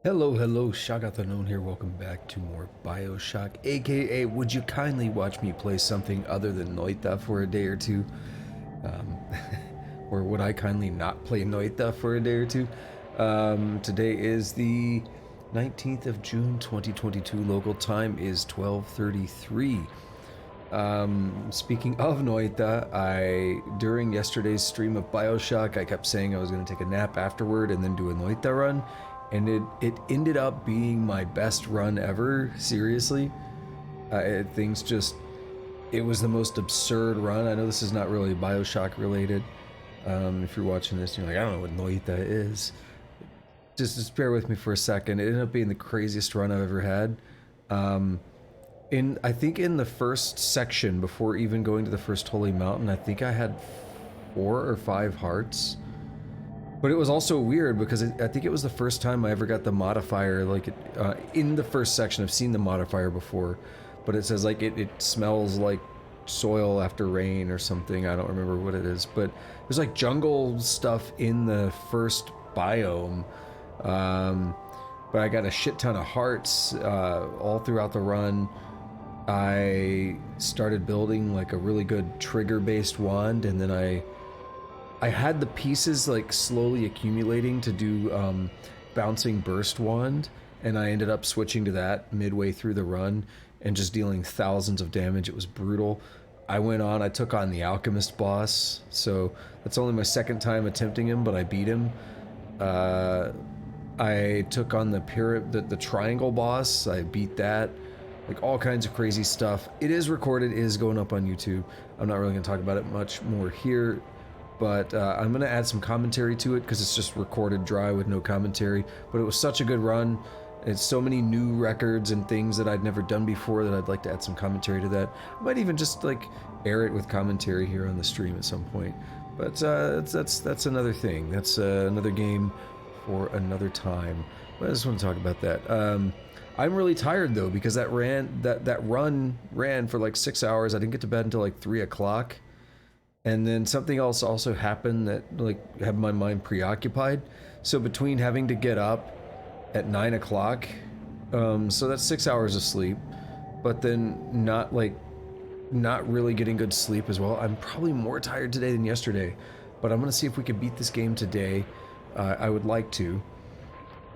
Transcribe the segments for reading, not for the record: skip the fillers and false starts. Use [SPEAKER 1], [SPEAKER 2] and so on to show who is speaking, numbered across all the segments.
[SPEAKER 1] Hello, hello, Shagathanoon here. Welcome back to more Bioshock, aka would you kindly watch me play something other than Noita for a day or two? Um, or would I kindly not play Noita for a day or two? Today is the 19th of June 2022. Local time is 12:33. Speaking of Noita, during yesterday's stream of Bioshock, I kept saying I was going to take a nap afterward and then do a Noita run, and it ended up being my best run ever. Seriously, things just it was the most absurd run. I know this is not really Bioshock related. If you're watching this, you're like, I don't know what Noita is. Just bear with me for a second. It ended up being the craziest run I've ever had. I think in the first section, before even going to the first holy mountain, I think I had 4 or 5 hearts. But it was also weird because I think it was the first time I ever got the modifier, like, in the first section. I've seen the modifier before, but it says, like, it smells like soil after rain or something. I don't remember what it is, but there's, like, jungle stuff in the first biome. But I got a shit ton of hearts all throughout the run. I started building like a really good trigger-based wand, and then I had the pieces like slowly accumulating to do bouncing burst wand, and I ended up switching to that midway through the run and just dealing thousands of damage. It was brutal. I took on the alchemist boss, so that's only my second time attempting him, but I beat him. I took on the triangle boss. I beat that. Like, all kinds of crazy stuff. It is recorded, it is going up on YouTube. I'm not really going to talk about it much more here, but I'm going to add some commentary to it because it's just recorded dry with no commentary. But it was such a good run. It's so many new records and things that I'd never done before that I'd like to add some commentary to that. I might even just like air it with commentary here on the stream at some point. But that's another thing. That's another game for another time. But I just want to talk about that. I'm really tired though because that run ran for like 6 hours. I didn't get to bed until like 3 o'clock, and then something else also happened that like had my mind preoccupied. So between having to get up at 9 o'clock, so that's 6 hours of sleep, but then not really getting good sleep as well. I'm probably more tired today than yesterday, but I'm gonna see if we can beat this game today. I would like to.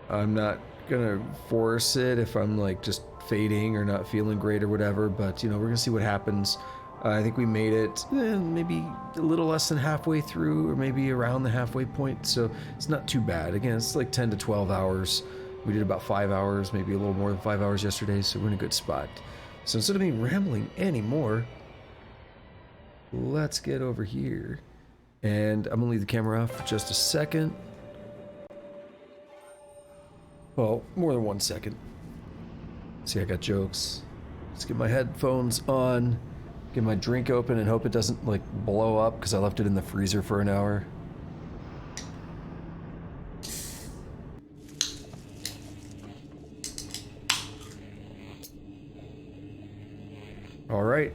[SPEAKER 1] I'm not gonna force it if I'm like just fading or not feeling great or whatever, but you know, we're gonna see what happens. I think we made it maybe a little less than halfway through, or maybe around the halfway point, so it's not too bad. Again, it's like 10 to 12 hours. We did about 5 hours, maybe a little more than 5 hours yesterday, so we're in a good spot. So instead of me rambling anymore, let's get over here. And I'm gonna leave the camera off for just a second. Well, more than 1 second. See, I got jokes. Let's get my headphones on, get my drink open, and hope it doesn't like blow up because I left it in the freezer for an hour. All right,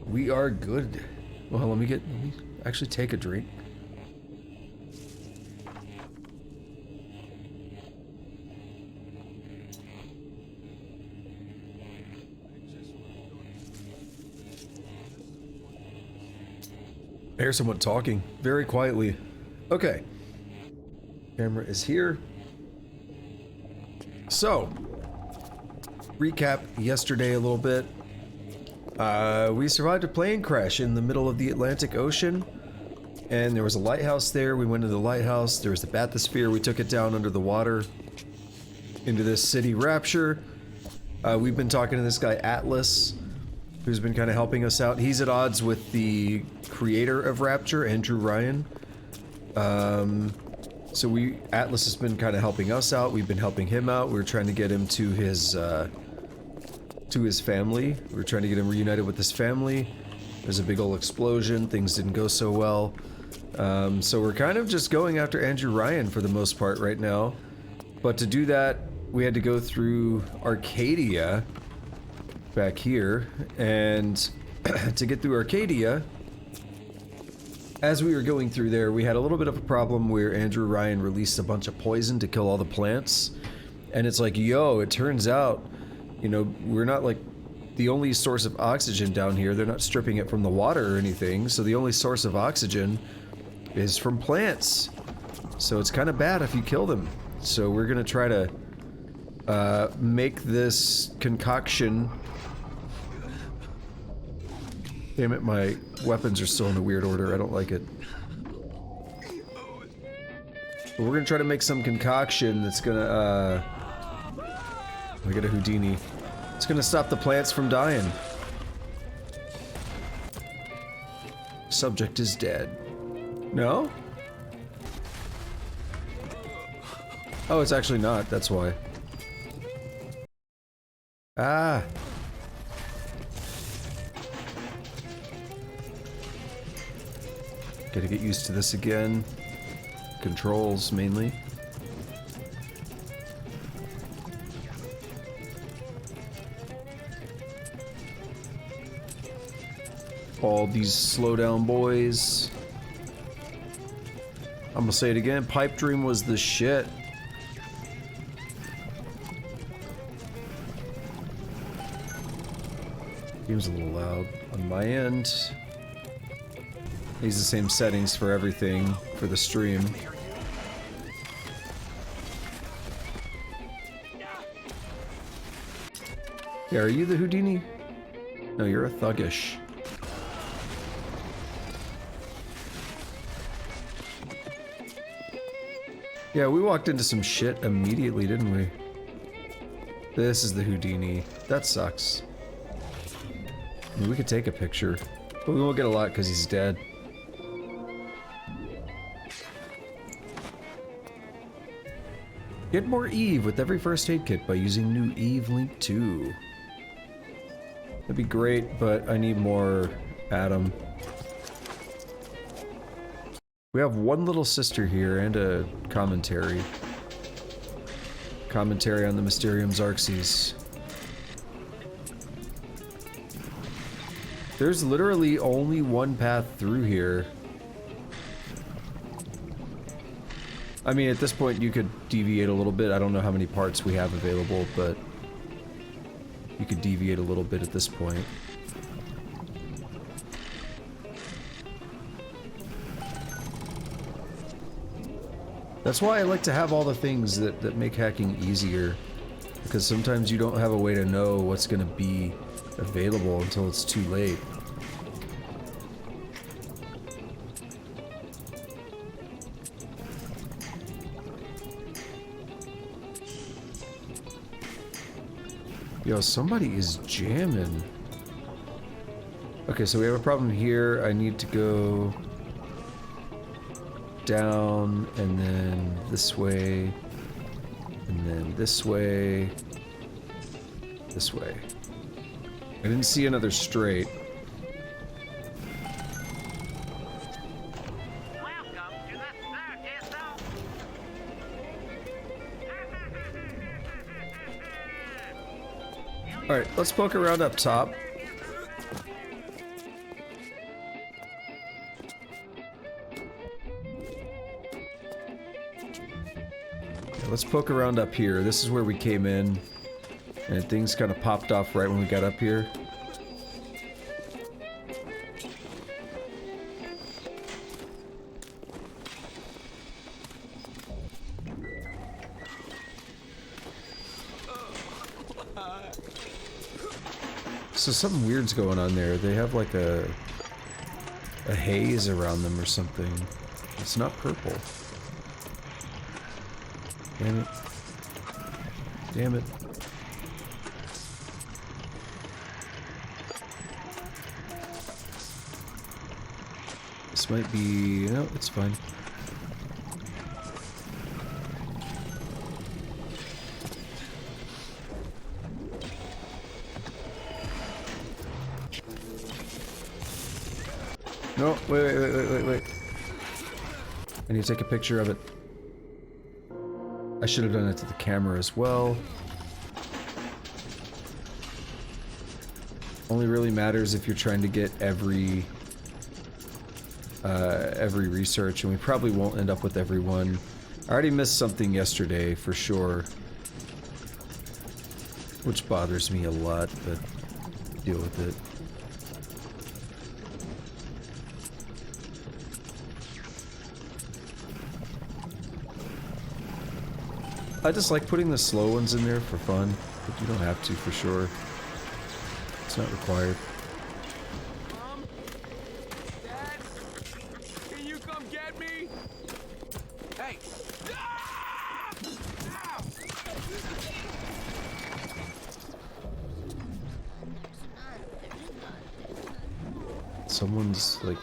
[SPEAKER 1] we are good. Well, let me actually take a drink. I hear someone talking very quietly. Okay. Camera is here. So, recap yesterday a little bit. We survived a plane crash in the middle of the Atlantic Ocean, and there was a lighthouse there. We went to the lighthouse. There was the bathysphere. We took it down under the water into this city, Rapture. We've been talking to this guy, Atlas, who's been kind of helping us out. He's at odds with the creator of Rapture, Andrew Ryan. So Atlas has been kind of helping us out. We've been helping him out. We're trying to get him to his family. We're trying to get him reunited with his family. There's a big old explosion. Things didn't go so well. So we're kind of just going after Andrew Ryan for the most part right now. But to do that, we had to go through Arcadia back here, and to get through Arcadia, as we were going through there, we had a little bit of a problem where Andrew Ryan released a bunch of poison to kill all the plants. And it's like, yo, it turns out, you know, we're not like the only source of oxygen down here. They're not stripping it from the water or anything. So the only source of oxygen is from plants. So it's kind of bad if you kill them. So we're gonna try to make this concoction. Damn it, my weapons are still in a weird order. I don't like it. But we're gonna try to make some concoction that's gonna, we got a Houdini. It's gonna stop the plants from dying. Subject is dead. No? Oh, it's actually not. That's why. Ah. Gotta get used to this again. Controls, mainly. All these slowdown boys. I'm gonna say it again, Pipe Dream was the shit. Game's a little loud on my end. These are the same settings for everything for the stream. Yeah, are you the Houdini? No, you're a thuggish. Yeah, we walked into some shit immediately, didn't we? This is the Houdini. That sucks. I mean, we could take a picture, but we won't get a lot because he's dead. Get more Eve with every first aid kit by using new Eve Link 2. That'd be great, but I need more Adam. We have one little sister here and a commentary. Commentary on the Mysterium Xarxes. There's literally only one path through here. I mean, at this point you could deviate a little bit. I don't know how many parts we have available, but you could deviate a little bit at this point. That's why I like to have all the things that make hacking easier, because sometimes you don't have a way to know what's going to be available until it's too late. Yo, somebody is jamming. Okay, so we have a problem here. I need to go down, and then this way, and then this way, this way. I didn't see another straight. Alright, let's poke around up top. Let's poke around up here. This is where we came in, and things kind of popped off right when we got up here. So something weird's going on there. They have like a haze around them or something. It's not purple. Damn it. Damn it. This might be... no, it's fine. No, wait. I need to take a picture of it. I should have done it to the camera as well. Only really matters if you're trying to get every every research, and we probably won't end up with every one. I already missed something yesterday, for sure. Which bothers me a lot, but deal with it. I just like putting the slow ones in there for fun, but you don't have to for sure. It's not required.
[SPEAKER 2] Mom? Dad? Can you come get me? Hey! Ah! Ow!
[SPEAKER 1] Someone's like...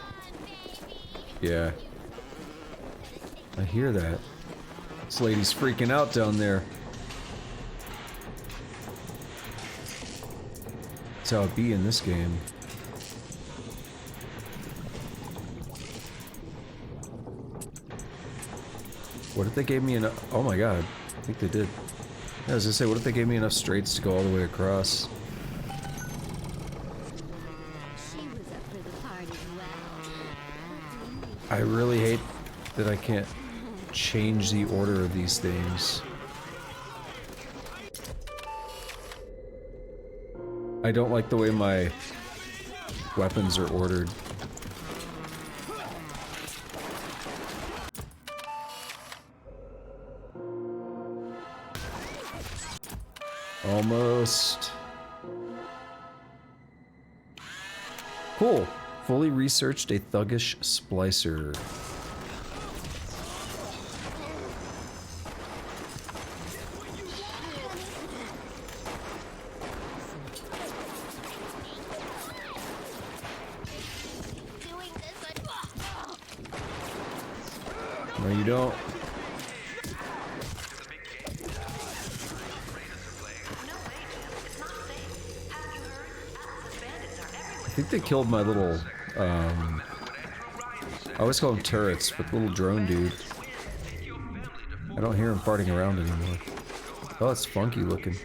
[SPEAKER 1] Yeah. I hear that. This lady's freaking out down there. That's how it be in this game. What if they gave me enough? Oh my god. I think they did. Yeah, I was gonna say, what if they gave me enough straights to go all the way across? I really hate that I can't change the order of these things. I don't like the way my weapons are ordered. Almost. Cool. Fully researched a thuggish splicer. No, you don't. I think they killed my little, I always call them turrets, but the little drone dude. I don't hear him farting around anymore. Oh, it's funky looking.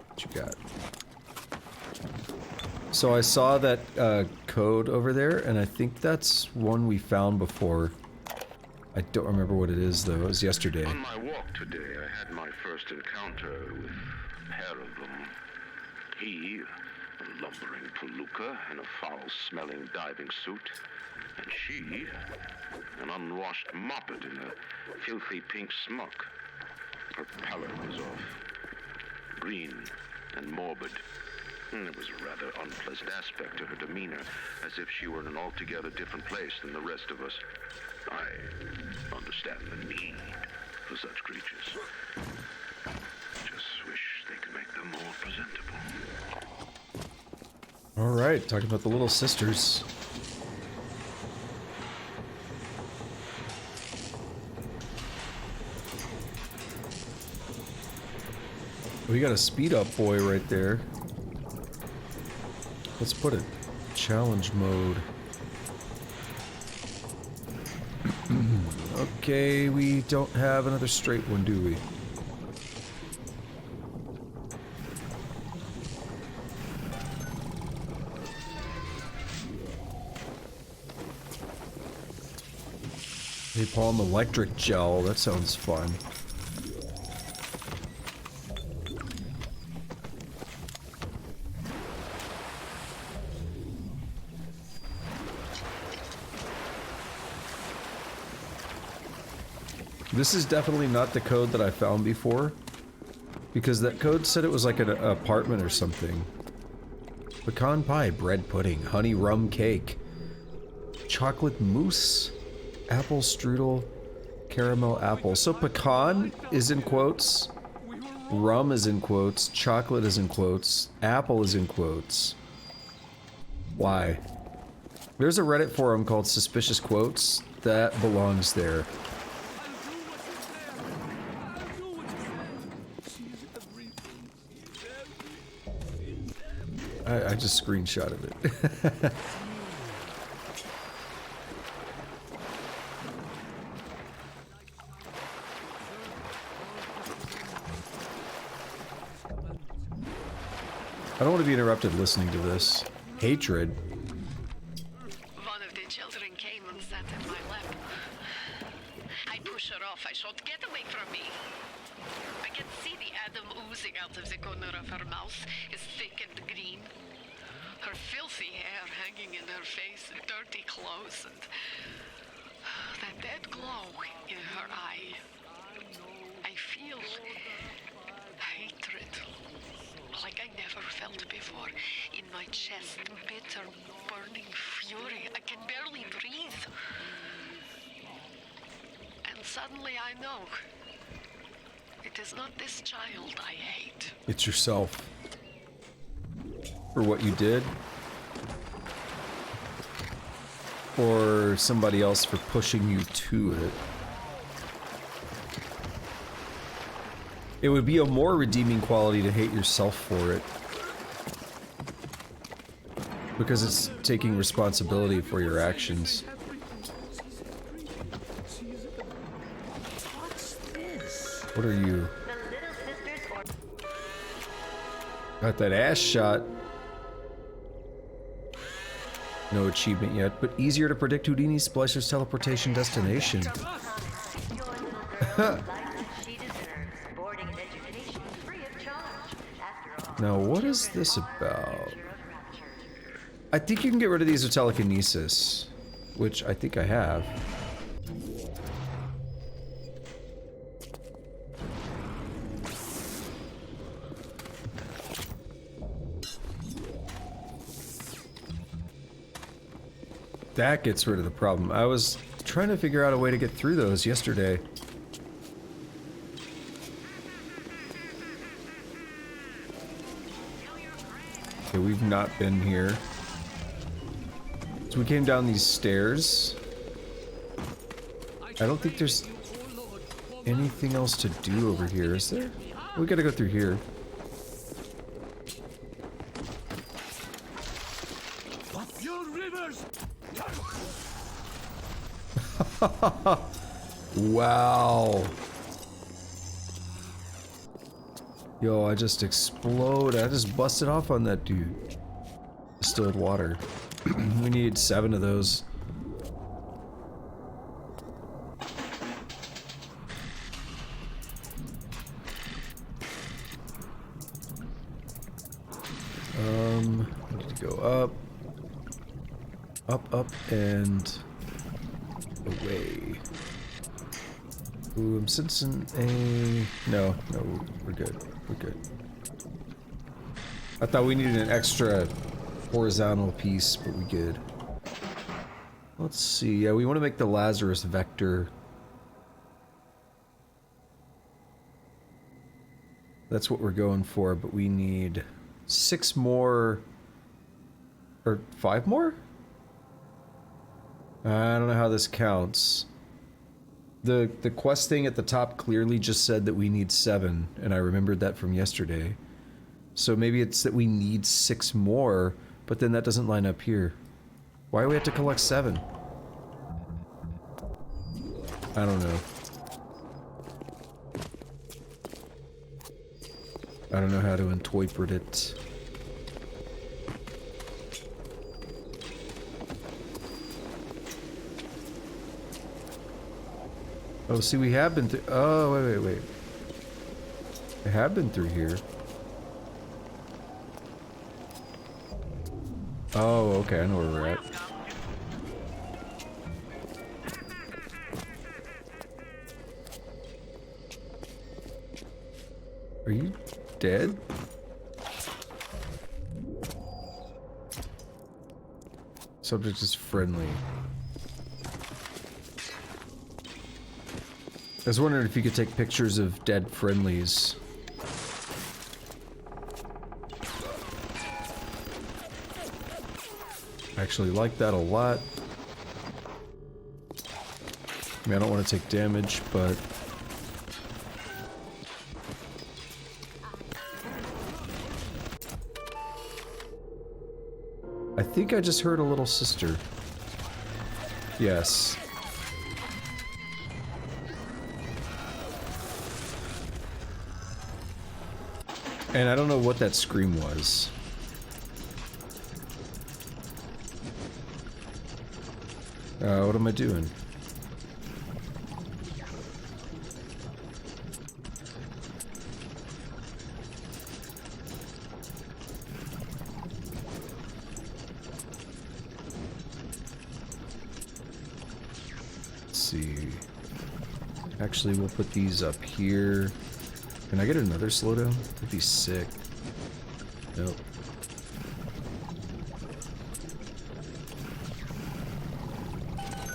[SPEAKER 1] What you got? So I saw that code over there, and I think that's one we found before. I don't remember what it is, though. It was yesterday.
[SPEAKER 3] On my walk today, I had my first encounter with a pair of them. He, a lumbering palooka in a foul-smelling diving suit, and she, an unwashed moppet in a filthy pink smock. Her pallor was off, green and morbid. There was a rather unpleasant aspect to her demeanor, as if she were in an altogether different place than the rest of us. I understand the need for such creatures. Just wish they could make them more presentable.
[SPEAKER 1] Alright, talking about the little sisters. We got a speed up boy right there. Let's put it challenge mode. Okay, we don't have another straight one, do we? Napalm electric gel, that sounds fun. This is definitely not the code that I found before, because that code said it was like an apartment or something. Pecan pie, bread pudding, honey rum cake, chocolate mousse, apple strudel, caramel apple. So pecan is in quotes, rum is in quotes, chocolate is in quotes, apple is in quotes. Why? There's a Reddit forum called Suspicious Quotes that belongs there. I just screenshotted it. I don't want to be interrupted listening to this. Hatred.
[SPEAKER 4] One of the children came and sat in my lap. I push her off. I shout, "Get away from me!" I can see the Adam oozing out of the corner of her mouth, is thick and green. Her filthy hair hanging in her face, dirty clothes, and that dead glow in her eye. I feel hatred, like I never felt before, in my chest, bitter, burning fury. I can barely breathe. And suddenly I know, it is not this child I hate.
[SPEAKER 1] It's yourself. For what you did. Or somebody else for pushing you to it. It would be a more redeeming quality to hate yourself for it. Because it's taking responsibility for your actions. What are you? Got that ass shot. No achievement yet, but easier to predict Houdini Splicer's teleportation destination. Now, what is this about? I think you can get rid of these with telekinesis, which I think I have. That gets rid of the problem. I was trying to figure out a way to get through those yesterday. Okay, we've not been here. So we came down these stairs. I don't think there's anything else to do over here, is there? We gotta go through here. Wow. Yo, I just exploded. I just busted off on that dude. Distilled water. We need 7 of those. I need to go up. Up, and away. Ooh, I'm sensing a... No, we're good. We're good. I thought we needed an extra horizontal piece, but we good. Let's see. Yeah, we want to make the Lazarus vector. That's what we're going for, but we need 6 more... Or 5 more? I don't know how this counts. The quest thing at the top clearly just said that we need 7, and I remembered that from yesterday. So maybe it's that we need 6 more, but then that doesn't line up here. Why do we have to collect 7? I don't know. I don't know how to interpret it. Oh, see, we have been through... Oh, wait. I have been through here. Oh, okay, I know where we're at. Are you dead? Subject is friendly. I was wondering if you could take pictures of dead friendlies. I actually like that a lot. I mean, I don't want to take damage, but... I think I just heard a little sister. Yes. And I don't know what that scream was. What am I doing? Let's see. Actually, we'll put these up here. Can I get another slowdown? That'd be sick. Nope.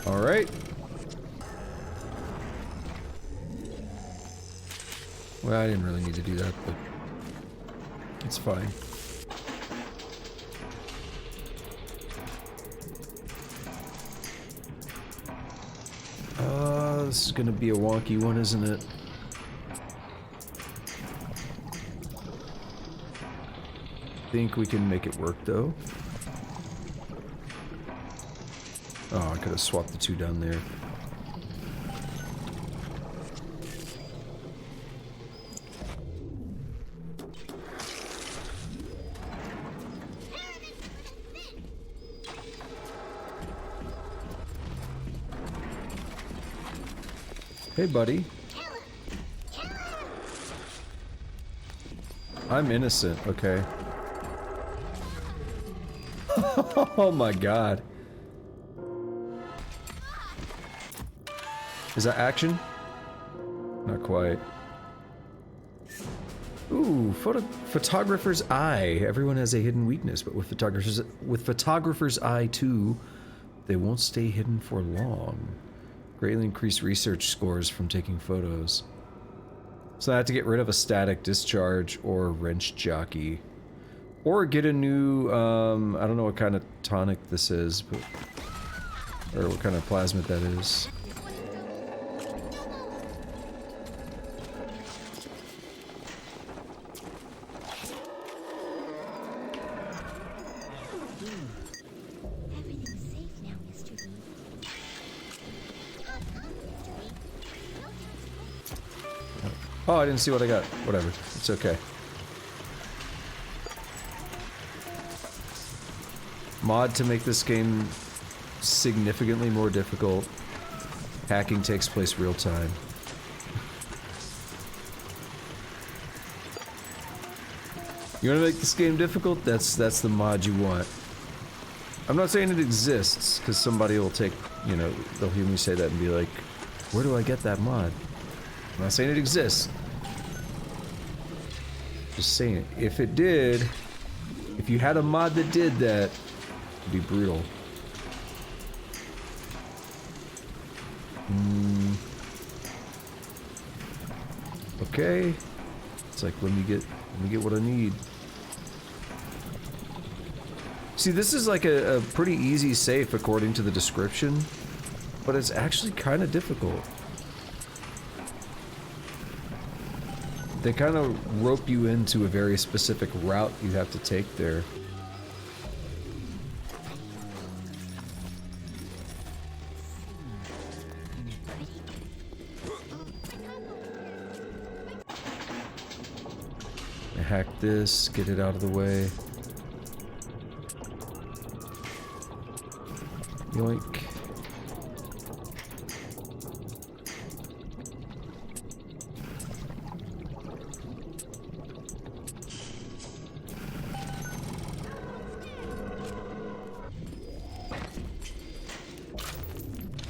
[SPEAKER 1] Alright. Well, I didn't really need to do that, but it's fine. This is gonna be a wonky one, isn't it? Think we can make it work, though. Oh, I could have swapped the two down there. Hey, buddy. I'm innocent, okay. Oh my god. Is that action? Not quite. Ooh, photographer's eye. Everyone has a hidden weakness, but with photographer's eye too, they won't stay hidden for long. Greatly increase research scores from taking photos. So I have to get rid of a static discharge or wrench jockey. Or get a new, I don't know what kind of tonic this is, but... or what kind of plasmid that is. Oh, I didn't see what I got. Whatever. It's okay. Mod to make this game significantly more difficult. Hacking takes place real time. You want to make this game difficult? That's the mod you want. I'm not saying it exists, because somebody will take, you know, they'll hear me say that and be like, where do I get that mod? I'm not saying it exists. Just saying, if it did, if you had a mod that did that, it'd be brutal. Okay. It's like, let me get what I need. See, this is like a pretty easy safe according to the description, but it's actually kind of difficult. They kind of rope you into a very specific route you have to take there. Hack this, get it out of the way. Yoink.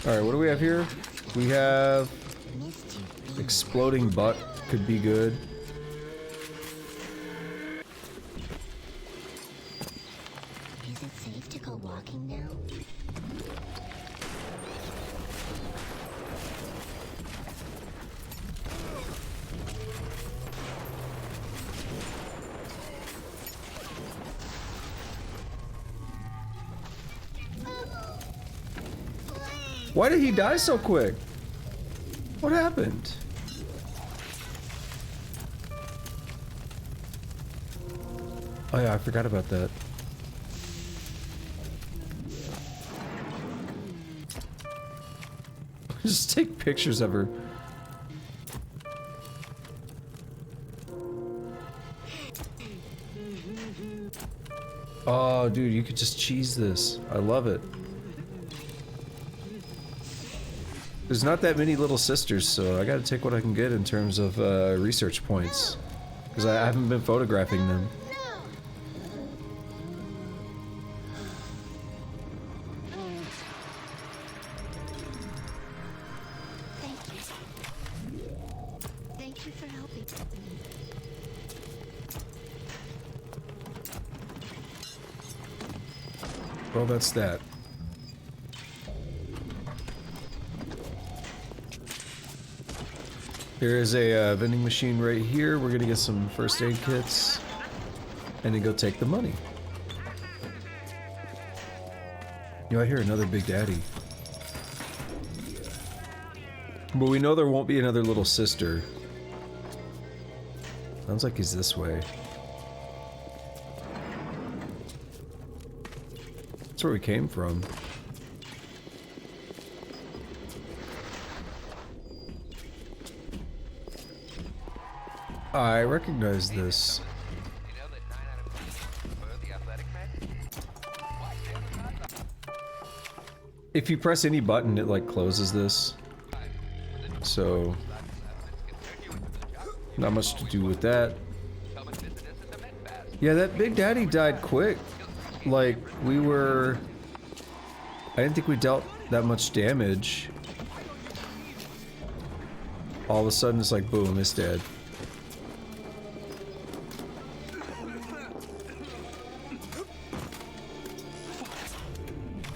[SPEAKER 1] Alright, what do we have here? We have... exploding butt could be good.
[SPEAKER 5] Is it safe to go walking now?
[SPEAKER 1] Why did he die so quick? What happened? Oh yeah, I forgot about that. Just take pictures of her. Oh, dude, you could just cheese this. I love it. There's not that many little sisters, so I gotta take what I can get in terms of research points. Because I haven't been photographing them.
[SPEAKER 5] Thank you. Thank you for helping.
[SPEAKER 1] Well, that's that. There is a vending machine right here. We're gonna get some first aid kits and then go take the money. You know, I hear another Big Daddy. But we know there won't be another little sister. Sounds like he's this way. That's where we came from. I recognize this. If you press any button, it like closes this. So, not much to do with that. Yeah, that Big Daddy died quick. Like, we were... I didn't think we dealt that much damage. All of a sudden, it's like, boom, it's dead.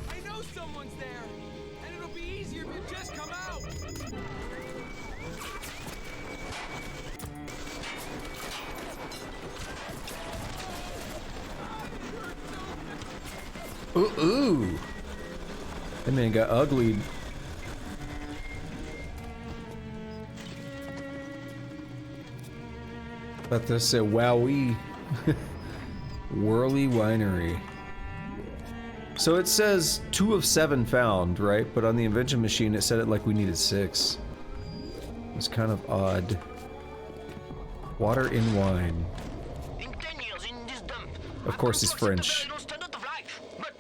[SPEAKER 2] I know someone's there, and it'll be easier if you just come out.
[SPEAKER 1] Ooh. That man got uglied. But this said wowee. Whirly Winery. So it says 2 of 7 found, right? But on the invention machine it said it like we needed 6. It's kind of odd. Water in wine.
[SPEAKER 6] In 10 years in this dump,
[SPEAKER 1] Of course he's French.
[SPEAKER 6] standard of life. But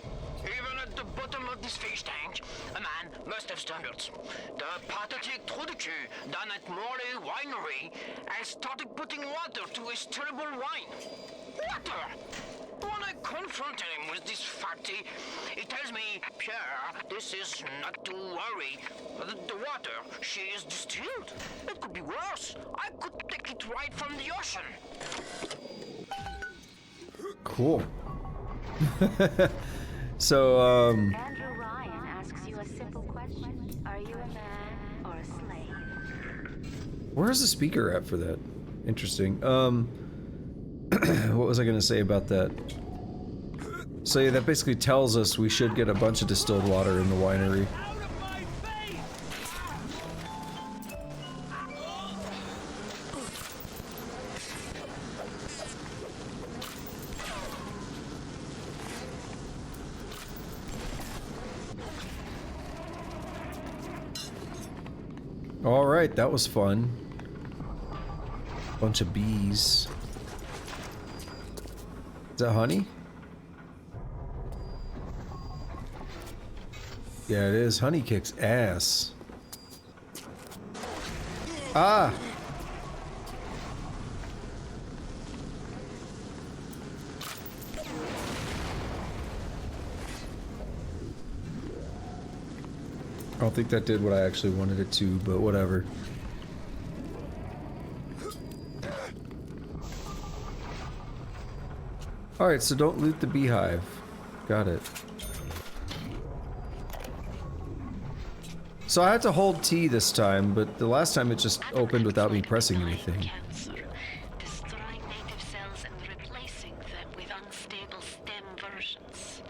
[SPEAKER 6] even at the bottom of this fish tank, a man must have standards. The pathetic trou de cul done at Morley Winery has started putting water to his terrible wine. Water! When I confronted him with this fact, he tells me, Pierre, this is not to worry. The water, she is distilled. It could be worse. I could take it right from the ocean.
[SPEAKER 1] Cool. So,
[SPEAKER 7] Andrew Ryan asks you a simple question. Are you a man or a slave?
[SPEAKER 1] where's the speaker at for that? Interesting. What was I gonna say about that? So yeah, that basically tells us we should get a bunch of distilled water in the winery.
[SPEAKER 2] Out of my face!
[SPEAKER 1] Alright, that was fun. Bunch of bees. Is that honey? Yeah, it is. Honey kicks ass. Ah! I don't think that did what I actually wanted it to, but whatever. Alright, so don't loot the beehive. Got it. So I had to hold T this time, but the last time it just opened without me pressing anything.
[SPEAKER 4] Cancer, destroying native cells and replacing them with unstable stem versions.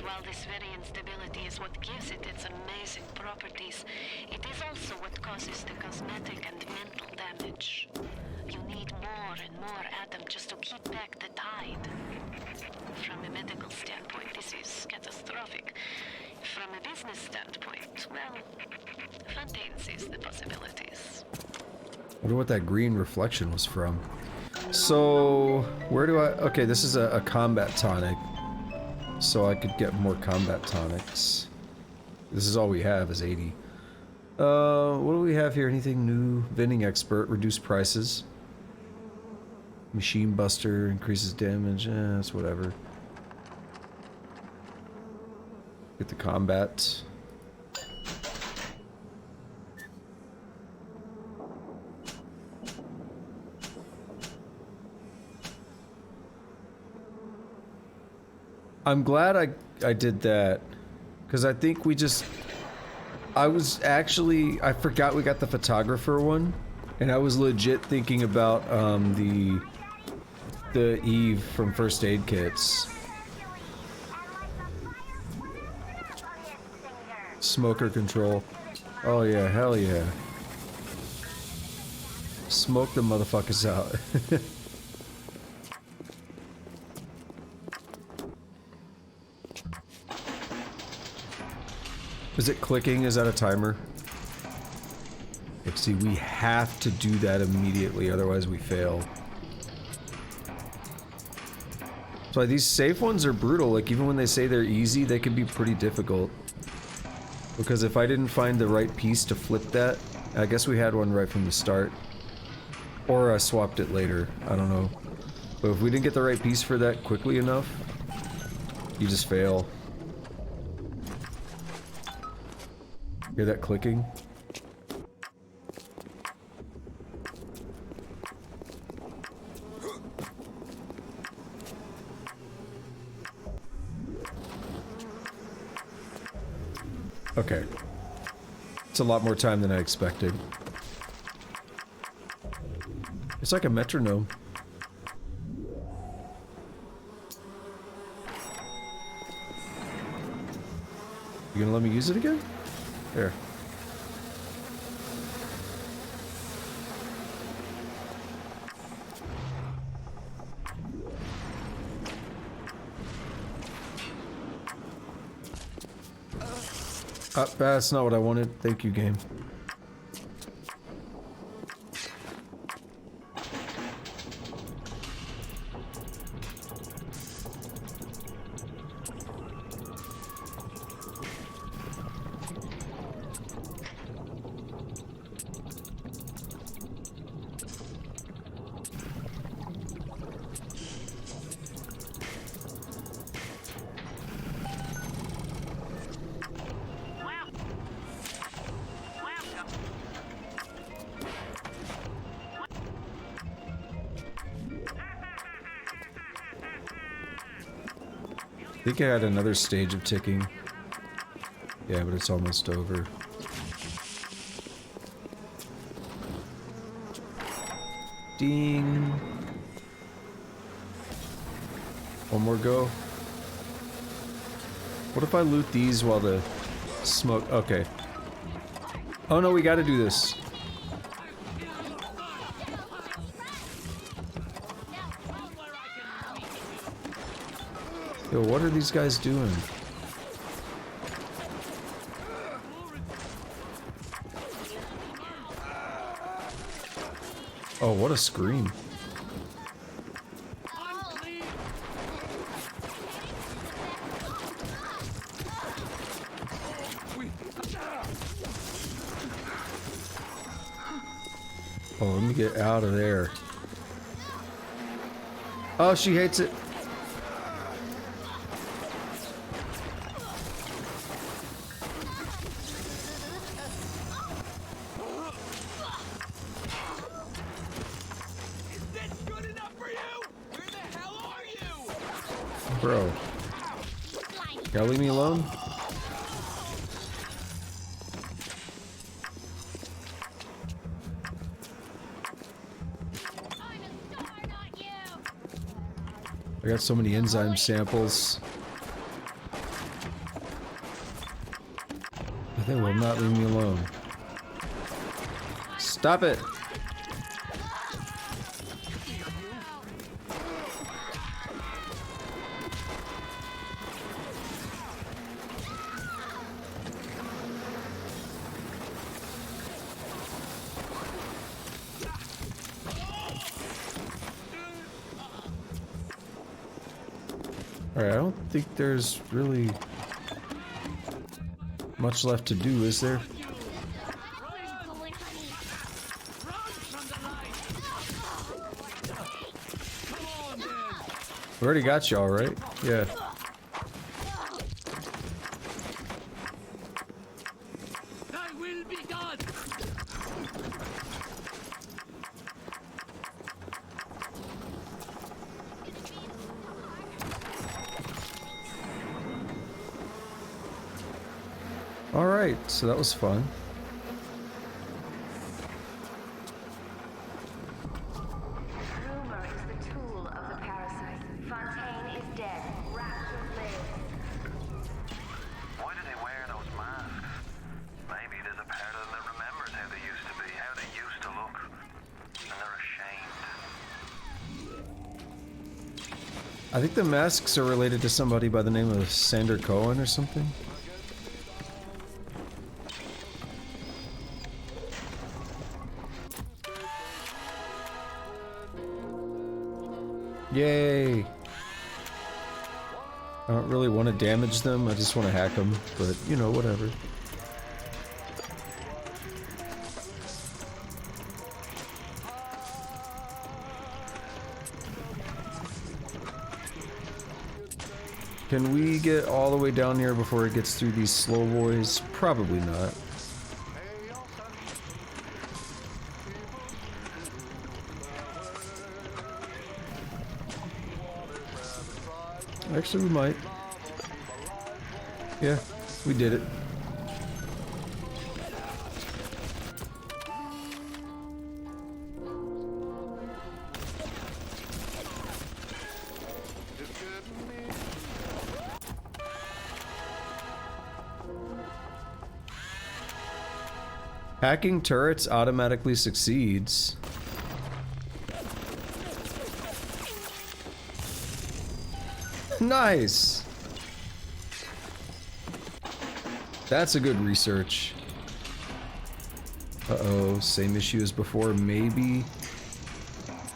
[SPEAKER 4] While this very instability is what gives it its amazing properties, it is also what causes the cosmetic and mental damage. You need more and more Adam just to keep back the tide. From a medical standpoint, this is catastrophic. From a business standpoint, well, Fontaine sees the possibilities.
[SPEAKER 1] Wonder what that green reflection was from. So, where do I... Okay, this is a combat tonic. So I could get more combat tonics. This is all we have, is 80. What do we have here? Anything new? Vending expert, reduce prices. Machine buster, increases damage. That's whatever. Get the combat. I'm glad I did that, because I think we just... I forgot we got the photographer one, and I was legit thinking about the Eve from First Aid Kits. Smoker control. Oh yeah, hell yeah. Smoke the motherfuckers out. Is it clicking? Is that a timer? See, we have to do that immediately, otherwise we fail. So these safe ones are brutal. Like, even when they say they're easy, they can be pretty difficult. Because if I didn't find the right piece to flip that, I guess we had one right from the start. Or I swapped it later, I don't know. But if we didn't get the right piece for that quickly enough, you just fail. Hear that clicking? Okay. It's a lot more time than I expected. It's like a metronome. You gonna let me use it again? There. That's not what I wanted. Thank you, game. I think I had another stage of ticking. Yeah, but it's almost over. Ding. One more go. What if I loot these while the smoke... Okay. Oh no, we gotta do this. Yo, what are these guys doing? Oh, what a scream. Oh, let me get out of there. Oh, she hates it. Bro. Gotta leave me alone? I got so many enzyme samples. But they will not leave me alone. Stop it! Alright, I don't think there's really much left to do, is there? already got y'all, right? Yeah.
[SPEAKER 2] I will be God.
[SPEAKER 1] Alright, so that was fun.
[SPEAKER 7] Rumor is the tool of the parasite. Fontaine is dead. Rapture lives.
[SPEAKER 8] Why do they wear those masks? Maybe there's a part of them that remembers how they used to be, how they used to look. And they're ashamed.
[SPEAKER 1] I think the masks are related to somebody by the name of Sander Cohen or something. Yay! I don't really want to damage them, I just want to hack them, but you know, whatever. Can we get all the way down here before it gets through these slow boys? Probably not. Actually, we might. Yeah, we did it. Hacking turrets automatically succeeds. Nice! That's a good research. Uh-oh, same issue as before, maybe.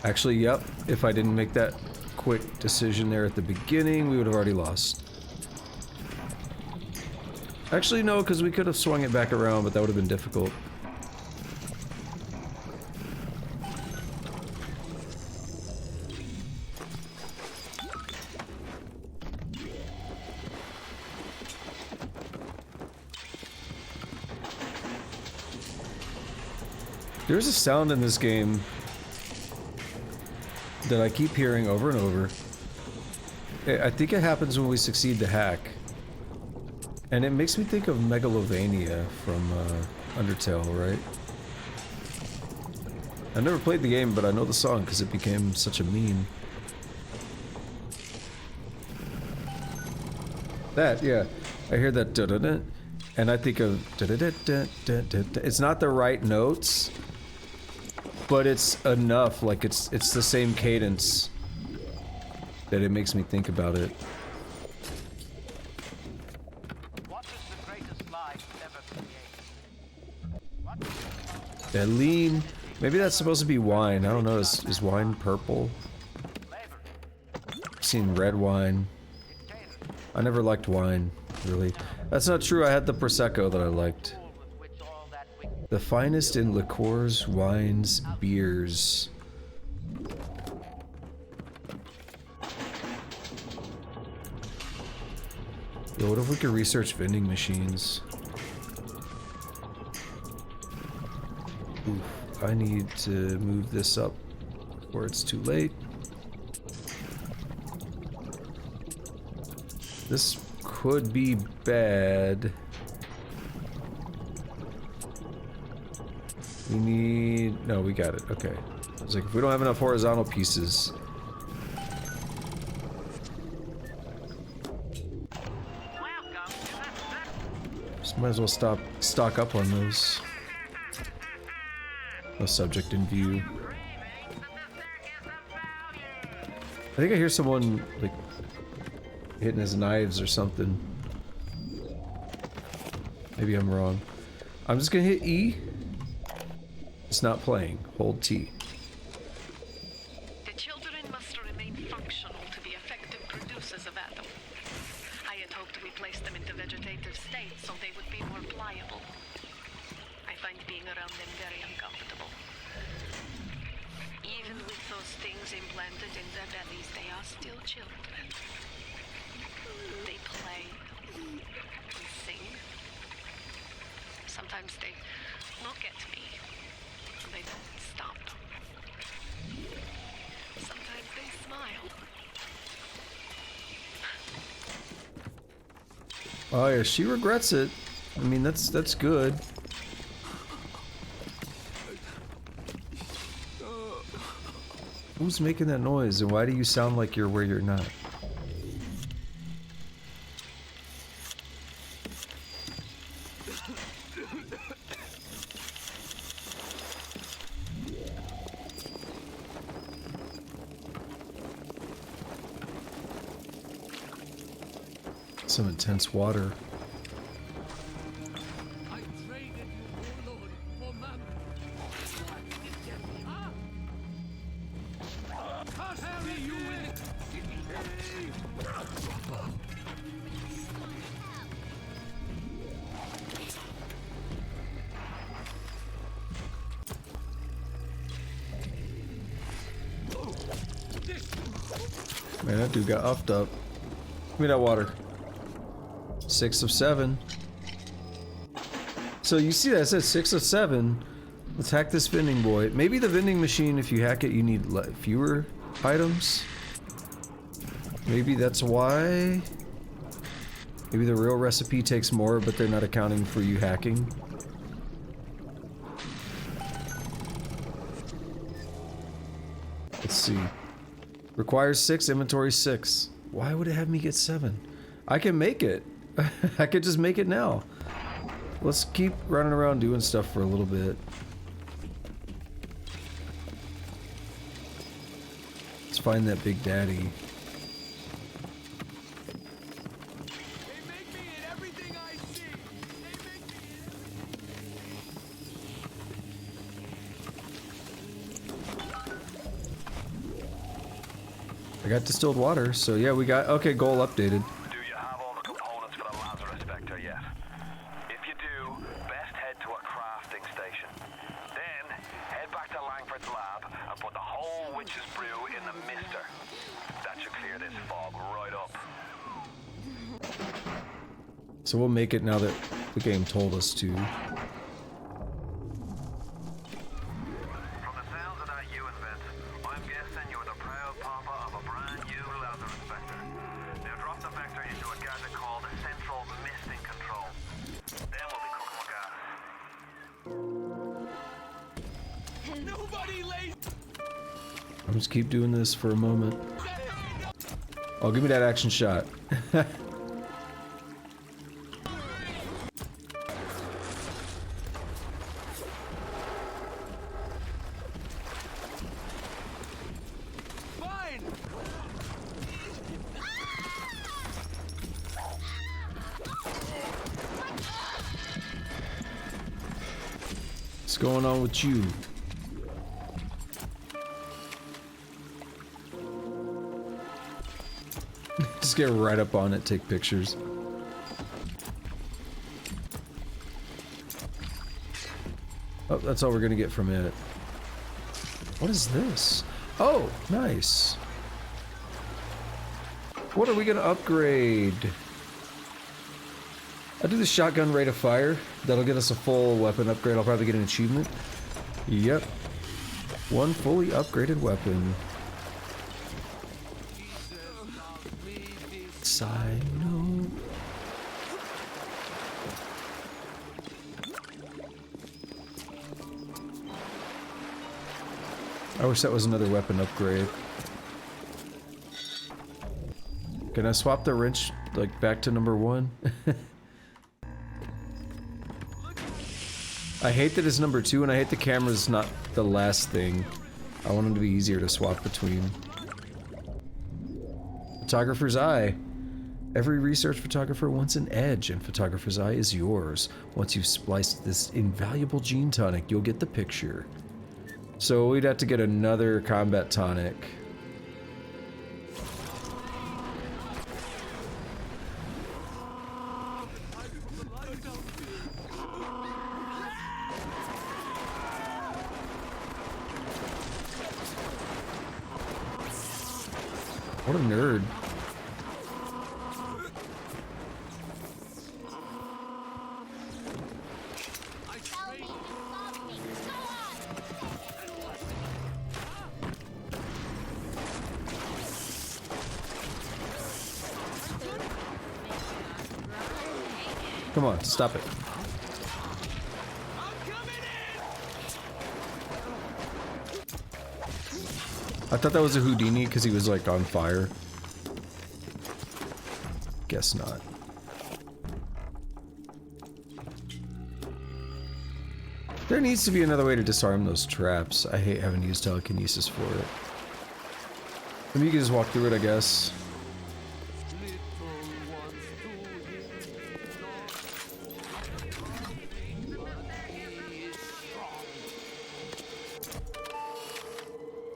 [SPEAKER 1] Actually, yep, if I didn't make that quick decision there at the beginning, we would have already lost. Actually, no, because we could have swung it back around, but that would have been difficult. There's a sound in this game that I keep hearing over and over. I think it happens when we succeed the hack. And it makes me think of Megalovania from Undertale, right? I never played the game, but I know the song because it became such a meme. That, yeah. I hear that da-da-da, and I think of da-da-da-da-da-da. It's not the right notes, but it's enough, like it's the same cadence that it makes me think about it.
[SPEAKER 8] What is the greatest lie ever created?
[SPEAKER 1] That lean. Maybe that's supposed to be wine. I don't know. Is wine purple? I've seen red wine. I never liked wine, really. That's not true. I had the Prosecco that I liked. The finest in liqueurs, wines, beers. Yo, what if we could research vending machines? Oof, I need to move this up before it's too late. This could be bad. We need... No, we got it. Okay. I was like, if we don't have enough horizontal pieces... Just might as well stock up on those. No subject in view. I think I hear someone, like, hitting his knives or something. Maybe I'm wrong. I'm just gonna hit E. It's not playing. Hold T.
[SPEAKER 4] The children must remain functional to be effective producers of Atom. I had hoped we placed them into vegetative state so they would be more pliable. I find being around them very uncomfortable. Even with those things chips implanted in their bellies, they are still children. They play and sing. Sometimes they look at me. They don't stop. Sometimes they smile.
[SPEAKER 1] Oh yeah, she regrets it. I mean, that's good. Who's making that noise, and why do you sound like you're where you're not? Some intense water.
[SPEAKER 2] I traded you, warlord, for mammon. Can't harry you with it.
[SPEAKER 1] Man, that dude got upped up. Give me that water. 6 of 7. So you see that it says 6 of 7. Let's hack this vending boy. Maybe the vending machine, if you hack it, you need fewer items. Maybe that's why. Maybe the real recipe takes more, but they're not accounting for you hacking. Let's see. Requires 6, inventory 6. Why would it have me get 7? I can make it. I could just make it now. Let's keep running around doing stuff for a little bit. Let's find that big daddy.
[SPEAKER 2] They make me in everything I see. They make me
[SPEAKER 1] I got distilled water, so yeah, we got... Okay, goal updated.
[SPEAKER 8] Do you have all the components for the Lazarus Vector yet? If you do, best head to a crafting station. Then, head back to Langford's lab and put the whole witch's brew in the mister. That should clear this fog right up.
[SPEAKER 1] So we'll make it now that the game told us to.
[SPEAKER 8] From the sounds of that you invent, I'm guessing you're the proud papa of a brand new Lazarus Vector. Now drop the Vector into a gadget called Central Misting Control. Then we'll be cooking with gas.
[SPEAKER 2] Nobody lays.
[SPEAKER 1] I'll just keep doing this for a moment. Oh, give me that action shot.
[SPEAKER 2] Fine.
[SPEAKER 1] What's going on with you? Just get right up on it, take pictures. Oh, that's all we're gonna get from it. What is this? Oh, nice. What are we gonna upgrade? I'll do the shotgun rate of fire. That'll get us a full weapon upgrade. I'll probably get an achievement. Yep. One fully upgraded weapon. Side note. I wish that was another weapon upgrade. Can I swap the wrench, like, back to number 1? I hate that it's number 2, and I hate the camera's not the last thing. I want them to be easier to swap between. Photographer's eye. Every research photographer wants an edge, and photographer's eye is yours. Once you've spliced this invaluable gene tonic, you'll get the picture. So we'd have to get another combat tonic. What a nerd. Come on, stop it. I thought that was a Houdini because he was like on fire. Guess not. There needs to be another way to disarm those traps. I hate having to use telekinesis for it. I mean, you can just walk through it, I guess.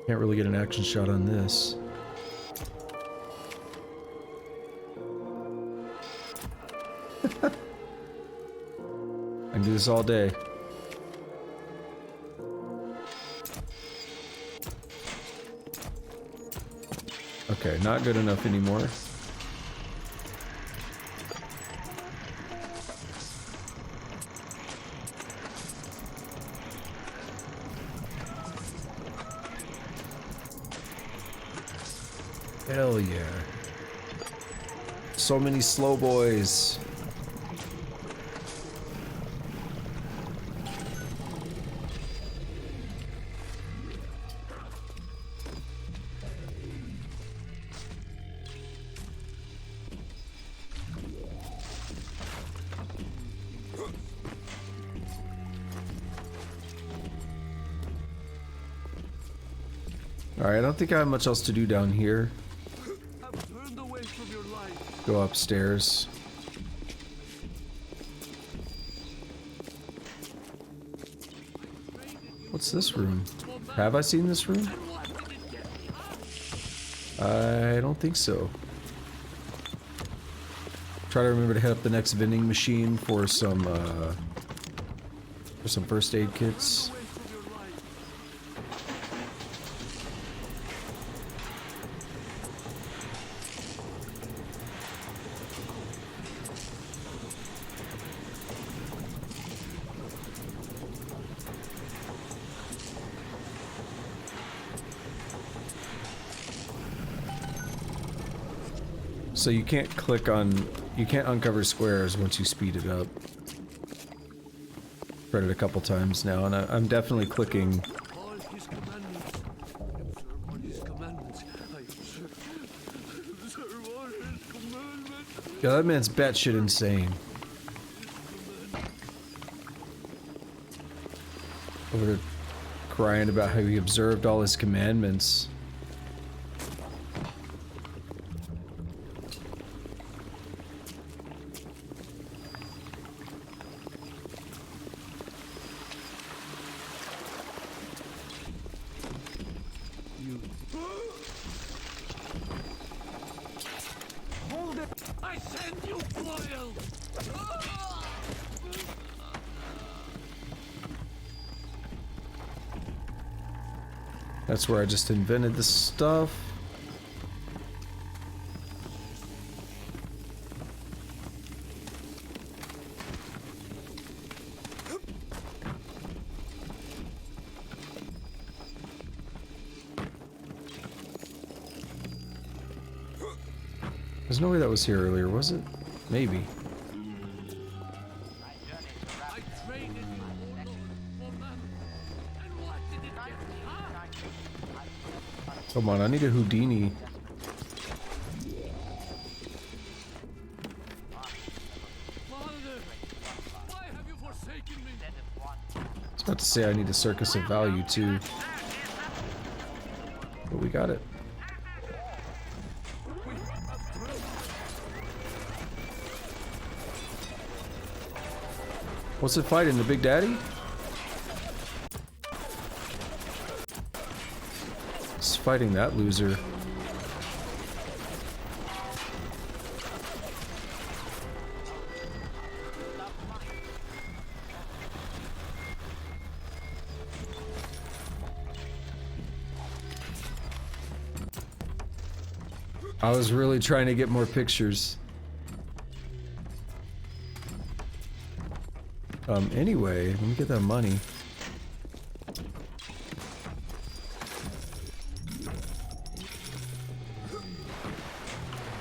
[SPEAKER 1] Can't really get an action shot on this. I can do this all day. Okay, not good enough anymore. Hell yeah. So many slow boys. Alright, I don't think I have much else to do down here. Go upstairs. What's this room? Have I seen this room? I don't think so. Try to remember to hit up the next vending machine for some first aid kits. So you can't uncover squares once you speed it up. Tried it a couple times now, and I'm definitely clicking. Yeah, that man's batshit insane. Over there crying about how he observed all his commandments. That's where I just invented this stuff. There's no way that was here earlier, was it? Maybe. Come on, I need a Houdini. I was about to say I need a circus of value too. But we got it. What's it fighting? The Big Daddy? It's fighting that loser. I was really trying to get more pictures. Anyway, let me get that money.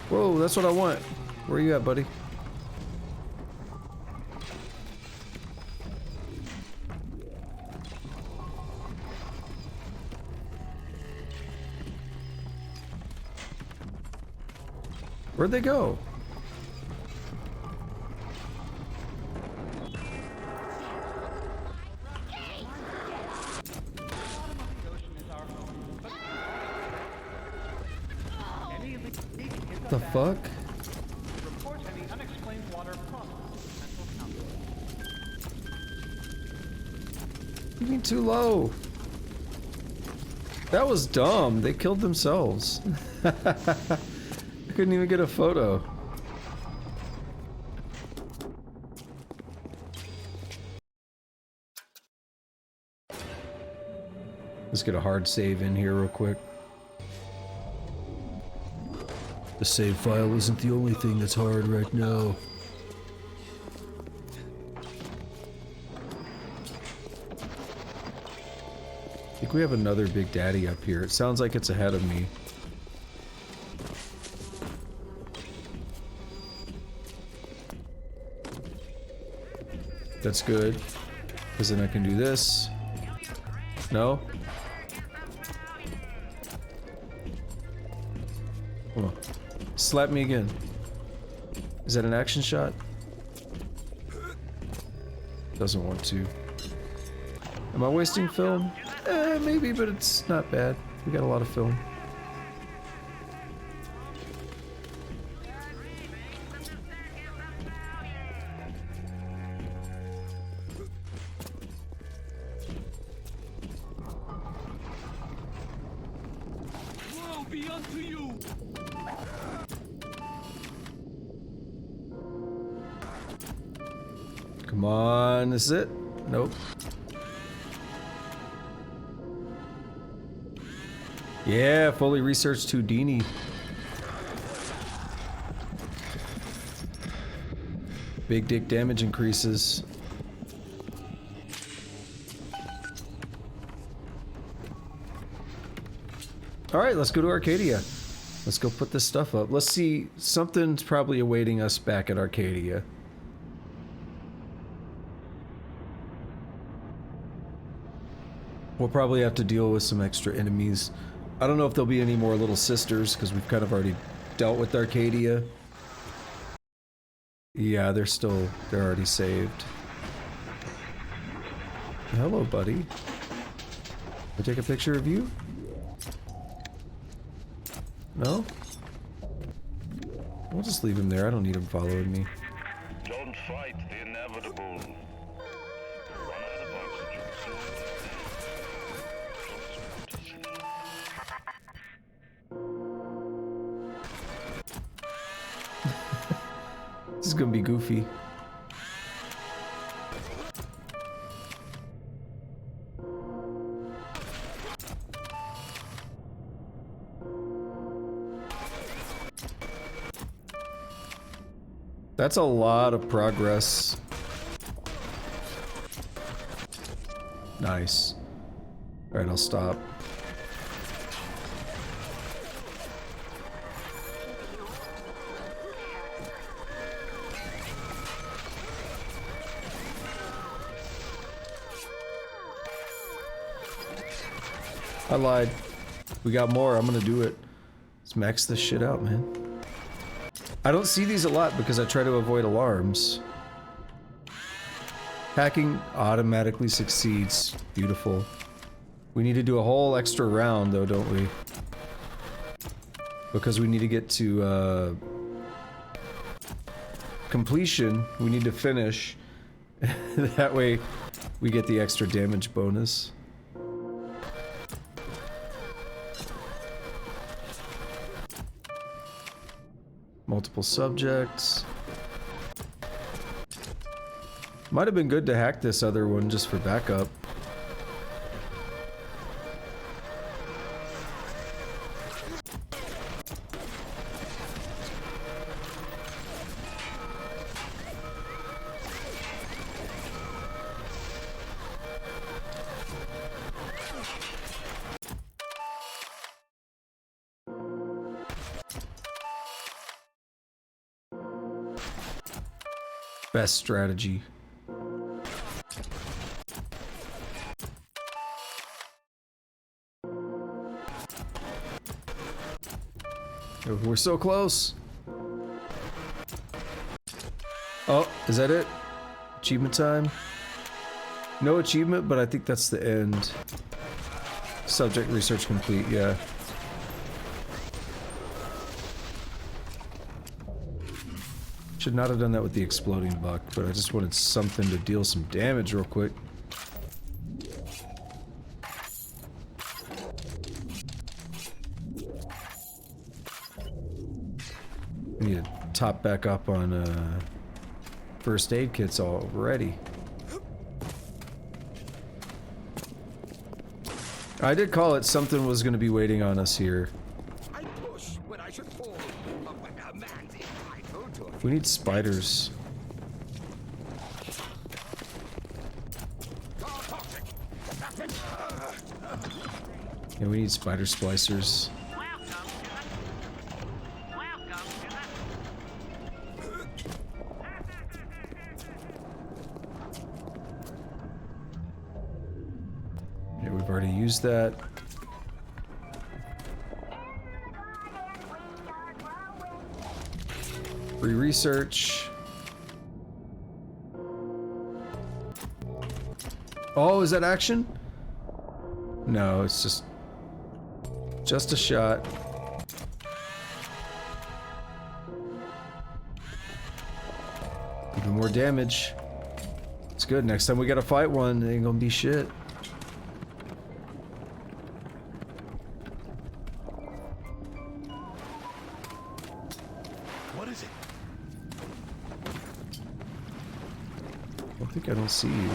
[SPEAKER 1] Whoa, that's what I want. Where are you at, buddy? Where'd they go? The fuck? You mean too low? That was dumb. They killed themselves. I couldn't even get a photo. Let's get a hard save in here real quick. The save file isn't the only thing that's hard right now. I think we have another Big Daddy up here. It sounds like it's ahead of me. That's good, because then I can do this. No? Come on. Slap me again. Is that an action shot? Doesn't want to. Am I wasting film? Maybe, but it's not bad. We got a lot of film.
[SPEAKER 2] Woe be unto you!
[SPEAKER 1] Come on, this is it? Nope. Yeah, fully researched Houdini. Big dick damage increases. Alright, let's go to Arcadia. Let's go put this stuff up. Let's see, something's probably awaiting us back at Arcadia. We'll probably have to deal with some extra enemies. I don't know if there'll be any more little sisters, because we've kind of already dealt with Arcadia. Yeah, they're already saved. Hello, buddy. Can I take a picture of you? No? We'll just leave him there. I don't need him following me.
[SPEAKER 3] Don't fight the inevitable. Run out of oxygen
[SPEAKER 1] This is gonna be goofy. That's a lot of progress. Nice. Alright, I'll stop. I lied. We got more. I'm gonna do it. Let's max this shit out, man. I don't see these a lot because I try to avoid alarms. Hacking automatically succeeds. Beautiful. We need to do a whole extra round though, don't we? Because we need to get to completion. We need to finish. That way we get the extra damage bonus. Multiple subjects. Might have been good to hack this other one just for backup. best strategy. Oh, we're so close. Oh, is that it? Achievement time? No achievement, but I think that's the end. Subject research complete, yeah. Should not have done that with the exploding buck, but I just wanted something to deal some damage real quick. We need to top back up on first aid kits already. I did call it, something was going to be waiting on us here.
[SPEAKER 2] I push when I should fall. A man's entitled to a
[SPEAKER 1] We need spiders. Yeah, we need spider splicers. Yeah, we've already used that. Free research. Oh, is that action? No, it's just a shot. Even more damage. It's good. Next time we gotta fight one, it ain't gonna be shit.
[SPEAKER 2] What is it?
[SPEAKER 1] I think I don't see you.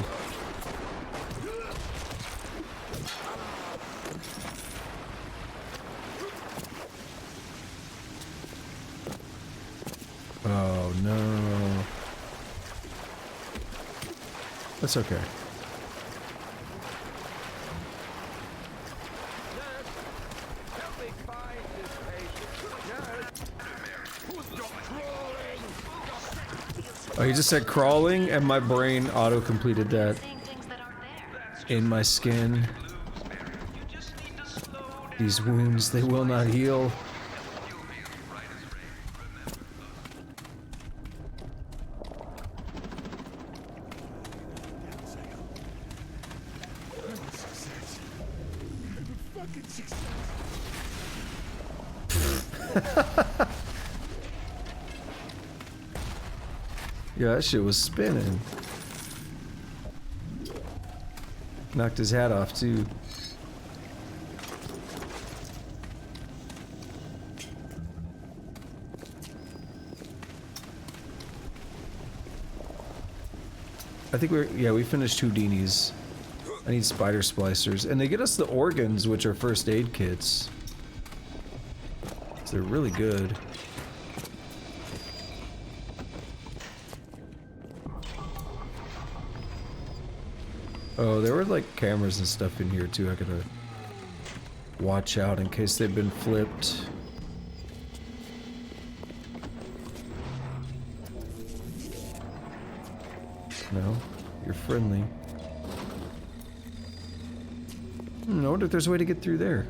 [SPEAKER 1] Oh no. That's okay.
[SPEAKER 2] Help me find this patient. Who's crawling?
[SPEAKER 1] Oh, he just said crawling, and my brain auto-completed that.
[SPEAKER 4] Seeing things that aren't there.
[SPEAKER 1] In my skin. These wounds, they will not heal. Yeah, that shit was spinning. Knocked his hat off, too. I think we finished Houdini's. I need spider splicers. And they get us the organs, which are first aid kits. So they're really good. Oh, there were like cameras and stuff in here too. I gotta watch out in case they've been flipped. No, you're friendly. I wonder if there's a way to get through there.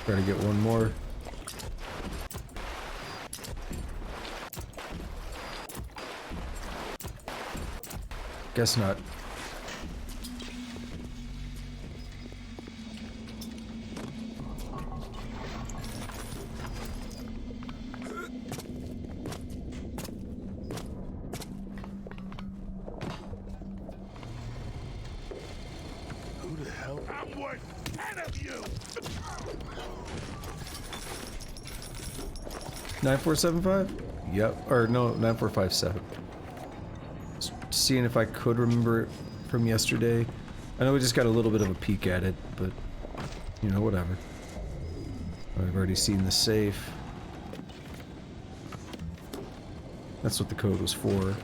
[SPEAKER 1] Try to get one more. Guess not.
[SPEAKER 2] Who the hell? I'm worth 10 of you!
[SPEAKER 1] 9475? Yep. Or no, 9457. Just seeing if I could remember it from yesterday. I know we just got a little bit of a peek at it, but you know, whatever. I've already seen the safe. That's what the code was for.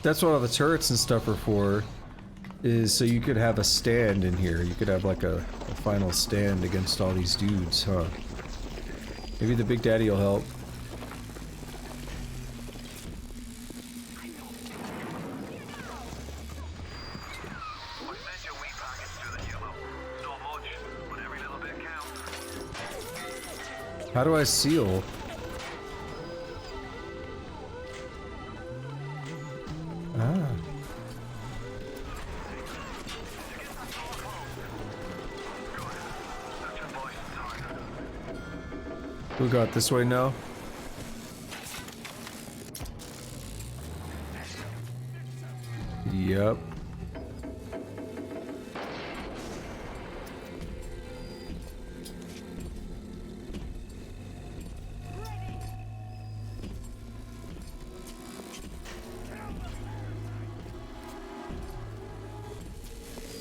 [SPEAKER 1] That's what all the turrets and stuff are for. Is so you could have a stand in here. You could have like a final stand against all these dudes, huh? Maybe the Big Daddy will help. How do I seal? Ah. Who got this way now? Yep.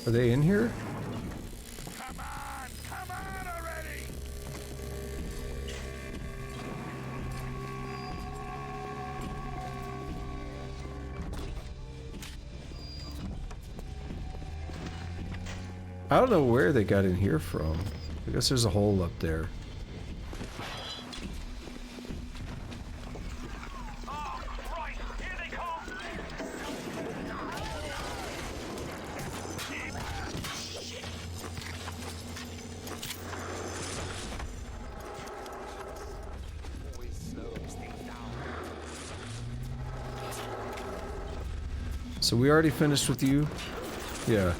[SPEAKER 1] Are they in here?
[SPEAKER 2] Come on already!
[SPEAKER 1] I don't know where they got in here from. I guess there's a hole up there.
[SPEAKER 8] Oh, Christ! Here they come!
[SPEAKER 1] So we already finished with you? Yeah.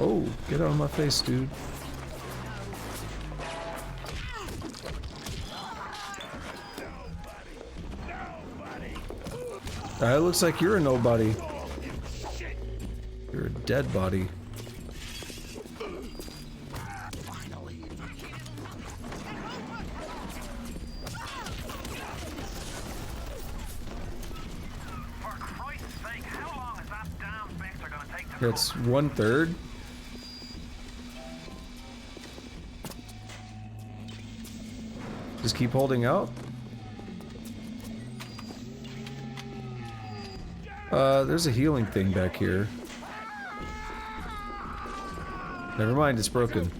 [SPEAKER 1] Oh, get out of my face, dude. It looks like you're a nobody. You're a dead body.
[SPEAKER 8] For Christ's sake, how long is that damn vector gonna take to
[SPEAKER 1] That's 1/3. Just keep holding out. There's a healing thing back here. Never mind, it's broken.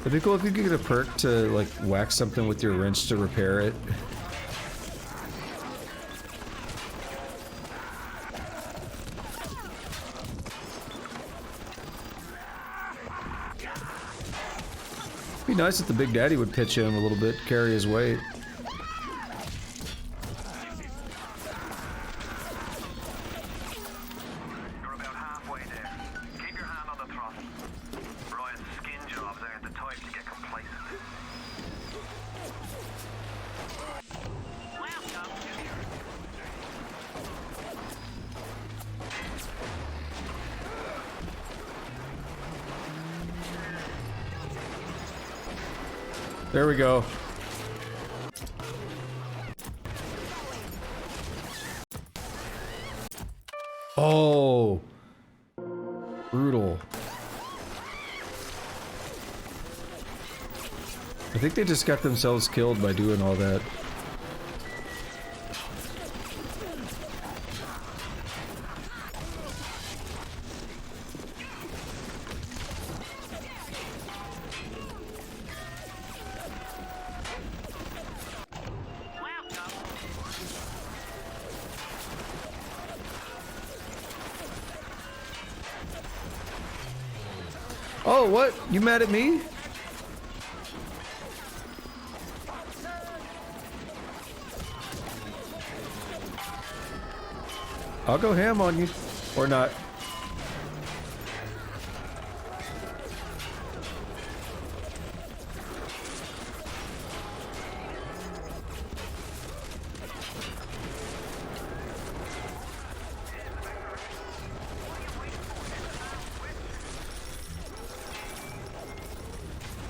[SPEAKER 1] It'd be cool if you could get a perk to, like, whack something with your wrench to repair it. It'd be nice if the Big Daddy would pitch in a little bit, carry his weight.
[SPEAKER 8] You're about halfway there. Keep your hand on the throttle. Brian's skin jobs aren't the type to get complacent.
[SPEAKER 1] There we go. Oh. Brutal. I think they just got themselves killed by doing all that. Oh, what? You mad at me? I'll go ham on you. Or not.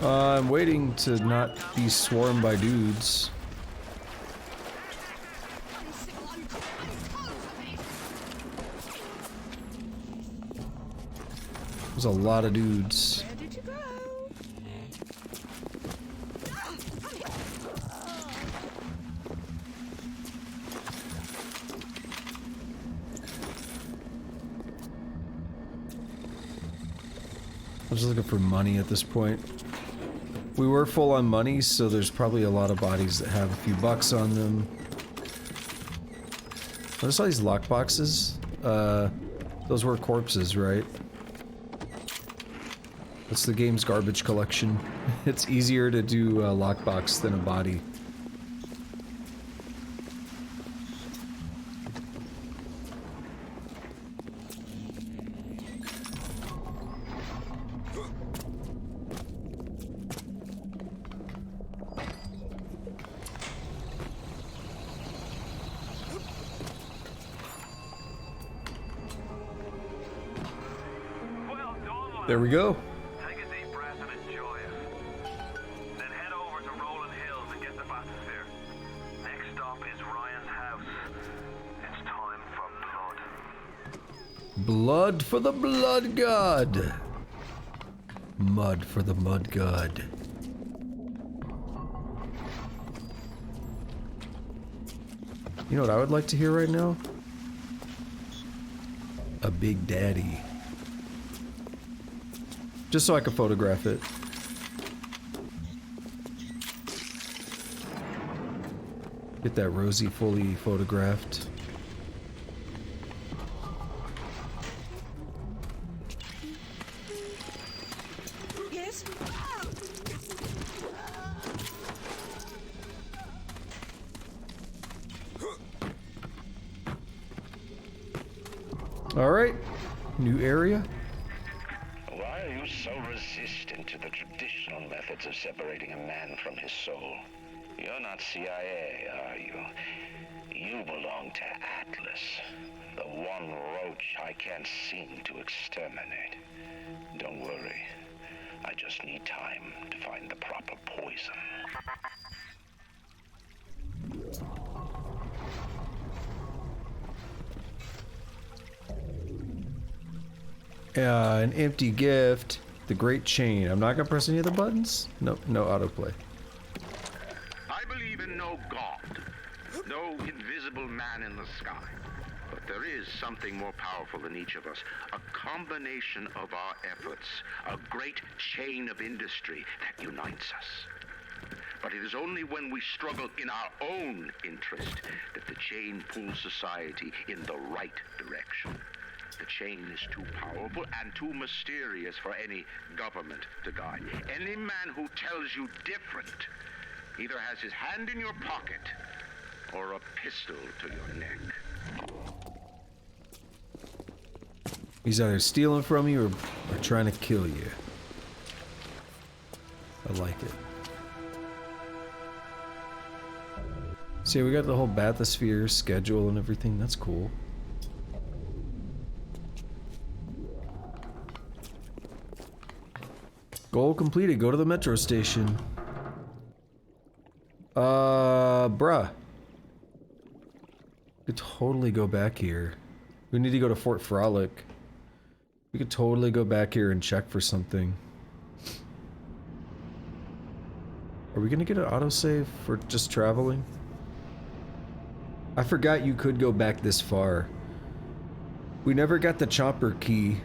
[SPEAKER 1] I'm waiting to not be swarmed by dudes. There's a lot of dudes. I'm just looking for money at this point. We were full on money, so there's probably a lot of bodies that have a few bucks on them. What are all these lockboxes? Those were corpses, right? That's the game's garbage collection. It's easier to do a lockbox than a body. There we go.
[SPEAKER 8] Take a deep breath and enjoy it. Then head over to Rolling Hills and get the bathysphere. Next stop is Ryan's house. It's time for blood.
[SPEAKER 1] Blood for the blood god. Mud for the mud god. You know what I would like to hear right now? A Big Daddy. Just so I can photograph it. Get that Rosie fully photographed.
[SPEAKER 9] Yes?
[SPEAKER 1] All right, new area.
[SPEAKER 3] Why are you so resistant to the traditional methods of separating a man from his soul? You're not CIA, are you? You belong to Atlas, the one roach I can't seem to exterminate. Don't worry. I just need time to find the proper poison.
[SPEAKER 1] An empty gift. The Great Chain. I'm not gonna press any of the buttons. Nope, no autoplay.
[SPEAKER 3] I believe in no god, no invisible man in the sky. But there is something more powerful than each of us. A combination of our efforts. A great chain of industry that unites us. But it is only when we struggle in our own interest that the chain pulls society in the right direction. The chain is too powerful and too mysterious for any government to guide. Any man who tells you different either has his hand in your pocket or a pistol to your neck.
[SPEAKER 1] He's either stealing from you or trying to kill you. I like it. See, we got the whole bathysphere schedule and everything. That's cool. Goal completed. Go to the metro station. Bruh. We could totally go back here. We need to go to Fort Frolic. We could totally go back here and check for something. Are we gonna get an autosave for just traveling? I forgot you could go back this far. We never got the chopper key.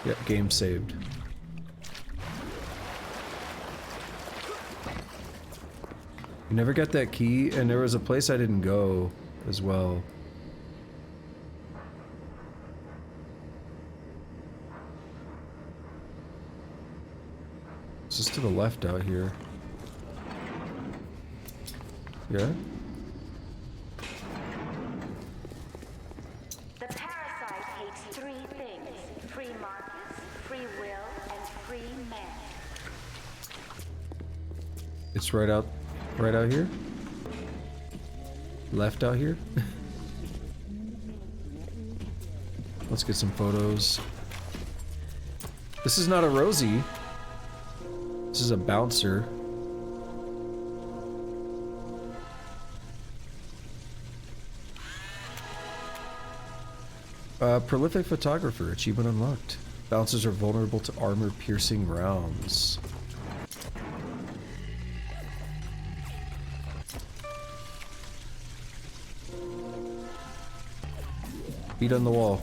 [SPEAKER 1] Yep, game saved. We never got that key, and there was a place I didn't go as well. It's just to the left out here. Yeah?
[SPEAKER 7] The parasite hates three things: free markets, free will, and free man.
[SPEAKER 1] It's right out here? Left out here? Let's get some photos. This is not a Rosie. This is a bouncer. Prolific photographer, achievement unlocked. Bouncers are vulnerable to armor-piercing rounds. Feet on the wall.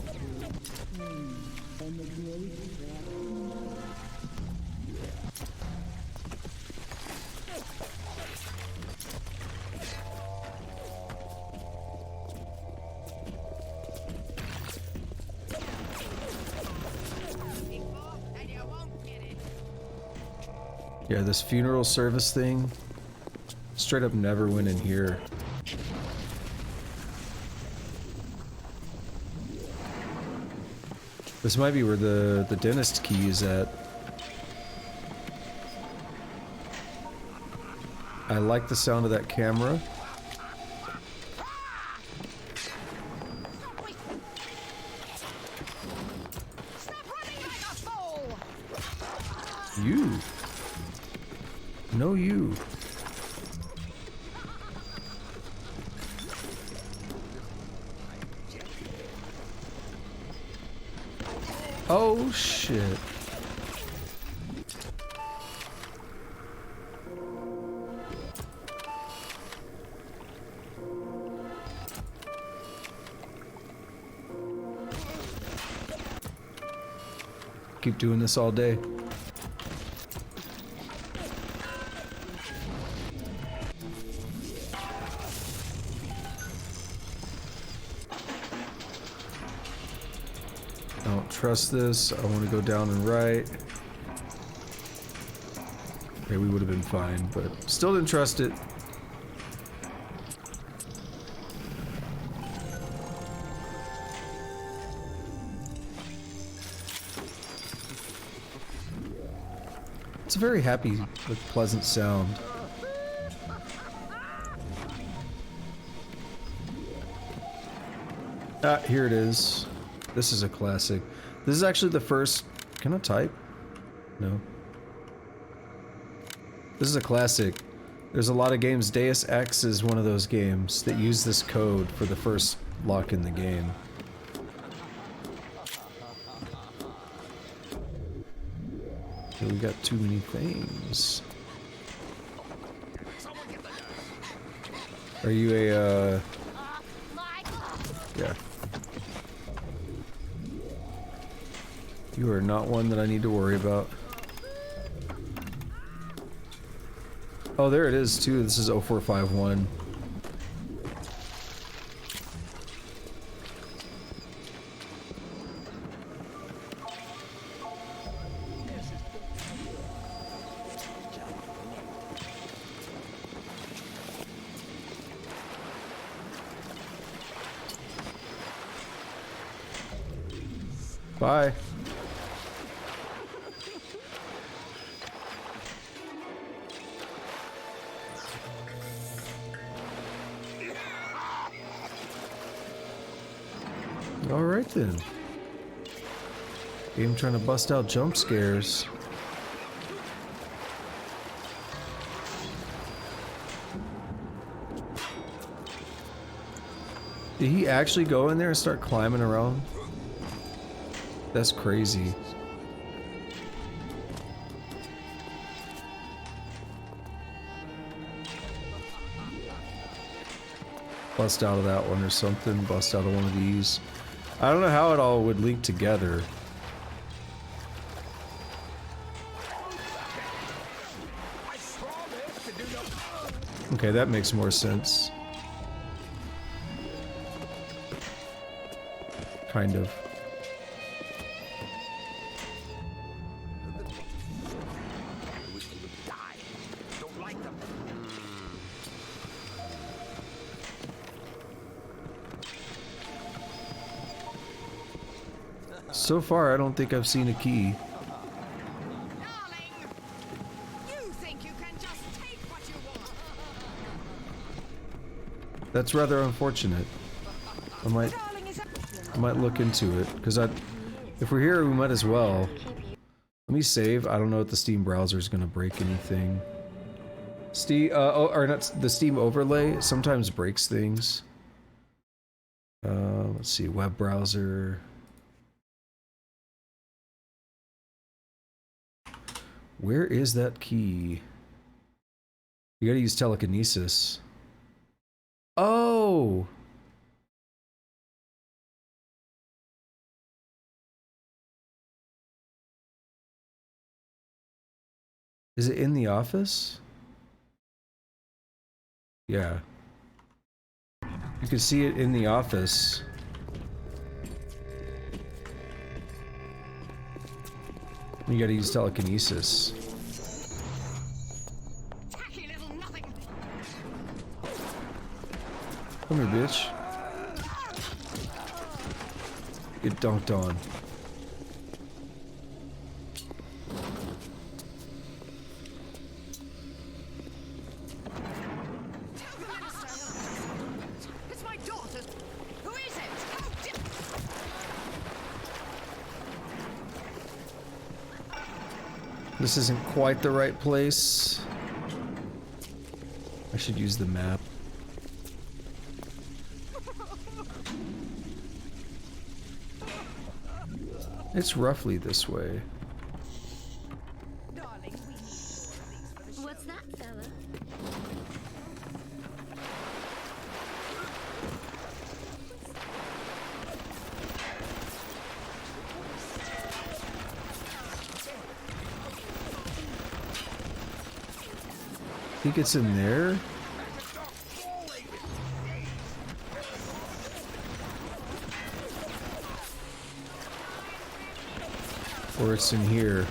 [SPEAKER 1] Yeah, this funeral service thing, straight up never went in here. This might be where the dentist key is at. I like the sound of that camera. You. No, you. Oh, shit. Keep doing this all day. I don't trust this. I want to go down and right. Okay, we would have been fine, but still didn't trust it. It's a very happy, like, pleasant sound. Ah, here it is. This is a classic. This is actually the first... Can I type? No. This is a classic. There's a lot of games. Deus Ex is one of those games that use this code for the first lock in the game. Okay, we got too many things. Are you a, yeah. You are not one that I need to worry about. Oh, there it is too. This is 0451. Bye. Alright then. Game trying to bust out jump scares. Did he actually go in there and start climbing around? That's crazy. Bust out of that one or something. Bust out of one of these. I don't know how it all would link together. Okay, that makes more sense. Kind of. So far, I don't think I've seen a key. That's rather unfortunate. I might look into it, because if we're here, we might as well. Let me save. I don't know if the Steam browser is gonna break anything. Steam, or not, the Steam overlay sometimes breaks things. Let's see, web browser. Where is that key? You gotta use telekinesis. Oh! Is it in the office? Yeah. You can see it in the office. You gotta use telekinesis.
[SPEAKER 6] Tacky little nothing.
[SPEAKER 1] Come here, bitch. Get dunked on.
[SPEAKER 6] It's my daughter. Who is it?
[SPEAKER 1] This isn't quite the right place. I should use the map. It's roughly this way.
[SPEAKER 7] What's that, fella?
[SPEAKER 1] Think it's in there? Or it's in here.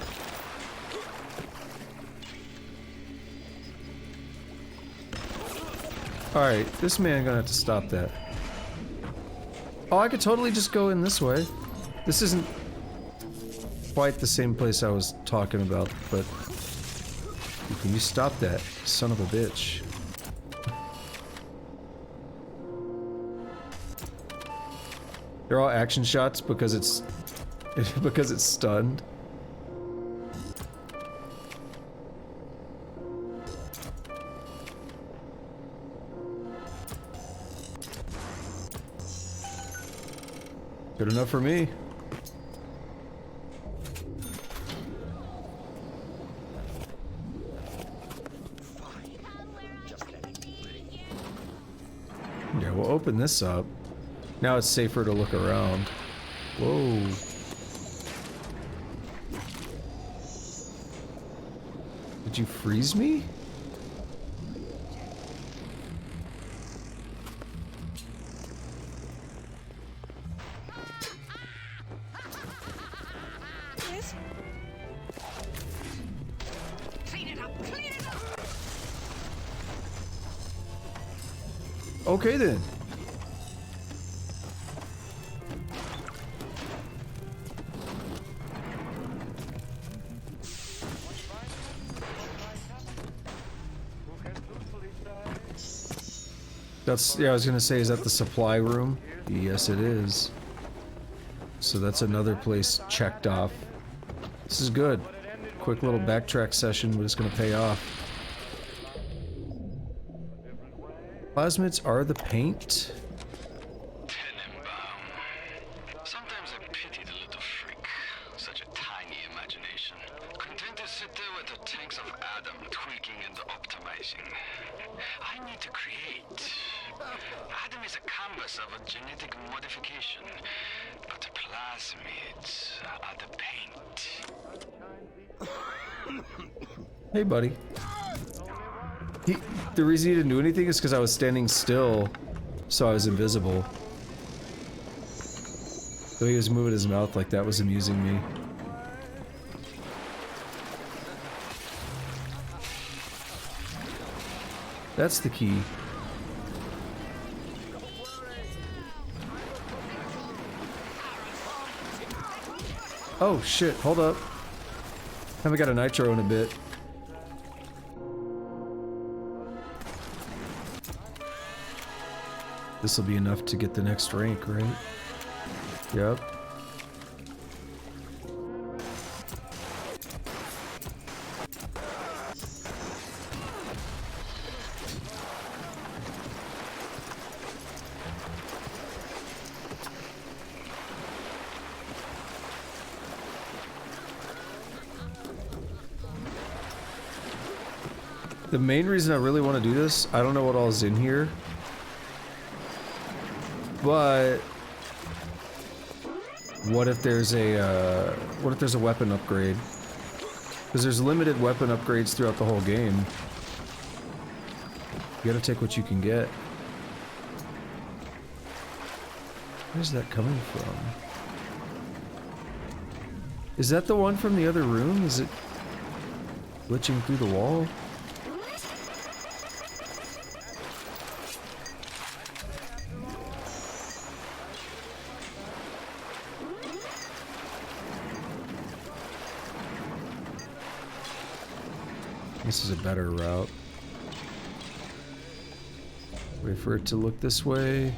[SPEAKER 1] Alright, this man gonna have to stop that. Oh, I could totally just go in this way. This isn't quite the same place I was talking about, but... Can you stop that, son of a bitch? They're all action shots because it's... because it's stunned. Good enough for me. Yeah, we'll open this up. Now it's safer to look around. Whoa. Did you freeze me?
[SPEAKER 9] Yes?
[SPEAKER 6] Clean it up. Clean it up.
[SPEAKER 1] Okay then. That's, yeah, I was gonna say, is that the supply room? Yes, it is. So that's another place checked off. This is good. Quick little backtrack session, but it's gonna pay off. Plasmids are the paint?
[SPEAKER 10] Sometimes I pity the little freak. Such a tiny imagination. Content to sit there with the tanks of Adam tweaking and optimizing. I need to create. Adam is a canvas of a genetic modification, but the plasmids are the paint.
[SPEAKER 1] Hey, buddy. The reason he didn't do anything is because I was standing still, so I was invisible. The way he was moving his mouth like that was amusing me. That's the key. Oh shit, hold up. Haven't got a nitro in a bit. This will be enough to get the next rank, right? Yep. The main reason I really want to do this, I don't know what all is in here, but what if there's a weapon upgrade? Because there's limited weapon upgrades throughout the whole game. You gotta take what you can get. Where's that coming from? Is that the one from the other room? Is it glitching through the wall? This is a better route. Wait for it to look this way.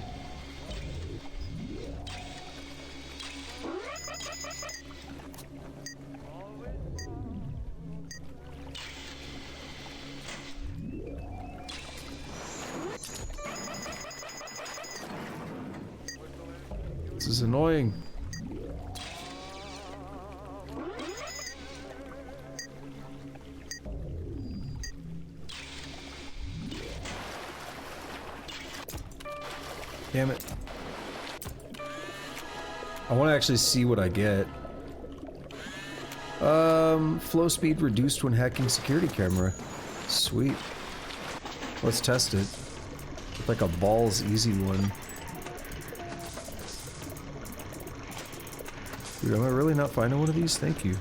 [SPEAKER 1] This is annoying. Damn it. I want to actually see what I get. Flow speed reduced when hacking security camera. Sweet. Let's test it. It's like a balls easy one. Dude, am I really not finding one of these? Thank you.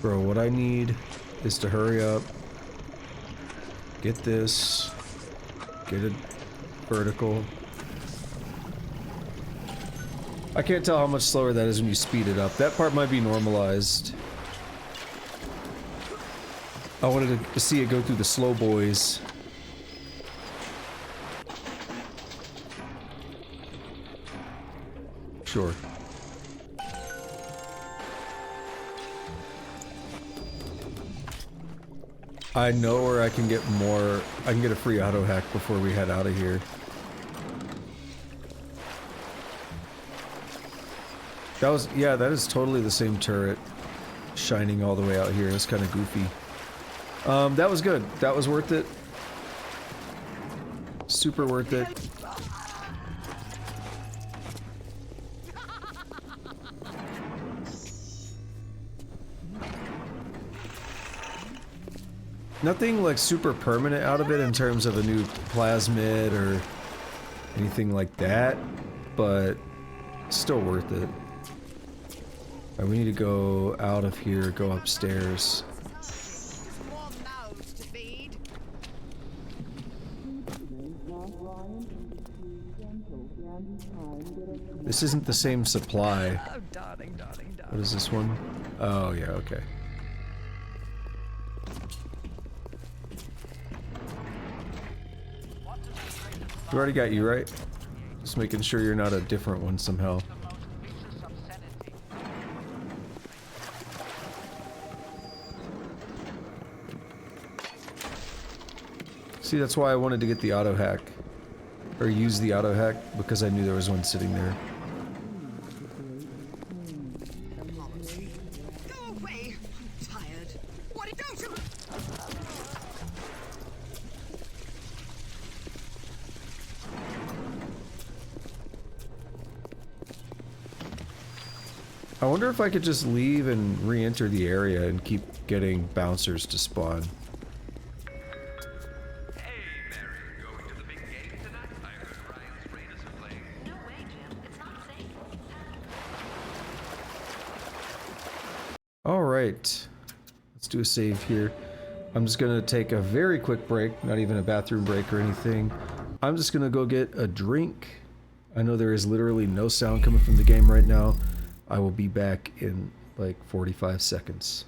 [SPEAKER 1] Bro, what I need is to hurry up, get this, get it vertical. I can't tell how much slower that is when you speed it up. That part might be normalized. I wanted to see it go through the slow boys. Sure. I know where I can get more. I can get a free auto hack before we head out of here. That was, yeah, that is totally the same turret shining all the way out here. It's kind of goofy. That was good. That was worth it. Super worth it. Nothing like super permanent out of it in terms of a new plasmid or anything like that, but still worth it. Alright, we need to go out of here, go upstairs. This isn't the same supply. What is this one? Oh yeah, okay. We already got you, right? Just making sure you're not a different one somehow. See, that's why I wanted to get the auto hack. Or use the auto hack, because I knew there was one sitting there.
[SPEAKER 9] Go away! I'm tired. What did you do?
[SPEAKER 1] I wonder if I could just leave and re-enter the area and keep getting bouncers to spawn. Alright, let's do a save here. I'm just gonna take a very quick break, not even a bathroom break or anything. I'm just gonna go get a drink. I know there is literally no sound coming from the game right now. I will be back in like 45 seconds.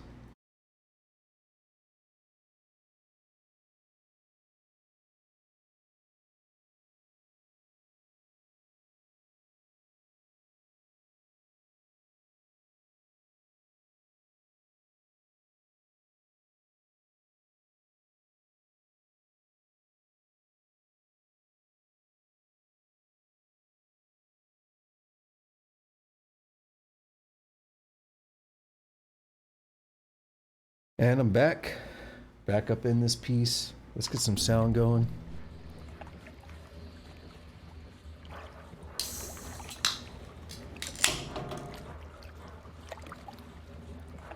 [SPEAKER 1] And I'm back. Back up in this piece. Let's get some sound going.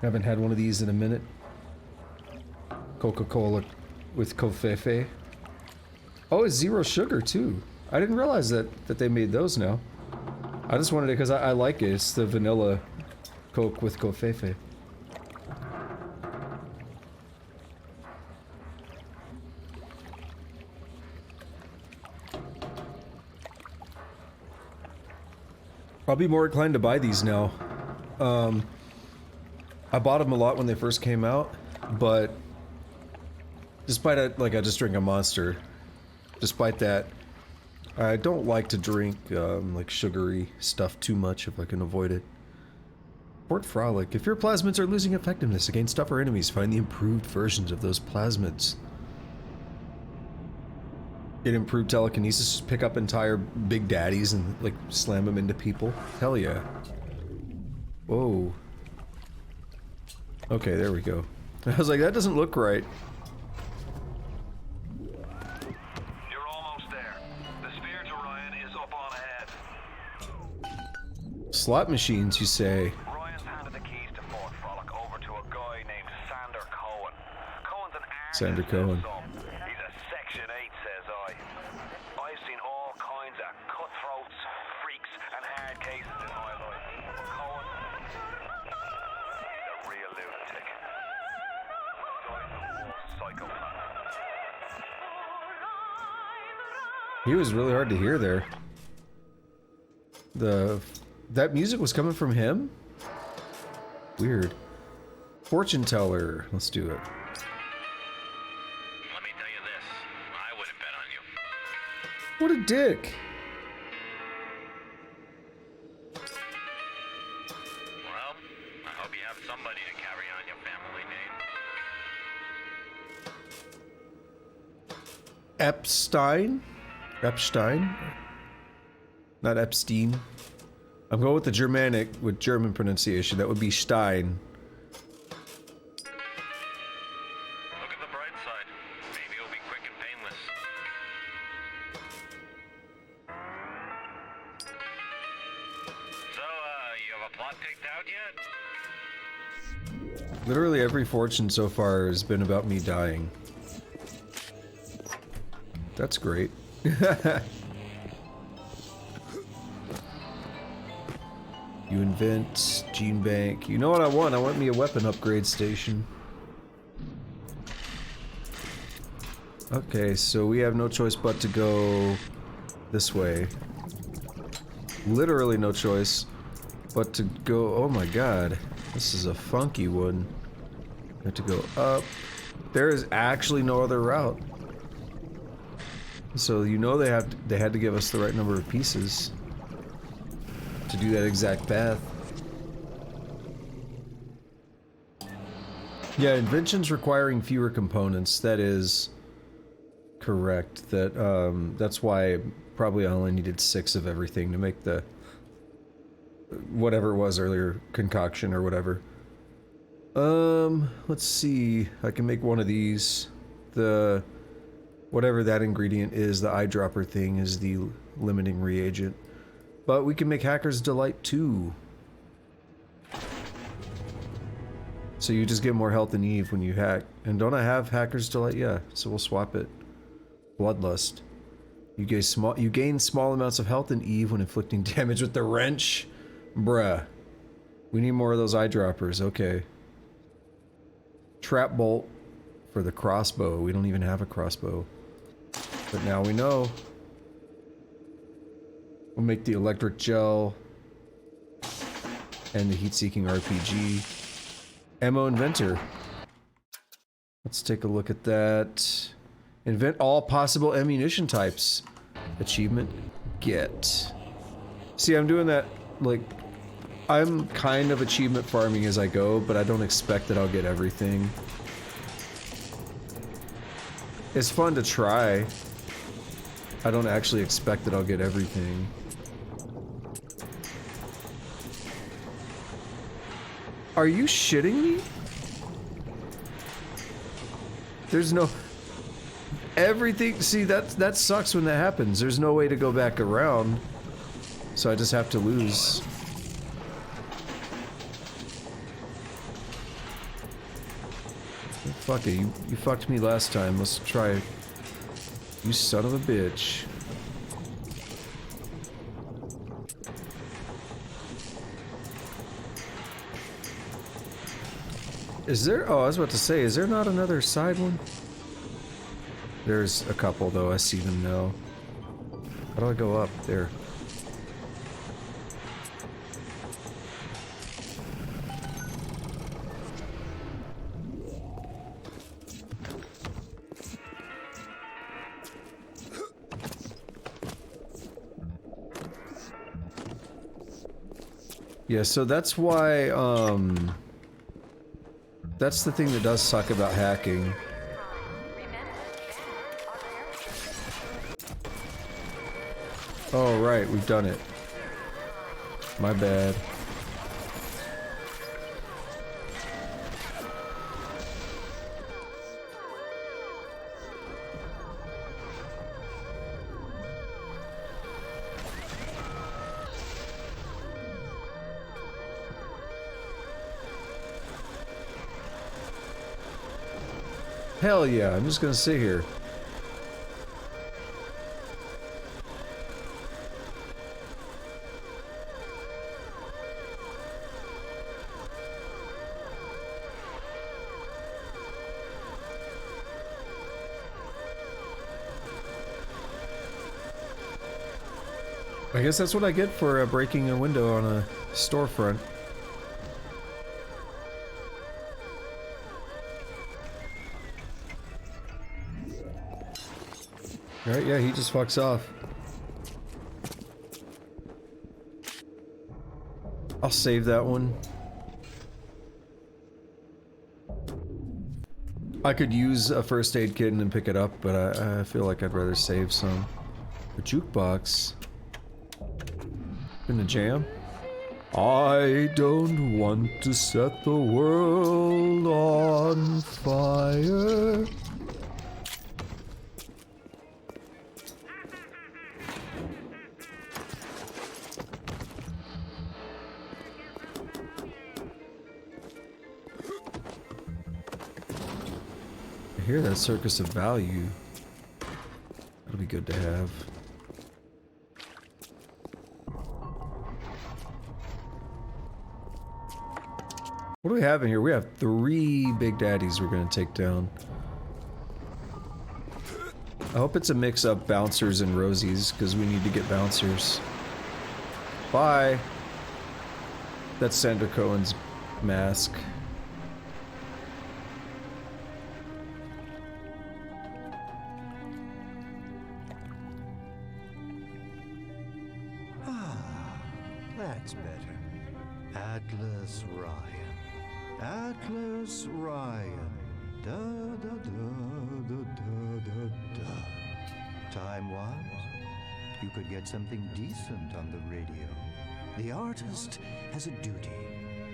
[SPEAKER 1] Haven't had one of these in a minute. Coca-Cola with covfefe. Oh, it's zero sugar too. I didn't realize that they made those now. I just wanted it because I like it. It's the vanilla Coke with covfefe. I'll be more inclined to buy these now. I bought them a lot when they first came out, but despite it, like I just drink a Monster. Despite that, I don't like to drink like sugary stuff too much if I can avoid it. Fort Frolic. If your plasmids are losing effectiveness against tougher enemies, find the improved versions of those plasmids. Get improved telekinesis, just pick up entire big daddies and like slam them into people. Hell yeah. Whoa. Okay, there we go. I was like, that doesn't look right.
[SPEAKER 8] You're almost there. The Spear to Ryan is up on ahead.
[SPEAKER 1] Slot machines, you say?
[SPEAKER 8] Ryan's handed the keys to Fort Frolic over to a guy named Sander Cohen. Cohen's an artist.
[SPEAKER 1] Sander Cohen.
[SPEAKER 8] He's a Section 8, says I. I've seen all kinds of cutthroats, freaks, and hard cases in my life. But Cohen, he's a real lunatic. Psychopath.
[SPEAKER 1] He was really hard to hear there. That music was coming from him? Weird. Fortune teller. Let's do it.
[SPEAKER 10] Let me tell you this. I wouldn't bet on you.
[SPEAKER 1] What a dick.
[SPEAKER 10] Well, I hope you have somebody to carry on your family name.
[SPEAKER 1] Epstein? Epstein? Not Epstein. I'm going with the Germanic, with German pronunciation. That would be Stein.
[SPEAKER 10] Look at the bright side. Maybe it'll be quick and painless. So, you have a plot picked out yet?
[SPEAKER 1] Literally every fortune so far has been about me dying. That's great. You invent, gene bank. You know what I want? I want me a weapon upgrade station. Okay, so we have no choice but to go this way. Literally no choice but to go... Oh my god. This is a funky one. We have to go up. There is actually no other route. So you know they had to give us the right number of pieces to do that exact path. Yeah, inventions requiring fewer components. That is correct. That's why probably I only needed 6 of everything to make the whatever it was earlier, concoction or whatever. Let's see. I can make one of these. The whatever that ingredient is, the eyedropper thing is the limiting reagent. But we can make Hacker's Delight too. So you just get more health than Eve when you hack. And don't I have Hacker's Delight? Yeah, so we'll swap it. Bloodlust. You gain small amounts of health in Eve when inflicting damage with the wrench. Bruh. We need more of those eyedroppers, okay. Trap bolt for the crossbow. We don't even have a crossbow. But now we know. We'll make the electric gel and the heat-seeking RPG. Ammo inventor. Let's take a look at that. Invent all possible ammunition types. Achievement. Get. See, I'm doing that, like, I'm kind of achievement farming as I go, but I don't expect that I'll get everything. It's fun to try. I don't actually expect that I'll get everything. Are you shitting me? There's no... Everything... See, that sucks when that happens. There's no way to go back around. So I just have to lose. Fuck it, you fucked me last time. Let's try it. You son of a bitch. Is there... Oh, I was about to say, is there not another side one? There's a couple, though. I see them now. How do I go up? There. Yeah, so that's why, that's the thing that does suck about hacking. Oh, right, we've done it. My bad. Hell yeah, I'm just gonna sit here. I guess that's what I get for breaking a window on a storefront. Alright, yeah, he just fucks off. I'll save that one. I could use a first aid kit and then pick it up, but I feel like I'd rather save some. A jukebox. In the jam? I don't want to set the world on fire. I hear that Circus of Value. That'll be good to have. What do we have in here? We have 3 Big Daddies we're gonna take down. I hope it's a mix of bouncers and Rosies, because we need to get bouncers. Bye! That's Sandra Cohen's mask.
[SPEAKER 11] That's better. Atlas Ryan. Atlas Ryan. Da da da da da da da. Time-wise, you could get something decent on the radio. The artist has a duty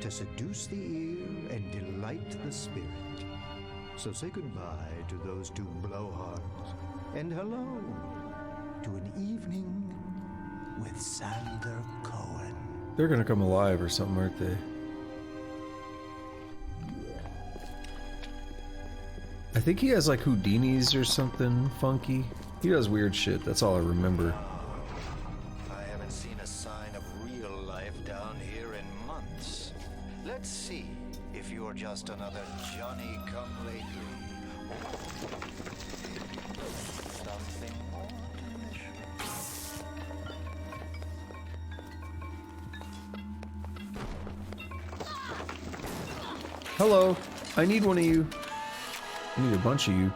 [SPEAKER 11] to seduce the ear and delight the spirit. So say goodbye to those 2 blowhards, and hello to an evening with Sandra Cohen.
[SPEAKER 1] They're gonna come alive or something, aren't they? I think he has like Houdinis or something funky. He does weird shit, that's all I remember.
[SPEAKER 11] I haven't seen a sign of real life down here in months. Let's see if you're just another Johnny-come-lately. Something more delicious.
[SPEAKER 1] Hello, I need one of you. I need a bunch of you.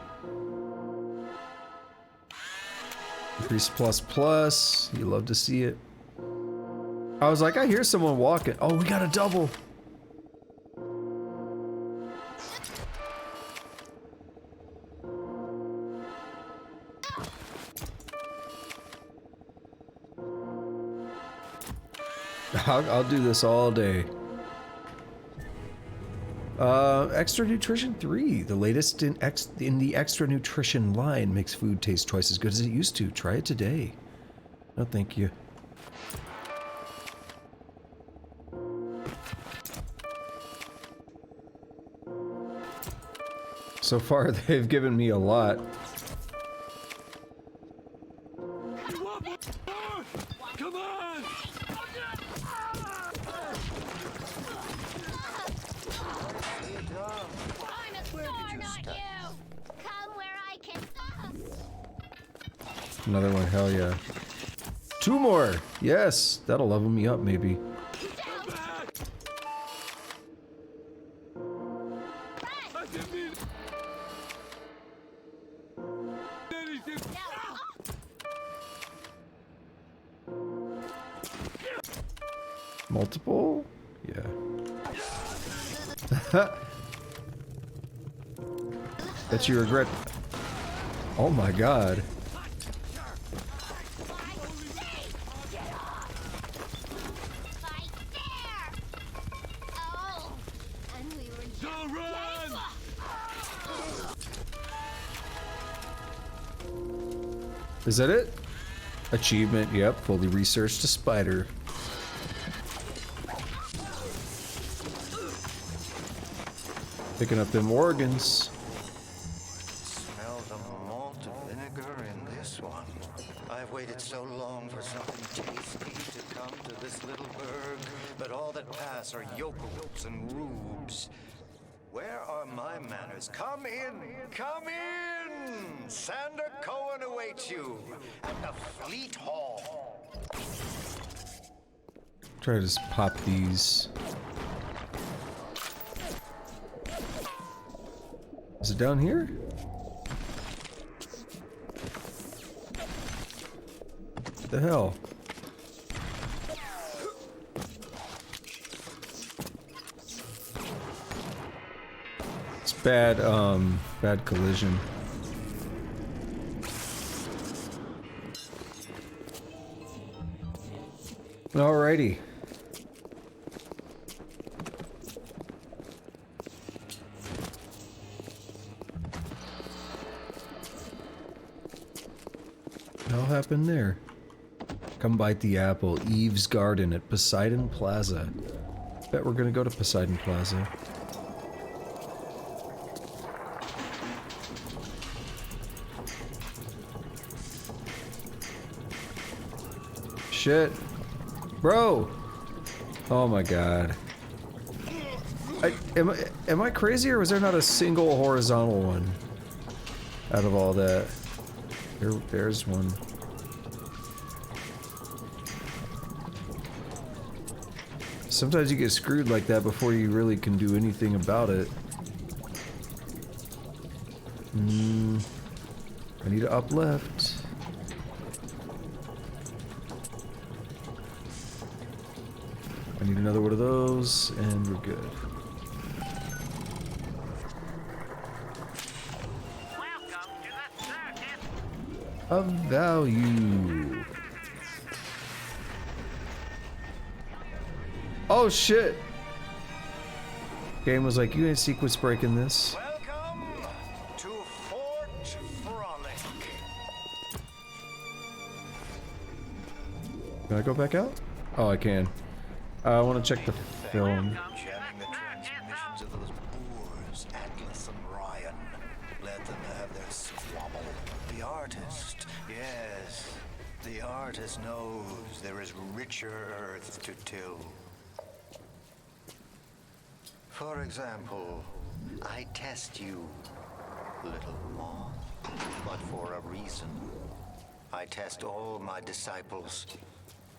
[SPEAKER 1] Increase plus. You love to see it. I was like, I hear someone walking. Oh, we got a double. I'll do this all day. Extra Nutrition 3, the latest in the Extra Nutrition line, makes food taste twice as good as it used to. Try it today. No, thank you. So far, they've given me a lot.
[SPEAKER 2] Come on!
[SPEAKER 5] I'm a star, not you! Come where I can...
[SPEAKER 1] Another one, hell yeah. 2 more! Yes! That'll level me up, maybe. Multiple? Yeah. Bet you regret... Oh my god. Is that it? Achievement, yep. Fully researched a spider. Picking up them organs.
[SPEAKER 11] Smell the malt vinegar in this one. I've waited so long for something tasty to come to this little burg, but all that pass are yokels and rubes. Where are my manners? Come in! Come in! Sander Cohen awaits you at the Fleet Hall.
[SPEAKER 1] Try to just pop these. Is it down here? What the hell? It's bad, bad collision. Alrighty. What happened there? Come bite the apple. Eve's Garden at Poseidon Plaza. Bet we're gonna go to Poseidon Plaza. Shit. Bro! Oh my god. Am I crazy, or was there not a single horizontal one out of all that? There's one. Sometimes you get screwed like that before you really can do anything about it. I need to up left. I need another one of those, and we're good. Of value. Oh shit! Game was like, you ain't sequence breaking this.
[SPEAKER 11] Welcome to Fort Frolic.
[SPEAKER 1] Can I go back out? Oh, I can. I want to check the film.
[SPEAKER 11] Jamming the transmissions of those boors, Atlas and Ryan. Let them have their squabble. The artist, yes, the artist knows there is richer earth to till. For example, I test you, little moth, but for a reason. I test all my disciples.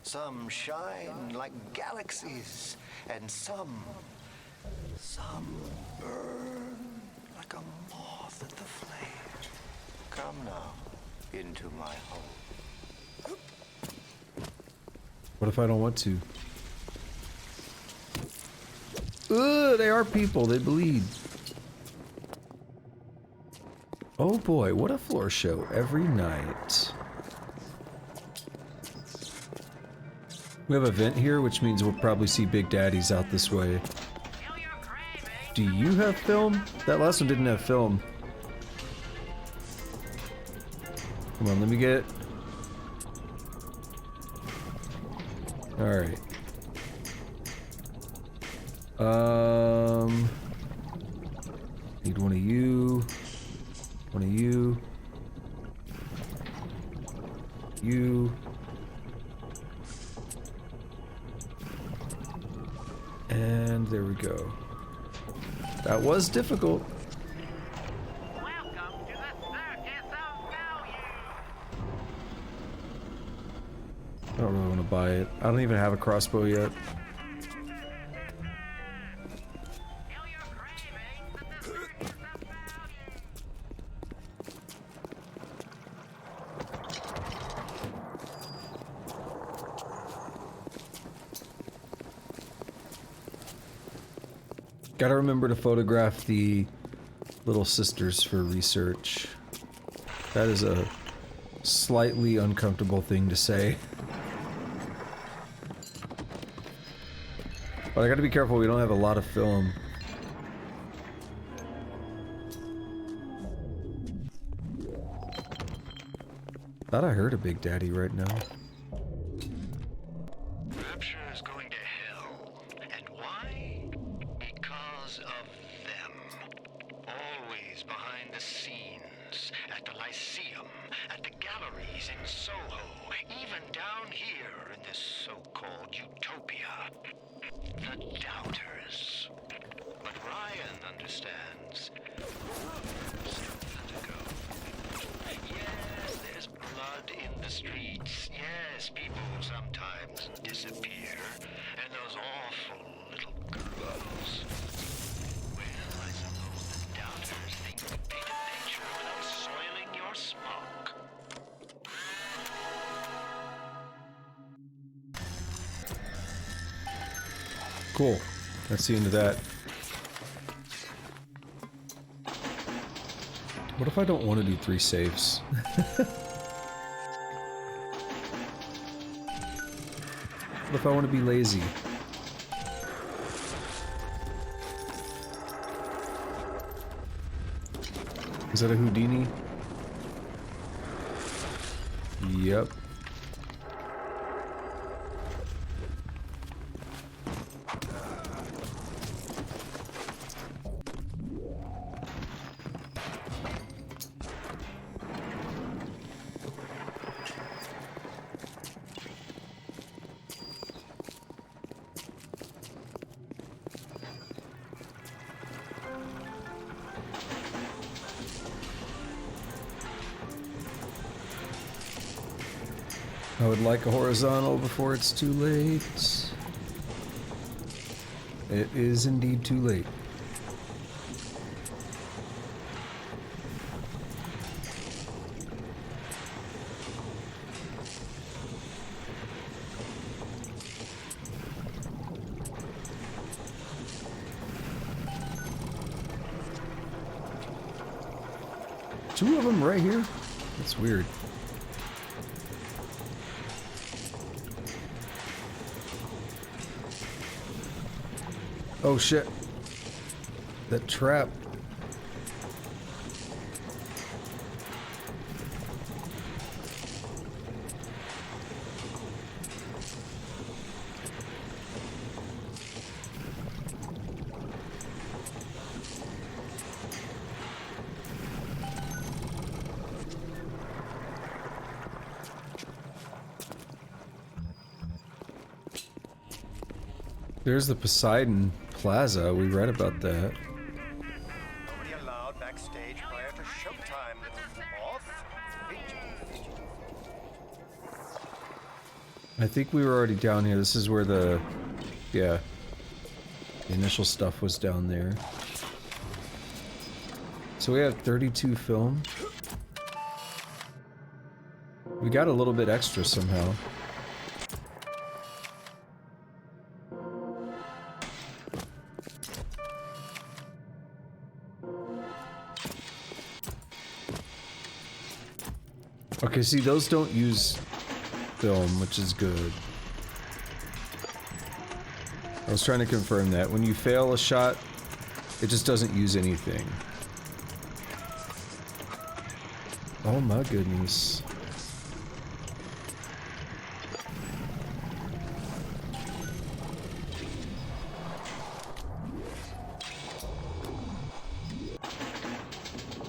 [SPEAKER 11] Some shine like galaxies, and some burn like a moth at the flame. Come now, into my home.
[SPEAKER 1] What if I don't want to? Ugh, they are people, they bleed. Oh boy, what a floor show every night. We have a vent here, which means we'll probably see Big Daddies out this way. Do you have film? That last one didn't have film. Come on, let me get it. Alright. Need one of you. One of you. You. And there we go. That was difficult.
[SPEAKER 6] Welcome to the Circus of Value.
[SPEAKER 1] I don't really want to buy it. I don't even have a crossbow yet. Gotta remember to photograph the little sisters for research. That is a slightly uncomfortable thing to say. But I gotta be careful, we don't have a lot of film. Thought I heard a Big Daddy right now.
[SPEAKER 10] Rapture is going to hell. And why? Because of them. Always behind the scenes. At the Lyceum. At the galleries in Soho. Even down here in this so-called utopia. The Doubters. But Ryan understands. Yes, there's blood in the streets. Yes, people sometimes disappear. And those awful little girls. Well, I suppose the Doubters think you painted picture without soiling your smock.
[SPEAKER 1] Cool. That's the end of that. What if I don't want to do 3 saves? What if I want to be lazy? Is that a Houdini? Yep. I would like a horizontal before it's too late. It is indeed too late. Two of them right here? That's weird. Oh shit. That trap. There's the Poseidon Plaza. We read about that.
[SPEAKER 11] Nobody allowed backstage prior to showtime. Off.
[SPEAKER 1] I think we were already down here. This is where the... yeah. The initial stuff was down there. So we have 32 film. We got a little bit extra somehow. Okay, see, those don't use film, which is good. I was trying to confirm that. When you fail a shot, It just doesn't use anything. Oh my goodness.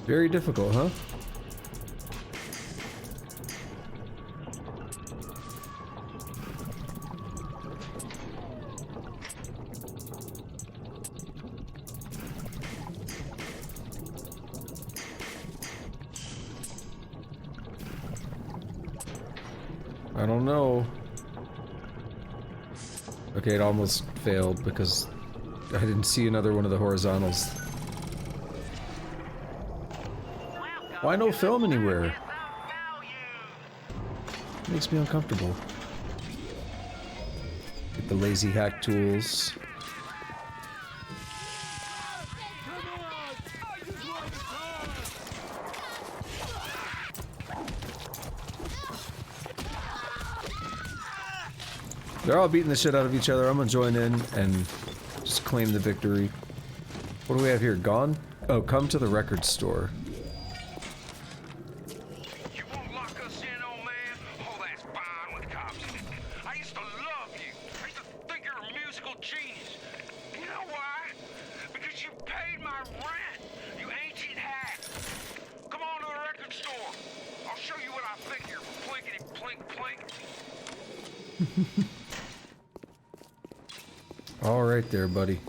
[SPEAKER 1] Very difficult, huh? I don't know. Okay, it almost failed because I didn't see another one of the horizontals. Why no film anywhere? Makes me uncomfortable. Get the lazy hack tools. They're all beating the shit out of each other. I'm gonna join in and just claim the victory. What do we have here? Gone? Oh, come to the record store.
[SPEAKER 8] You won't lock us in, old man? Oh, that's fine with cops. I used to love you. I used to think you're a musical genius. You know why? Because you paid my rent, you ancient hack. Come on to the record store. I'll show you what I think here. Plinkety plink plink.
[SPEAKER 1] All right there, buddy.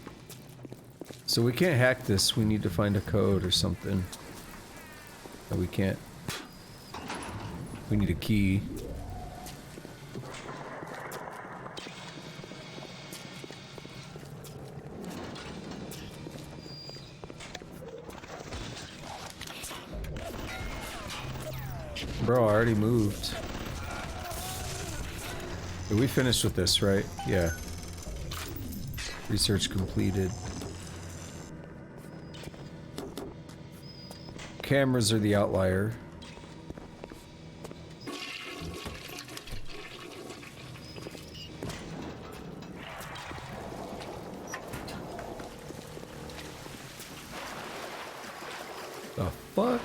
[SPEAKER 1] So we can't hack this. We need to find a code or something. No, we can't. We need a key. Bro, I already moved. We finished with this, right? Yeah. Research completed. Cameras are the outlier. The fuck?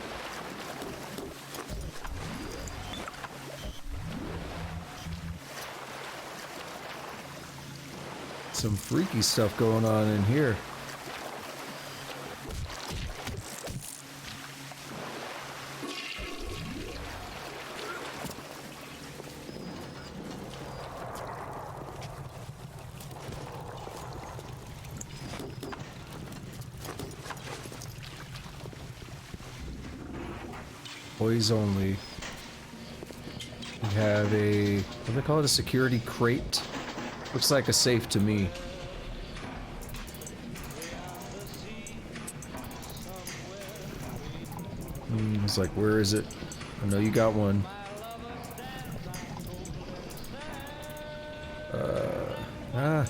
[SPEAKER 1] Some freaky stuff going on in here. Boys only. We have a, what do they call it? A security crate? Looks like a safe to me. It's like, where is it? I know you got one. Ah.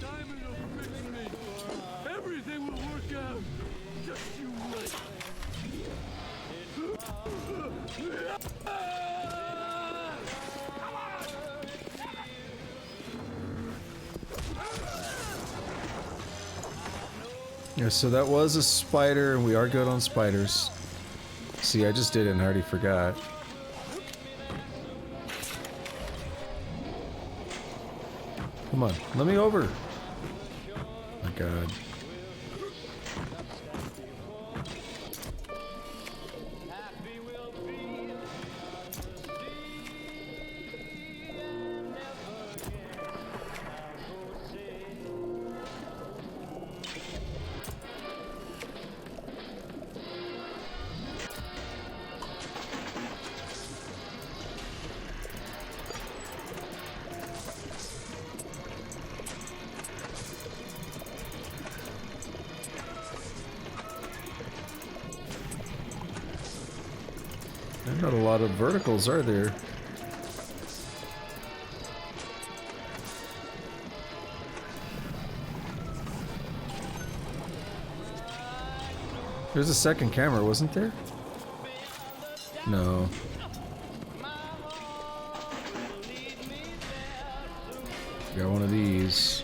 [SPEAKER 2] Diamond will fix me. Everything will work out. Just you wait.
[SPEAKER 1] Yeah, so that was a spider, and we are good on spiders. See, I just did it and I already forgot. Come on, let me over. Oh my god. There's not a lot of verticals, are there? There's a second camera, wasn't there? No. Got one of these.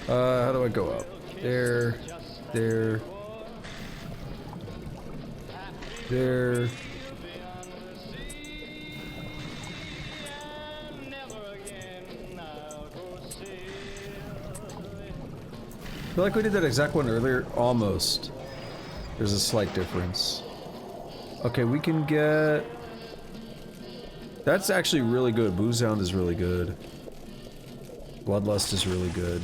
[SPEAKER 1] How do I go up? There. There. There. I feel like we did that exact one earlier. Almost. There's a slight difference. Okay, we can get... That's actually really good. Booze Hound is really good. Bloodlust is really good.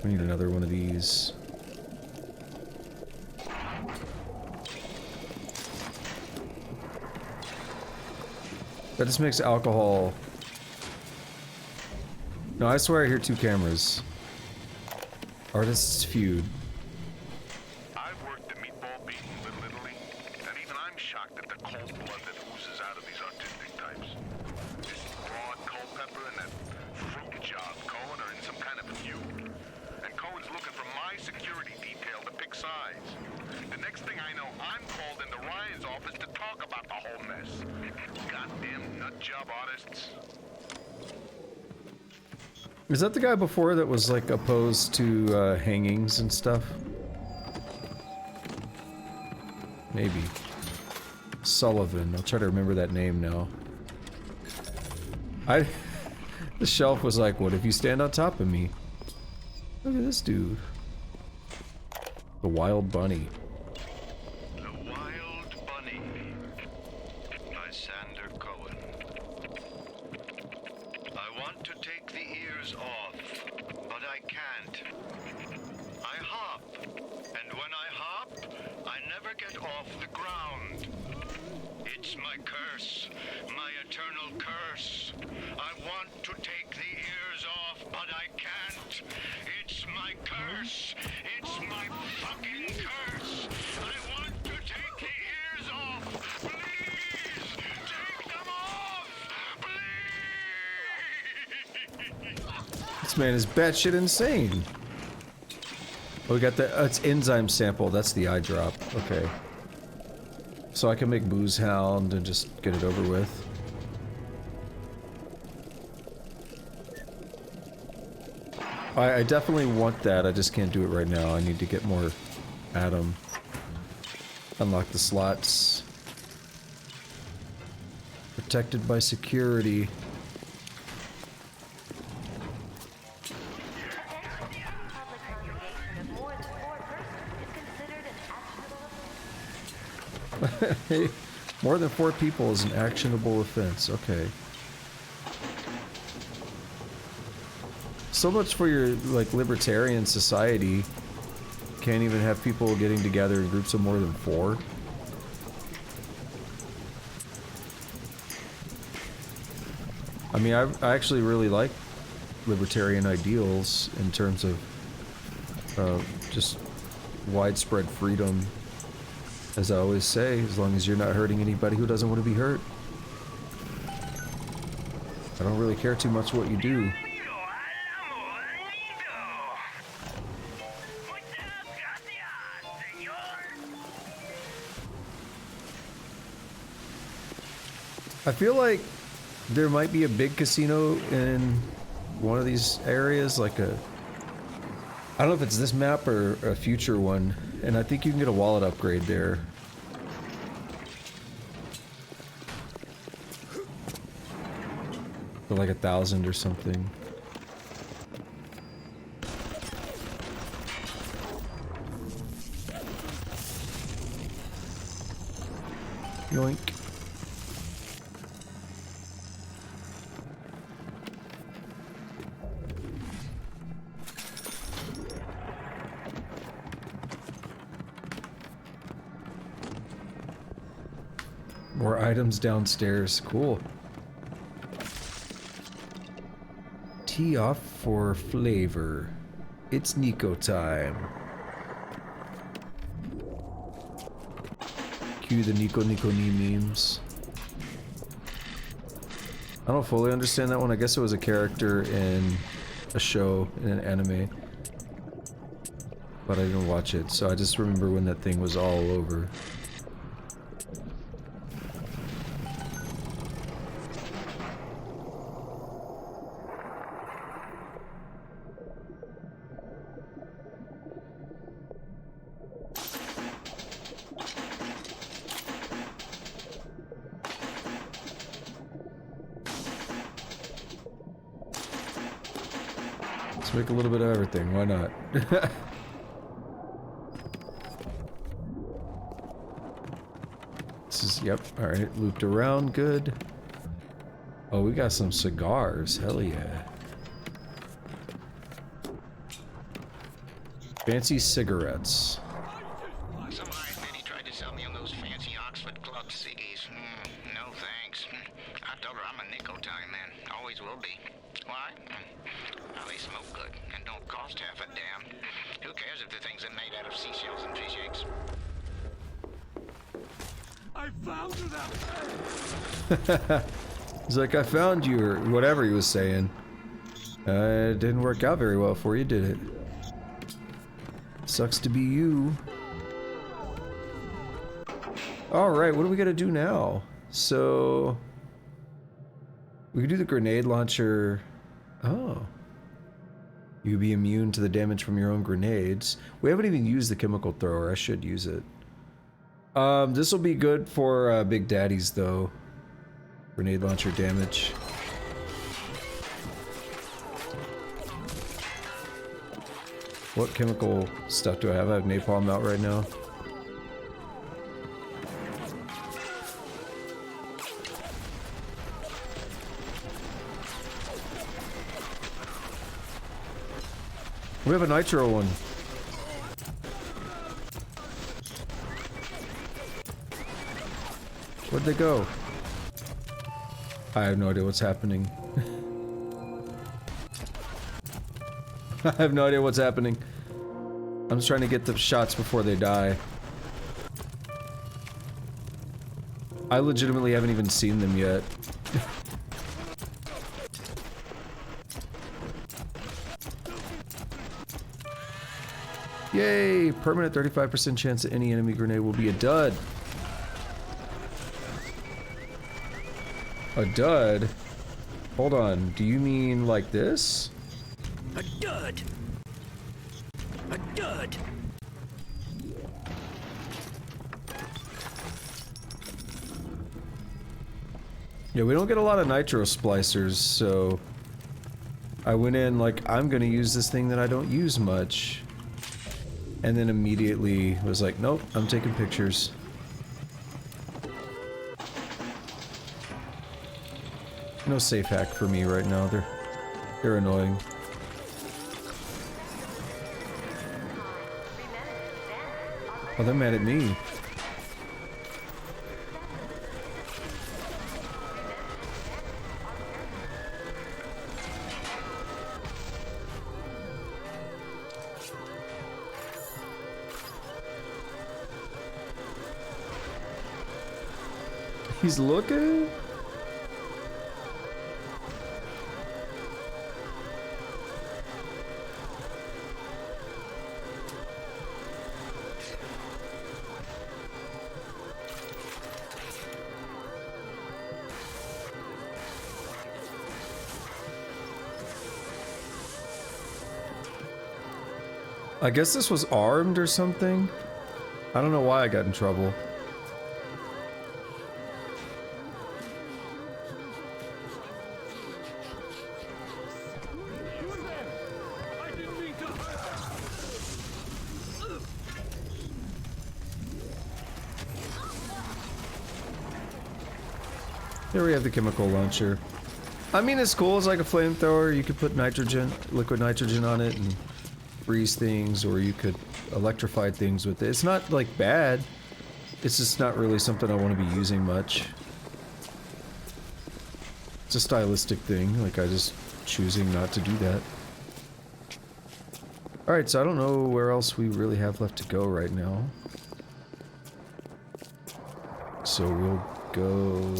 [SPEAKER 1] We need another one of these. That just makes alcohol... No, I swear I hear two cameras. Artists feud.
[SPEAKER 8] I've worked the meatball beating Little Italy, and even I'm shocked at the cold blood that oozes out of these artistic types. This broad Culpepper and that fruit job Cohen are in some kind of feud. And Cohen's looking for my security detail to pick sides. The next thing I know, I'm called into Ryan's office to talk about the whole mess. Goddamn nut job artists.
[SPEAKER 1] Is that the guy before that was like opposed to hangings and stuff? Maybe. Sullivan. I'll try to remember that name now. The shelf was like, what if you stand on top of me? Look at this dude. The Wild Bunny.
[SPEAKER 8] The Wild Bunny by Sander Cohen. I want to take the ears off, but I can't. I hop, and when I hop, I never get off the ground. It's my curse, my eternal curse. I want to take the ears off, but I can't. It's my curse. It's my fucking curse. I want to take the ears off. Please, take them off. Please.
[SPEAKER 1] This man is batshit insane. Oh, we got the it's enzyme sample. That's the eye drop. Okay. So I can make Booze Hound and just get it over with. I definitely want that. I just can't do it right now. I need to get more Adam. Unlock the slots. Protected by security. More than 4 people is an actionable offense. Okay. So much for your, like, libertarian society. Can't even have people getting together in groups of more than 4. I mean, I actually really like libertarian ideals in terms of just widespread freedom. As I always say, as long as you're not hurting anybody who doesn't want to be hurt. I don't really care too much what you do. I feel like there might be a big casino in one of these areas, like a... I don't know if it's this map or a future one, and I think you can get a wallet upgrade there. For like 1,000 or something. Yoink. More items downstairs. Cool. Tee off for flavor. It's Nico time. Cue the Nico Ni memes. I don't fully understand that one. I guess it was a character in a show in an anime, but I didn't watch it, so I just remember when that thing was all over. Make a little bit of everything, why not? This is, yep, alright, looped around, good. Oh, we got some cigars, hell yeah. Fancy cigarettes.
[SPEAKER 6] Some hired man, he tried to sell me on those fancy Oxford Club ciggies. No thanks. I told her I'm a nicotine man, always will be. Why? Well, they smoke good and don't cost half a damn. Who cares if the things are made out of seashells and fish eggs?
[SPEAKER 2] I found it out.
[SPEAKER 1] He's like, I found you, or whatever he was saying. It didn't work out very well for you, did it? Sucks to be you. Alright, what do we gotta do now? So... we could do the grenade launcher... Oh. You could be immune to the damage from your own grenades. We haven't even used the chemical thrower. I should use it. This will be good for Big Daddies, though. Grenade launcher damage. What chemical stuff do I have? I have napalm out right now. We have a nitro one. Where'd they go? I have no idea what's happening. I have no idea what's happening. I'm just trying to get the shots before they die. I legitimately haven't even seen them yet. Yay! Permanent 35% chance that any enemy grenade will be a dud. A dud? Hold on, do you mean like this?
[SPEAKER 6] A dud! A dud!
[SPEAKER 1] Yeah, we don't get a lot of nitro splicers, so... I went in like, I'm gonna use this thing that I don't use much. And then immediately was like, nope, I'm taking pictures. No safe hack for me right now, they're annoying. Oh, they're mad at me. He's looking? I guess this was armed or something? I don't know why I got in trouble. Here we have the chemical launcher. I mean, it's cool. It's like a flamethrower. You could put nitrogen, liquid nitrogen on it and freeze things, or you could electrify things with it. It's not, like, bad. It's just not really something I want to be using much. It's a stylistic thing. Like, I just choosing not to do that. Alright, so I don't know where else we really have left to go right now. So we'll go...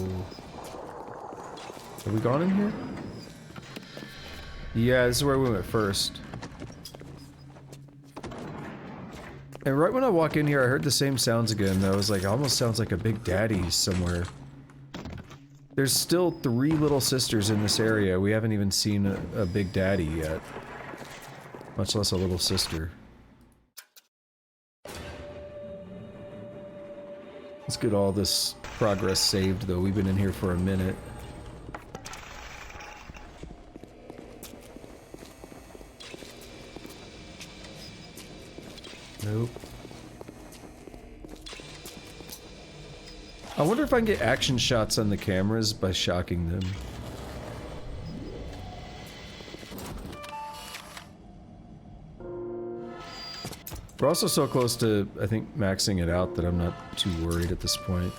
[SPEAKER 1] Have we gone in here? Yeah, this is where we went first. And right when I walk in here, I heard the same sounds again. I was like, it almost sounds like a Big Daddy somewhere. There's still 3 little sisters in this area. We haven't even seen a Big Daddy yet. Much less a little sister. Let's get all this progress saved, though. We've been in here for a minute. Nope. I wonder if I can get action shots on the cameras by shocking them. We're also so close to, I think, maxing it out that I'm not too worried at this point.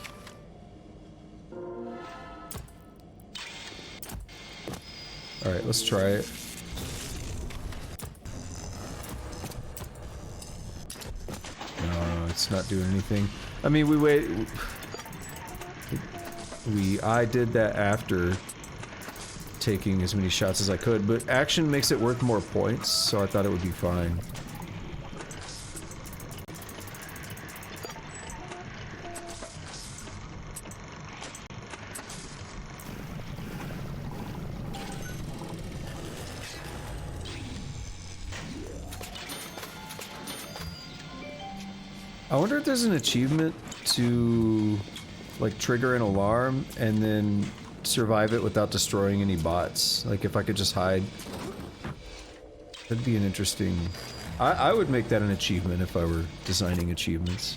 [SPEAKER 1] Alright, let's try it. No, it's not doing anything. I mean, I did that after taking as many shots as I could, but action makes it worth more points, so I thought it would be fine. I wonder if there's an achievement to, like, trigger an alarm and then survive it without destroying any bots. Like, if I could just hide. That'd be an interesting... I would make that an achievement if I were designing achievements.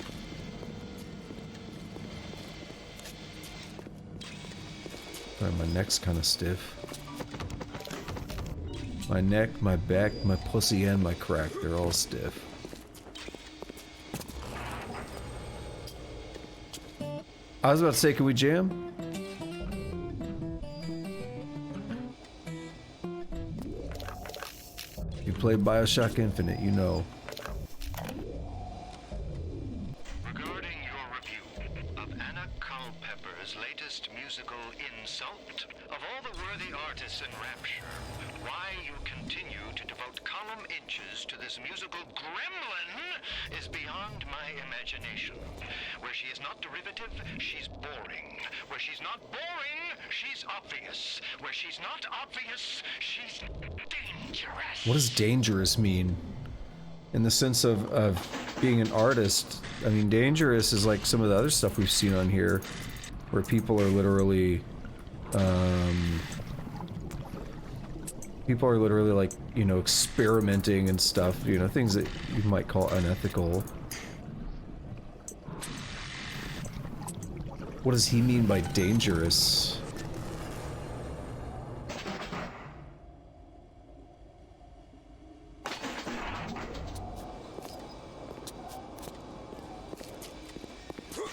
[SPEAKER 1] Alright, my neck's kind of stiff. My neck, my back, my pussy, and my crack, they're all stiff. I was about to say, can we jam? You play Bioshock Infinite, you know.
[SPEAKER 12] Regarding your review of Anna Culpepper's latest musical insult, of all the worthy artists in Rapture, why you continue to devote column inches to this musical gremlin is beyond my imagination. Where she is not derivative, she's boring. Where she's not boring, she's obvious. Where she's not obvious, she's dangerous.
[SPEAKER 1] What does dangerous mean? In the sense of being an artist, I mean, dangerous is like some of the other stuff we've seen on here, where people are literally, like, you know, experimenting and stuff, you know, things that you might call unethical. What does he mean by dangerous?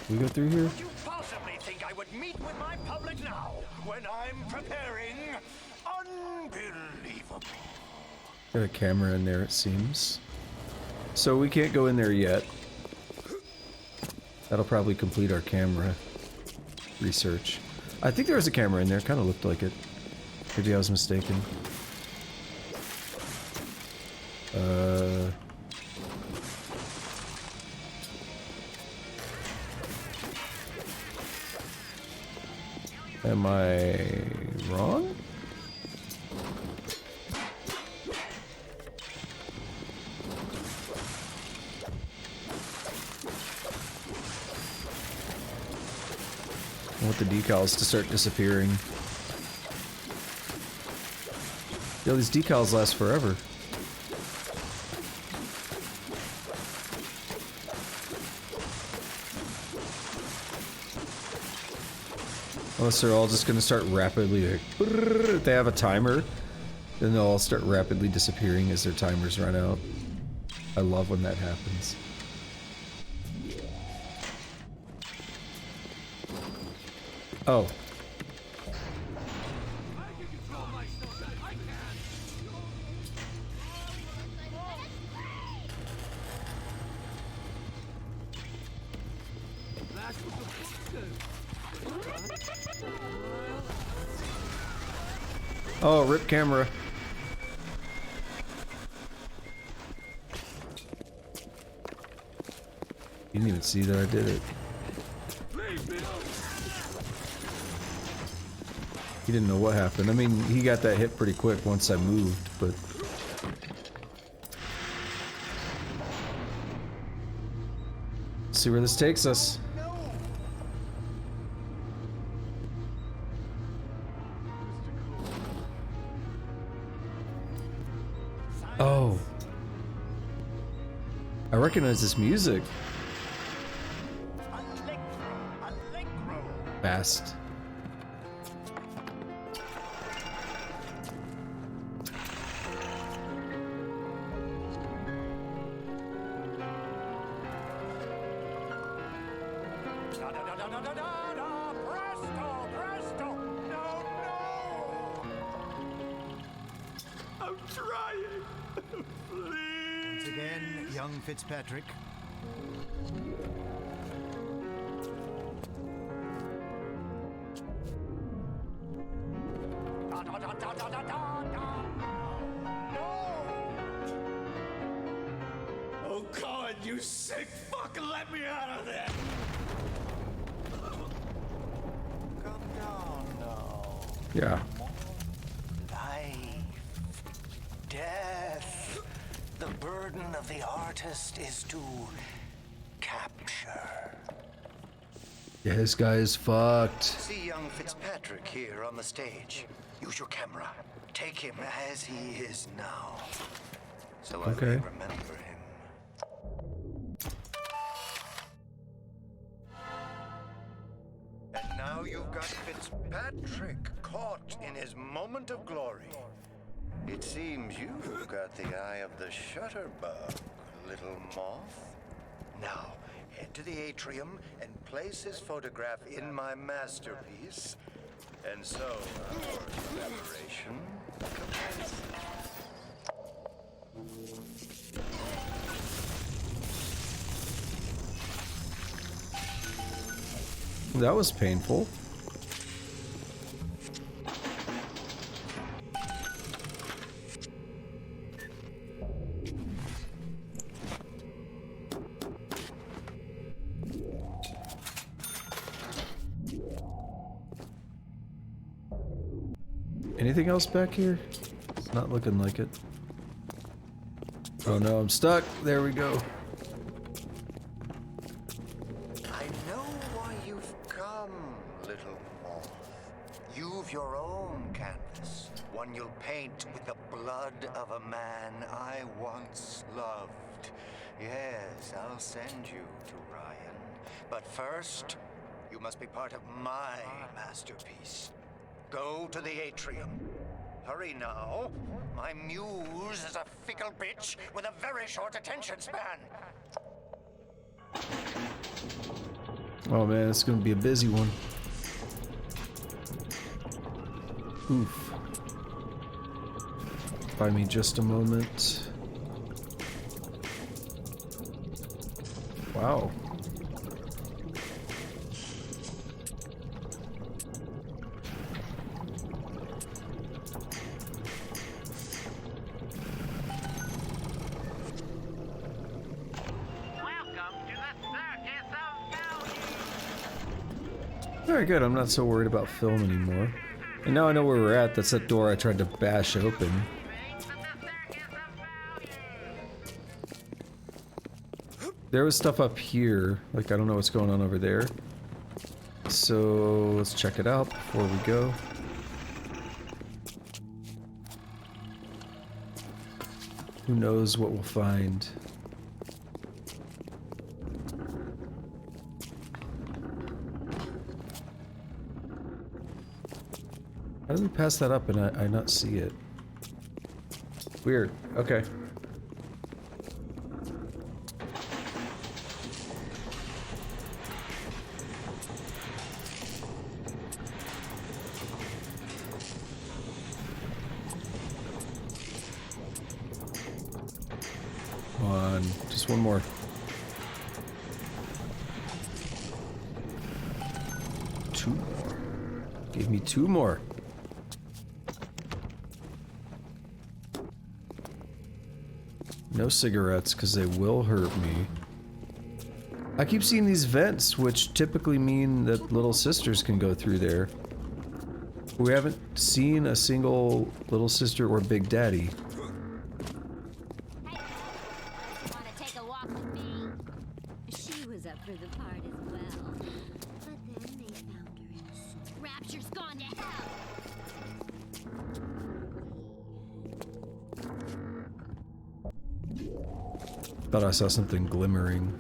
[SPEAKER 1] We go through here?
[SPEAKER 13] Could you possibly think I would meet with my public now, when I'm preparing? Unbelievable.
[SPEAKER 1] Got a camera in there, it seems. So we can't go in there yet. That'll probably complete our camera research. I think there was a camera in there, kind of looked like it. Maybe I was mistaken. Am I wrong? I want the decals to start disappearing. Yo, these decals last forever. Unless they're all just gonna start rapidly, like, if they have a timer, then they'll all start rapidly disappearing as their timers run out. I love when that happens. Oh. Oh, rip camera. You didn't even see that I did it. He didn't know what happened. I mean, he got that hit pretty quick once I moved, but... See where this takes us. Oh. I recognize this music. Fast.
[SPEAKER 2] I'm trying. Please.
[SPEAKER 11] Once again, young Fitzpatrick.
[SPEAKER 2] Oh God, you sick fuck, let me out of there!
[SPEAKER 11] Come down now.
[SPEAKER 1] Yeah.
[SPEAKER 6] Life, death. The burden of the artist is to capture.
[SPEAKER 1] Yeah, this guy is fucked.
[SPEAKER 11] See young Fitzpatrick here on the stage. Use your camera. Take him as he is now. So I may remember him. And now you've got Fitzpatrick caught in his moment of glory. It seems you've got the eye of the shutterbug, little moth. Now, head to the atrium and place his photograph in my masterpiece. And so, our collaboration commences.
[SPEAKER 1] That was painful. Anything else back here? It's not looking like it. Oh no, I'm stuck. There we go.
[SPEAKER 11] I know why you've come, little moth. You've your own canvas, one you'll paint with the blood of a man I once loved. Yes, I'll send you to Ryan. But first, you must be part of my masterpiece. Go to the atrium. Hurry now. My muse is a fickle bitch with a very short attention span.
[SPEAKER 1] Oh man, it's gonna be a busy one. Oof. Buy me just a moment. Wow. Very good, I'm not so worried about film anymore. And now I know where we're at. That's that door I tried to bash open. There was stuff up here. Like, I don't know what's going on over there. So, let's check it out before we go. Who knows what we'll find. How did we pass that up and I not see it? Weird. Okay. Come on. Just one more. Two more. Give me two more. No cigarettes, because they will hurt me. I keep seeing these vents, which typically mean that little sisters can go through there. We haven't seen a single little sister or big daddy.
[SPEAKER 7] Hey, wanna take a walk with me? She was up for the part as well. But then they found her in the sewer. Rapture's gone to hell!
[SPEAKER 1] Thought I saw something glimmering.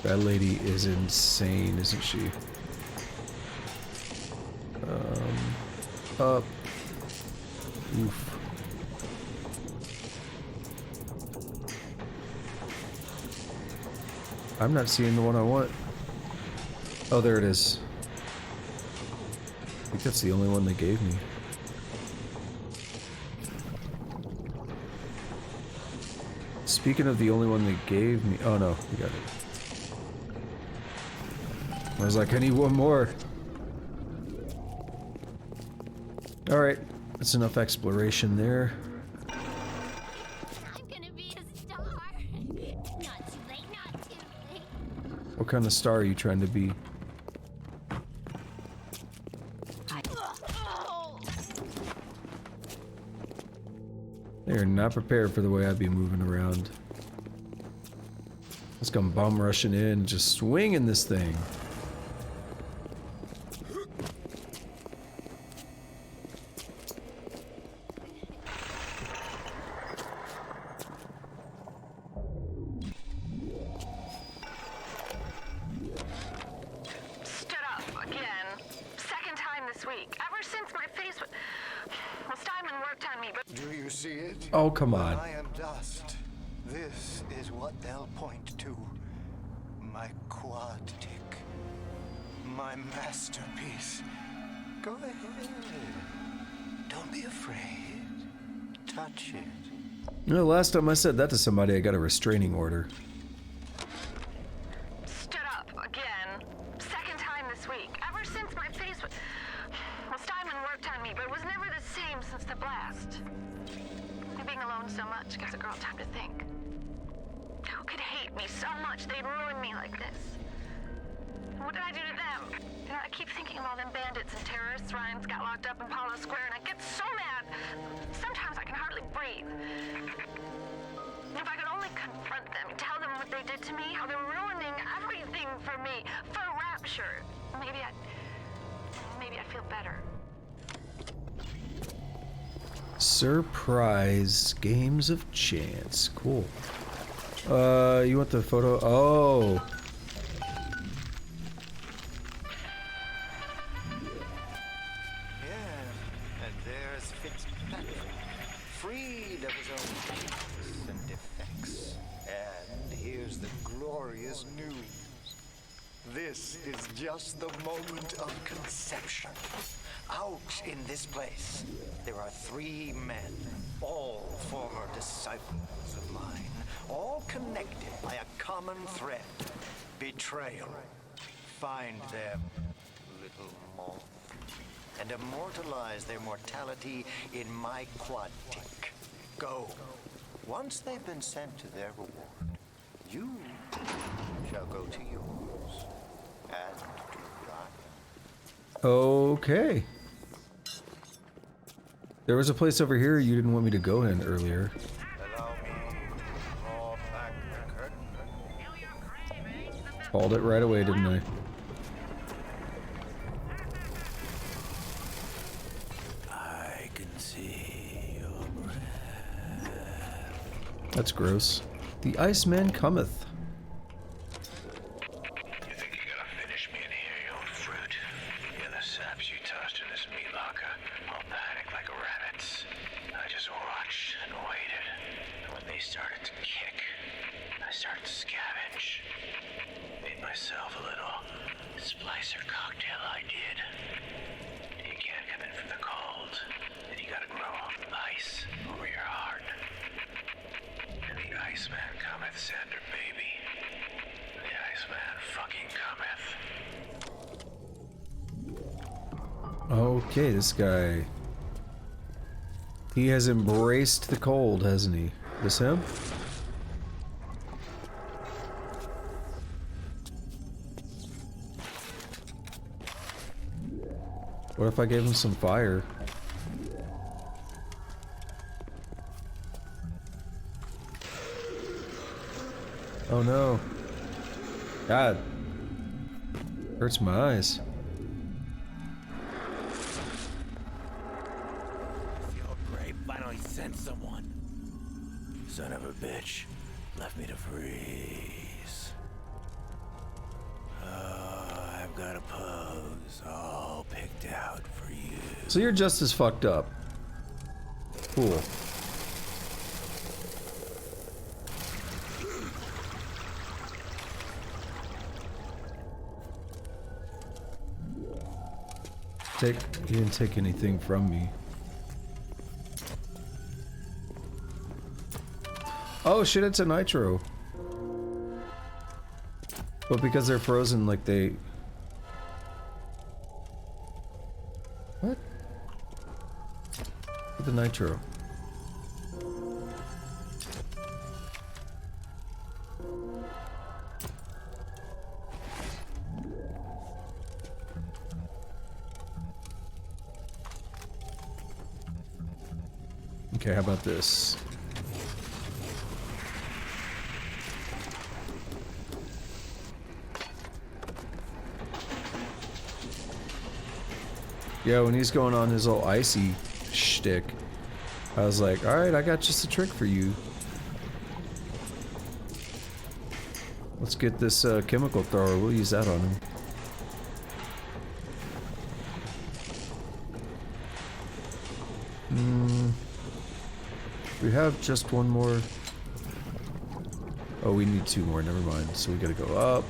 [SPEAKER 1] That lady is insane, isn't she? Up. Oof. I'm not seeing the one I want. Oh, there it is. I think that's the only one they gave me. Speaking of the only one they gave me... Oh no, we got it. I was like, I need one more. Alright, that's enough exploration there.
[SPEAKER 7] I'm gonna be a star! Not too late, not too late.
[SPEAKER 1] What kind of star are you trying to be? They're not prepared for the way I'd be moving around. Let's come bum rushing in, just swinging this thing.
[SPEAKER 4] Stood up again. Second time this week. Ever since my face was... Well, Steinman worked on me, but...
[SPEAKER 11] Do you see it?
[SPEAKER 1] Oh, come on.
[SPEAKER 11] I am dust. This is what they'll point to. My quad tick. My masterpiece. Go ahead. Don't be afraid. Touch it.
[SPEAKER 1] You know, last time I said that to somebody, I got a restraining order.
[SPEAKER 4] Stood up again. Second time this week. Ever since my face was... Well, Steinman worked on me, but it was never the same since the blast. Being alone so much gives a girl time to think. Who could hate me so much they'd ruin me like this? What did I do to them? You know, I keep thinking of all them bandits and terrorists Ryan's got locked up in Palo Square, and I get so mad. Sometimes I can hardly breathe. If I could only confront them, tell them what they did to me, how they're ruining everything for me, for Rapture. Maybe I'd feel better.
[SPEAKER 1] Surprise games of chance. Cool. You want the photo? Oh.
[SPEAKER 11] Yeah, and there's Fitzpatrick, freed of his own defects and defects. And here's the glorious news. This is just the moment of conception. Out in this place, there are 3 men, all former disciples of mine, all connected by a common thread: betrayal. Find them, little moth, and immortalize their mortality in my quad tick. Go. Once they've been sent to their reward, you shall go to yours and to Ryan.
[SPEAKER 1] Okay. There was a place over here you didn't want me to go in earlier.
[SPEAKER 11] Allow me to draw back the curtain.
[SPEAKER 1] Called it right away, didn't I?
[SPEAKER 13] I can see your breath.
[SPEAKER 1] That's gross. The Iceman cometh.
[SPEAKER 10] You think you gotta finish me in here, you old fruit? You're the saps you tossed in this meat locker. All panicked like rabbits. I just watched and waited. And when they started to kick, I started to scavenge. Made myself a little splicer cocktail, I did. You can't come in from the cold. And you gotta grow ice over your heart. And the Iceman cometh, Sander, baby.
[SPEAKER 1] Okay, this guy. He has embraced the cold, hasn't he? This him? What if I gave him some fire? Oh no. God. Hurts my eyes.
[SPEAKER 13] Feel great. Finally sent someone. Son of a bitch. Left me to freeze. I've got a pose all picked out for you.
[SPEAKER 1] So you're just as fucked up. Cool. He didn't take anything from me. Oh shit, it's a nitro. But because they're frozen, like they... What? The nitro. Okay, how about this? Yeah, when he's going on his little icy shtick, I was like, alright, I got just a trick for you. Let's get this chemical thrower, we'll use that on him. We have just one more. Oh, we need two more, never mind. So we gotta go up,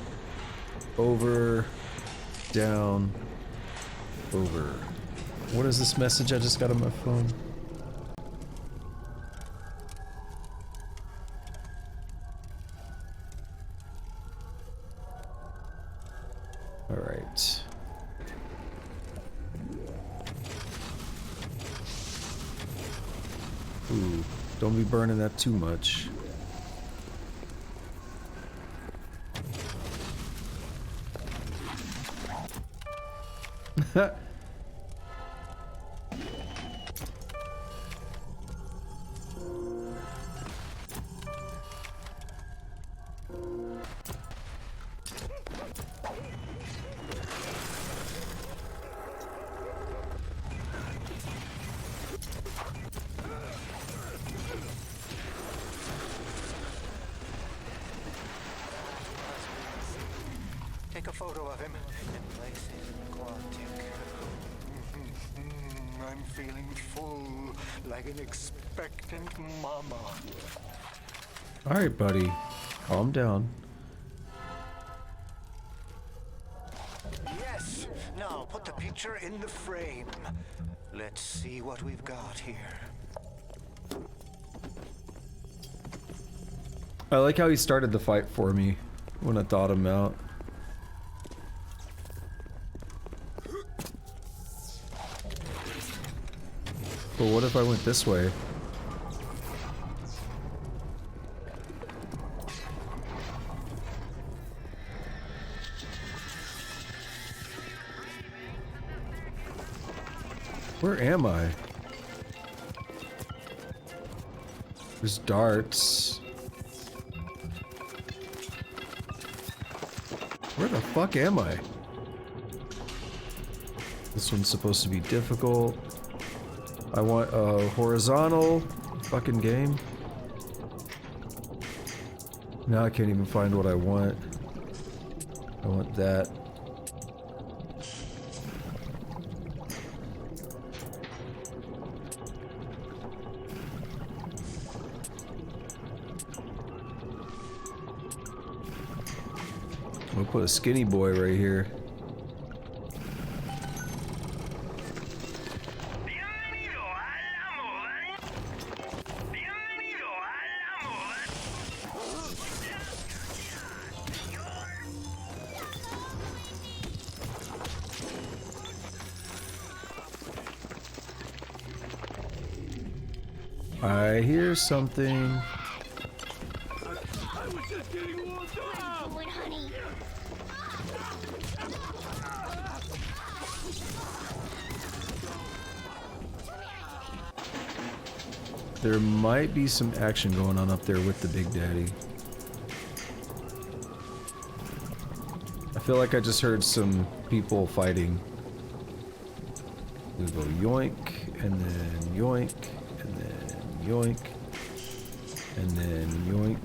[SPEAKER 1] over, down, over. What is this message I just got on my phone? All right. Ooh, don't be burning that too much.
[SPEAKER 11] Take a photo of him and place it in Quantic. I'm feeling full, like an expectant mama.
[SPEAKER 1] Alright, buddy. Calm down.
[SPEAKER 11] Yes! Now put the picture in the frame. Let's see what we've got here.
[SPEAKER 1] I like how he started the fight for me when I thought him out. But what if I went this way? Where am I? There's darts. Where the fuck am I? This one's supposed to be difficult. I want a horizontal fucking game. Now I can't even find what I want. I want that. We'll put a skinny boy right here. I hear something.
[SPEAKER 2] I was just getting warmed up.
[SPEAKER 7] What, honey?
[SPEAKER 1] There might be some action going on up there with the Big Daddy. I feel like I just heard some people fighting. We go yoink, and then yoink, and then yoink, and then yoink.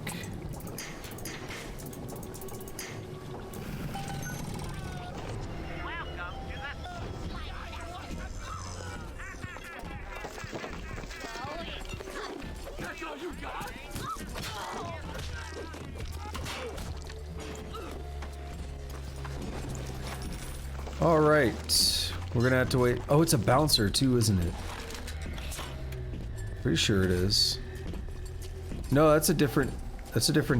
[SPEAKER 2] That's all you got?
[SPEAKER 1] All right, we're gonna have to wait. Oh, it's a bouncer too, isn't it? Pretty sure it is. No, that's a different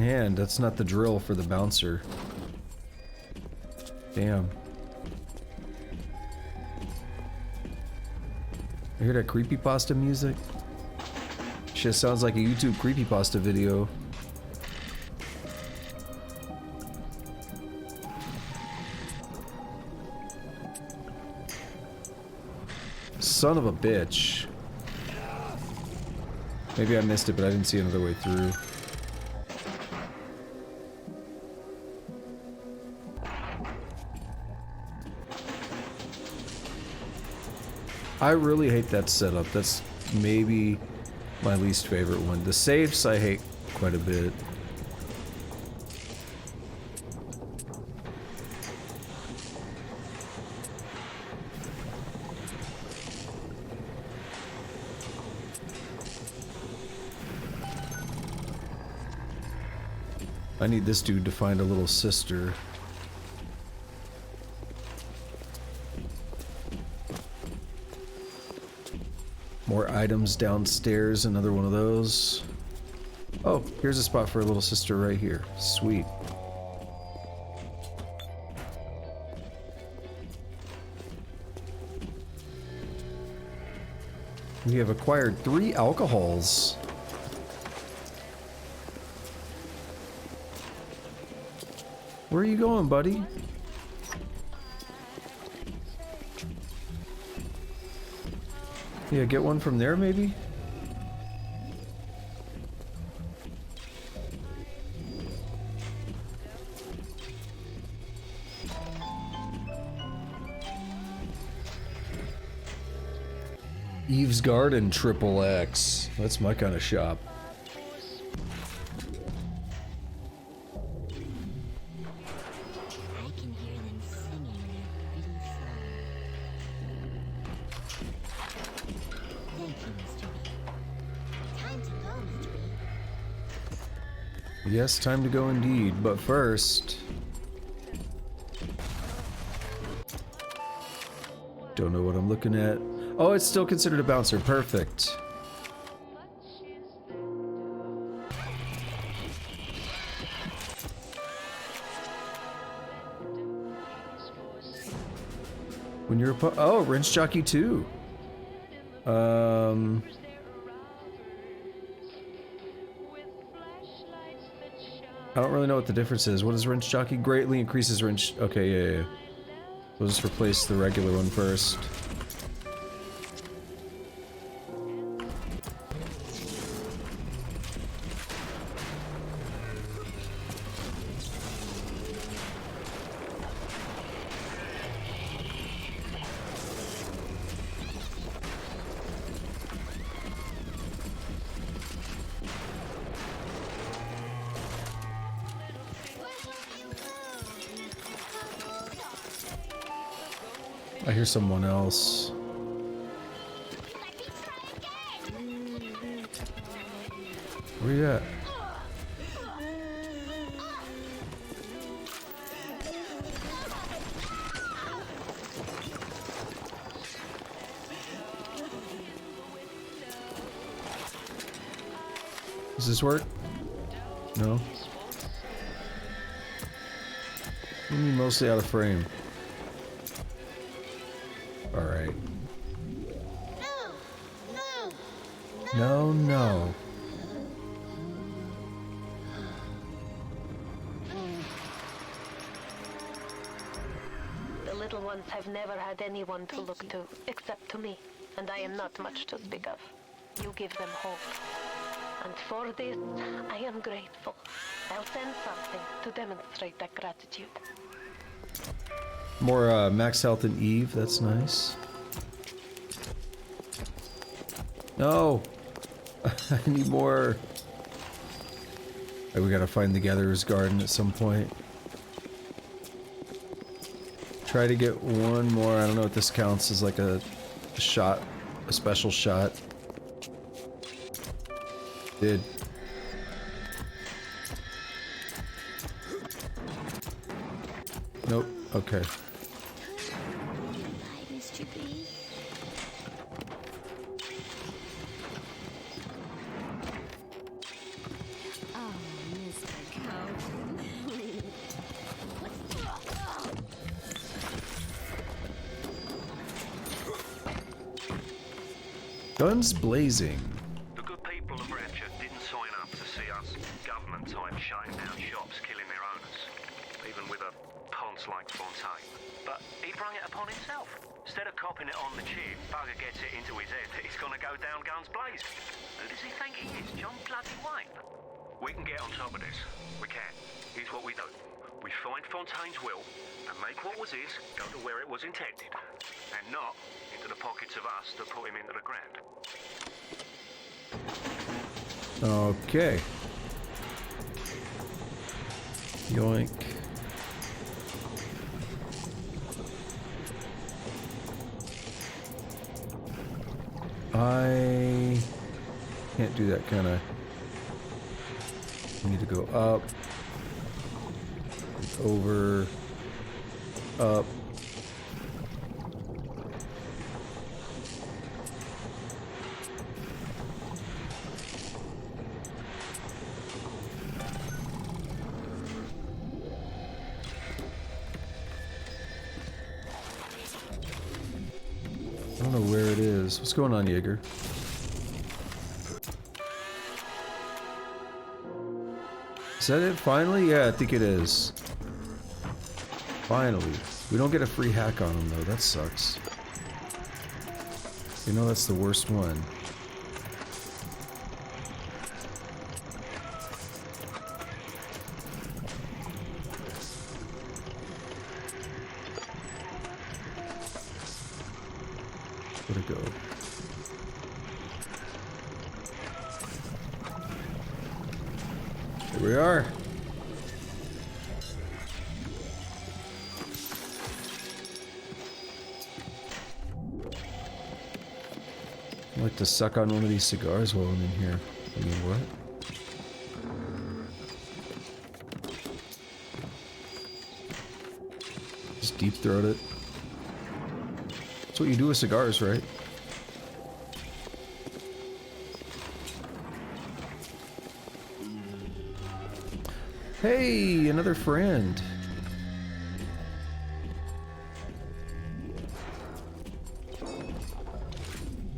[SPEAKER 1] hand. That's not the drill for the bouncer. Damn. I hear that creepypasta music? Shit sounds like a YouTube creepypasta video. Son of a bitch. Maybe I missed it, but I didn't see another way through. I really hate that setup. That's maybe my least favorite one. The safes I hate quite a bit. I need this dude to find a little sister. More items downstairs, another one of those. Oh, here's a spot for a little sister right here. Sweet. We have acquired 3 alcohols. Where are you going, buddy? Yeah, get one from there, maybe? Eve's Garden XXX. That's my kind of shop. Yes, time to go indeed, but first... Don't know what I'm looking at. Oh, it's still considered a bouncer. Perfect. When you're oh, Wrench Jockey 2. I don't really know what the difference is. What is Wrench Jockey? Greatly increases wrench. Okay, yeah. We'll just replace the regular one first. I hear someone else. Where you at? Does this work? No? You're mostly out of frame. Alright. No, no.
[SPEAKER 4] The little ones have never had anyone to look to, except to me, and I am not much to speak of. You give them hope. And for this, I am grateful. I'll send something to demonstrate that gratitude.
[SPEAKER 1] More max health than Eve, that's nice. No! I need more. Right, we gotta find the Gatherer's Garden at some point. Try to get one more. I don't know if this counts as like a shot, a special shot. Did. Nope. Okay.
[SPEAKER 7] Bye, Mr. B. Oh, Mr. Cowden.
[SPEAKER 1] Guns blazing.
[SPEAKER 8] The good people of Rapture didn't sign up to see us government type shutting down shops, killing their owners, even with a ponce like Fontaine. But he brung it upon himself. Instead of copping it on the chin, bugger gets it into his head that he's gonna go down guns blazing. Who does he think he is, John bloody Wayne? We can get on top of this. We can. Here's what we do. We find Fontaine's will and make what was his go to where it was intended, and not into the pockets of us that put him into the ground.
[SPEAKER 1] Okay. Yoink. I can't do that kind of. I need to go up, over, up. I don't know where it is. What's going on, Jaeger? Is that it finally? Yeah, I think it is. Finally. We don't get a free hack on him though, that sucks. You know that's the worst one. Where'd it go? Here we are. I'd like to suck on one of these cigars while I'm in here. I mean, what? Just deep throat it. That's what you do with cigars, right? Hey, another friend.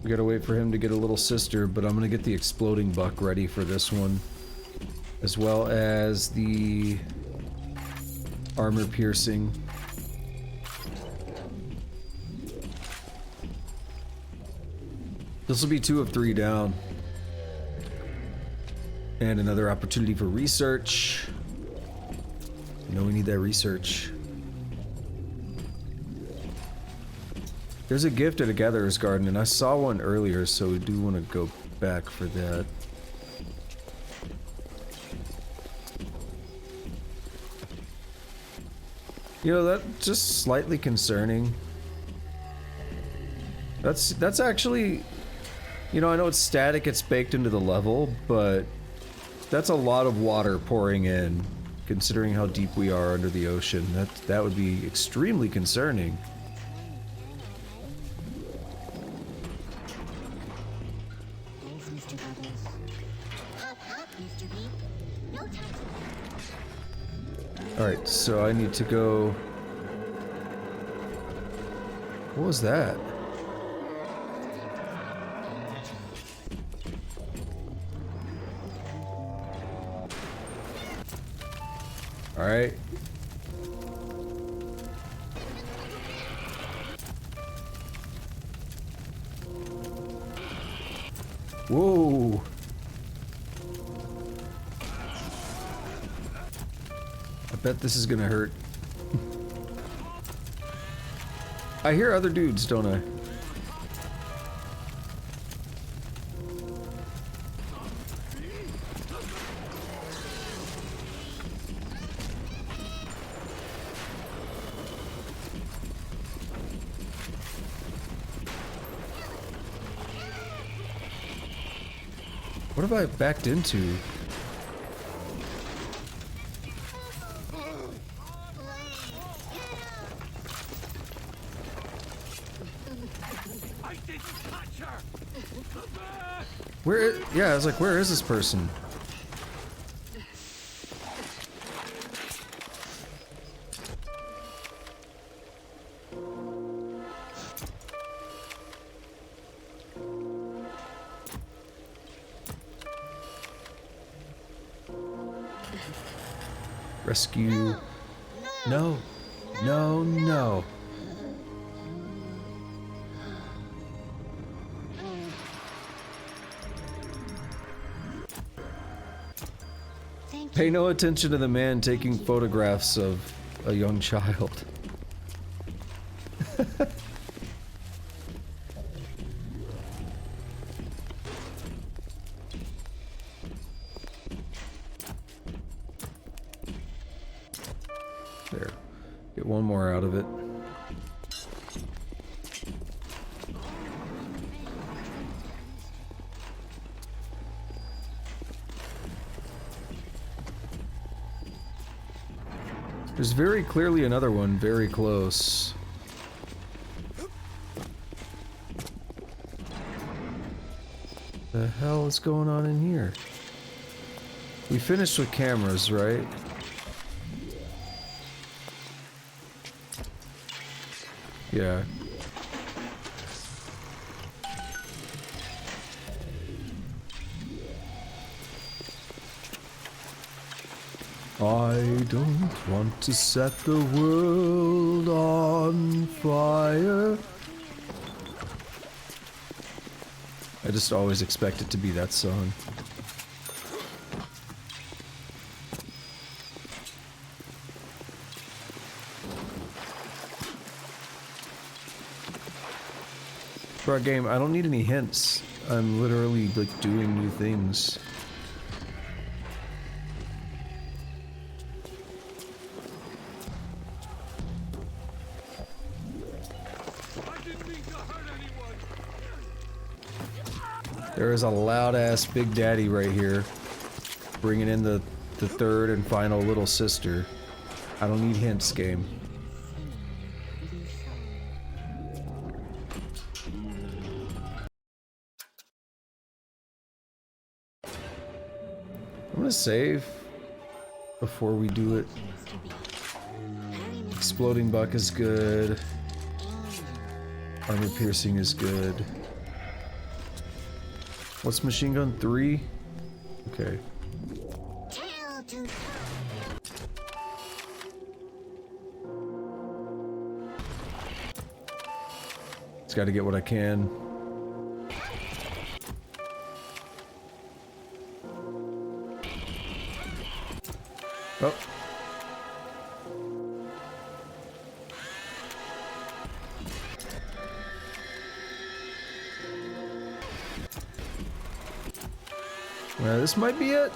[SPEAKER 1] We gotta wait for him to get a little sister, but I'm gonna get the exploding buck ready for this one. As well as the armor piercing. This will be 2 of 3 down. And another opportunity for research. You know we need that research. There's a gift at a Gatherer's Garden, and I saw one earlier, so we do want to go back for that. You know, that's just slightly concerning. That's actually, you know, I know it's static, it's baked into the level, but that's a lot of water pouring in, considering how deep we are under the ocean. That would be extremely concerning.
[SPEAKER 5] Thanks, Mr. Bubbles. Mr. B. No time.
[SPEAKER 1] Alright, so I need to go... What was that? Alright. Whoa. I bet this is gonna hurt. I hear other dudes, don't I? What have I backed into?
[SPEAKER 2] I didn't touch her.
[SPEAKER 1] Where? Yeah, I was like, where is this person? Rescue. No. No, no. Pay no attention to the man taking photographs of a young child. There. Get one more out of it. There's very clearly another one very close. The hell is going on in here? We finished with cameras, right? Yeah. I don't want to set the world on fire. I just always expect it to be that song. For our game, I don't need any hints. I'm literally like doing new things. There is a loud-ass Big Daddy right here, bringing in the third and final little sister. I don't need hints, game. I'm gonna save before we do it. Exploding Buck is good. Armor piercing is good. What's machine gun 3? Okay. Just gotta get what I can. Oh. This might be it.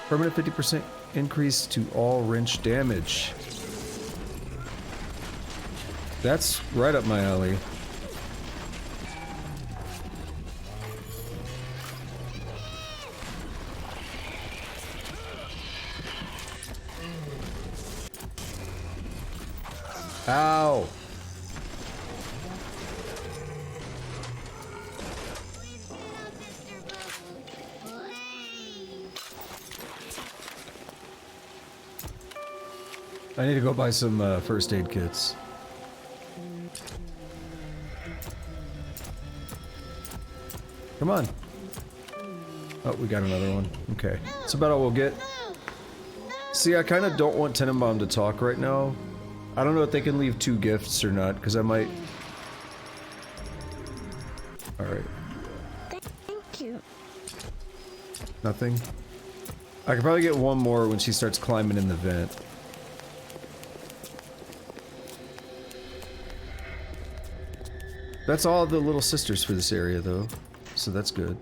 [SPEAKER 1] Permanent 50% increase to all wrench damage. That's right up my alley. Ow! I need to go buy some first aid kits. Come on. Oh, we got another one. Okay. That's about all we'll get. See, I kind of don't want Tenenbaum to talk right now. I don't know if they can leave 2 gifts or not, because I might... Alright.
[SPEAKER 5] Thank you.
[SPEAKER 1] Nothing? I could probably get 1 more when she starts climbing in the vent. That's all the little sisters for this area, though. So that's good.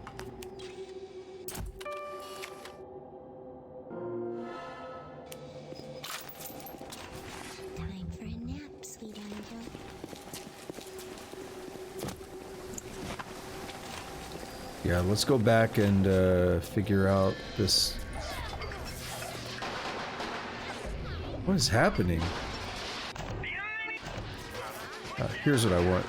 [SPEAKER 5] Time for a nap, sweet angel.
[SPEAKER 1] Yeah, let's go back and figure out this... What is happening? Here's what I want.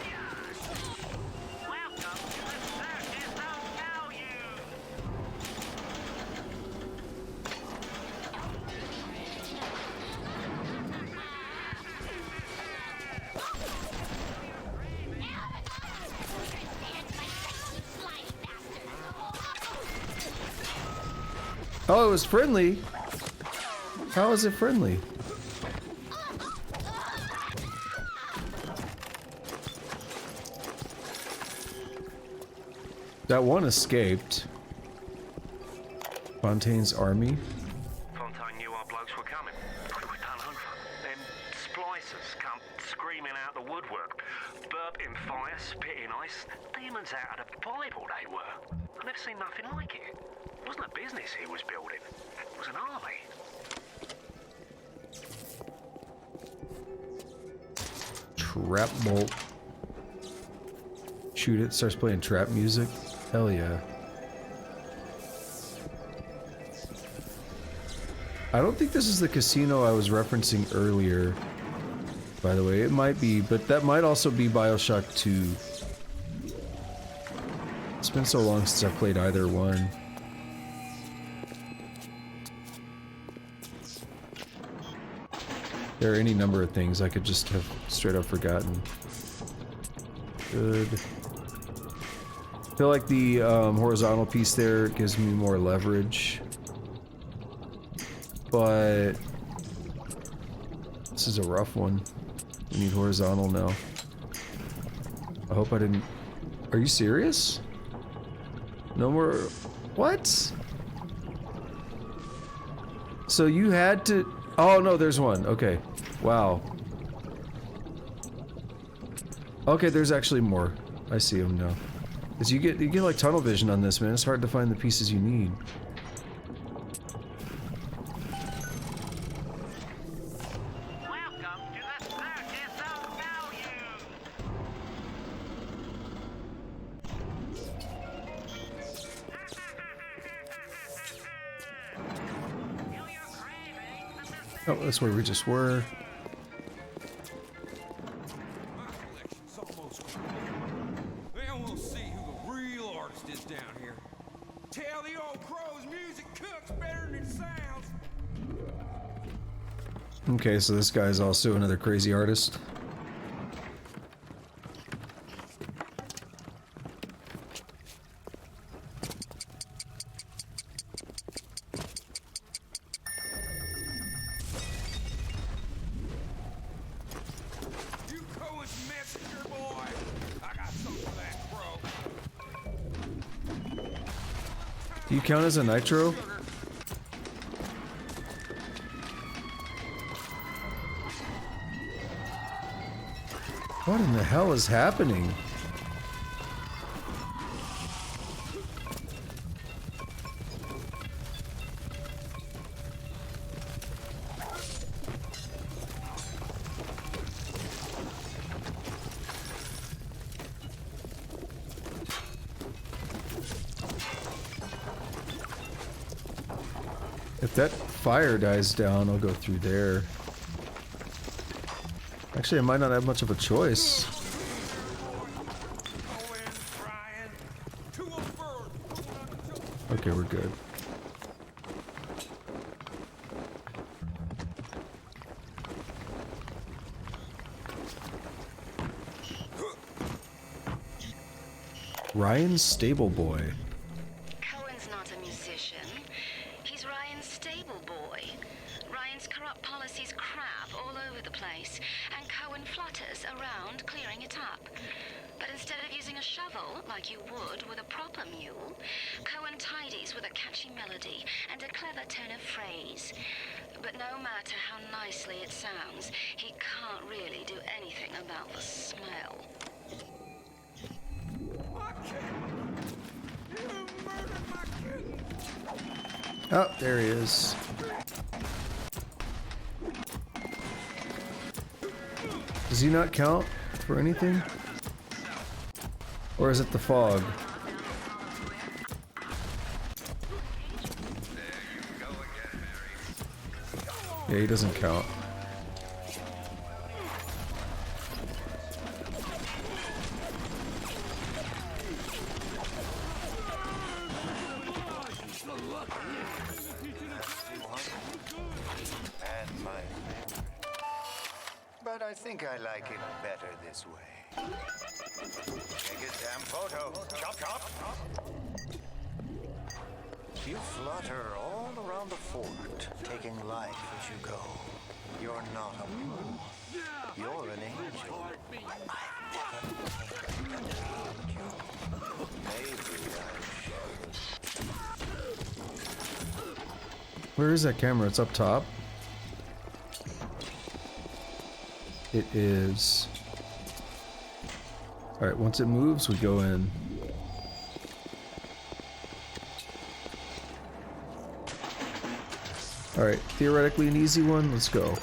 [SPEAKER 1] Oh, it was friendly. How is it friendly? That one escaped. Fontaine's army.
[SPEAKER 8] Fontaine knew our blokes were coming. We done over. Them splicers come screaming out the woodwork. Burping fire, spitting ice. Demons out of the Bible they were. I've never seen nothing like it. It wasn't a business he was building. It was an army.
[SPEAKER 1] Trap bolt. Shoot it, starts playing trap music. Hell yeah. I don't think this is the casino I was referencing earlier. By the way, it might be, but that might also be Bioshock 2. It's been so long since I've played either one. There are any number of things I could just have straight up forgotten. Good. I feel like the horizontal piece there gives me more leverage. But this is a rough one. We need horizontal now. I hope I didn't... Are you serious? No more... What? So you had to... Oh no, there's one. Okay. Wow. Okay, there's actually more. I see them now. Cause you get like tunnel vision on this, man. It's hard to find the pieces you need. Oh, that's where we just were.
[SPEAKER 2] Well, we'll see who the real artist is down here. Tell the old crows music cooks better than it sounds.
[SPEAKER 1] Okay, so this guy's also another crazy artist. Do you count as a nitro? What in the hell is happening? If that fire dies down, I'll go through there. Actually, I might not have much of a choice. Okay, we're good. Ryan's stable boy.
[SPEAKER 4] Cohen's not a musician. He's Ryan's stable boy. Ryan's corrupt policies crap all over the place, and Cohen flutters around clearing it up. But instead of using a shovel, like you would with a proper mule, Cohen tidies with a catchy melody and a clever turn of phrase. But no matter how nicely it sounds, he can't really do anything about the smell.
[SPEAKER 1] Oh, there he is. Does he not count for anything? Or is it the fog? Yeah, he doesn't count.
[SPEAKER 11] And my favorite. But I think I like it better this way. Take a damn photo. Chop, chop. You flutter all around the fort, taking life as you go. You're not a moon. You're an angel. I've never named you. Maybe I should.
[SPEAKER 1] Where is that camera? It's up top. It is. Alright, once it moves, we go in. Alright, theoretically an easy one. Let's go.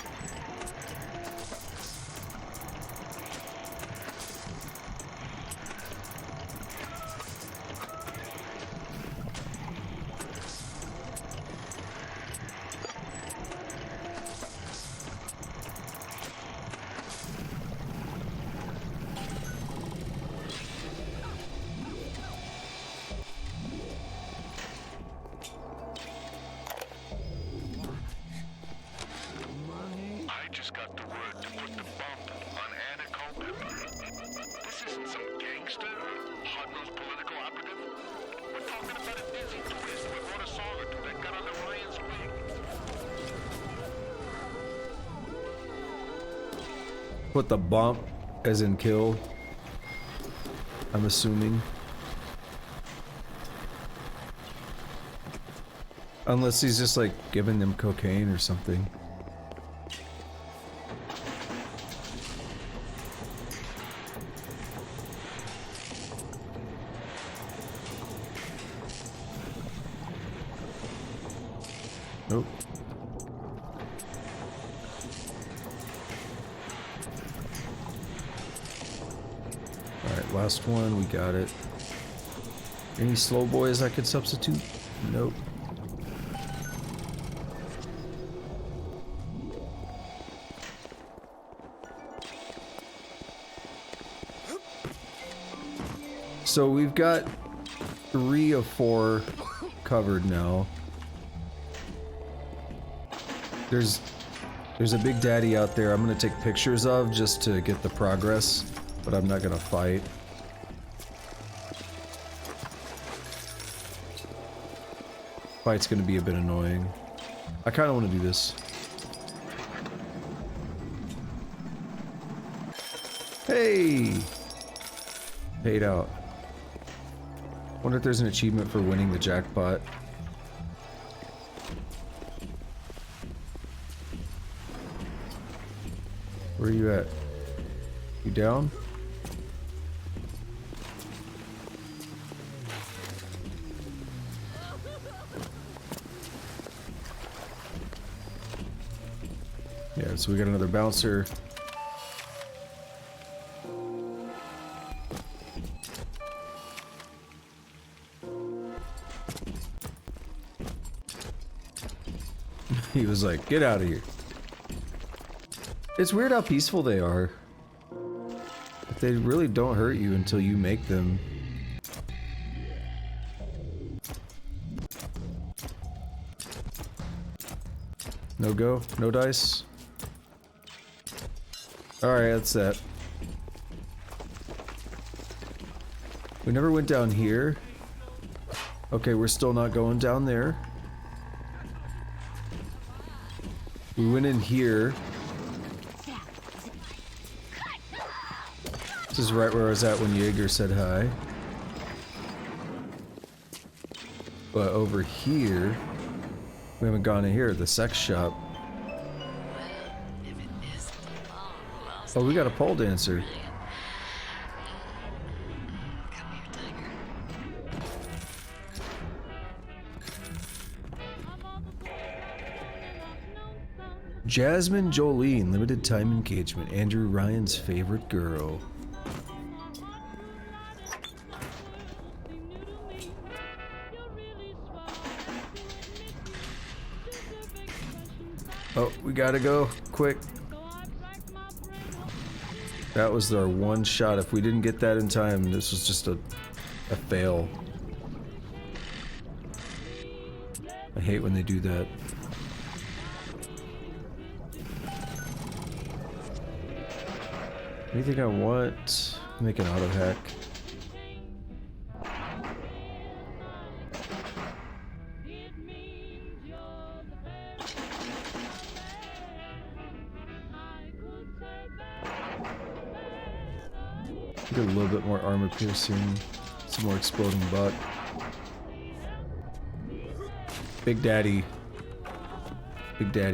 [SPEAKER 1] Put the bump as in kill, I'm assuming. Unless he's just like giving them cocaine or something. Nope. Alright, last one, we got it. Any slow boys I could substitute? Nope. So we've got 3 of 4 covered now. There's a big daddy out there I'm gonna take pictures of just to get the progress, but I'm not gonna fight. Fight's gonna be a bit annoying. I kinda wanna do this. Hey! Paid out. Wonder if there's an achievement for winning the jackpot. Where are you at? You down? Yeah, so we got another bouncer. He was like, get out of here. It's weird how peaceful they are. They really don't hurt you until you make them. No go? No dice? Alright, that's that. We never went down here. Okay, we're still not going down there. We went in here. This is right where I was at when Jaeger said hi. But over here, we haven't gone in here, the sex shop. Oh, we got a pole dancer. Jasmine Jolene, limited time engagement. Andrew Ryan's favorite girl. Oh, we gotta go quick. That was our one shot. If we didn't get that in time, this was just a fail. I hate when they do that. Anything I want? Make an auto hack. Get a little bit more armor piercing, some more exploding butt. Big Daddy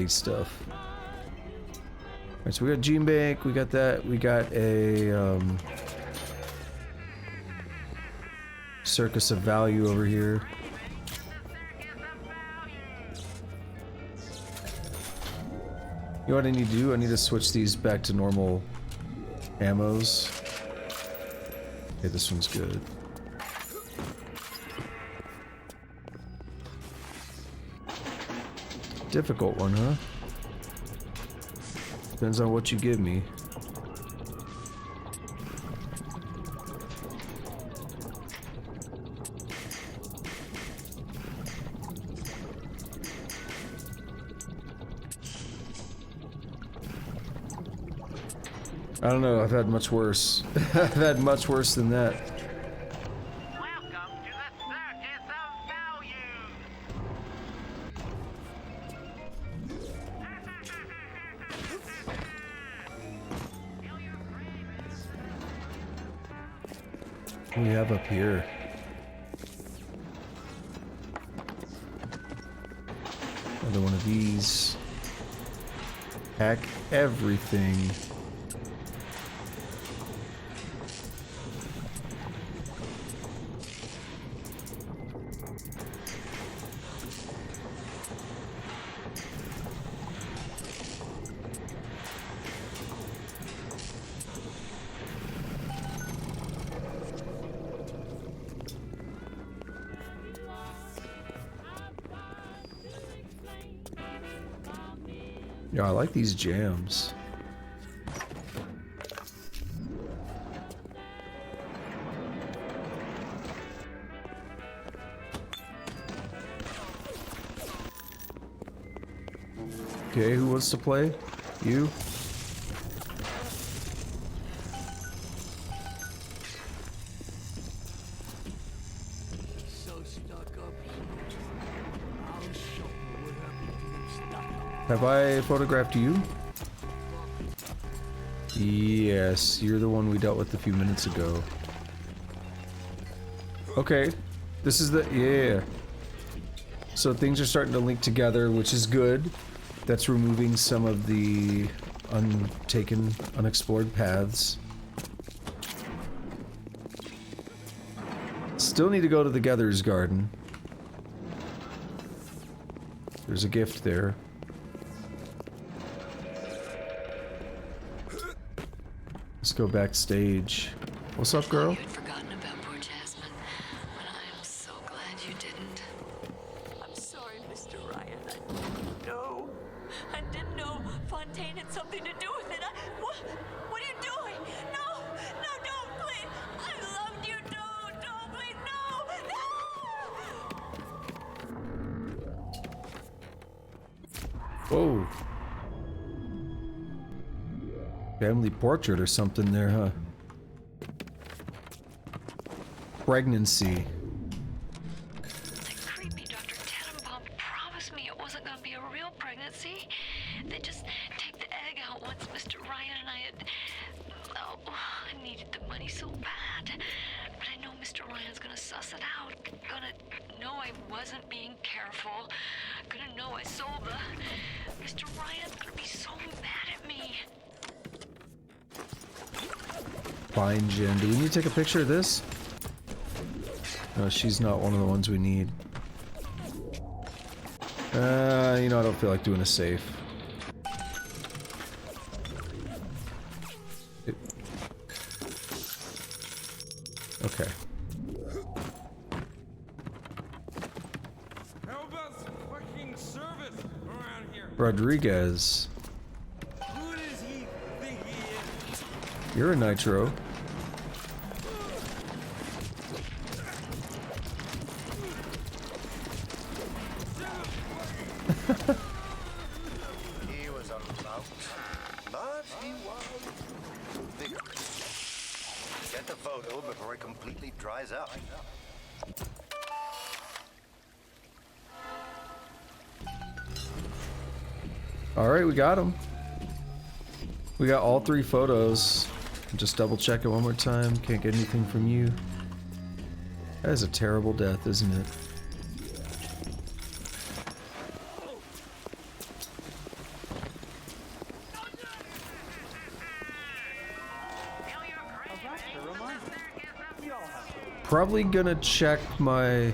[SPEAKER 1] stuff. Alright, so we got Gene Bank, we got that, we got a Circus of Value over here. You know what I need to do? I need to switch these back to normal ammos. Okay, this one's good. Difficult one, huh? Depends on what you give me. I don't know, I've had much worse. I've had much worse than that.
[SPEAKER 6] Welcome to the Circus of Value.
[SPEAKER 1] What do we have up here? Another one of these. Hack everything. Yeah, I like these jams. Okay, who wants to play? You? Have I photographed you? Yes, you're the one we dealt with a few minutes ago. Okay, this is the, yeah. So things are starting to link together, which is good. That's removing some of the untaken, unexplored paths. Still need to go to the Gether's Garden. There's a gift there. Let's go backstage. What's up, girl?
[SPEAKER 4] You'd forgotten about poor Jasmine, but I'm so glad you didn't.
[SPEAKER 14] I'm sorry, Mr. Ryan. I didn't know Fontaine had something to do with it. What are you doing? No, don't, please. I loved you. Don't, please, no.
[SPEAKER 1] Whoa. Family portrait or something there, huh? Pregnancy.
[SPEAKER 4] That creepy Dr. Tenenbaum promised me it wasn't gonna be a real pregnancy. They just take the egg out once Mr. Ryan and I had... Oh, I needed the money so bad. But I know Mr. Ryan's gonna suss it out. Gonna know I wasn't being careful. Gonna know I sold the... Mr. Ryan's gonna be so mad at me.
[SPEAKER 1] Fine, Jen. Do we need to take a picture of this? No, she's not one of the ones we need. You know, I don't feel like doing a safe. Okay.
[SPEAKER 2] How about some fucking service around here?
[SPEAKER 1] Rodriguez.
[SPEAKER 2] Who does he think he is?
[SPEAKER 1] You're a Nitro.
[SPEAKER 11] He was a lout, but he was vigorous. Get the photo before it completely dries up.
[SPEAKER 1] Alright, we got him. We got all 3 photos. Just double check it one more time. Can't get anything from you. That is a terrible death, isn't it? Probably gonna check my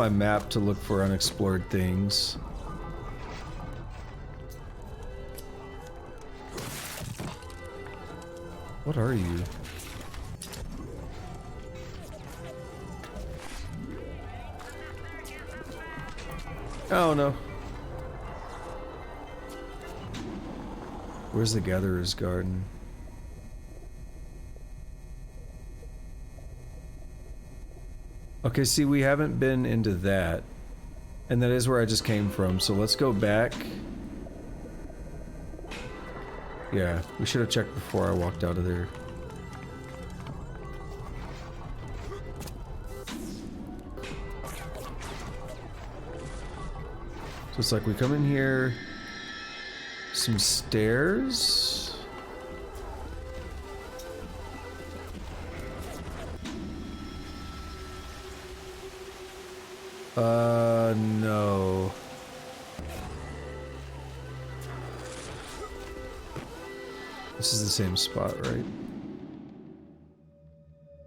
[SPEAKER 1] map to look for unexplored things. What are you? Oh no. Where's the Gatherer's Garden? Okay, see, we haven't been into that. And that is where I just came from, so let's go back. Yeah, we should have checked before I walked out of there. So it's like we come in here, some stairs. No. This is the same spot, right?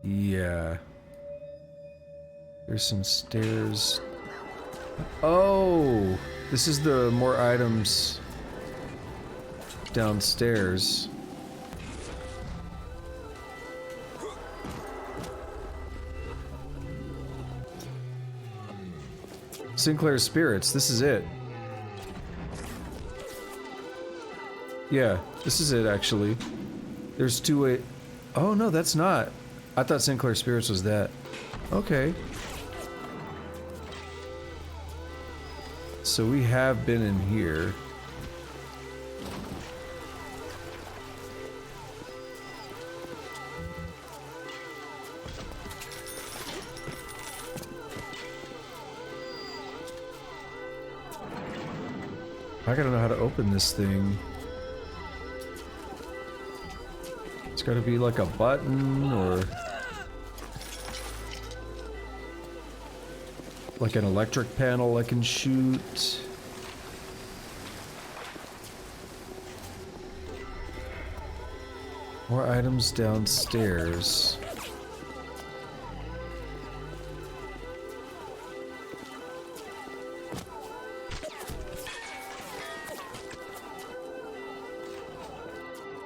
[SPEAKER 1] Yeah. There's some stairs. Oh! This is the more items downstairs. Sinclair Spirits, this is it. Yeah, this is it actually. There's 2 way. Oh no, that's not. I thought Sinclair Spirits was that. Okay. So we have been in here. I gotta know how to open this thing. It's gotta be like a button or like an electric panel I can shoot. More items downstairs.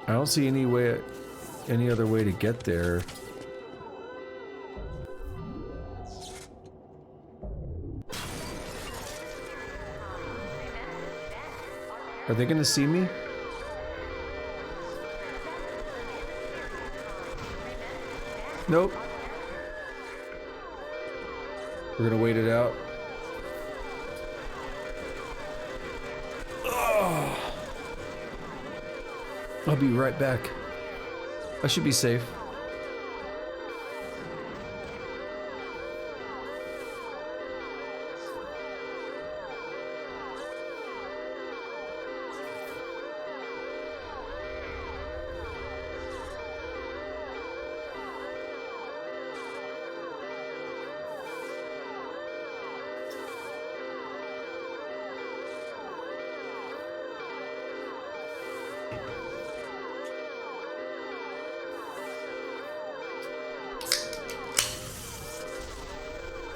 [SPEAKER 1] I don't see any other way to get there. Are they gonna see me? Nope. We're gonna wait it out. I'll be right back. I should be safe.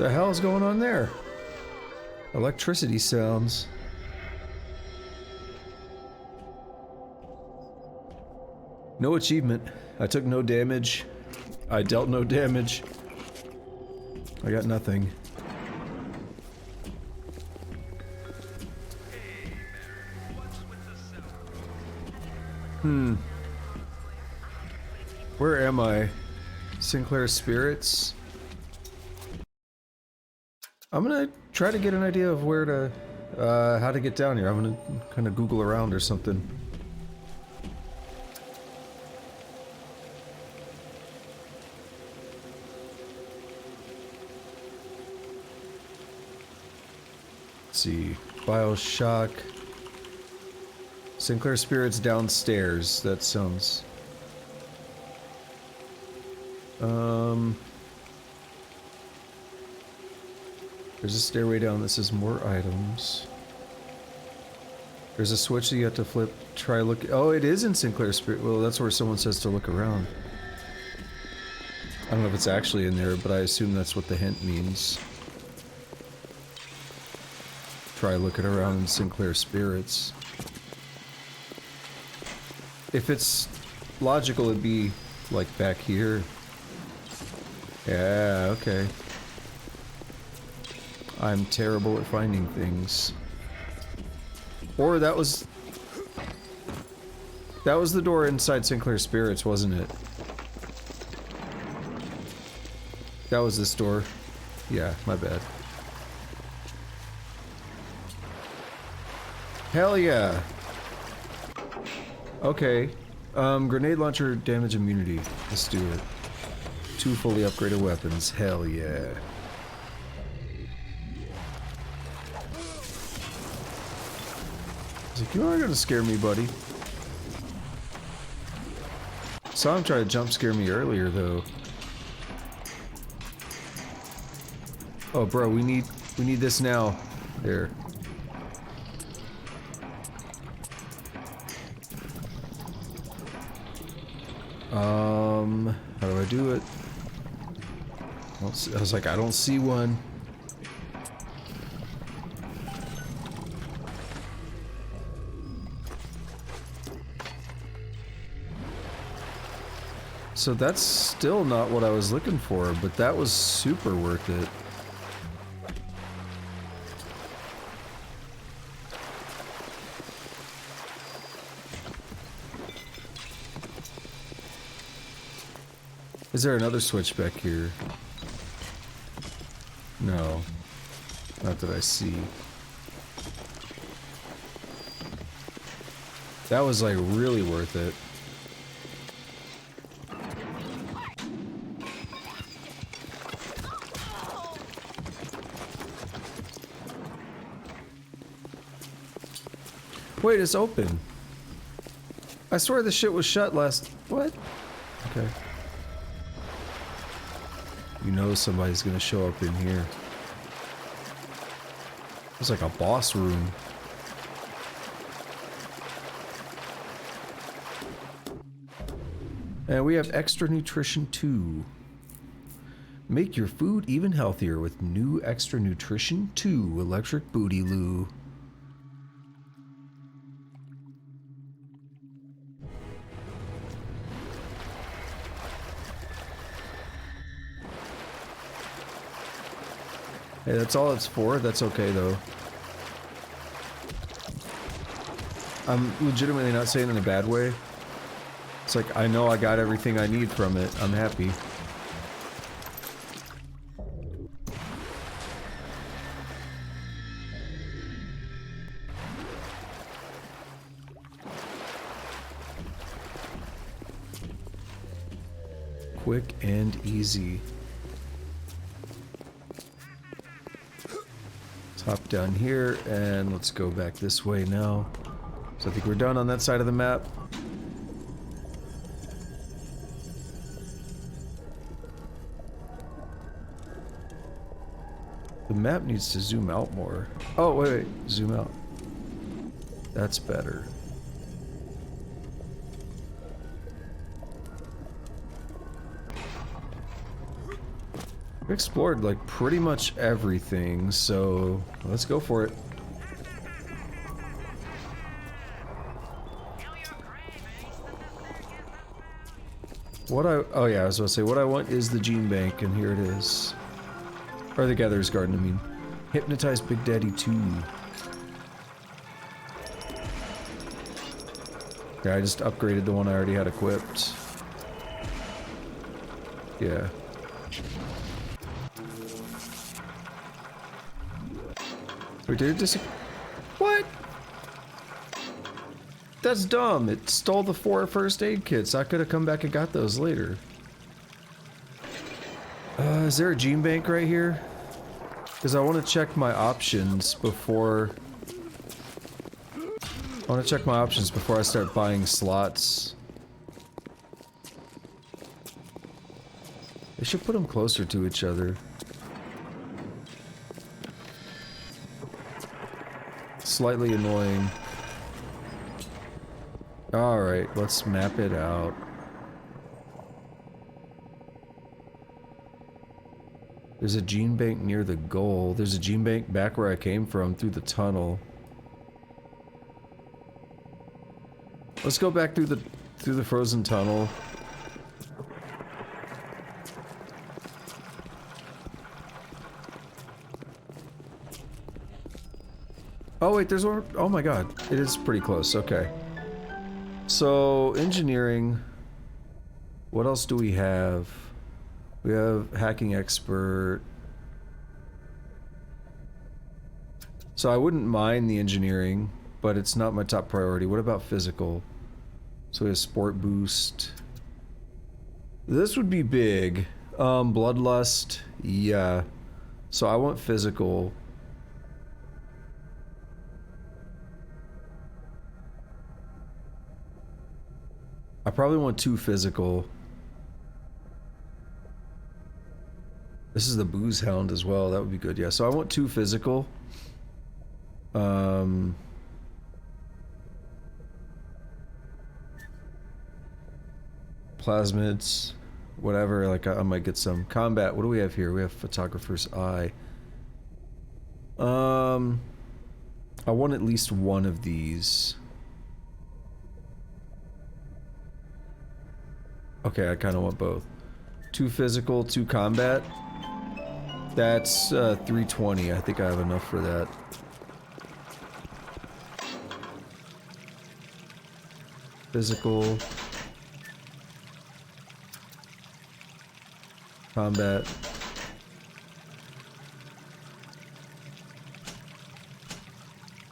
[SPEAKER 1] The hell is going on there? Electricity sounds. No achievement. I took no damage. I dealt no damage. I got nothing. Where am I? Sinclair Spirits? I'm gonna try to get an idea of where to, how to get down here. I'm gonna kind of Google around or something. Let's see. Bioshock. Sinclair Spirits downstairs. That sounds... There's a stairway down that says more items. There's a switch that you have to flip. Try look. Oh, it is in Sinclair Spirit. Well, that's where someone says to look around. I don't know if it's actually in there, but I assume that's what the hint means. Try looking around in Sinclair Spirits. If it's logical, it'd be like back here. Yeah, okay. I'm terrible at finding things. Or that was the door inside Sinclair Spirits, wasn't it? That was this door. Yeah, my bad. Hell yeah. Okay. Grenade launcher damage immunity. Let's do it. 2 fully upgraded weapons. Hell yeah. He's like, you aren't gonna scare me, buddy. Saw him try to jump scare me earlier, though. Oh, bro, we need this now. There. How do I do it? I was like, I don't see one. So that's still not what I was looking for, but that was super worth it. Is there another switch back here? No. Not that I see. That was like really worth it. Wait, it's open. I swear the shit was shut last... What? Okay. You know somebody's gonna show up in here. It's like a boss room. And we have extra nutrition 2. Make your food even healthier with new extra nutrition 2 electric booty loo. Hey, that's all it's for. That's okay, though. I'm legitimately not saying it in a bad way. It's like, I know I got everything I need from it. I'm happy. Quick and easy. Hop down here, and let's go back this way now. So I think we're done on that side of the map. The map needs to zoom out more. Oh, wait, zoom out. That's better. Explored like pretty much everything, so let's go for it. Oh yeah, I was about to say, what I want is the gene bank, and here it is. Or the Gatherer's Garden, I mean. Hypnotize Big Daddy 2. Yeah, I just upgraded the one I already had equipped. Yeah. Wait, did it disappear? What? That's dumb. It stole the 4 first aid kits. I could have come back and got those later. Is there a gene bank right here? Because I want to check my options before... I want to check my options before I start buying slots. They should put them closer to each other. Slightly annoying. Alright, let's map it out. There's a gene bank near the goal. There's a gene bank back where I came from through the tunnel. Let's go back through the frozen tunnel. Oh wait, there's one. Oh my god, it is pretty close. Okay. So, engineering. What else do we have? We have hacking expert. So I wouldn't mind the engineering, but it's not my top priority. What about physical? So we have sport boost. This would be big. Bloodlust. Yeah. So I want physical. I probably want 2 physical. This is the booze hound as well. That would be good. Yeah, so I want 2 physical. Plasmids, whatever. Like I might get some combat. What do we have here? We have photographer's eye. I want at least 1 of these. Okay, I kind of want both. 2 physical, 2 combat. That's 320. I think I have enough for that. Physical. Combat.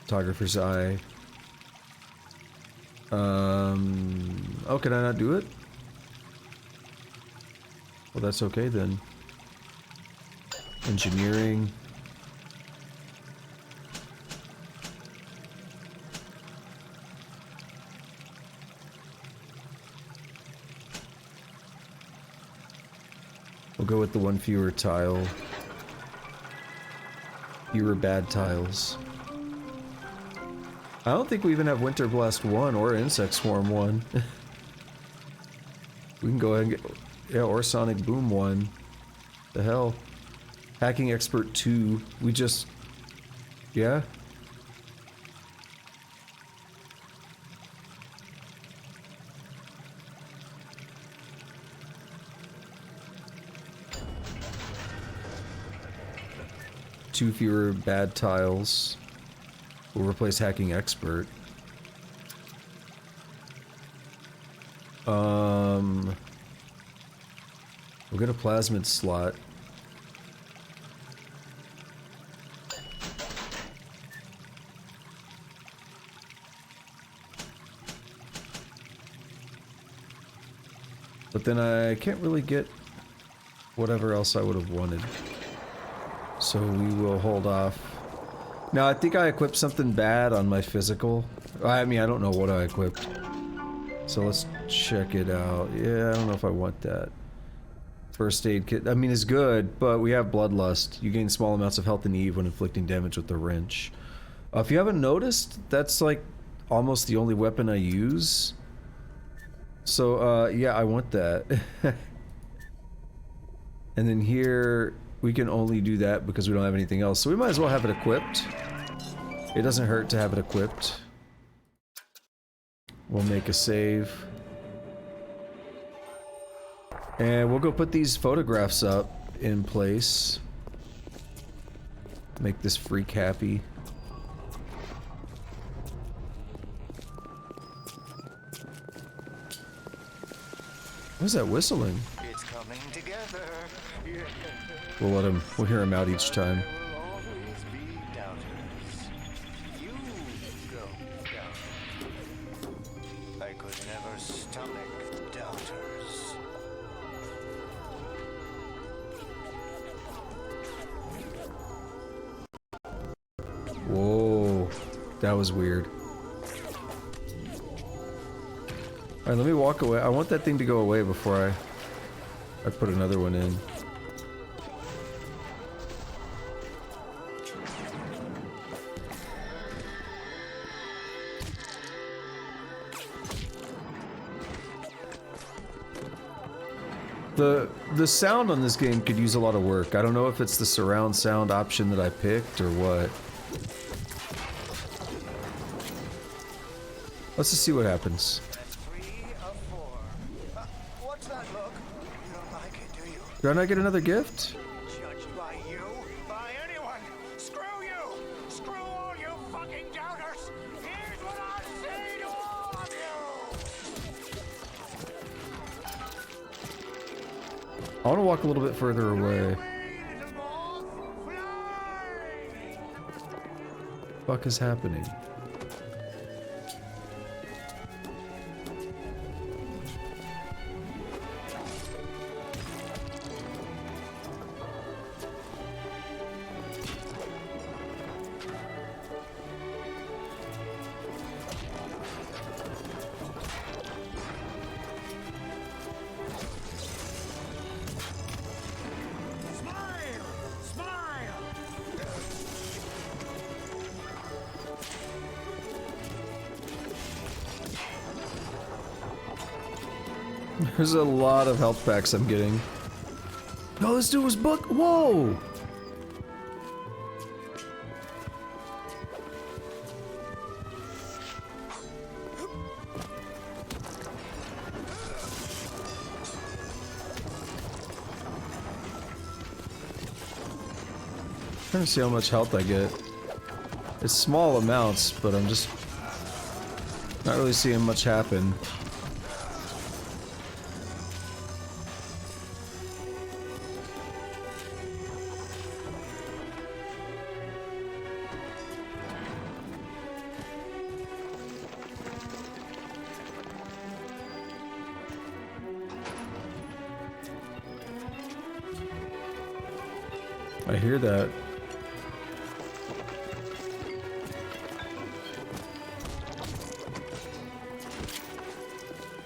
[SPEAKER 1] Photographer's eye. Oh, can I not do it? Well, that's okay then. Engineering. We'll go with the 1 fewer tile. Fewer bad tiles. I don't think we even have Winter Blast 1 or Insect Swarm 1. We can go ahead and get... Yeah, or Sonic Boom 1. The hell? Hacking Expert 2. We just... Yeah? Two fewer bad tiles. We'll replace Hacking Expert. We'll get a plasmid slot. But then I can't really get whatever else I would have wanted. So we will hold off. Now, I think I equipped something bad on my physical. I mean, I don't know what I equipped. So let's check it out. Yeah, I don't know if I want that. First aid kit, I mean, it's good, but we have Bloodlust. You gain small amounts of health and Eve when inflicting damage with the wrench. If you haven't noticed, that's like almost the only weapon I use. So, yeah, I want that. And then here, we can only do that because we don't have anything else. So we might as well have it equipped. It doesn't hurt to have it equipped. We'll make a save. And we'll go put these photographs up in place. Make this freak happy. What's that whistling?
[SPEAKER 11] It's coming together.
[SPEAKER 1] We'll hear him out each time.
[SPEAKER 11] Always be doubters. You go down. I could never stomach doubters.
[SPEAKER 1] Whoa, that was weird. Alright, let me walk away. I want that thing to go away before I put another one in. The sound on this game could use a lot of work. I don't know if it's the surround sound option that I picked or what. Let's just see what happens.
[SPEAKER 11] What's that look? You don't like it, do you?
[SPEAKER 1] Do I not get another gift?
[SPEAKER 11] Judged by you? By anyone? Screw you! Screw all you fucking doubters! Here's what I say to all of you!
[SPEAKER 1] I want to walk a little bit further away. What the fuck is happening? There's a lot of health packs I'm getting. No, this dude was book. Whoa! Trying to see how much health I get. It's small amounts, but I'm just not really seeing much happen. I hear that.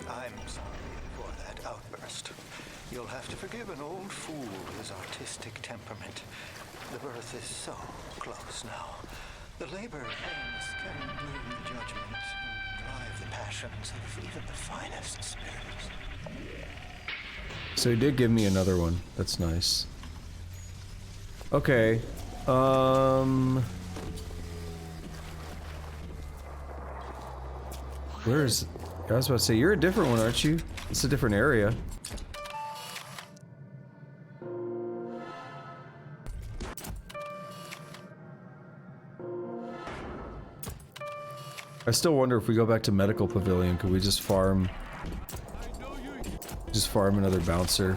[SPEAKER 11] I'm sorry for that outburst. You'll have to forgive an old fool with his artistic temperament. The birth is so close now. The labor pains can bloom the judgment and drive the passions of even the finest spirits.
[SPEAKER 1] So he did give me another one. That's nice. Okay. Where's... I was about to say, you're a different one, aren't you? It's a different area. I still wonder if we go back to Medical Pavilion, could we just farm... Just farm another bouncer?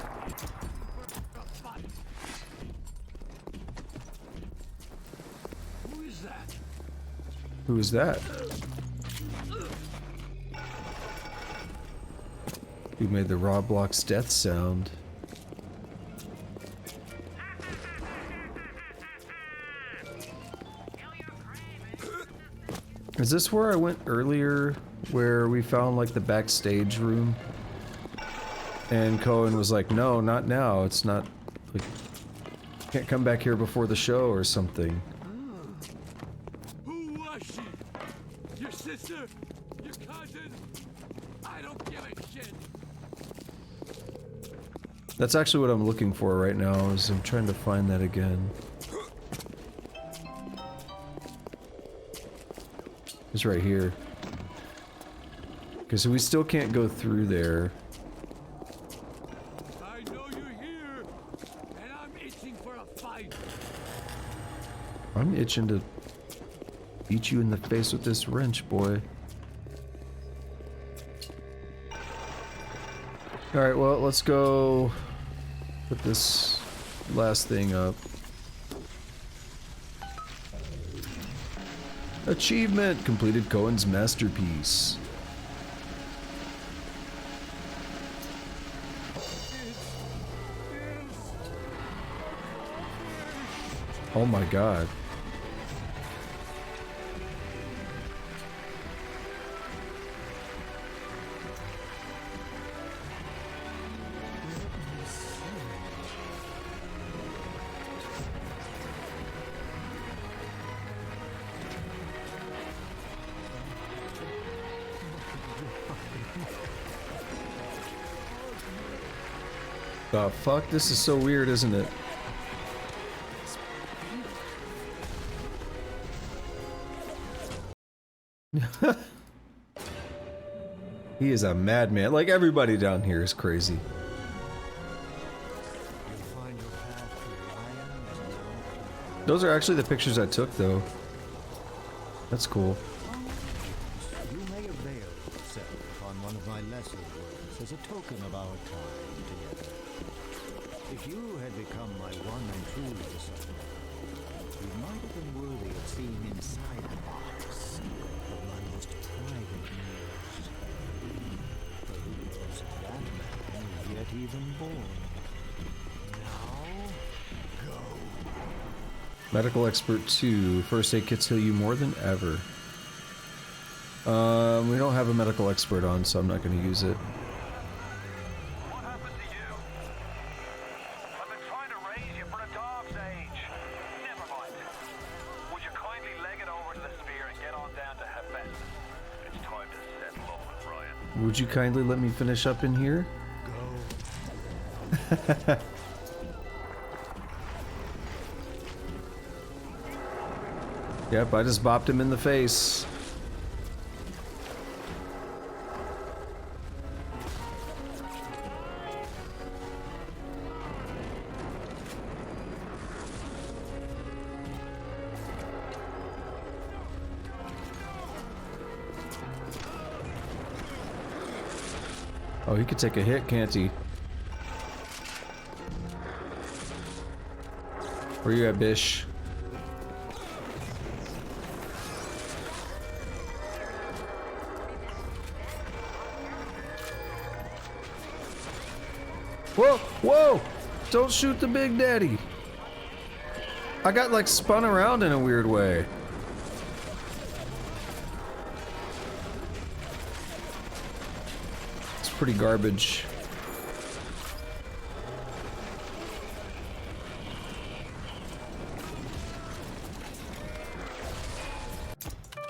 [SPEAKER 1] Who is that? Who made the Roblox death sound? Is this where I went earlier, where we found like the backstage room? And Cohen was like, no, not now, it's not, like, can't come back here before the show or something.
[SPEAKER 2] Who was she? Your sister? Your cousin? I don't give a shit.
[SPEAKER 1] That's actually what I'm looking for right now, is I'm trying to find that again. It's right here. Okay, so we still can't go through there.
[SPEAKER 2] I know you're here, and I'm itching for a fight.
[SPEAKER 1] I'm itching to beat you in the face with this wrench, boy. Alright, well, let's go put this last thing up. Achievement! Completed Cohen's masterpiece. Oh my god. The fuck? This is so weird, isn't it? He is a madman. Like, everybody down here is crazy. Those are actually the pictures I took, though. That's cool.
[SPEAKER 11] You may avail yourself on one of my lesser words as a token of our time together. If you had become my one and true disciple, you might have been worthy of seeing inside the box of my most private mirrors. But who knows if that man is yet even born? Now, go.
[SPEAKER 1] Medical Expert 2. First aid kits heal you more than ever. We don't have a medical expert on, so I'm not going to use it.
[SPEAKER 8] What happened to you? I've been trying to raise you for a dog's age. Never mind. Would you kindly leg it over to the spear and get on down to Hephaestus? It's time to settle up with Ryan.
[SPEAKER 1] Would you kindly let me finish up in here?
[SPEAKER 11] Go.
[SPEAKER 1] Yep, I just bopped him in the face. Oh, he could take a hit, can't he? Where you at, Bish? Whoa! Whoa! Don't shoot the Big Daddy! I got like spun around in a weird way. It's pretty garbage.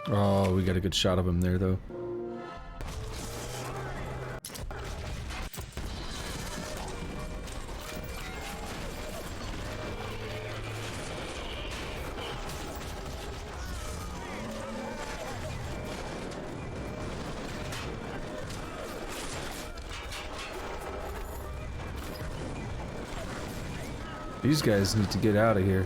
[SPEAKER 1] Oh, we got a good shot of him there, though. These guys need to get out of here.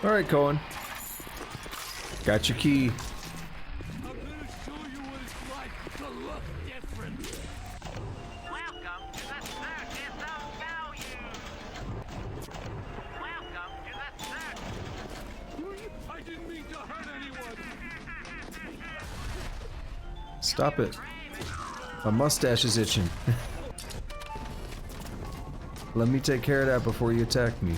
[SPEAKER 1] All right, Cohen. Got your key. Stop it. My mustache is itching. Let me take care of that before you attack me.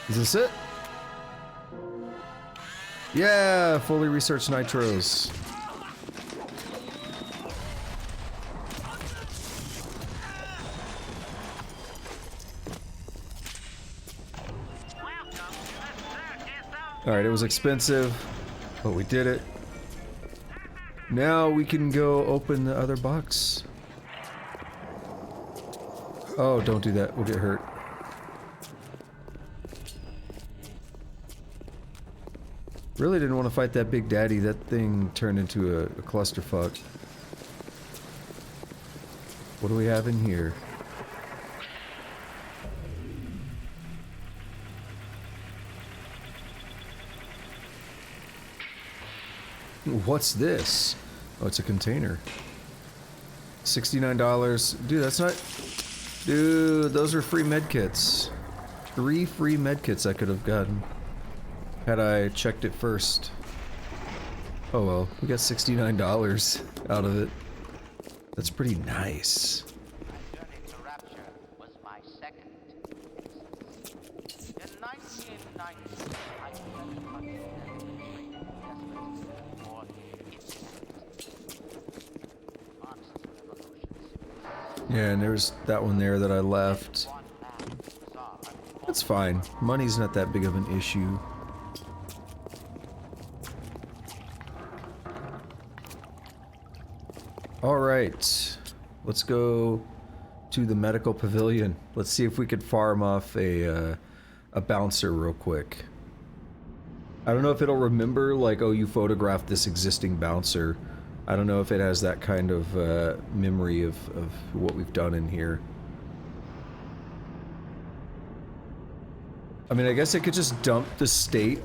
[SPEAKER 1] Is this it? Yeah, fully researched nitros. Alright, it was expensive, but we did it. Now we can go open the other box. Oh, don't do that. We'll get hurt. Really didn't want to fight that big daddy. That thing turned into a clusterfuck. What do we have in here? What's this? Oh, it's a container. $69. Dude, that's not... Dude, those are free medkits. 3 free medkits I could have gotten. Had I checked it first. Oh well, we got $69 out of it. That's pretty nice.
[SPEAKER 6] My journey to Rapture was my second. In 1990, I began to understand or
[SPEAKER 1] Yeah, and there's that one there that I left. That's fine. Money's not that big of an issue. Alright, let's go to the medical pavilion. Let's see if we could farm off a bouncer real quick. I don't know if it'll remember, like, oh, you photographed this existing bouncer. I don't know if it has that kind of memory of what we've done in here. I mean, I guess it could just dump the state,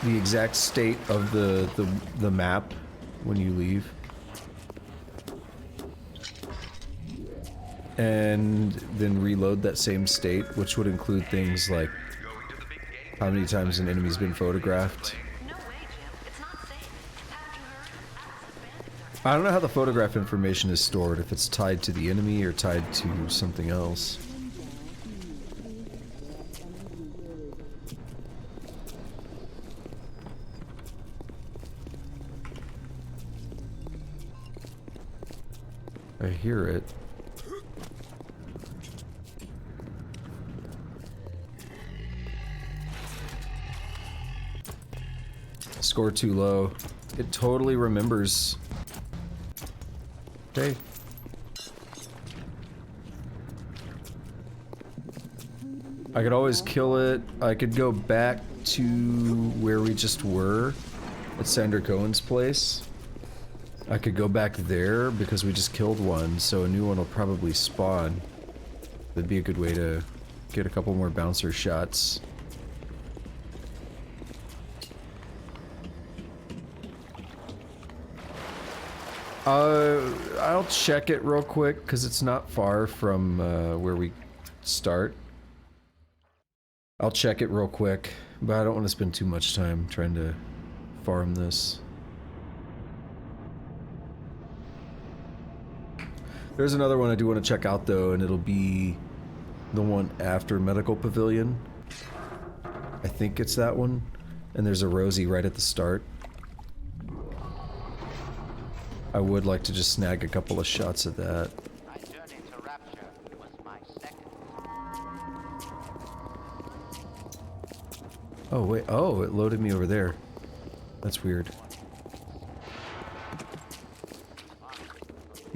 [SPEAKER 1] the exact state of the map when you leave. And then reload that same state, which would include things like how many times an enemy's been photographed. I don't know how the photograph information is stored, if it's tied to the enemy or tied to something else. I hear it. Score too low. It totally remembers. Okay. I could always kill it. I could go back to where we just were at Sandra Cohen's place. I could go back there because we just killed one, so a new one will probably spawn. That'd be a good way to get a couple more bouncer shots. I'll check it real quick because it's not far from where we start. I'll check it real quick, but I don't want to spend too much time trying to farm this. There's another one I do want to check out though, and it'll be the one after Medical Pavilion. I think it's that one. And there's a Rosie right at the start. I would like to just snag a couple of shots of that.
[SPEAKER 6] My journey to Rapture was my second.
[SPEAKER 1] Oh wait, oh, it loaded me over there. That's weird.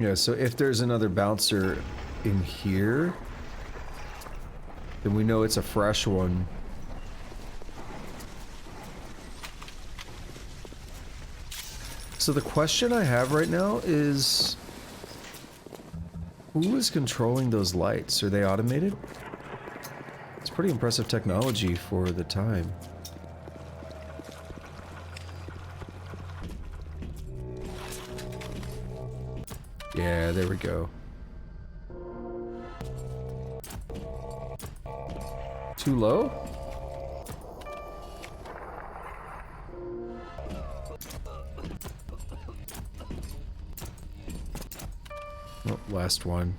[SPEAKER 1] Yeah, so if there's another bouncer in here, then we know it's a fresh one. So the question I have right now is, who is controlling those lights? Are they automated? It's pretty impressive technology for the time. Yeah, there we go. Too low? Oh, last one.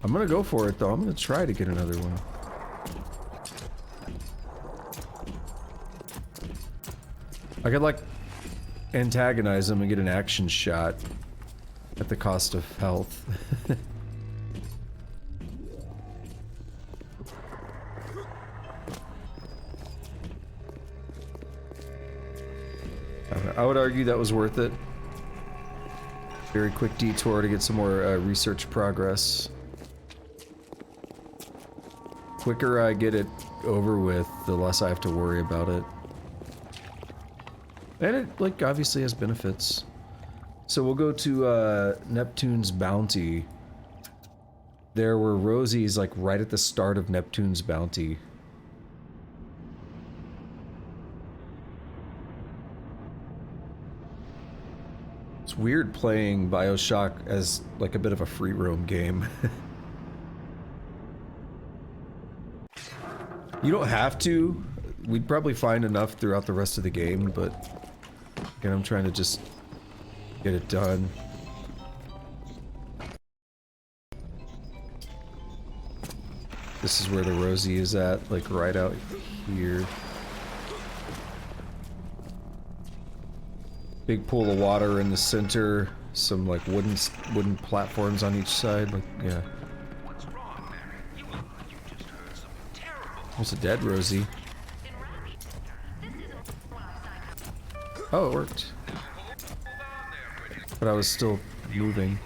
[SPEAKER 1] I'm gonna go for it though. I'm gonna try to get another one. I could like antagonize him and get an action shot at the cost of health. I would argue that was worth it. Very quick detour to get some more research progress. Quicker I get it over with, the less I have to worry about it. And it, like, obviously has benefits. So we'll go to Neptune's Bounty. There were Rosie's, like, right at the start of Neptune's Bounty. It's weird playing Bioshock as, like, a bit of a free roam game. You don't have to. We'd probably find enough throughout the rest of the game, but again, I'm trying to just get it done. This is where the Rosie is at, like right out here. Big pool of water in the center, some like wooden platforms on each side, like, yeah. There's a dead Rosie. Oh, it worked. But I was still moving.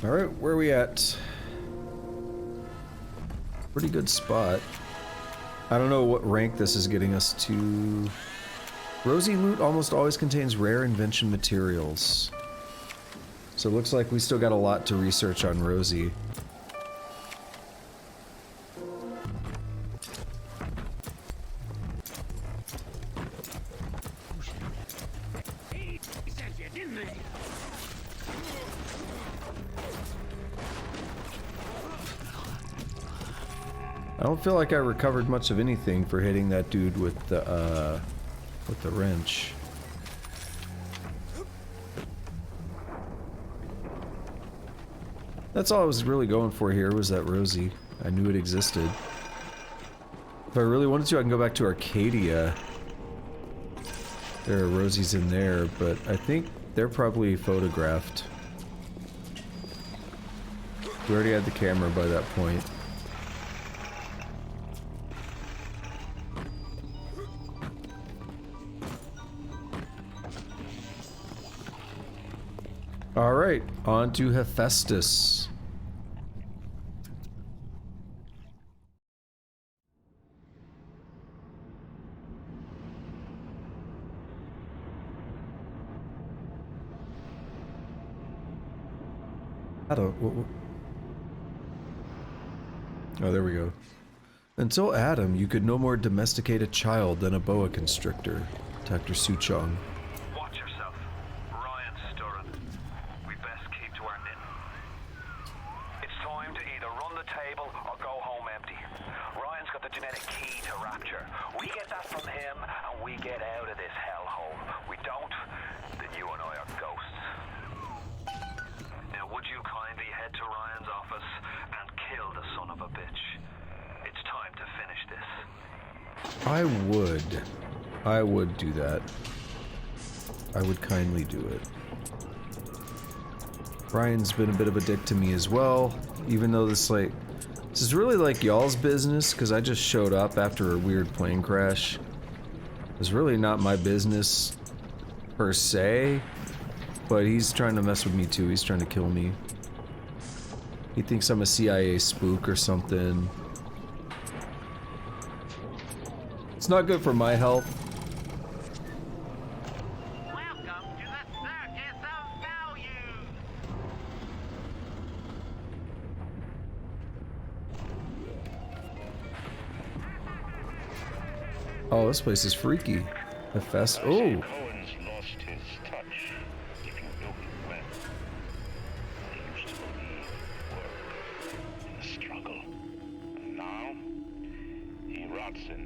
[SPEAKER 1] Alright, where are we at? Pretty good spot. I don't know what rank this is getting us to. Rosie loot almost always contains rare invention materials. So it looks like we still got a lot to research on Rosie. I don't feel like I recovered much of anything for hitting that dude with the wrench. That's all I was really going for here, was that Rosie. I knew it existed. If I really wanted to, I can go back to Arcadia. There are Rosies in there, but I think they're probably photographed. We already had the camera by that point. Alright, on to Hephaestus. Oh, there we go. Until Adam, you could no more domesticate a child than a boa constrictor. Dr. Suchong.
[SPEAKER 8] Watch yourself. Ryan's stirring. We best keep to our knitting. It's time to either run the table or go home empty. Ryan's got the genetic key to Rapture. We get that from him and we get out of this hellhole. We don't, then you and I are ghosts. Now would you kindly head to Ryan's office and kill the son of a bitch? It's time to finish this.
[SPEAKER 1] I would do that. I would kindly do it. Ryan's been a bit of a dick to me as well, even though this is really like y'all's business, because I just showed up after a weird plane crash. It's really not my business per se, but he's trying to mess with me too. He's trying to kill me. He thinks I'm a CIA spook or something. It's not good for my health. Oh, this place is freaky. The fest. Oh.
[SPEAKER 12] Owen's lost his touch. If you know him well, he used to believe work in the struggle. And now, he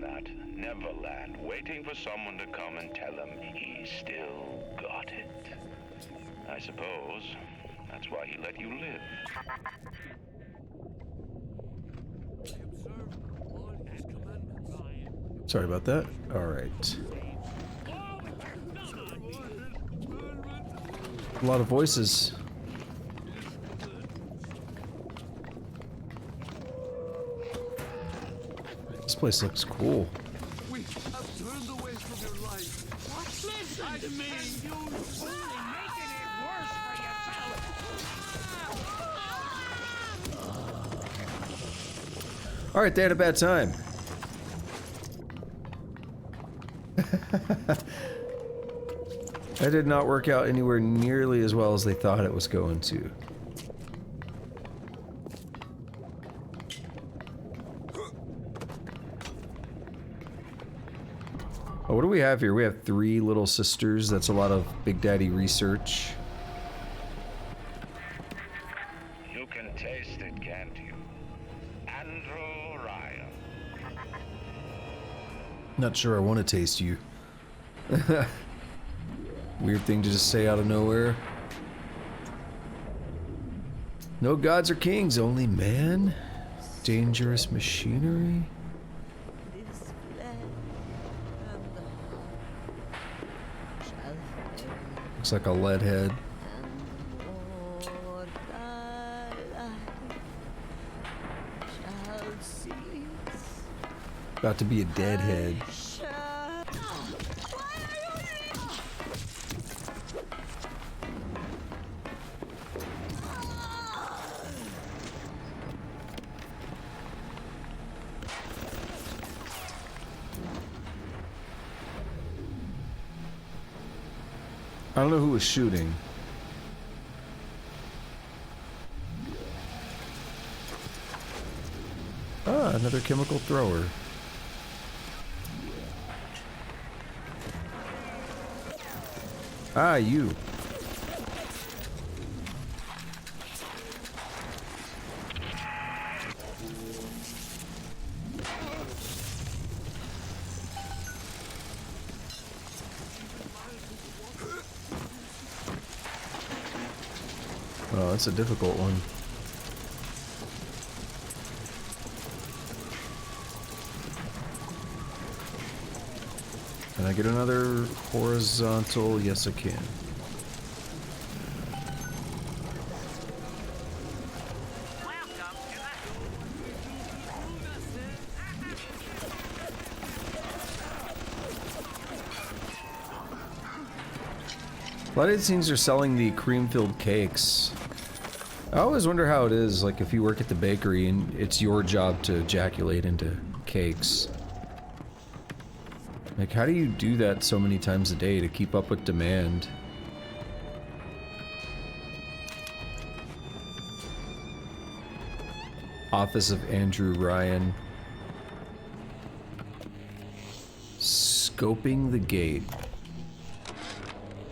[SPEAKER 3] that Neverland, waiting for someone to come and tell him he still got it. I suppose that's why he let you live.
[SPEAKER 1] Sorry about that. All right. A lot of voices. This place looks cool.
[SPEAKER 2] We have turned away from your life. What? Listen to me! You're only making it worse for yourself!
[SPEAKER 1] All right, they had a bad time. That did not work out anywhere nearly as well as they thought it was going to. Oh, what do we have here? We have 3 little sisters. That's a lot of Big Daddy research.
[SPEAKER 3] You can taste it, can't you? Andrew Ryan.
[SPEAKER 1] Not sure I want to taste you. Weird thing to just say out of nowhere. No gods or kings, only man. Dangerous machinery. Looks like a lead head. About to be a dead head. I don't know who was shooting. Ah, another chemical thrower. Ah, you. Oh, that's a difficult one. Can I get another horizontal? Yes, I can. A lot of these things are selling the cream-filled cakes. I always wonder how it is, like if you work at the bakery and it's your job to ejaculate into cakes. Like, how do you do that so many times a day to keep up with demand? Office of Andrew Ryan. Scoping the gate.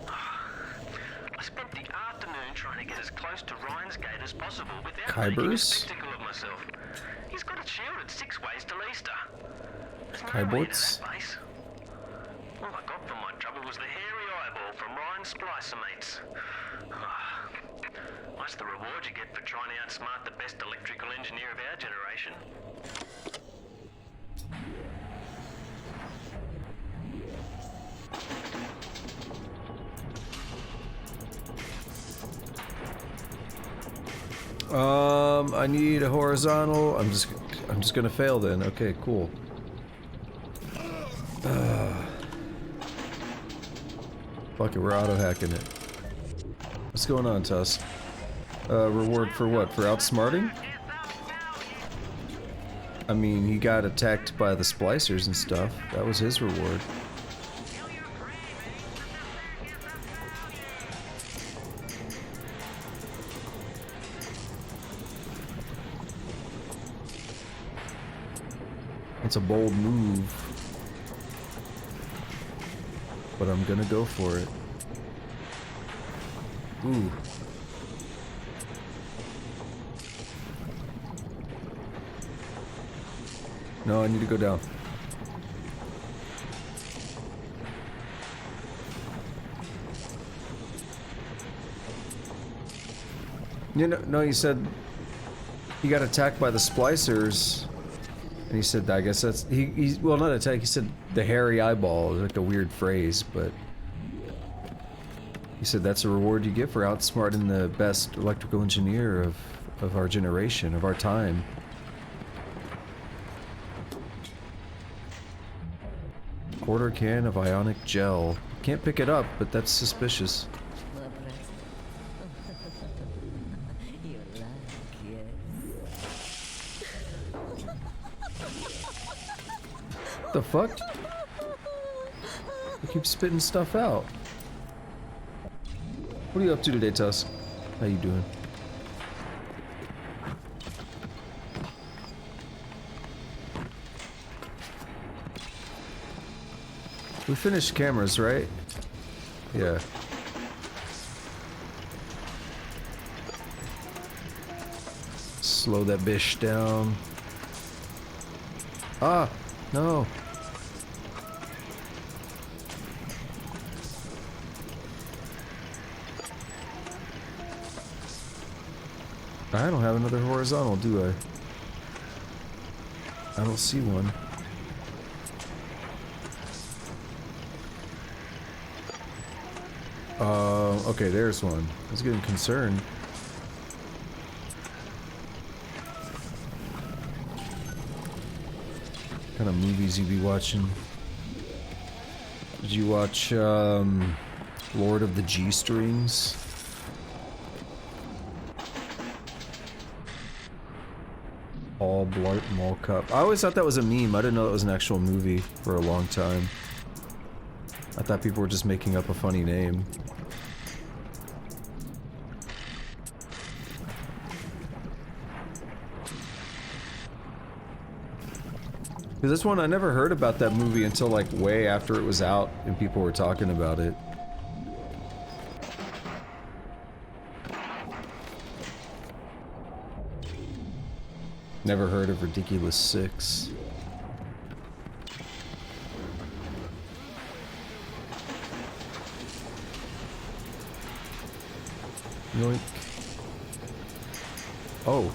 [SPEAKER 6] I spent the afternoon trying to get as close to Ryan's gate as possible without
[SPEAKER 1] Kybers?
[SPEAKER 6] making a spectacle of myself. He's got it shielded 6 ways to Leicester.
[SPEAKER 1] Kyborts?
[SPEAKER 6] All I got for my trouble was the hairy eyeball from Ryan's splicer mates. That's the reward you get for trying to outsmart the best electrical engineer of our generation.
[SPEAKER 1] I need a horizontal. I'm just gonna fail then. Okay, cool. Fuck it, we're auto-hacking it. What's going on, Tusk? Reward for what? For outsmarting? I mean, he got attacked by the splicers and stuff. That was his reward. It's a bold move, but I'm gonna go for it. Ooh. No, I need to go down. You know, no, he said he got attacked by the splicers, and he said, I guess that's he well, not attack. He said the hairy eyeball, like a weird phrase, but he said that's a reward you get for outsmarting the best electrical engineer of our generation, of our time. Quarter can of ionic gel. Can't pick it up, but that's suspicious. The fuck? You keep spitting stuff out. What are you up to today, Tuss? How you doing? We finished cameras, right? Yeah. Slow that bitch down. Ah, no. I don't have another horizontal, do I? I don't see one. Okay, there's one. I was getting concerned. What kind of movies you be watching? Did you watch, Lord of the G-Strings? All Blart Mall Cup. I always thought that was a meme. I didn't know that was an actual movie for a long time. I thought people were just making up a funny name. Because this one, I never heard about that movie until like way after it was out and people were talking about it. Never heard of Ridiculous 6. Yoink. Oh.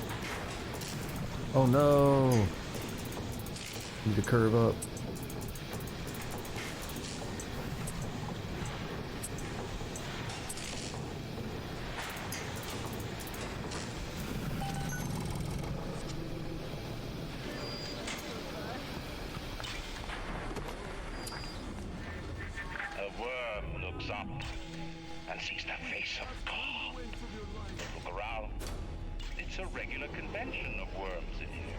[SPEAKER 1] Oh no. Need to curve up.
[SPEAKER 3] A worm looks up and sees the face of God. Look around. It's a regular convention of worms in here.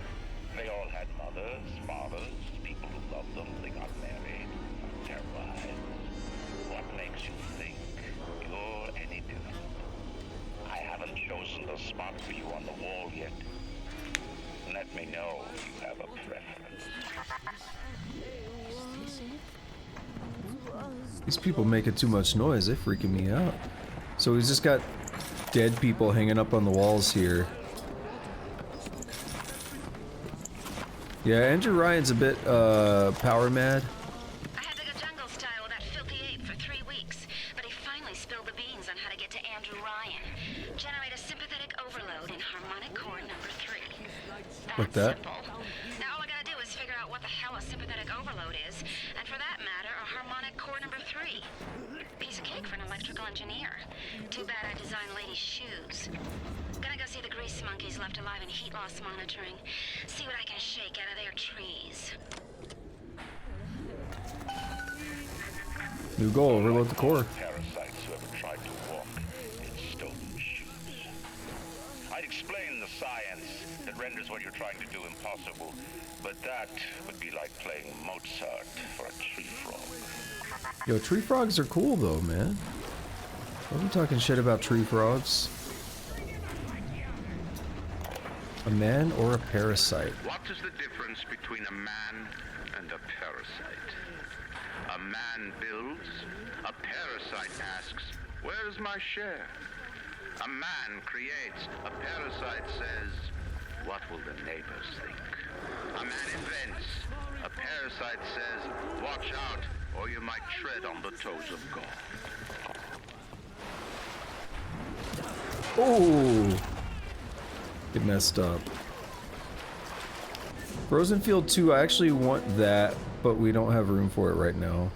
[SPEAKER 3] They all had mothers, fathers, people who loved them. They got married, their wives. What makes you think you're any different? I haven't chosen the spot for you on the wall yet. Let me know if you have a preference.
[SPEAKER 1] These people making too much noise. They're freaking me out. So he's just got dead people hanging up on the walls here. Yeah, Andrew Ryan's a bit, power mad.
[SPEAKER 4] I had to go jungle style with that filthy ape for 3 weeks, but he finally spilled the beans on how to get to Andrew Ryan. Generate a sympathetic overload in harmonic chord number 3. That's
[SPEAKER 1] Like that?
[SPEAKER 4] simple. Now all I gotta do is figure out what the hell a sympathetic overload is, and for that matter, a harmonic chord number 3. Piece of cake for an electrical engineer. Too bad I designed ladies' shoes. Gonna go see the grease monkeys left alive in heat loss monitoring. See what I can shake out of their trees.
[SPEAKER 1] New goal, overload the core.
[SPEAKER 3] Parasites who ever tried to walk in stolen shoes. I'd explain the science that renders what you're trying to do impossible, but that would be like playing Mozart for a tree frog.
[SPEAKER 1] Yo, tree frogs are cool though, man. Don't be talking shit about tree frogs. A man or a parasite?
[SPEAKER 3] What is the difference between a man and a parasite? A man builds, a parasite asks, where's my share? A man creates, a parasite says, what will the neighbors think? A man invents, a parasite says, watch out, or you might tread on the toes of God.
[SPEAKER 1] Oh! Get messed up. Frozen Field 2, I actually want that, but we don't have room for it right now.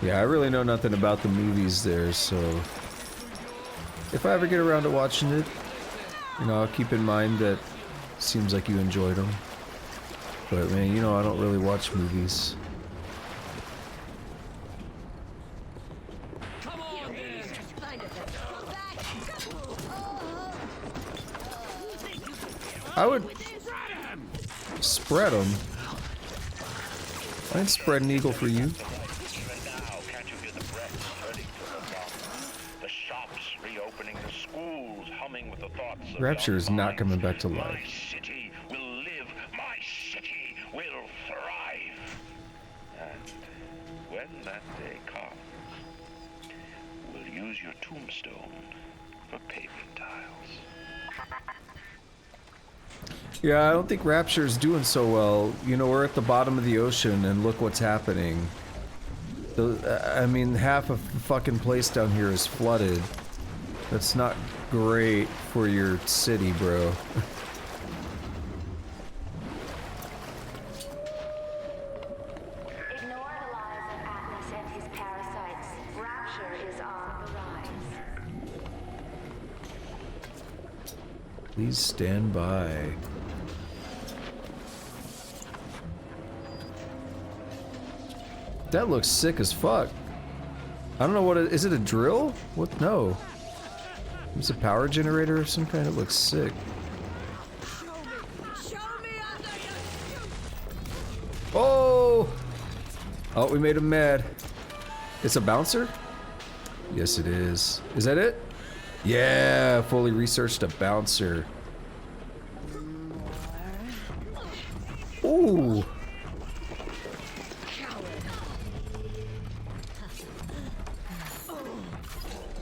[SPEAKER 1] Yeah, I really know nothing about the movies there, so if I ever get around to watching it, you know, I'll keep in mind that it seems like you enjoyed them. But man, you know, I don't really watch movies. I would spread them. I'd spread an eagle for you. Rapture is not coming back to life.
[SPEAKER 3] My city will live. My city will thrive. And when that day comes, we'll use your tombstone for paving tiles.
[SPEAKER 1] Yeah, I don't think Rapture's doing so well. You know, we're at the bottom of the ocean and look what's happening. I mean, half of the fucking place down here is flooded. That's not great for your city, bro.
[SPEAKER 15] Ignore the lies of Atlas and his parasites. Rapture is on the rise.
[SPEAKER 1] Please stand by. That looks sick as fuck. I don't know what it is. It a drill? What? No. It's a power generator of some kind. It looks sick. Oh! Oh, we made him mad. It's a bouncer? Yes, it is. Is that it? Yeah, fully researched a bouncer. Ooh.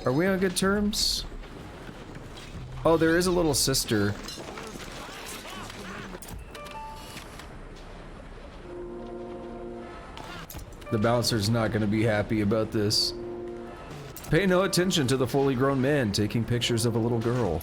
[SPEAKER 1] Are we on good terms? Oh, there is a little sister. The bouncer's not gonna be happy about this. Pay no attention to the fully grown man taking pictures of a little girl.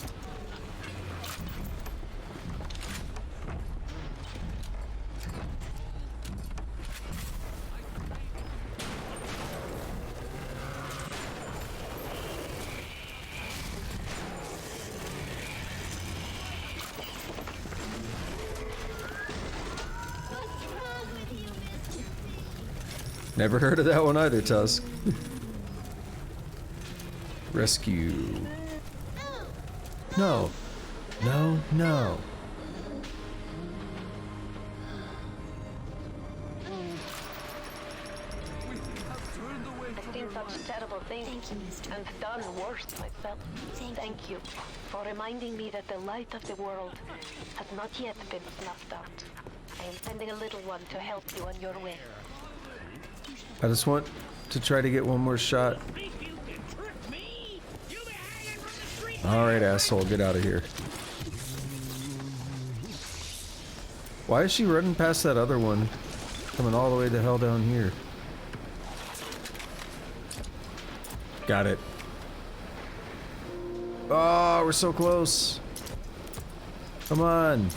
[SPEAKER 1] Never heard of that one either, Tusk. Rescue. No. No, no.
[SPEAKER 15] I've seen such terrible things and done worse myself. Thank you for reminding me that the light of the world has not yet been snuffed out. I am sending a little one to help you on your way.
[SPEAKER 1] I just want to try to get one more shot. Alright, asshole, get out of here. Why is she running past that other one? Coming all the way the hell down here. Got it. Oh, we're so close. Come on.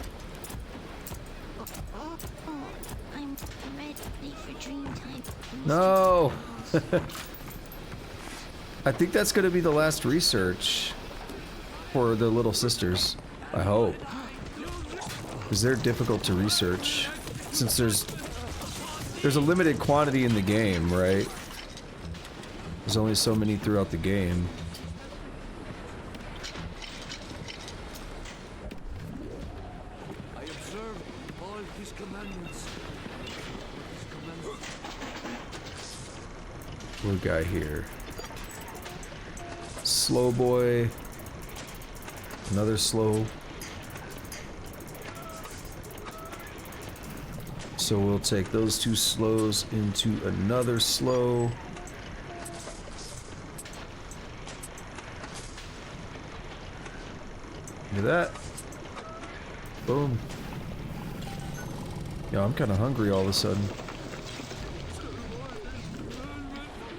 [SPEAKER 5] I'm ready for dream time.
[SPEAKER 1] No! I think that's gonna be the last research for the little sisters. I hope. Because they're difficult to research. Since there's a limited quantity in the game, right? There's only so many throughout the game.
[SPEAKER 2] I observe all his commandments.
[SPEAKER 1] What guy here? Slow boy. Another slow. So we'll take those two slows into another slow. Look at that. Boom. Yeah, I'm kind of hungry all of a sudden.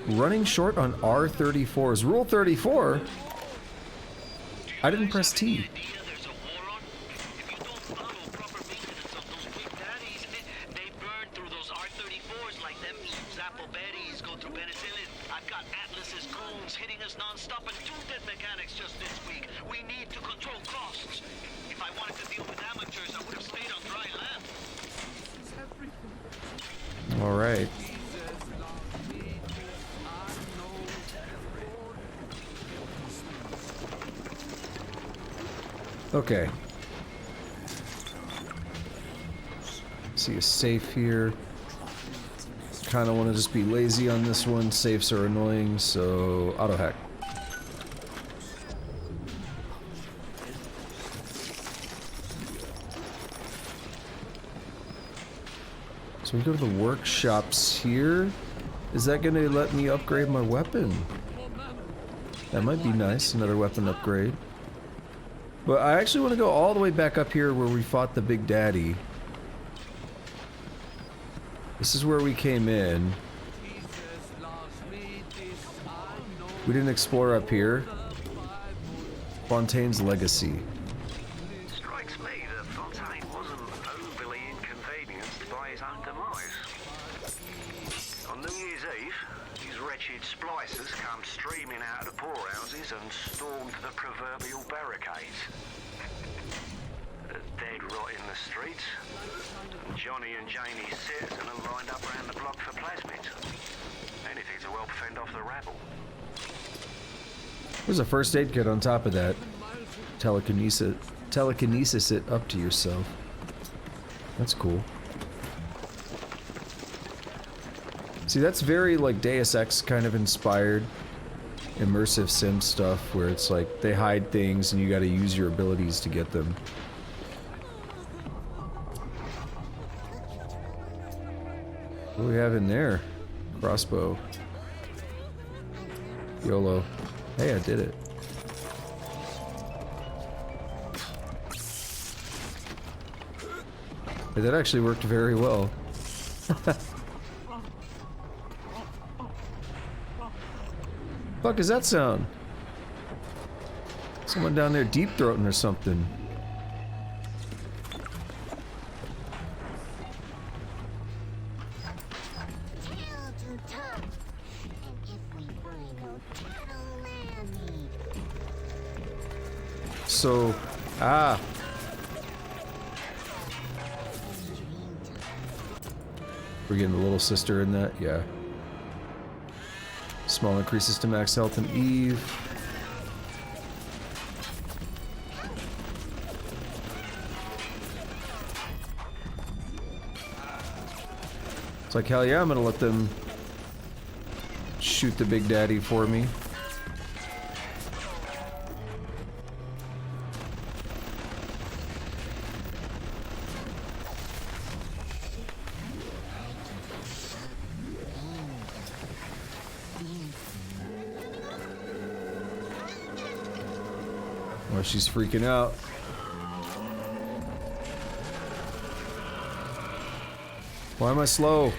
[SPEAKER 1] Running short on R34s. Rule 34? I didn't press T. All right. Okay. See a safe here. Kind of want to just be lazy on this one. Safes are annoying, so auto hack. So we go to the workshops here. Is that going to let me upgrade my weapon? That might be nice, another weapon upgrade. But I actually want to go all the way back up here where we fought the Big Daddy. This is where we came in. We didn't explore up here. Fontaine's Legacy.
[SPEAKER 6] Strikes me that Fontaine wasn't overly inconvenienced by his own demise. On New Year's Eve, these wretched splicers come streaming out of the poorhouses and stormed the proverbial barricades. Dead rot in the streets. Johnny and Janie's citizen are lined up around the block for plasmids. Anything to help fend off the rabble.
[SPEAKER 1] There's a first aid kit on top of that. Telekinesis it up to yourself. That's cool. See, that's very like Deus Ex kind of inspired immersive sim stuff where it's like they hide things and you got to use your abilities to get them. What do we have in there? Crossbow. YOLO. Hey, I did it. Hey, that actually worked very well. Fuck is that sound? Someone down there deep throating or something. So, we're getting the little sister in that, yeah. Small increases to max health and Eve. It's like, hell yeah, I'm gonna let them shoot the Big Daddy for me. Oh, she's freaking out. Why am I slow?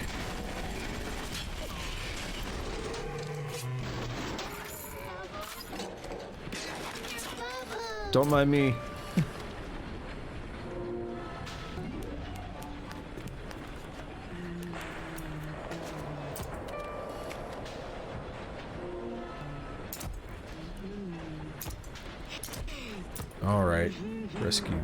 [SPEAKER 1] Don't mind me. All right, rescue.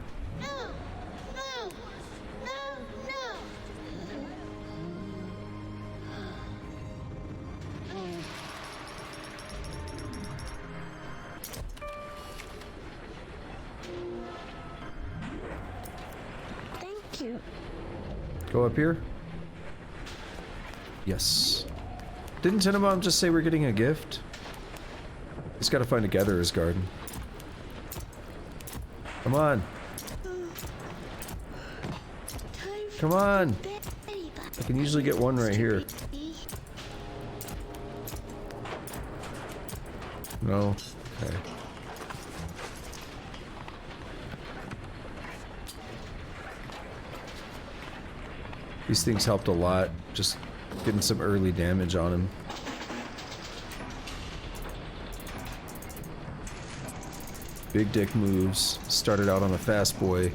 [SPEAKER 15] Thank you.
[SPEAKER 1] Go up here? Yes. Didn't Tenenbaum just say we're getting a gift? He's got to find a gatherer's garden. Come on. Come on. I can usually get one right here. No? Okay. These things helped a lot. Just getting some early damage on him. Big dick moves. Started out on a fast boy.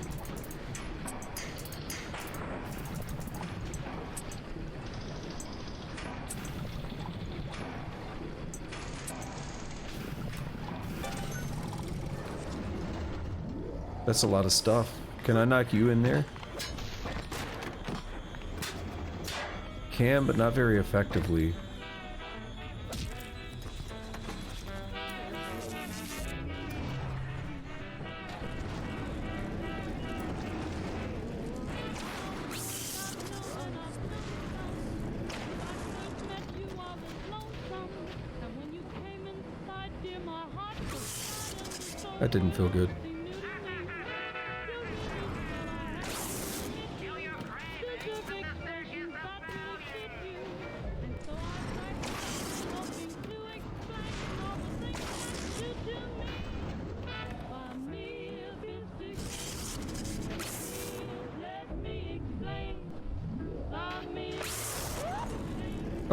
[SPEAKER 1] That's a lot of stuff. Can I knock you in there? Can, but not very effectively. That didn't feel good.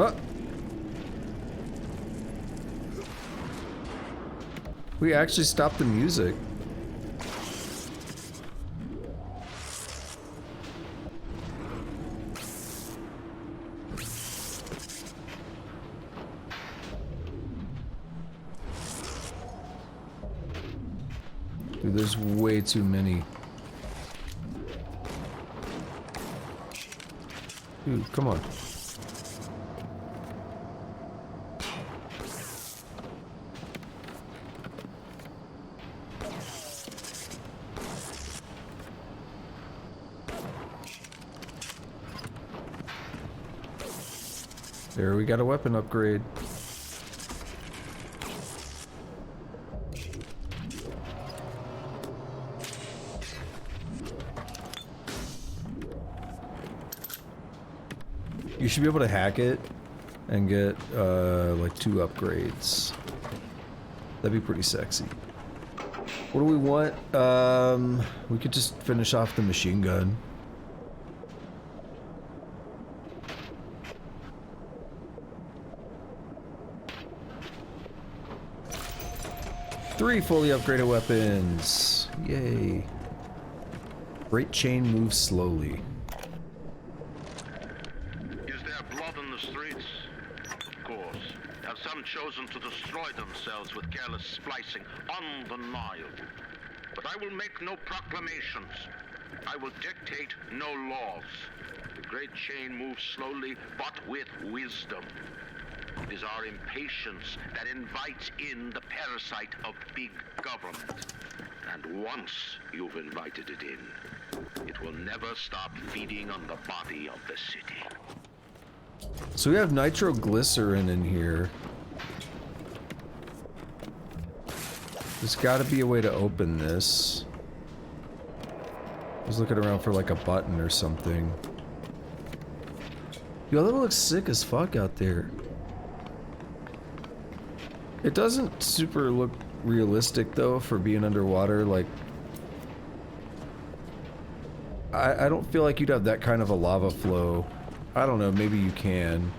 [SPEAKER 1] Oh. We actually stopped the music. Dude, there's way too many. Dude, come on. There, we got a weapon upgrade. You should be able to hack it and get like 2 upgrades. That'd be pretty sexy. What do we want? We could just finish off the machine gun. Three fully upgraded weapons. Yay. Great chain moves slowly.
[SPEAKER 3] Is there blood in the streets? Of course. Have some chosen to destroy themselves with careless splicing? Undeniable. But I will make no proclamations. I will dictate no laws. The great chain moves slowly, but with wisdom. It is our impatience that invites in the parasite of big government. And once you've invited it in, it will never stop feeding on the body of the city.
[SPEAKER 1] So we have nitroglycerin in here. There's got to be a way to open this. I was looking around for like a button or something. Yo, that looks sick as fuck out there. It doesn't super look realistic though for being underwater. Like, I don't feel like you'd have that kind of a lava flow. I don't know, maybe you can.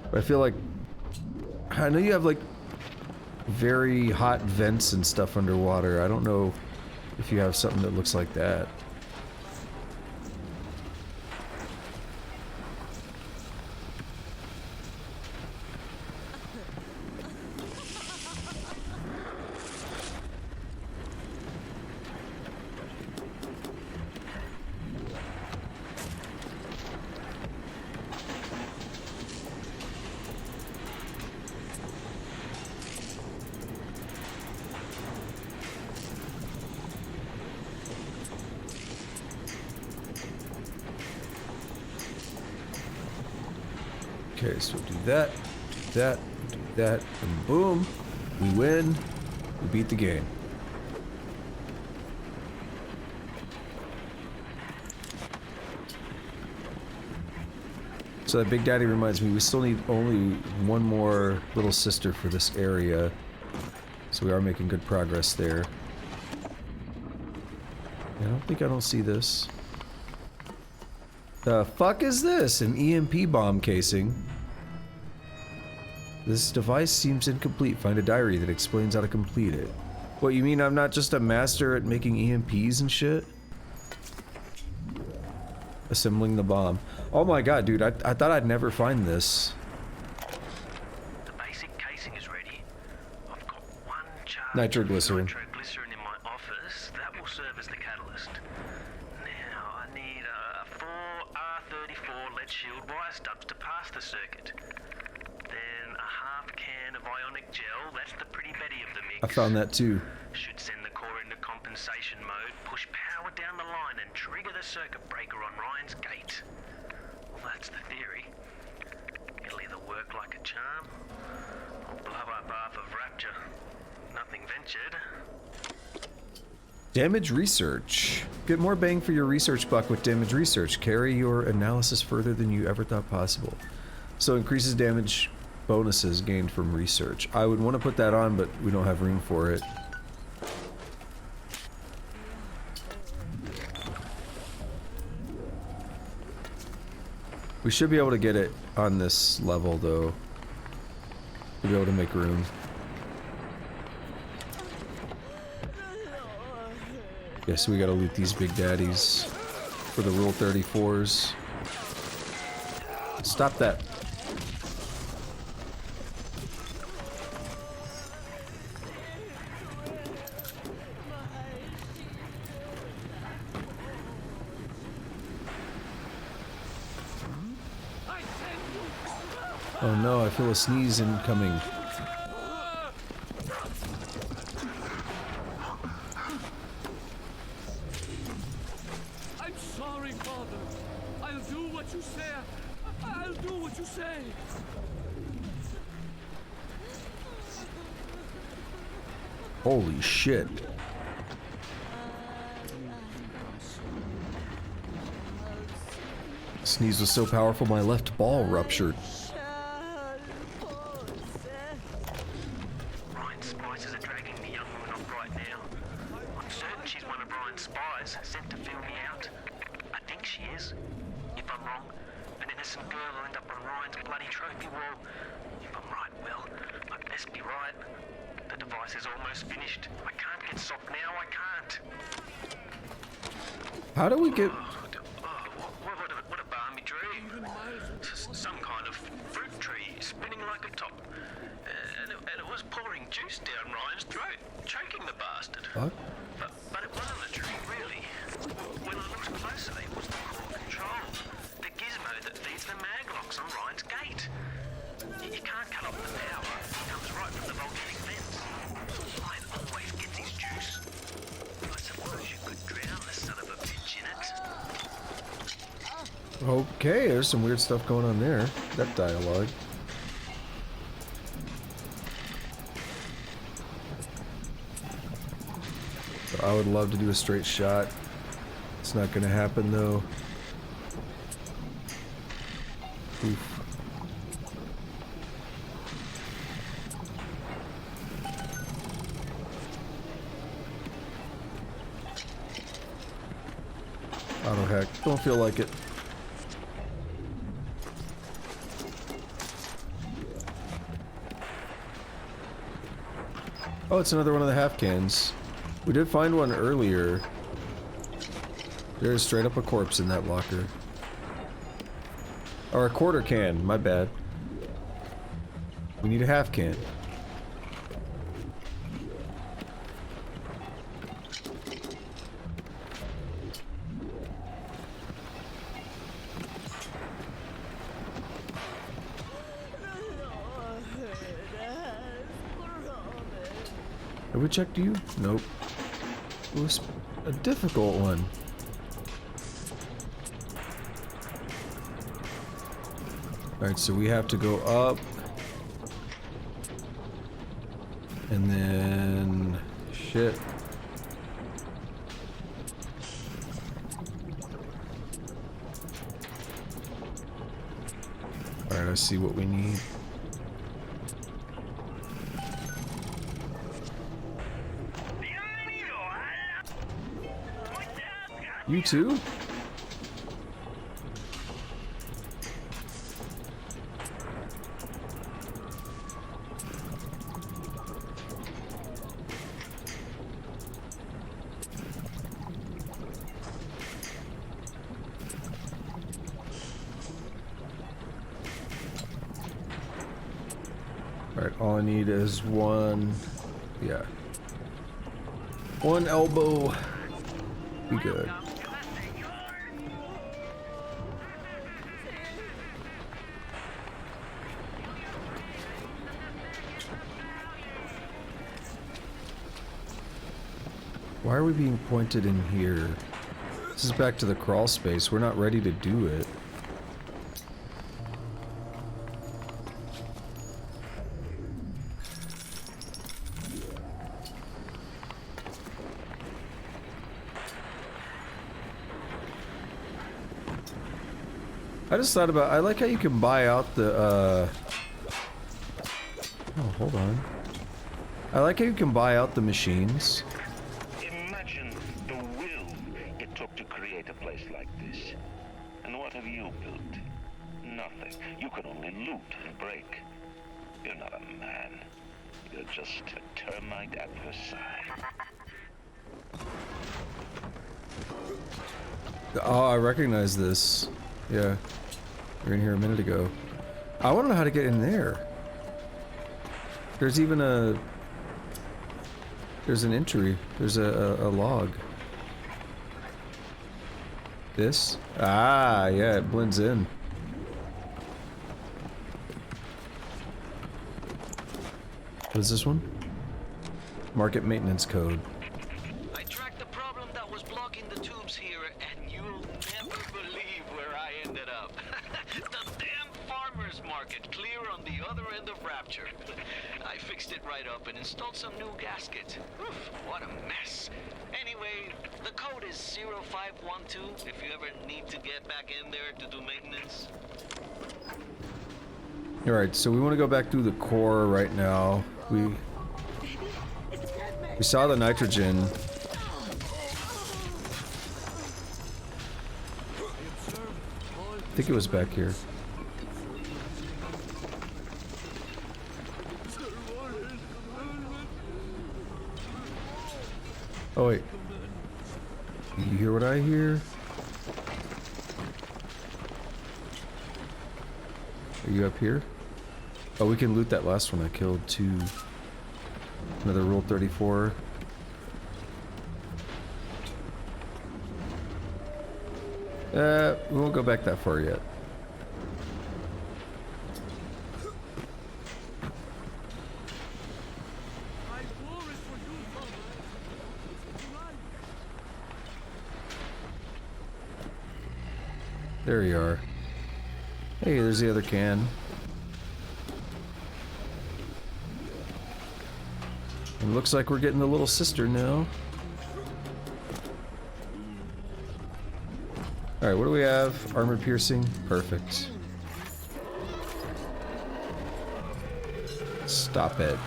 [SPEAKER 1] But I feel like, I know you have like very hot vents and stuff underwater. I don't know if you have something that looks like that. Okay, so do that, and boom, we win, we beat the game. So that Big Daddy reminds me, we still need only one more little sister for this area. So we are making good progress there. I don't see this. The fuck is this? An EMP bomb casing. This device seems incomplete. Find a diary that explains how to complete it. What, you mean I'm not just a master at making EMPs and shit? Assembling the bomb. Oh my god, dude, I thought I'd never find this.
[SPEAKER 8] The basic casing is ready. I've got one charge
[SPEAKER 1] Nitroglycerin.
[SPEAKER 8] nitroglycerin in my office. That will serve as the catalyst. Now, I need 4 R34 lead shield wire stubs to pass the circuit. Then a half can of ionic gel. That's the pretty Betty of the mix.
[SPEAKER 1] I found that too.
[SPEAKER 8] Should send the core into compensation mode, push power down the line and trigger the circuit breaker on Ryan's gate. Well, that's the theory. It'll either work like a charm, or blow up half of Rapture. Nothing ventured.
[SPEAKER 1] Damage research. Get more bang for your research buck with damage research. Carry your analysis further than you ever thought possible. So increases damage bonuses gained from research. I would want to put that on, but we don't have room for it. We should be able to get it on this level, though. We'll be able to make room. Yes, we gotta loot these big daddies for the Rule 34s. Stop that. Oh no, I feel a sneeze incoming.
[SPEAKER 16] I'm sorry, Father. I'll do what you say. I'll do what you say.
[SPEAKER 1] Holy shit. Sneeze was so powerful my left ball ruptured.
[SPEAKER 8] Ryan's spies are dragging the young woman off right now. I'm certain she's one of Ryan's spies sent to fill me out. I think she is. If I'm wrong, an innocent girl will end up on Ryan's bloody trophy wall. If I'm right, well, I best be right. The device is almost finished. I can't get soft now, I can't.
[SPEAKER 1] How do we get...
[SPEAKER 8] What a balmy dream. Some kind of fruit tree spinning like a top. And it was pouring juice down Ryan's throat, choking the bastard.
[SPEAKER 1] What?
[SPEAKER 8] But it wasn't a tree, really. When I looked closer, it was the core control. The gizmo that feeds the mag locks on Ryan's gate. You can't cut off the power. It comes right from the volcanic vents. Ryan always gets his juice. I suppose you could drown the son of a bitch in it.
[SPEAKER 1] Okay, there's some weird stuff going on there. That dialogue. I would love to do a straight shot. It's not gonna happen though. Oof. Auto hack. Don't feel like it. Oh, it's another one of the half cans. We did find one earlier. There's straight up a corpse in that locker. Or a quarter can, my bad. We need a half can. Have we checked you? Nope. It was a difficult one. Alright, so we have to go up. And then... shit. Alright, I see what we need. You too? Alright, all I need is one... Yeah. One elbow. Be good. Why are we being pointed in here? This is back to the crawl space. We're not ready to do it. I just thought about, I like how you can buy out the, oh, hold on. I like how you can buy out the machines.
[SPEAKER 3] Imagine the will it took to create a place like this. And what have you built? Nothing. You can only loot and break. You're not a man. You're just a termite at her side.
[SPEAKER 1] Oh, I recognize this. Yeah. You're in here a minute ago. I want to know how to get in there. There's even a... There's an entry. There's a log. This? Ah, yeah, it blends in. What is this one? Market maintenance code.
[SPEAKER 6] I tracked the problem that was blocking the tubes here, and you'll never believe where I ended up. The damn farmer's market, clear on the other end of Rapture. I fixed it right up and installed some new gaskets. Oof, what a mess. Anyway, the code is 0512 if you ever need to get back in there to do maintenance.
[SPEAKER 1] Alright, so we want to go back through the core right now. We saw the nitrogen. I think it was back here. Oh wait. You hear what I hear? Are you up here? Oh, we can loot that last one I killed too. Another Rule 34. We won't go back that far yet. There you are. Hey, there's the other can. It looks like we're getting the little sister now. Alright, what do we have? Armor piercing? Perfect. Stop it.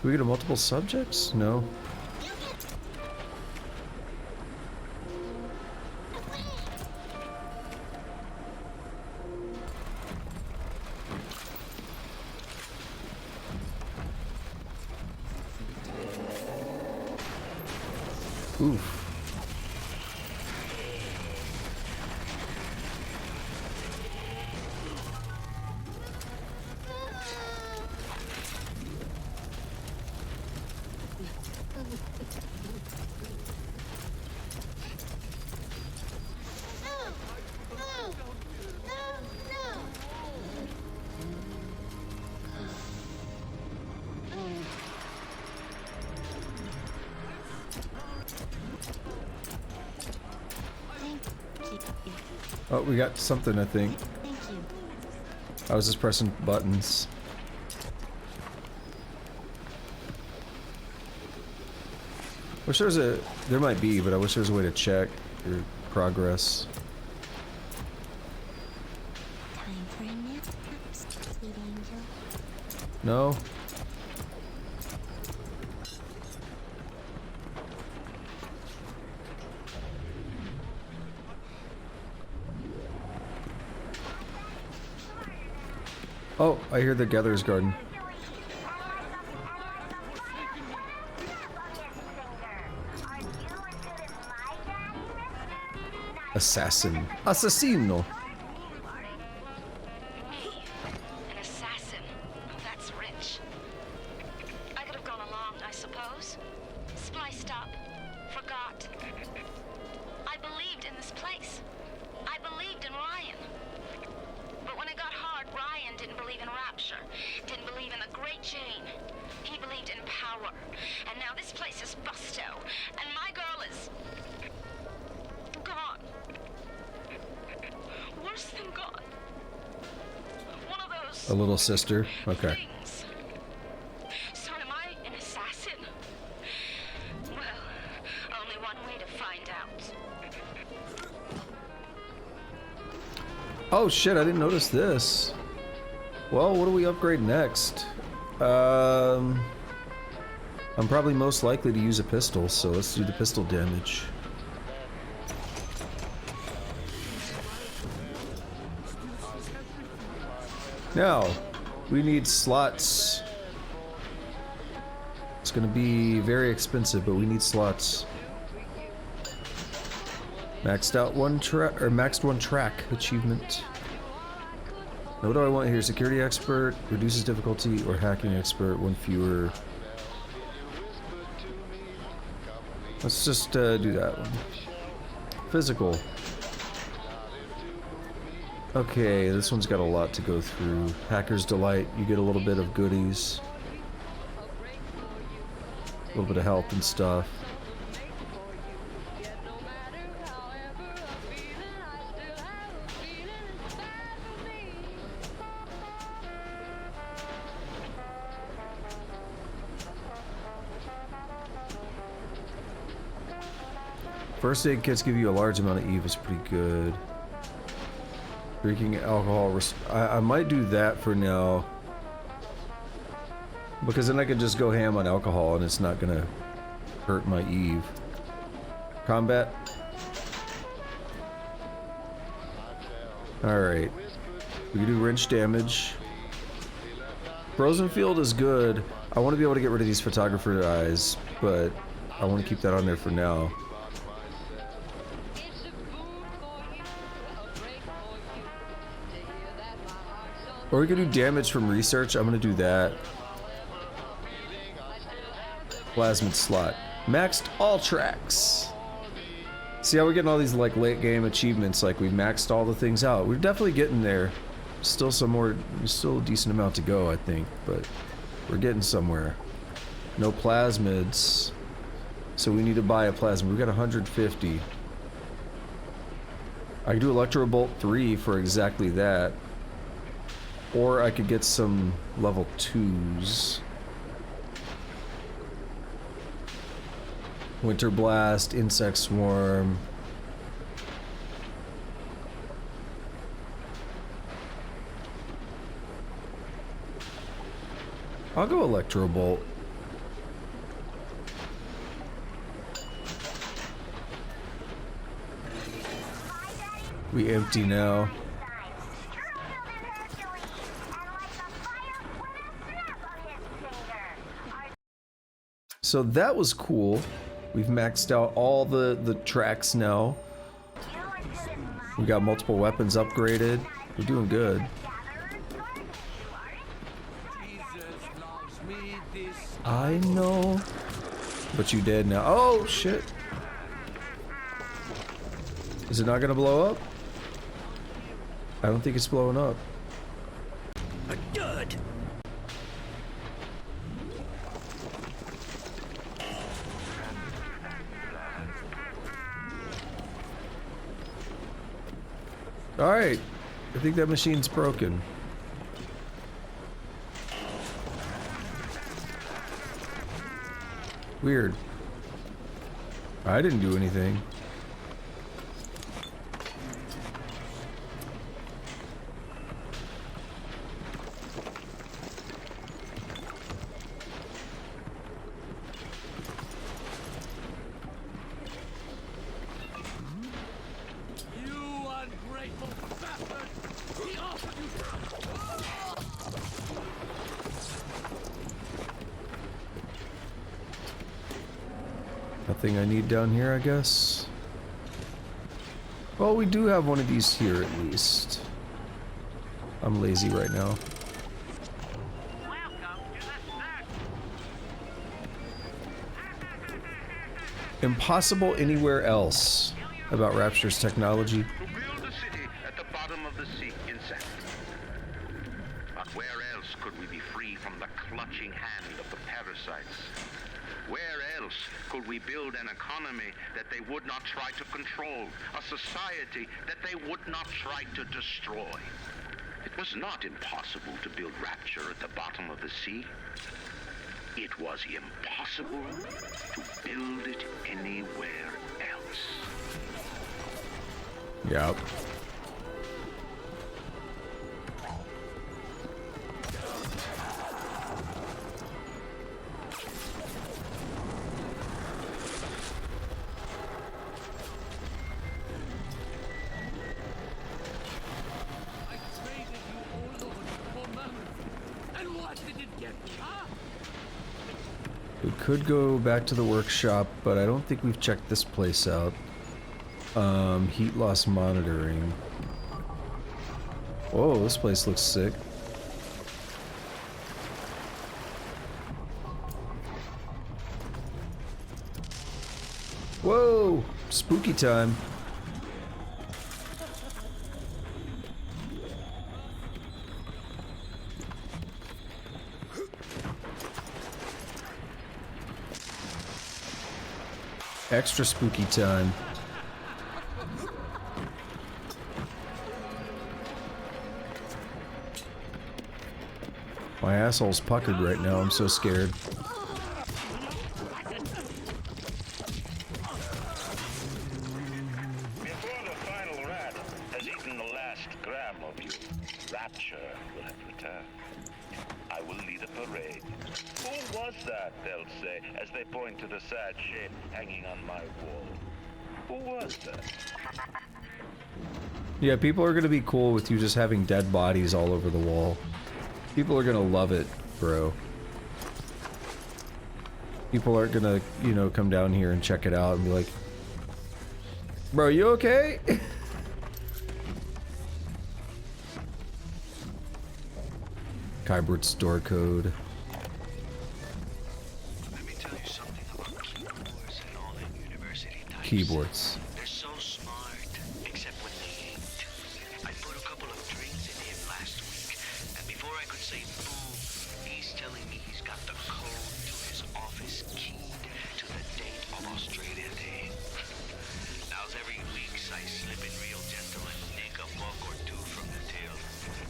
[SPEAKER 1] Do we get a multiple subjects? No. Oof. Oh, we got something, I think.
[SPEAKER 5] Thank you.
[SPEAKER 1] I was just pressing buttons. Wish there was a... There might be, but I wish there was a way to check your progress.
[SPEAKER 5] Time for a nap, sweet angel.
[SPEAKER 1] No? Oh, I hear the Gatherer's Garden. Assassin. Assassino. A little sister? Okay.
[SPEAKER 4] So am I an assassin? Well, only one way to find out.
[SPEAKER 1] Oh shit, I didn't notice this. Well, what do we upgrade next? I'm probably most likely to use a pistol, so let's do the pistol damage. Now, we need slots. It's gonna be very expensive, but we need slots. Maxed out one track, or maxed one track achievement. Now, what do I want here? Security expert, reduces difficulty, or hacking expert, one fewer. Let's just do that one. Physical. Okay, this one's got a lot to go through. Hacker's Delight, you get a little bit of goodies. A little bit of health and stuff. First aid kits give you a large amount of Eve, is pretty good. Drinking alcohol, I might do that for now. Because then I can just go ham on alcohol and it's not gonna hurt my Eve. Combat. Alright. We can do wrench damage. Frozen Field is good. I want to be able to get rid of these photographer eyes, but I want to keep that on there for now. Or we could do damage from research. I'm gonna do that. Plasmid slot. Maxed all tracks. See how we're getting all these like late game achievements, like we've maxed all the things out. We're definitely getting there. Still some more, still a decent amount to go, I think, but we're getting somewhere. No plasmids. So we need to buy a plasmid. We got 150. I could do Electro Bolt 3 for exactly that. Or I could get some level 2s. Winter Blast, Insect Swarm. I'll go Electro Bolt. We empty now. So that was cool. We've maxed out all the tracks now. We got multiple weapons upgraded. We're doing good. I know. But you dead now. Oh, shit. Is it not gonna blow up? I don't think it's blowing up.
[SPEAKER 13] Good.
[SPEAKER 1] Alright. I think that machine's broken. Weird. I didn't do anything. Nothing I need down here, I guess. Well, we do have one of these here at least. I'm lazy right now. Impossible anywhere else about Rapture's technology.
[SPEAKER 3] To build a city at the bottom of the sea in sand. But where else could we be free from the clutching hand of the parasites? Where else could we build an economy that they would not try to control, a society that they would not try to destroy? It was not impossible to build Rapture at the bottom of the sea. It was impossible to build it anywhere else.
[SPEAKER 1] Yep. We could go back to the workshop, but I don't think we've checked this place out. Heat loss monitoring. Whoa, this place looks sick. Whoa! Spooky time. Extra spooky time. My asshole's puckered right now, I'm so scared.
[SPEAKER 3] Before the final rat has eaten the last gram of you, Rapture will have returned. I will lead a parade. Who was that, they'll say, as they point to the sad shape hanging on my wall. Who was that?
[SPEAKER 1] Yeah, people are gonna be cool with you just having dead bodies all over the wall. People are gonna love it, bro. People aren't gonna, you know, come down here and check it out and be like, bro, you okay? Kybert's door code.
[SPEAKER 12] Let me tell you something about keyboards and all them university types.
[SPEAKER 1] Keyboards.
[SPEAKER 12] They're so smart, except when they ain't. I put a couple of drinks in him last week, and before I could say boo, he's telling me he's got the code to his office keyed to the date of Australia Day. Now's every week I slip in real gentle and nick a buck or two from the tail.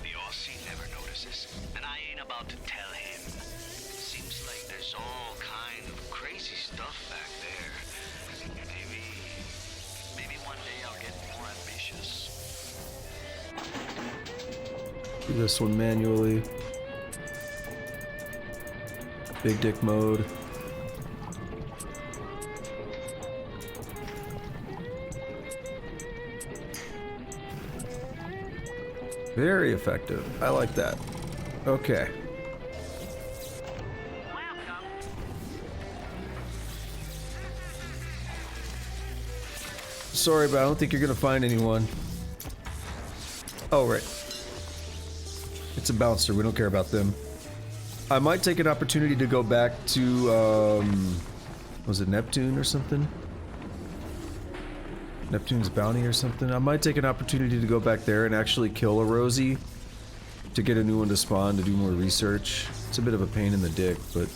[SPEAKER 12] The Aussie never notices, and I ain't about to tell him. Seems like there's all kind of crazy stuff back there. Maybe one day I'll get more ambitious.
[SPEAKER 1] Do this one manually. Big dick mode. Very effective. I like that. Okay. Sorry, but I don't think you're gonna find anyone. Oh, right. It's a bouncer. We don't care about them. I might take an opportunity to go back to, was it Neptune or something? Neptune's bounty or something? I might take an opportunity to go back there and actually kill a Rosie to get a new one to spawn to do more research. It's a bit of a pain in the dick, but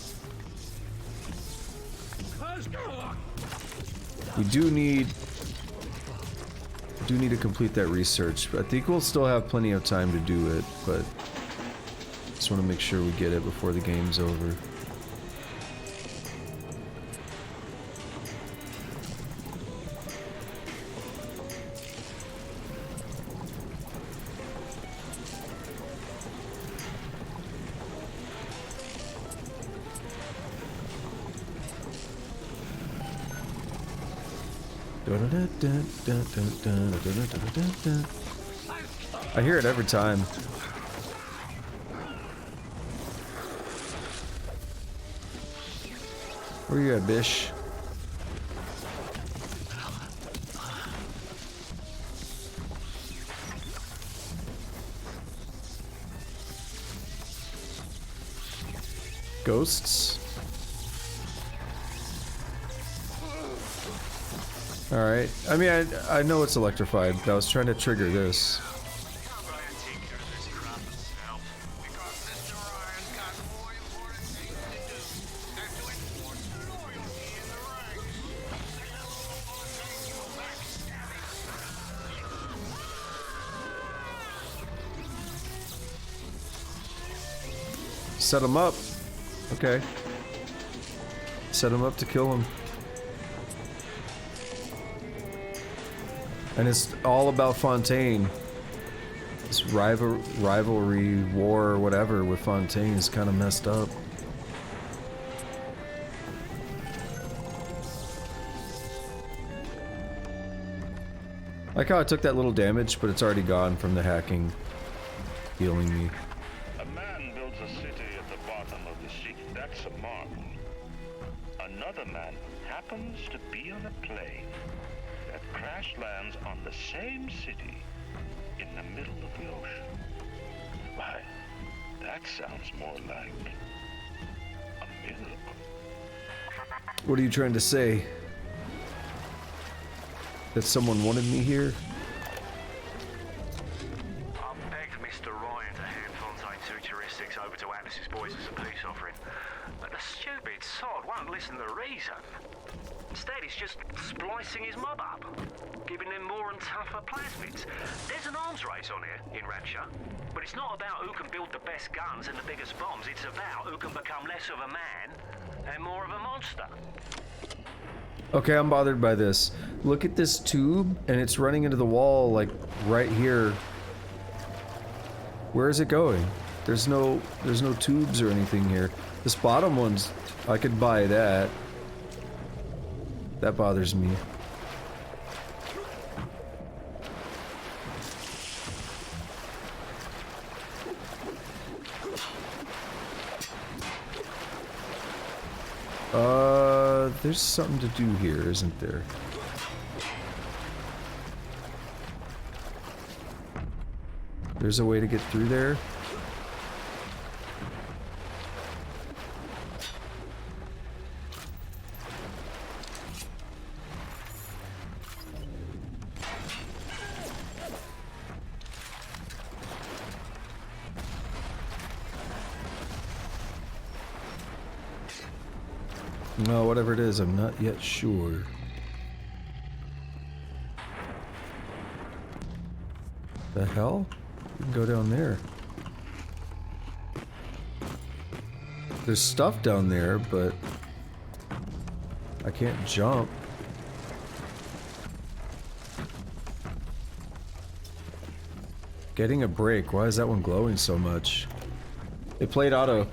[SPEAKER 1] we do need to complete that research. I think we'll still have plenty of time to do it, but just want to make sure we get it before the game's over. I hear it every time. Where you at, Bish? Ghosts? Alright. I mean, I know it's electrified, but I was trying to trigger this. Set him up. Okay. Set him up to kill him. And it's all about Fontaine. This rivalry, war, whatever with Fontaine is kind of messed up. I like how I took that little damage, but it's already gone from the hacking healing me.
[SPEAKER 12] A man builds a city at the bottom of the sea. That's a marvel. Another man happens to be on a plane that crash lands on the same city in the middle of the ocean. Why, that sounds more like a miracle.
[SPEAKER 1] What are you trying to say? That someone wanted me here?
[SPEAKER 8] I begged Mr. Ryan to hand Fontaine's heuristics over to Atlas's boys as a peace offering, but the stupid sod won't listen to reason. Instead, he's just splicing his mob up, giving them more and tougher plasmids. There's an arms race on here in Rapture, but it's not about who can build the best guns and the biggest bombs. It's about who can become less of a man and more of a monster.
[SPEAKER 1] Okay, I'm bothered by this. Look at this tube, and it's running into the wall, like, right here. Where is it going? There's no tubes or anything here. This bottom one's... I could buy that. That bothers me. There's something to do here, isn't there? There's a way to get through there? No, whatever it is, I'm not yet sure. The hell? You can go down there. There's stuff down there, but I can't jump. Getting a break. Why is that one glowing so much? It played auto.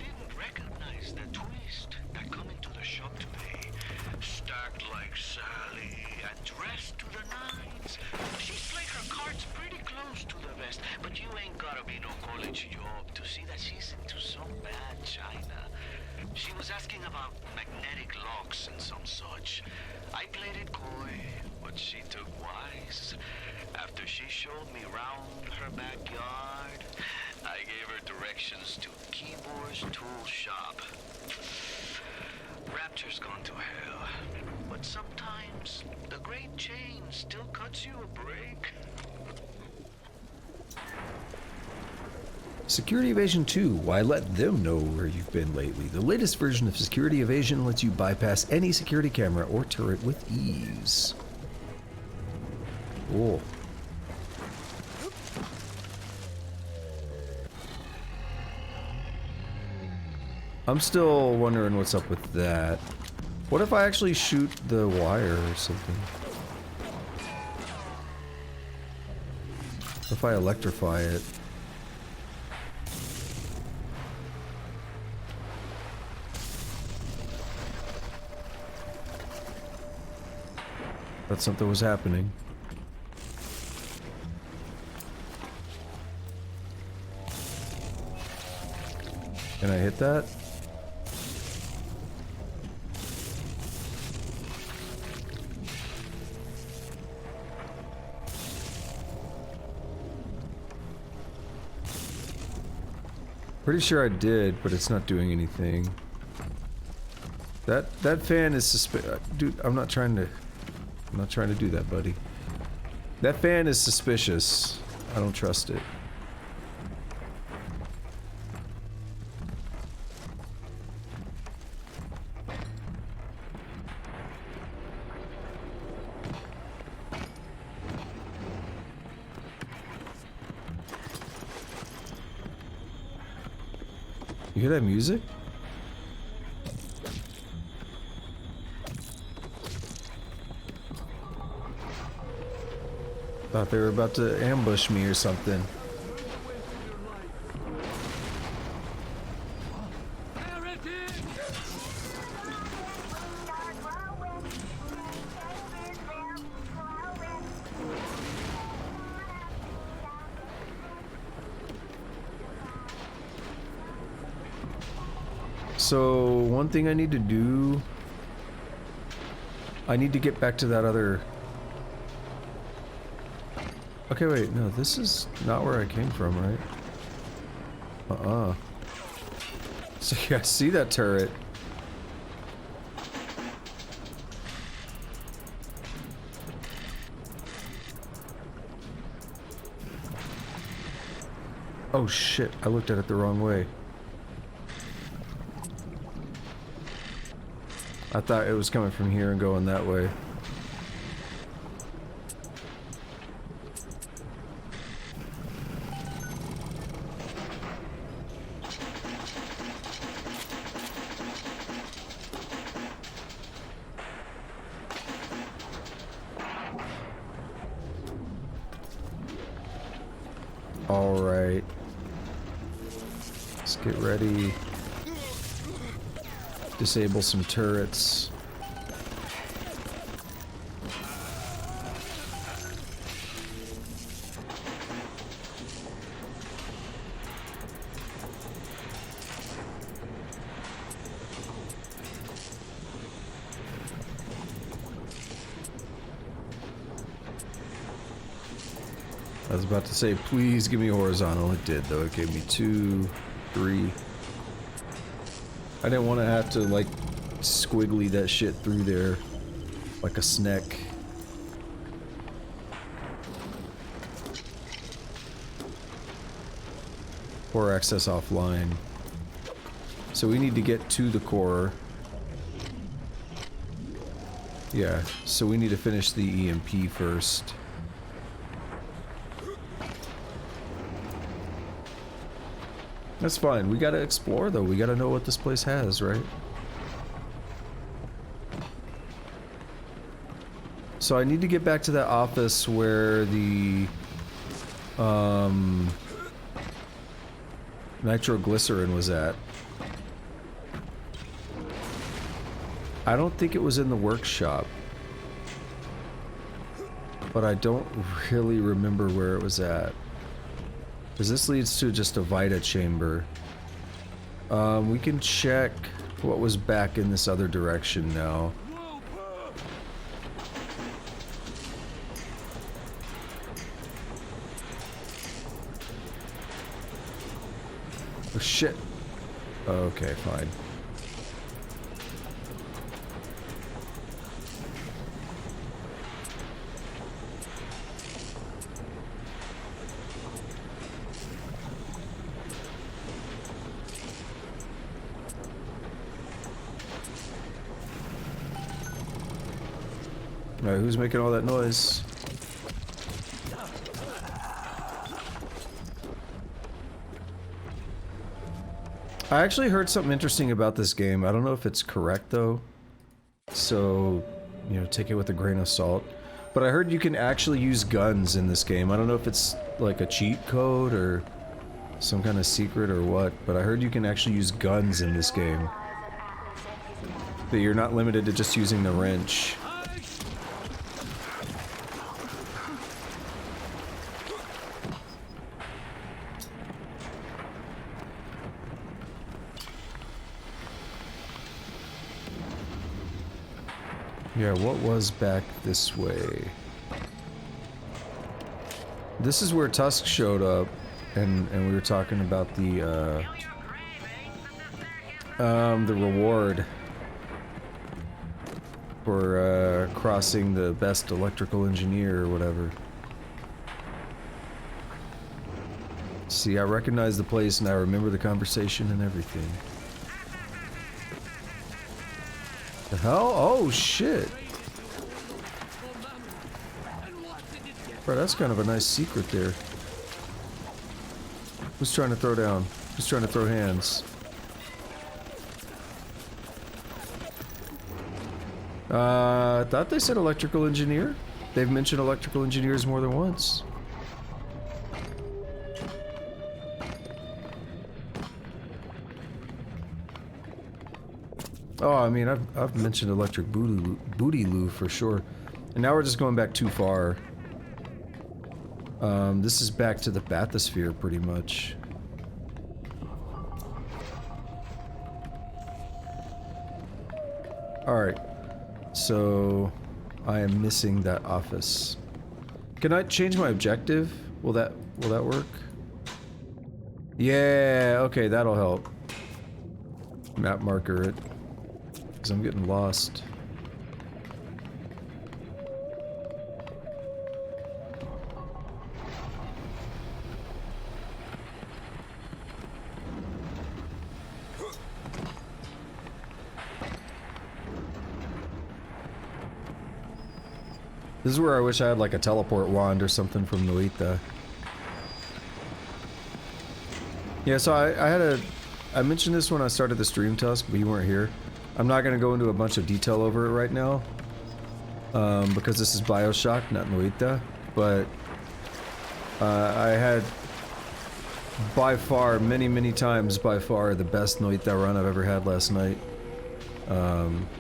[SPEAKER 1] Security Evasion 2, why let them know where you've been lately. The latest version of Security Evasion lets you bypass any security camera or turret with ease. Cool. I'm still wondering what's up with that. What if I actually shoot the wire or something? What if I electrify it? That something was happening. Can I hit that? Pretty sure I did, but it's not doing anything. That fan is dude, I'm not trying to do that, buddy. That fan is suspicious. I don't trust it. You hear that music? Thought they were about to ambush me or something. So, one thing I need to do... I need to get back to that other... Okay, wait, no, this is not where I came from, right? So, yeah, I see that turret. Oh shit, I looked at it the wrong way. I thought it was coming from here and going that way. All right. Let's get ready. Disable some turrets. I was about to say, please give me horizontal. It did, though. It gave me 2, 3. I didn't want to have to, like, squiggly that shit through there like a snack. Or access offline. So we need to get to the core. Yeah, so we need to finish the EMP first. That's fine. We gotta explore, though. We gotta know what this place has, right? So I need to get back to that office where the nitroglycerin was at. I don't think it was in the workshop, but I don't really remember where it was at. Because this leads to just a Vita chamber. We can check what was back in this other direction now. Oh shit. Okay, fine. Alright, who's making all that noise? I actually heard something interesting about this game. I don't know if it's correct though. So, you know, take it with a grain of salt. But I heard you can actually use guns in this game. I don't know if it's like a cheat code or some kind of secret or what, but I heard you can actually use guns in this game. That you're not limited to just using the wrench. Yeah, what was back this way? This is where Tusk showed up, and we were talking about the reward for crossing the best electrical engineer or whatever. See, I recognize the place and I remember the conversation and everything. The hell? Oh shit! Bro, that's kind of a nice secret there. Who's trying to throw down? Who's trying to throw hands? I thought they said electrical engineer. They've mentioned electrical engineers more than once. Oh, I mean, I've mentioned electric booty loo for sure. And now we're just going back too far. This is back to the bathysphere, pretty much. Alright. So, I am missing that office. Can I change my objective? Will that work? Yeah, okay, that'll help. Map marker it. Because I'm getting lost. This is where I wish I had like a teleport wand or something from Noita. Yeah, so I mentioned this when I started the stream, Tusk, but you weren't here. I'm not going to go into a bunch of detail over it right now. Because this is Bioshock, not Noita. But I had by far, many times by far, the best Noita run I've ever had last night.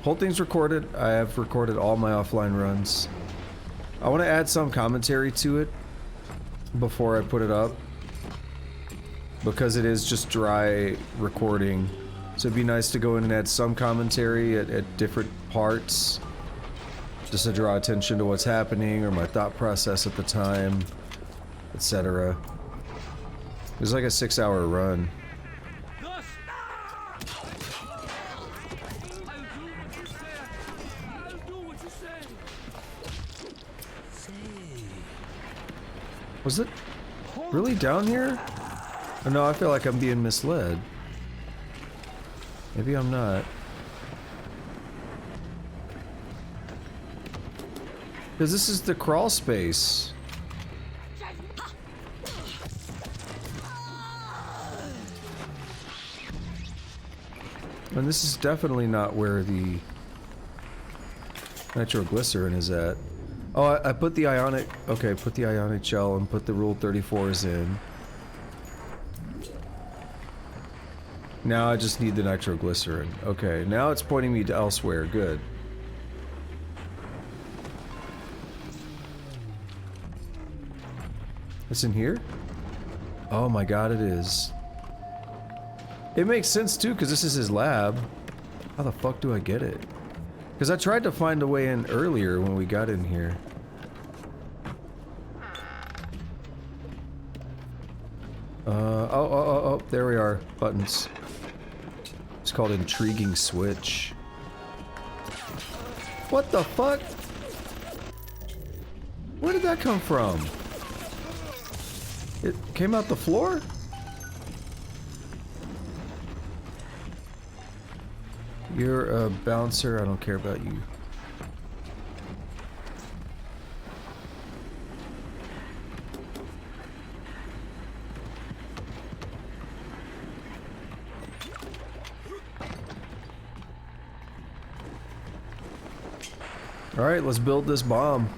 [SPEAKER 1] Whole thing's recorded. I have recorded all my offline runs. I want to add some commentary to it before I put it up, because it is just dry recording. So it'd be nice to go in and add some commentary at different parts, just to draw attention to what's happening or my thought process at the time, etc. It was like a 6-hour run. Was it really down here? Oh, no, I feel like I'm being misled. Maybe I'm not. Because this is the crawl space. And this is definitely not where the nitroglycerin is at. Oh, I put the ionic... Okay, put the ionic gel and put the Rule 34s in. Now I just need the nitroglycerin. Okay, now it's pointing me to elsewhere. Good. It's in here? Oh my god, it is. It makes sense too, because this is his lab. How the fuck do I get it? Because I tried to find a way in earlier when we got in here. Oh, there we are. Buttons. It's called Intriguing Switch. What the fuck? Where did that come from? It came out the floor? You're a bouncer, I don't care about you. Alright, let's build this bomb.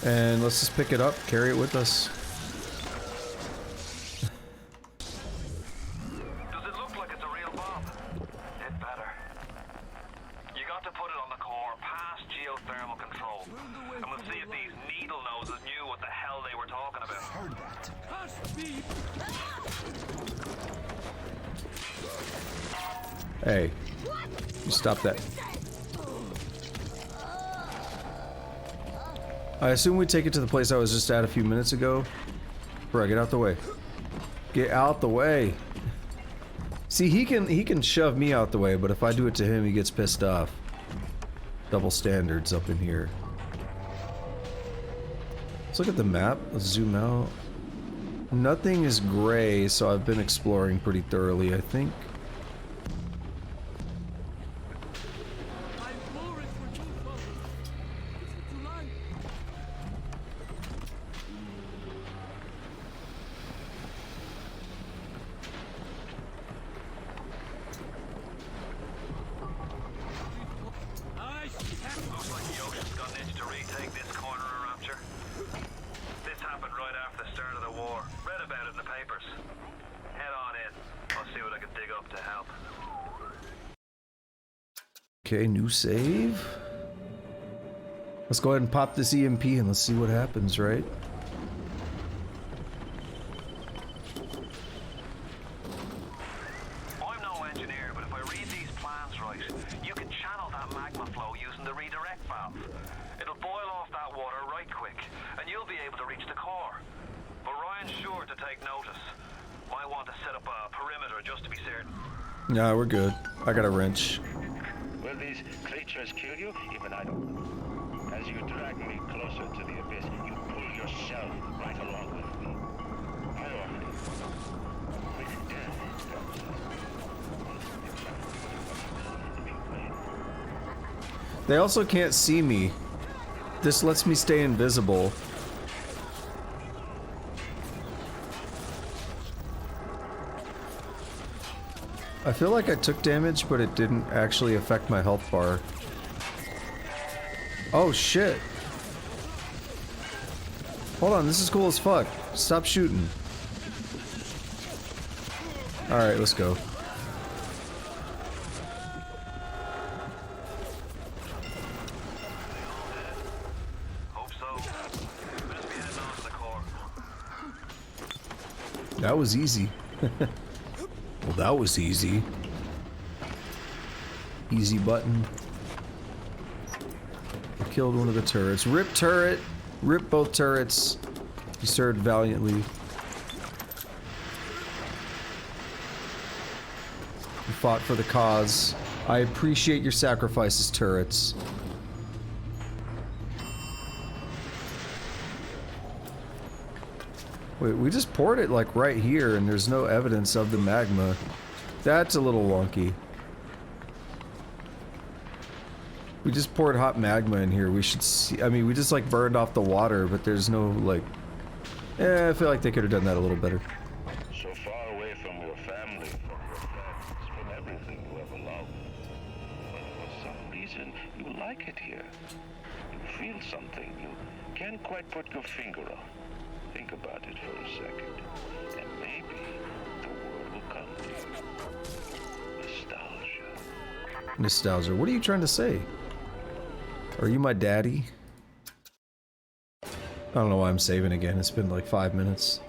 [SPEAKER 1] And let's just pick it up, carry it with us. Hey, you stop that. I assume we take it to the place I was just at a few minutes ago. Bro, get out the way. Get out the way. See, he can shove me out the way, but if I do it to him, he gets pissed off. Double standards up in here. Let's look at the map. Let's zoom out. Nothing is gray, so I've been exploring pretty thoroughly, I think.
[SPEAKER 8] papers. Head on in. I'll see what I can dig up to help.
[SPEAKER 1] Okay, new save. Let's go ahead and pop this EMP and let's see what happens, right?
[SPEAKER 8] I'm no engineer, but if I read these plans right, you can channel that magma flow using the redirect valve. It'll boil off that water right quick, and you'll be able to reach the core. But Ryan's sure to take notice. Might want to set up a perimeter just to be certain.
[SPEAKER 1] Nah, we're good. I got a wrench.
[SPEAKER 17] Will these creatures kill you? Even I don't know. As you drag me closer to the abyss, you pull yourself right along with me. I already with death comes
[SPEAKER 1] They also can't see me. This lets me stay invisible. I feel like I took damage, but it didn't actually affect my health bar. Oh shit. Hold on, this is cool as fuck. Stop shooting. Alright, let's go.
[SPEAKER 8] Hope so. Best be heading on to the core.
[SPEAKER 1] That was easy. Well, that was easy. Easy button. I killed one of the turrets. Rip turret! Rip both turrets. You served valiantly. You fought for the cause. I appreciate your sacrifices, turrets. Wait, we just poured it like right here and there's no evidence of the magma. That's a little wonky. We just poured hot magma in here. We should see, I mean, we just like burned off the water, but there's no like, I feel like they could have done that a little better.
[SPEAKER 17] so far away from your family, from your friends, from everything you ever loved. But for some reason, you like it here. You feel something you can't quite put your finger on. Think about it for a second, and maybe the word will come to you. Nostalgia.
[SPEAKER 1] Nostalgia. What are you trying to say? Are you my daddy? I don't know why I'm saving again. It's been like 5 minutes.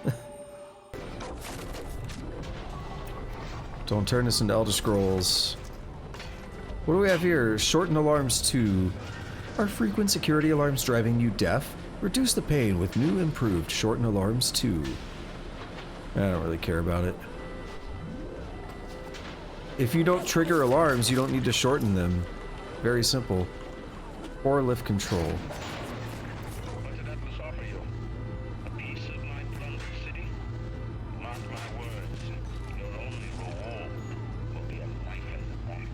[SPEAKER 1] Don't turn this into Elder Scrolls. What do we have here? Shorten alarms 2. Are frequent security alarms driving you deaf? Reduce the pain with new improved Shorten Alarms 2. I don't really care about it. If you don't trigger alarms, you don't need to shorten them. Very simple. Or lift control.
[SPEAKER 17] What did Atlas offer you? A piece of my beloved city? Mark my words, your only reward will be a knife in the back.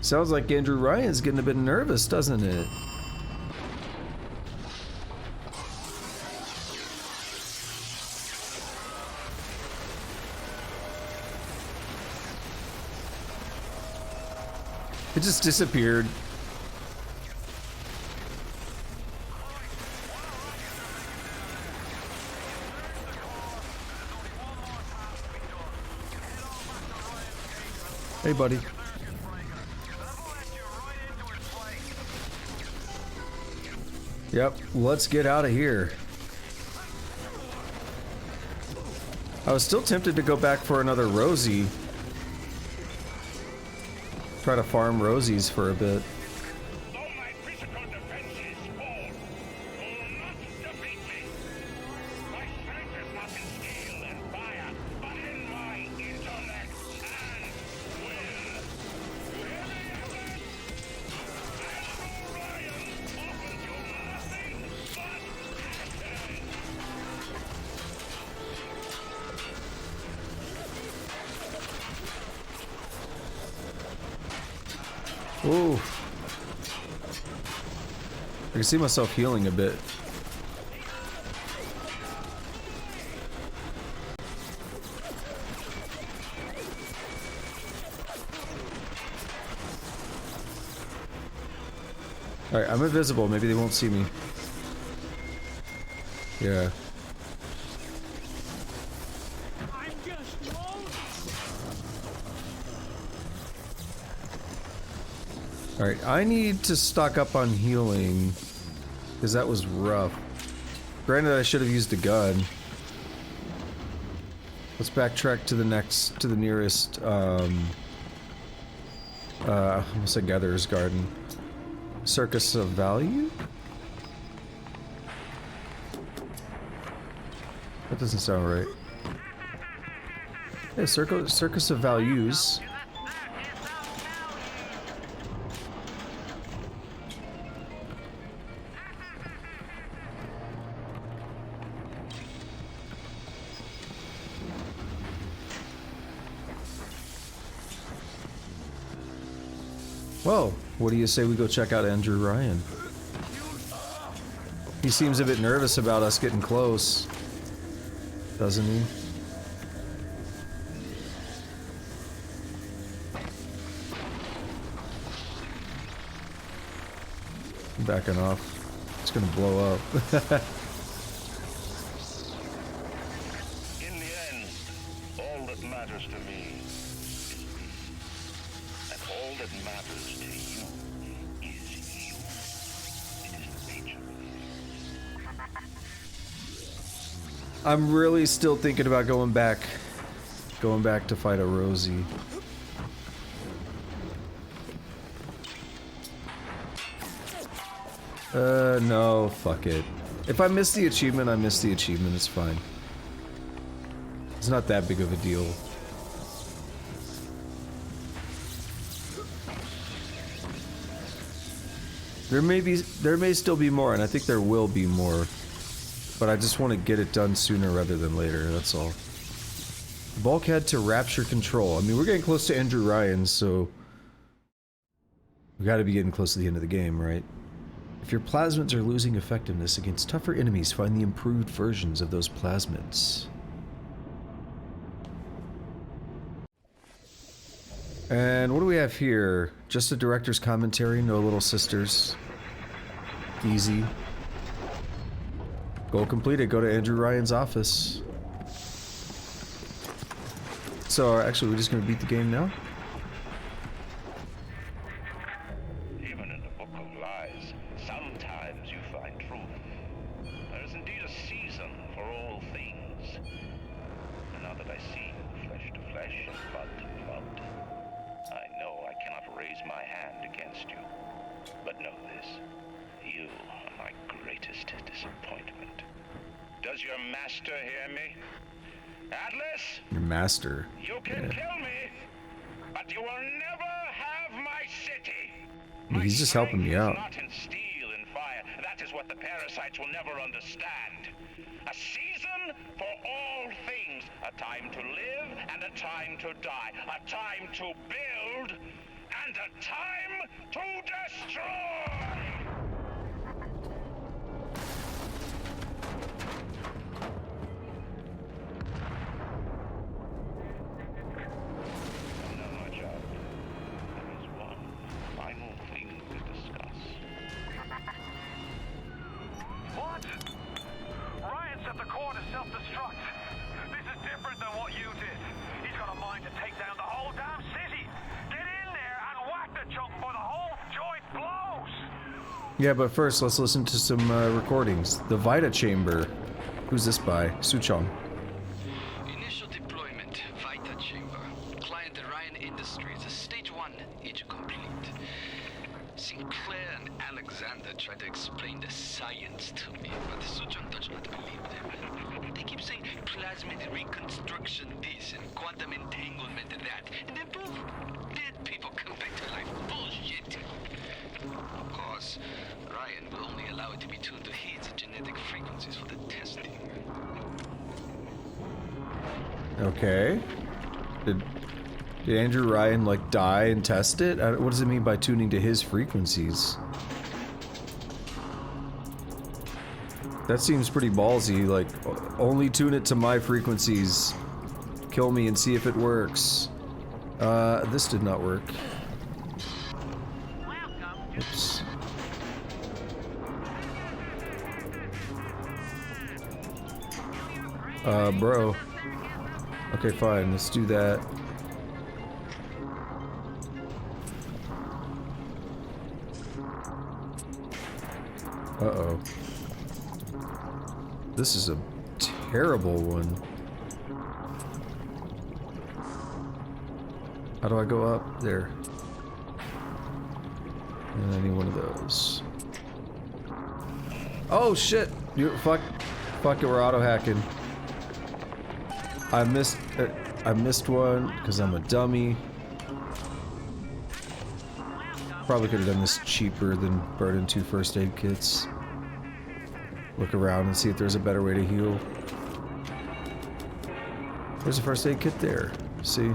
[SPEAKER 1] Sounds like Andrew Ryan's getting a bit nervous, doesn't it? It just disappeared. Hey, buddy. Yep, let's get out of here. I was still tempted to go back for another Rosie. Try to farm Rosies for a bit. Ooh. I can see myself healing a bit. Alright, I'm invisible. Maybe they won't see me. Yeah. Alright, I need to stock up on healing, because that was rough. Granted, I should have used a gun. Let's backtrack to the nearest, I almost said Gatherer's Garden. Circus of Value? That doesn't sound right. Yeah, Circus of Values. Well, what do you say we go check out Andrew Ryan? He seems a bit nervous about us getting close, doesn't he? I'm backing off. It's gonna blow up.
[SPEAKER 17] In the end, all that matters to me is me. And all that matters to you is you. It is the nature of
[SPEAKER 1] I'm really still thinking about going back to fight a Rosie. No, fuck it. If I miss the achievement, I miss the achievement, it's fine. It's not that big of a deal. There may still be more, and I think there will be more. But I just want to get it done sooner rather than later, that's all. Bulkhead to Rapture Control. I mean, we're getting close to Andrew Ryan, so... we gotta be getting close to the end of the game, right? If your plasmids are losing effectiveness against tougher enemies, find the improved versions of those plasmids. And what do we have here? Just a director's commentary, no little sisters. Easy. Goal completed, go to Andrew Ryan's office. So, actually, we're just gonna beat the game now?
[SPEAKER 17] Even in the book of lies, sometimes you find truth. There is indeed a season for all things. And now that I see you flesh to flesh and blood to blood, I know I cannot raise my hand against you. But know this, you are my greatest disappointment. Does your master hear me? Atlas?
[SPEAKER 1] Your master.
[SPEAKER 17] You can kill me, but you will never have my city.
[SPEAKER 1] He's just helping me out.
[SPEAKER 17] Not in steel and fire. That is what the parasites will never understand. A season for all things. A time to live and a time to die. A time to build and a time to destroy.
[SPEAKER 8] What? Ryan set the core to self-destruct. This is different than what you did. He's got a mind to take down the whole damn city. Get in there and whack the chunk before the whole joint blows.
[SPEAKER 1] Yeah, but first, let's listen to some recordings. The Vita Chamber. Who's this by? Suchong.
[SPEAKER 10] Initial deployment, Vita Chamber. Client Ryan Industries, stage 1, each complete. Sinclair and Alexander tried to explain the science to me, but Suchong does not believe them. They keep saying plasmid reconstruction this and quantum entanglement that, and then boom, dead people come back to life. Bullshit. Of course, Ryan will only allow it to be tuned to his genetic frequencies for the testing.
[SPEAKER 1] Okay. Did Andrew Ryan, like, die and test it? What does it mean by tuning to his frequencies? That seems pretty ballsy, like, only tune it to my frequencies. Kill me and see if it works. This did not work. Oops. Bro. Okay, fine, let's do that. Uh-oh. This is a terrible one. How do I go up? There. And I need one of those. Oh shit! You fuck it, we're auto hacking. I missed one because I'm a dummy. Probably could have done this cheaper than burning 2 first aid kits. Look around and see if there's a better way to heal. There's a first aid kit there. See?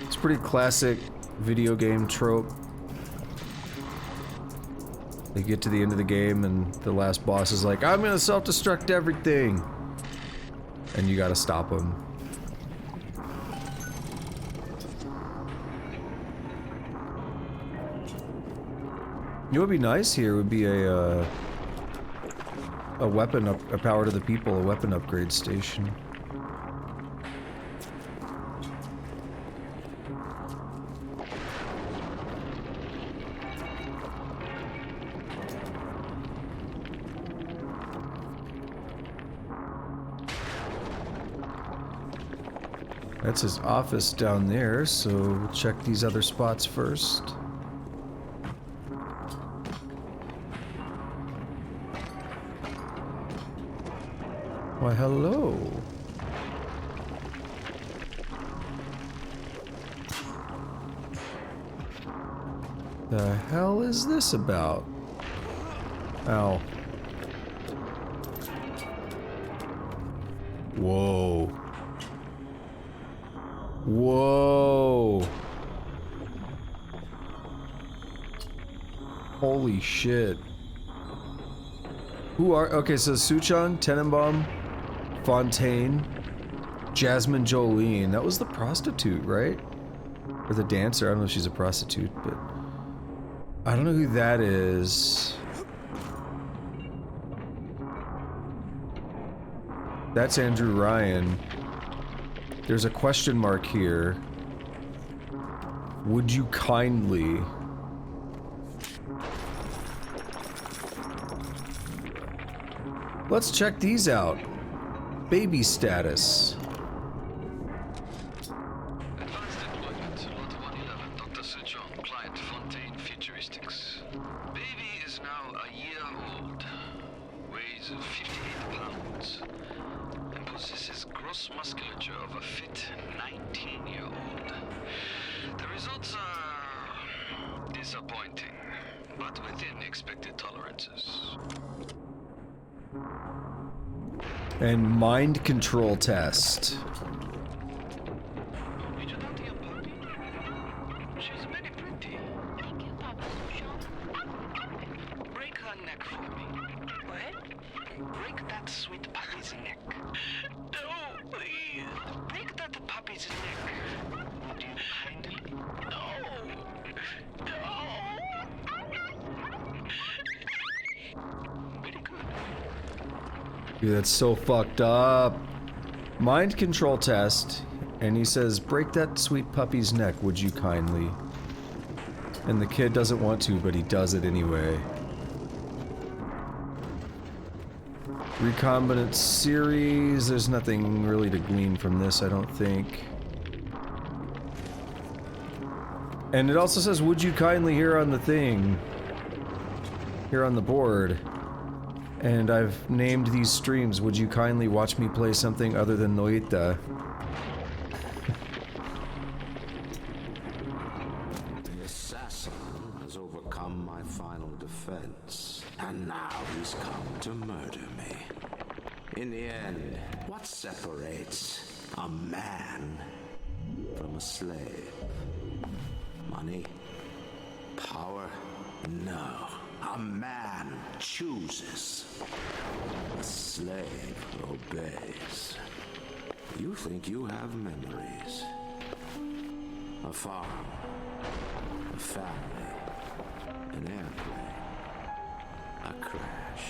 [SPEAKER 1] It's a pretty classic video game trope. They get to the end of the game and the last boss is like, I'm gonna self-destruct everything! And you gotta stop him. You know what would be nice here would be a weapon a power to the people, a weapon upgrade station. That's his office down there, so we'll check these other spots first. Why, hello. The hell is this about? Ow. Whoa. Whoa. Holy shit. Who are... Okay, so Suchong, Tenenbaum, Fontaine, Jasmine Jolene. That was the prostitute, right? Or the dancer. I don't know if she's a prostitute, but... I don't know who that is. That's Andrew Ryan. There's a question mark here. Would you kindly... Let's check these out. Baby status.
[SPEAKER 10] Advanced deployment, Lot 111, Dr. Suchong, client Fontaine Futuristics. Baby is now a year old, weighs 58 pounds, and possesses gross musculature of a fit 19-year-old. The results are disappointing, but within expected tolerances.
[SPEAKER 1] And mind control test.
[SPEAKER 10] She's very pretty. Thank you, Papa Suchong. Break her neck for me. What? Break that sweet puppy's neck. No, please. Break that puppy's neck. Would you kindly? No. Very good.
[SPEAKER 1] Dude, that's so fucked up. Mind control test. And he says, break that sweet puppy's neck, would you kindly? And the kid doesn't want to, but he does it anyway. Recombinant series. There's nothing really to glean from this, I don't think. And it also says, would you kindly, here on the thing. Here on the board. And I've named these streams, would you kindly watch me play something other than Noita?
[SPEAKER 3] The assassin has overcome my final defense, and now he's come to murder me. In the end, what separates a man from a slave? Money? Power? No. A man chooses. A slave obeys. You think you have memories. A farm. A family. An airplane. A crash.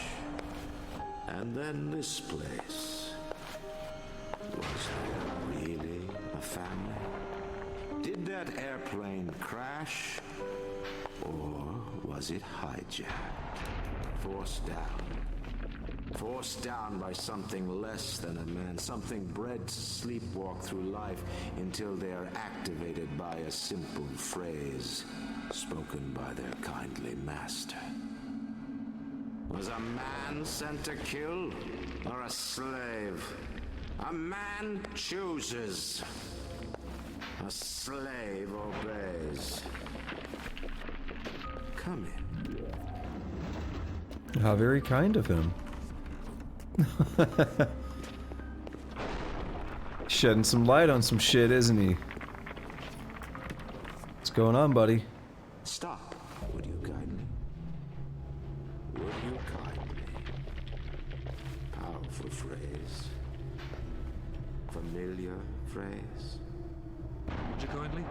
[SPEAKER 3] And then this place. Was there really A family? Did that airplane crash? Or was it hijacked? Forced down. Forced down by something less than a man, something bred to sleepwalk through life until they are activated by a simple phrase spoken by their kindly master. Was a man sent to kill or a slave? A man chooses. A slave obeys. Come in.
[SPEAKER 1] How very kind of him. Shedding some light on some shit, isn't he? What's going on, buddy?
[SPEAKER 3] Stop, would you kindly? Would you kindly? Powerful phrase. Familiar phrase.
[SPEAKER 2] Would you kindly?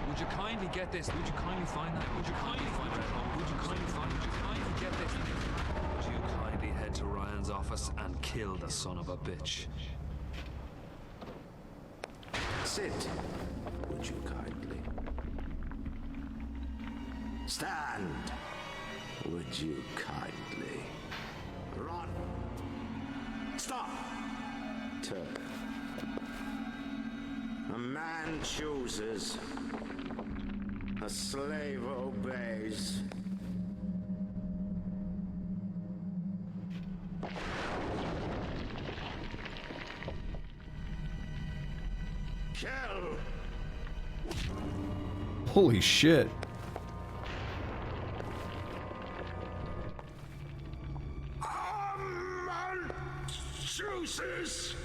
[SPEAKER 2] Would you kindly get this? Would you kindly find that? Would you kindly find that? Would you kindly find? Would you kindly get this? Would you kindly head to Ryan's office and kill the son of a bitch?
[SPEAKER 3] Sit. Would you kindly? Stand. Would you kindly? Run. Stop. Turn. A man chooses. A slave obeys. Kill!
[SPEAKER 1] Holy shit.
[SPEAKER 3] A man chooses.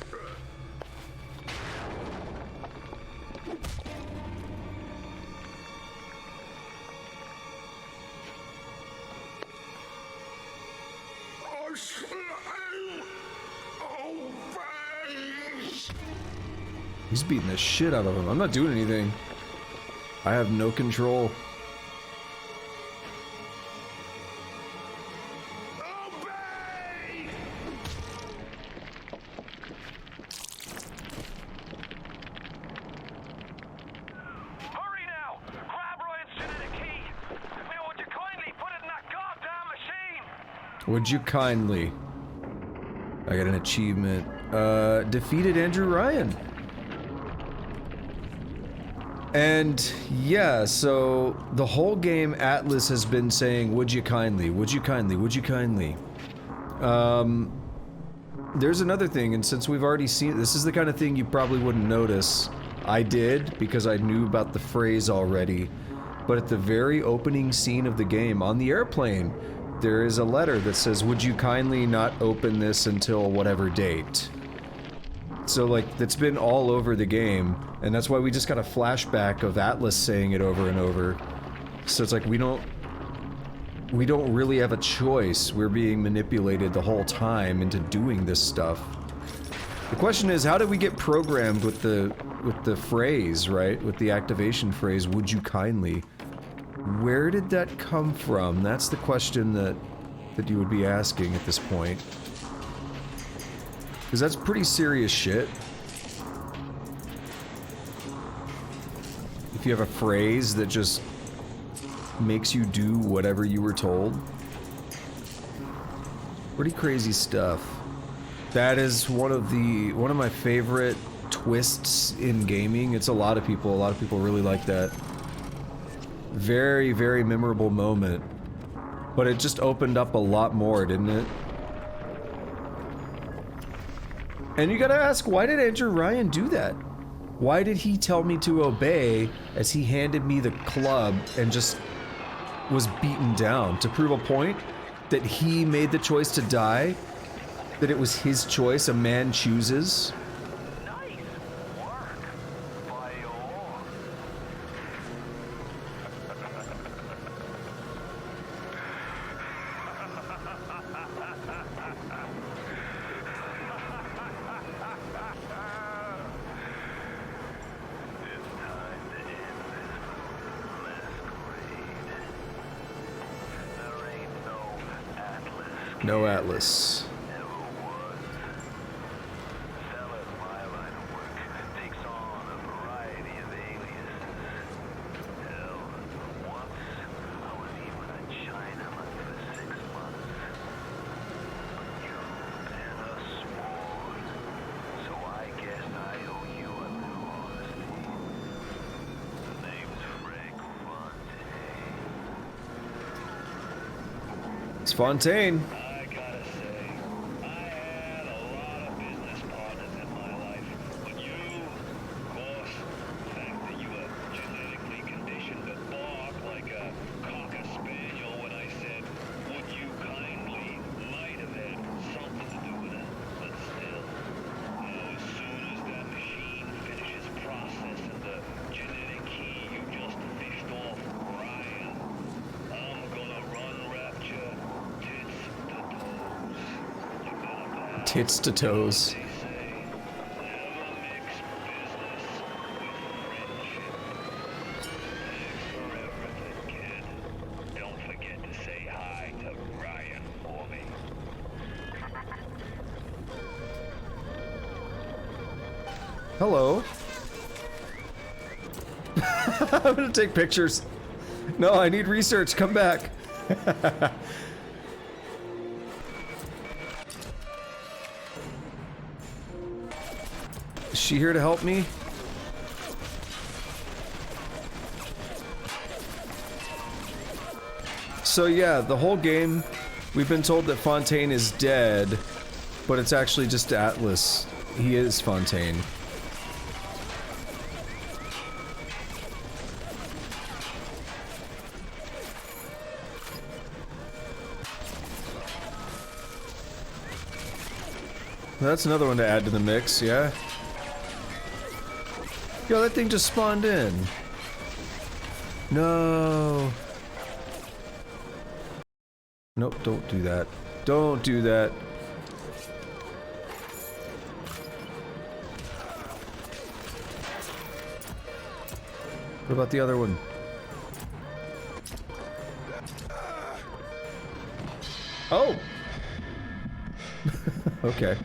[SPEAKER 1] He's beating the shit out of him. I'm not doing anything. I have no control.
[SPEAKER 8] Hurry now! Grab Ryan's genetic key! Now would you kindly put it in that goddamn machine?
[SPEAKER 1] Would you kindly? I got an achievement. Defeated Andrew Ryan. And yeah, so the whole game Atlas has been saying, would you kindly, would you kindly, would you kindly? There's another thing, and since we've already seen it, this is the kind of thing you probably wouldn't notice. I did, because I knew about the phrase already. But at the very opening scene of the game, on the airplane, there is a letter that says, would you kindly not open this until whatever date? So, like, that's been all over the game, and that's why we just got a flashback of Atlas saying it over and over. So it's like, we don't really have a choice. We're being manipulated the whole time into doing this stuff. The question is, how did we get programmed with the phrase, right? With the activation phrase, would you kindly? Where did that come from? That's the question that you would be asking at this point. Because that's pretty serious shit. If you have a phrase that just makes you do whatever you were told. Pretty crazy stuff. That is one of my favorite twists in gaming. It's a lot of people really like that. Very, very memorable moment. But it just opened up a lot more, didn't it? And you gotta ask, why did Andrew Ryan do that? Why did he tell me to obey as he handed me the club and just was beaten down to prove a point that he made the choice to die? That it was his choice, a man chooses? No Atlas. It's Fontaine.
[SPEAKER 17] I gotta say, I had a lot of business partners in my life, but you, of course, the fact that you were genetically conditioned to bark like a cocker spaniel when I said, would you kindly, might have had something to do with it, but still, as soon as that machine finishes processing the genetic key you just fished off Ryan, I'm gonna run Rapture tits to toes.
[SPEAKER 1] Tits to toes.
[SPEAKER 17] Don't forget to say hi to Ryan for me.
[SPEAKER 1] Hello. I'm gonna take pictures. No, I need research. Come back. Is she here to help me? So yeah, the whole game, we've been told that Fontaine is dead, but it's actually just Atlas. He is Fontaine. That's another one to add to the mix, yeah? Yo, that thing just spawned in. No. Nope, don't do that. Don't do that. What about the other one? Oh! Okay.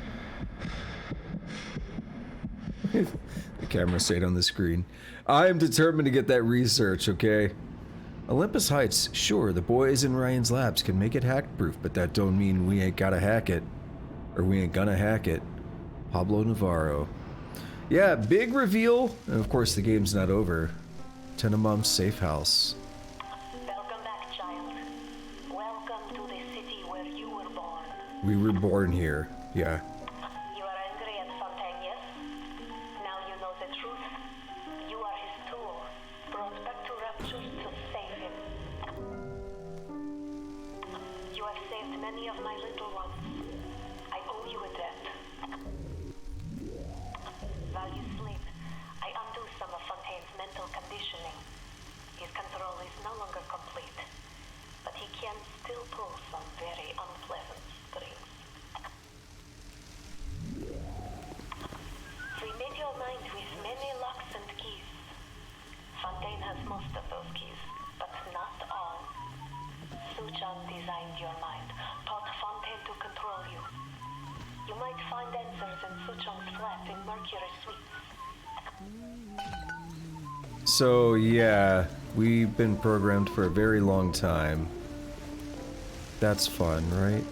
[SPEAKER 1] The camera stayed on the screen. I am determined to get that research, okay? Olympus Heights, sure, the boys in Ryan's labs can make it hack-proof, but that don't mean we ain't gotta hack it. Or we ain't gonna hack it. Pablo Navarro. Yeah, big reveal, and of course the game's not over. Tenenbaum's safe house.
[SPEAKER 15] Welcome back, child. Welcome to the city where you were born.
[SPEAKER 1] We were born here, yeah.
[SPEAKER 15] You are angry at Fontaine, yes? Now you know the truth. You are his tool, brought back to Rapture to save him. You have saved many of my little ones. I owe you a debt. While you sleep, I undo some of Fontaine's mental conditioning. His control is no longer complete, but he can still pull some very unpleasant strings. We made your mind with many locks and keys. Fontaine has most of those keys, but not all. Suchan designed your mind, taught Fontaine to control you. You might find answers in Suchong's flat in Mercury Suites.
[SPEAKER 1] So yeah, we've been programmed for a very long time. That's fun, right?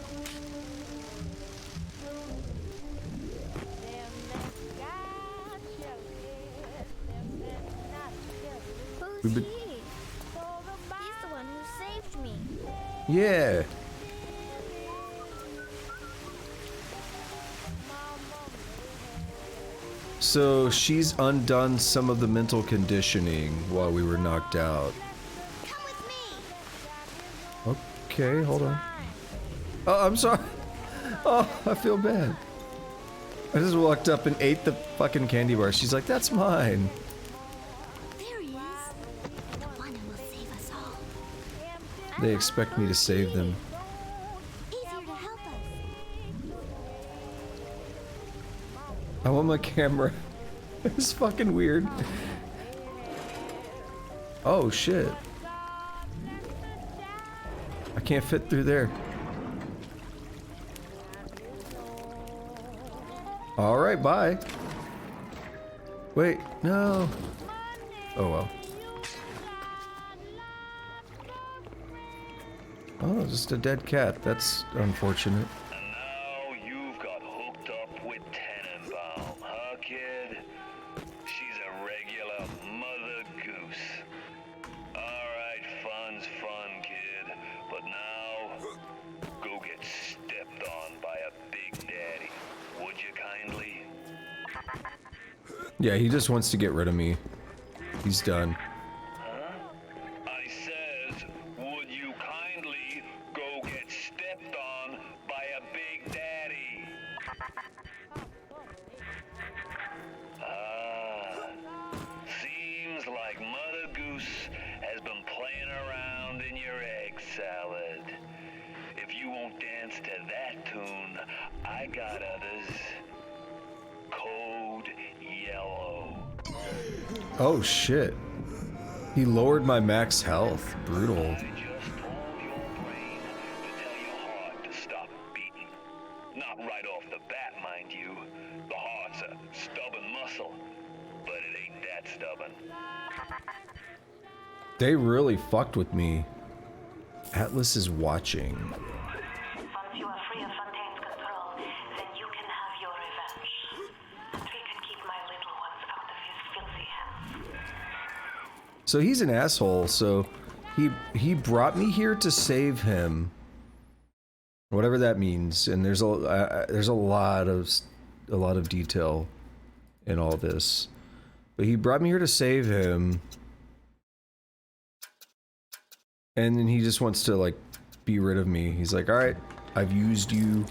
[SPEAKER 7] Who's he? He's the one who saved me.
[SPEAKER 1] Yeah. So she's undone some of the mental conditioning while we were knocked out. Okay, hold on. Oh, I'm sorry. Oh, I feel bad. I just walked up and ate the fucking candy bar. She's like, that's mine.
[SPEAKER 7] There he is. The one who will save us all.
[SPEAKER 1] They expect me to save them.
[SPEAKER 7] He's here to help us.
[SPEAKER 1] I want my camera. It's fucking weird. Oh shit. I can't fit through there. Alright, bye. Wait, no. Oh well. Oh, just a dead cat. That's unfortunate.
[SPEAKER 17] And now you've got hooked up with Tenenbaum, huh, kid? She's a regular mother goose. Alright, fun's fun, kid. But now,
[SPEAKER 1] Yeah, he just wants to get rid of me. He's done.
[SPEAKER 17] I says, would you kindly go get stepped on by a big daddy? Seems like Mother Goose has been playing around in your egg salad. If you won't dance to that tune, I got others. Code Yellow.
[SPEAKER 1] Oh shit. He lowered my max health. Brutal.
[SPEAKER 17] Not right off the bat, mind you. The heart's a stubborn muscle, but it ain't that stubborn.
[SPEAKER 1] They really fucked with me. Atlas is watching.
[SPEAKER 15] Once you are free of Fontaine's control, then you can have your revenge. And we can keep my little ones out of his filthy hands.
[SPEAKER 1] So he's an asshole, so he brought me here to save him. Whatever that means, and there's a lot of detail in all this. But he brought me here to save him. And then he just wants to, like, be rid of me. He's like, alright, I've used you,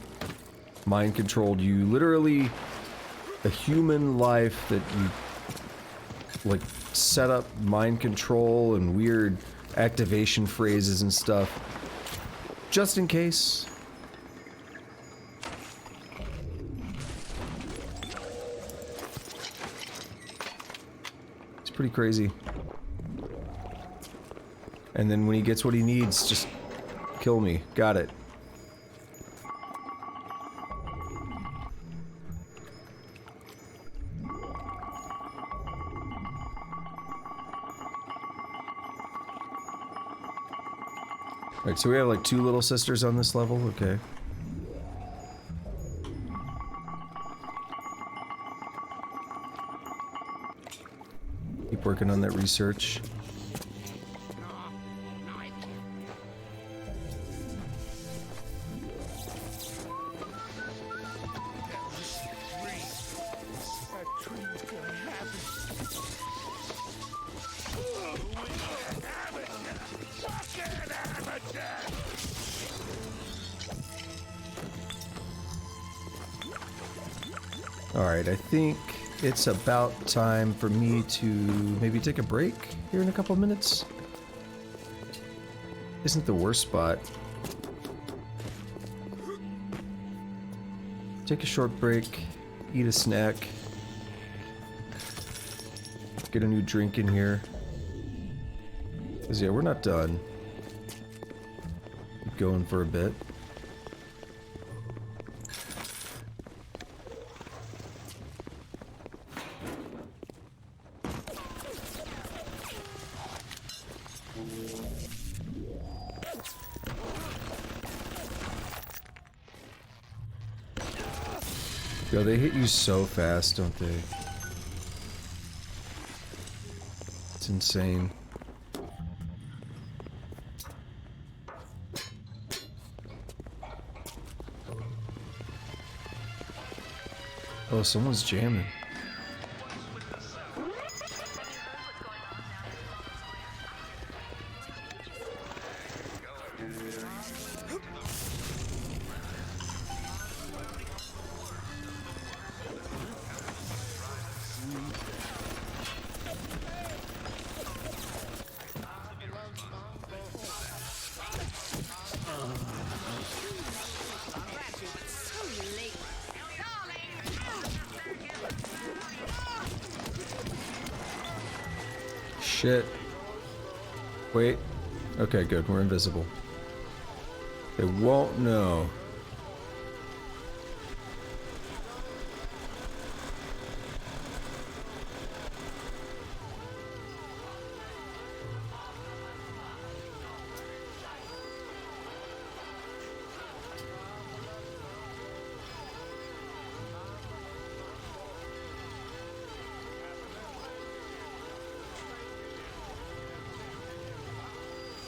[SPEAKER 1] mind controlled you. Literally, a human life that you, like, set up mind control and weird activation phrases and stuff. Just in case. It's pretty crazy. And then when he gets what he needs, just kill me. Got it. Alright, so we have like 2 little sisters on this level? Okay. Keep working on that research. Alright, I think it's about time for me to maybe take a break here in a couple minutes. Isn't the worst spot. Take a short break, eat a snack, get a new drink in here. 'Cause yeah, we're not done. Keep going for a bit. Yo, they hit you so fast, don't they? It's insane. Oh, someone's jamming. Shit. Wait. Okay, good. We're invisible. They won't know.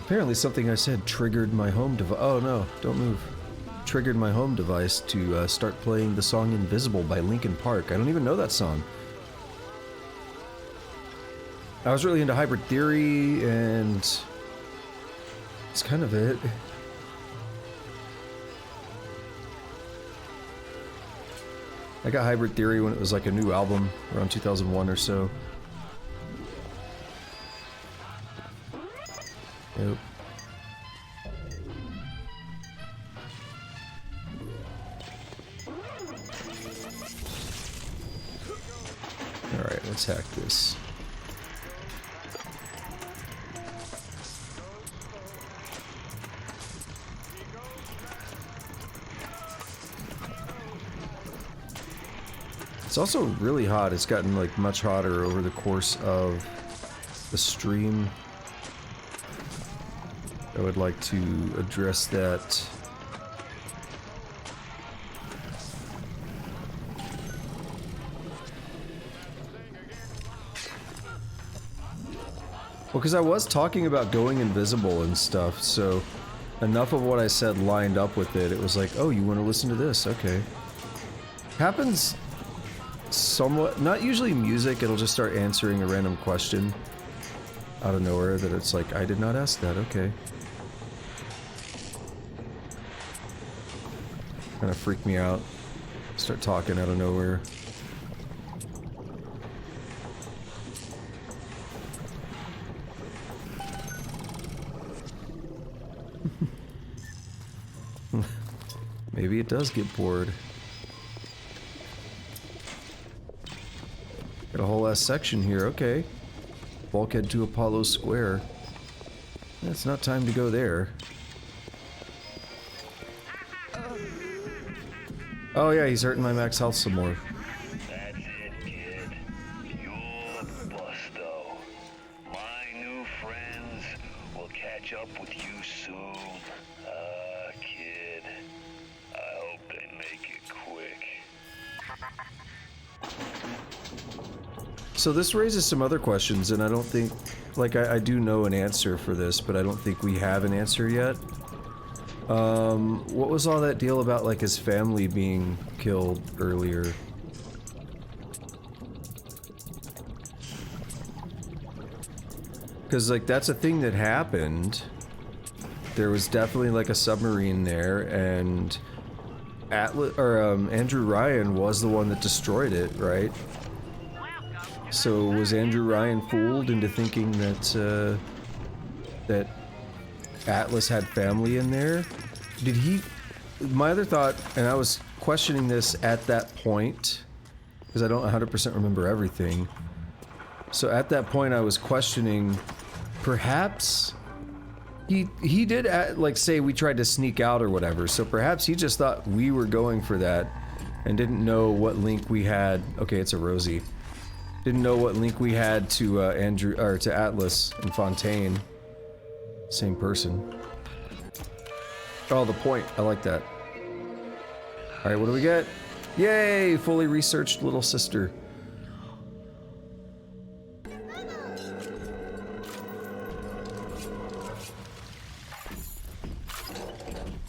[SPEAKER 1] Apparently something I said triggered my home device. Oh no, don't move. Triggered my home device to start playing the song Invisible by Linkin Park. I don't even know that song. I was really into hybrid theory, and it's kind of it. I got hybrid theory when it was like a new album around 2001 or so. Yep. Alright, let's hack this. It's also really hot. It's gotten like much hotter over the course of the stream. I would like to address that. Well, because I was talking about going invisible and stuff, so enough of what I said lined up with it. It was like, oh, you want to listen to this? Okay. Happens somewhat, not usually music, it'll just start answering a random question out of nowhere that it's like, I did not ask that, okay. Kind of freak me out. Start talking out of nowhere. Maybe it does get bored. Got a whole last section here, okay. Bulkhead to Apollo Square. It's not time to go there. Oh yeah, he's hurting my max health some more.
[SPEAKER 17] That's it, kid. You're busto. My new friends will catch up with you soon. Kid. I hope they make it quick.
[SPEAKER 1] So this raises some other questions, and I don't think, like, I do know an answer for this, but I don't think we have an answer yet. What was all that deal about, like, his family being killed earlier? Because, like, that's a thing that happened. There was definitely, like, a submarine there, and Andrew Ryan was the one that destroyed it, right? So was Andrew Ryan fooled into thinking that, that Atlas had family in there? Did he... My other thought, and I was questioning this at that point, because I don't 100% remember everything. So at that point I was questioning, perhaps... He did, like, say we tried to sneak out or whatever, so perhaps he just thought we were going for that and didn't know what link we had... Okay, it's a Rosie. Didn't know what link we had to Andrew, or to Atlas and Fontaine. Same person. Oh, the point. I like that. Alright, what do we get? Yay! Fully researched little sister.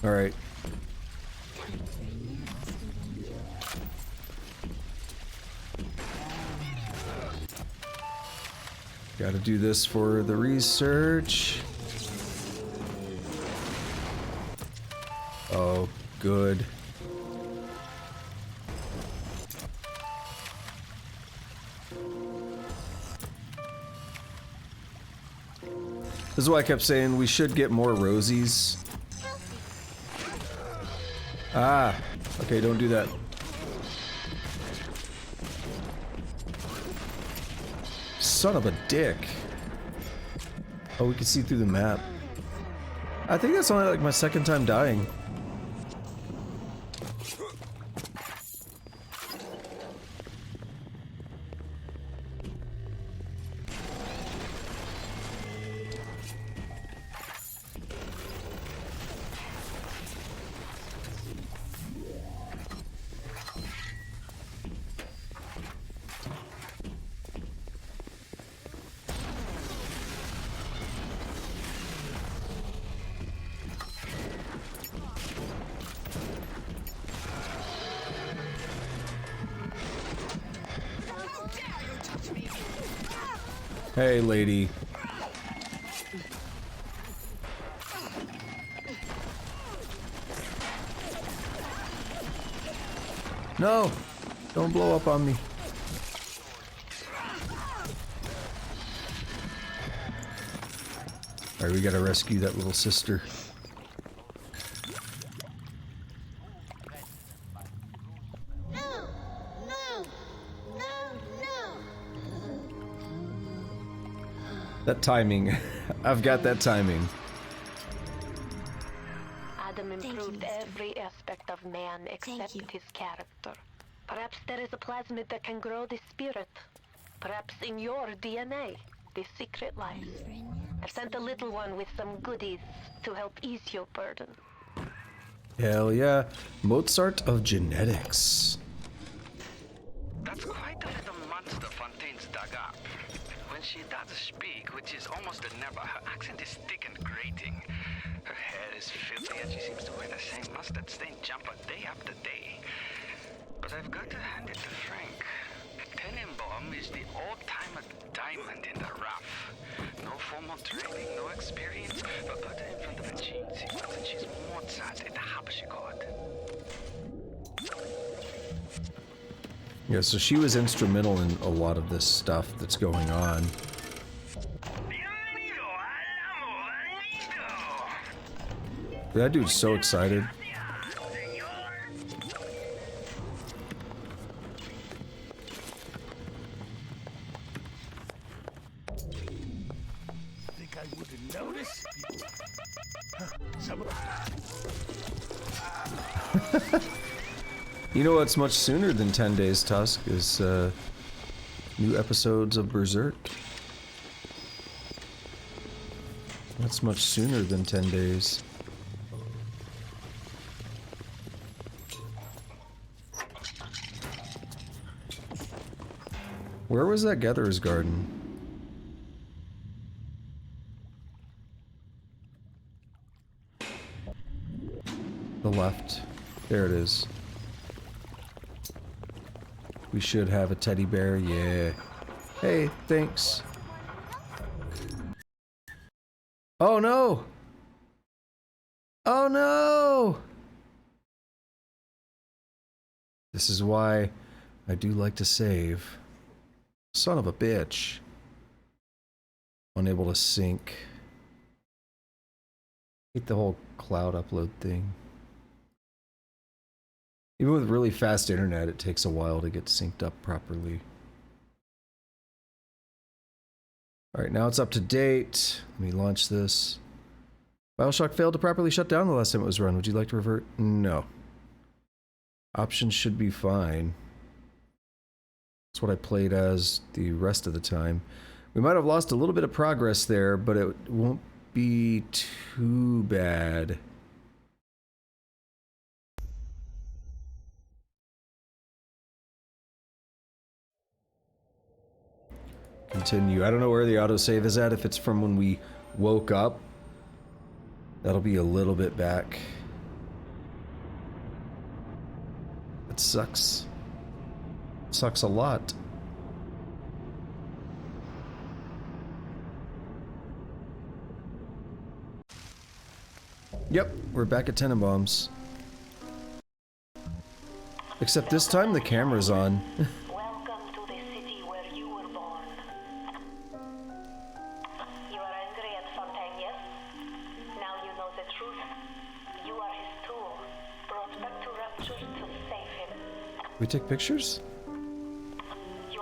[SPEAKER 1] Alright. Gotta do this for the research. Oh, good. This is why I kept saying we should get more Rosies. Ah, okay, don't do that. Son of a dick. Oh, we can see through the map. I think that's only like my second time dying. Hey, lady. No! Don't blow up on me. Alright, we gotta rescue that little sister. That timing. I've got that timing.
[SPEAKER 15] Adam improved every aspect of man except his character. Perhaps there is a plasmid that can grow the spirit. Perhaps in your DNA, the secret lies. I've sent a little one with some goodies to help ease your burden.
[SPEAKER 1] Hell yeah. Mozart of genetics.
[SPEAKER 10] That's quite a little monster Fontaine's dug up. When she does speak, which is almost never, her accent is thick and grating. Her hair is filthy and she seems to wear the same mustard-stained jumper day after day. But I've got to hand it to Frank. Tenenbaum is the old-timer diamond in the rough. No formal training, no experience, but put her in front of a gene sequence and she's Mozart in the Harpsichord.
[SPEAKER 1] Yeah, so she was instrumental in a lot of this stuff that's going on. That dude's so excited.
[SPEAKER 13] Think I wouldn't notice?
[SPEAKER 1] You know what's much sooner than 10 days, Tusk, is new episodes of Berserk. That's much sooner than 10 days. Where was that Gatherer's Garden? The left. There it is. We should have a teddy bear, yeah. Hey, thanks. Oh no! Oh no! This is why I do like to save. Son of a bitch. Unable to sync. Hate the whole cloud upload thing. Even with really fast internet, it takes a while to get synced up properly. Alright, now it's up to date. Let me launch this. Bioshock failed to properly shut down the last time it was run. Would you like to revert? No. Options should be fine. That's what I played as the rest of the time. We might have lost a little bit of progress there, but it won't be too bad. Continue. I don't know where the autosave is at. If it's from when we woke up, that'll be a little bit back. It sucks. It sucks a lot. Yep, we're back at Tenenbaum's. Except this time the camera's on.
[SPEAKER 15] Welcome to the city where you were born. You are angry at Fontaine, yes? Now you know the truth. You are his tool, brought back to Rapture to save him.
[SPEAKER 1] We take pictures?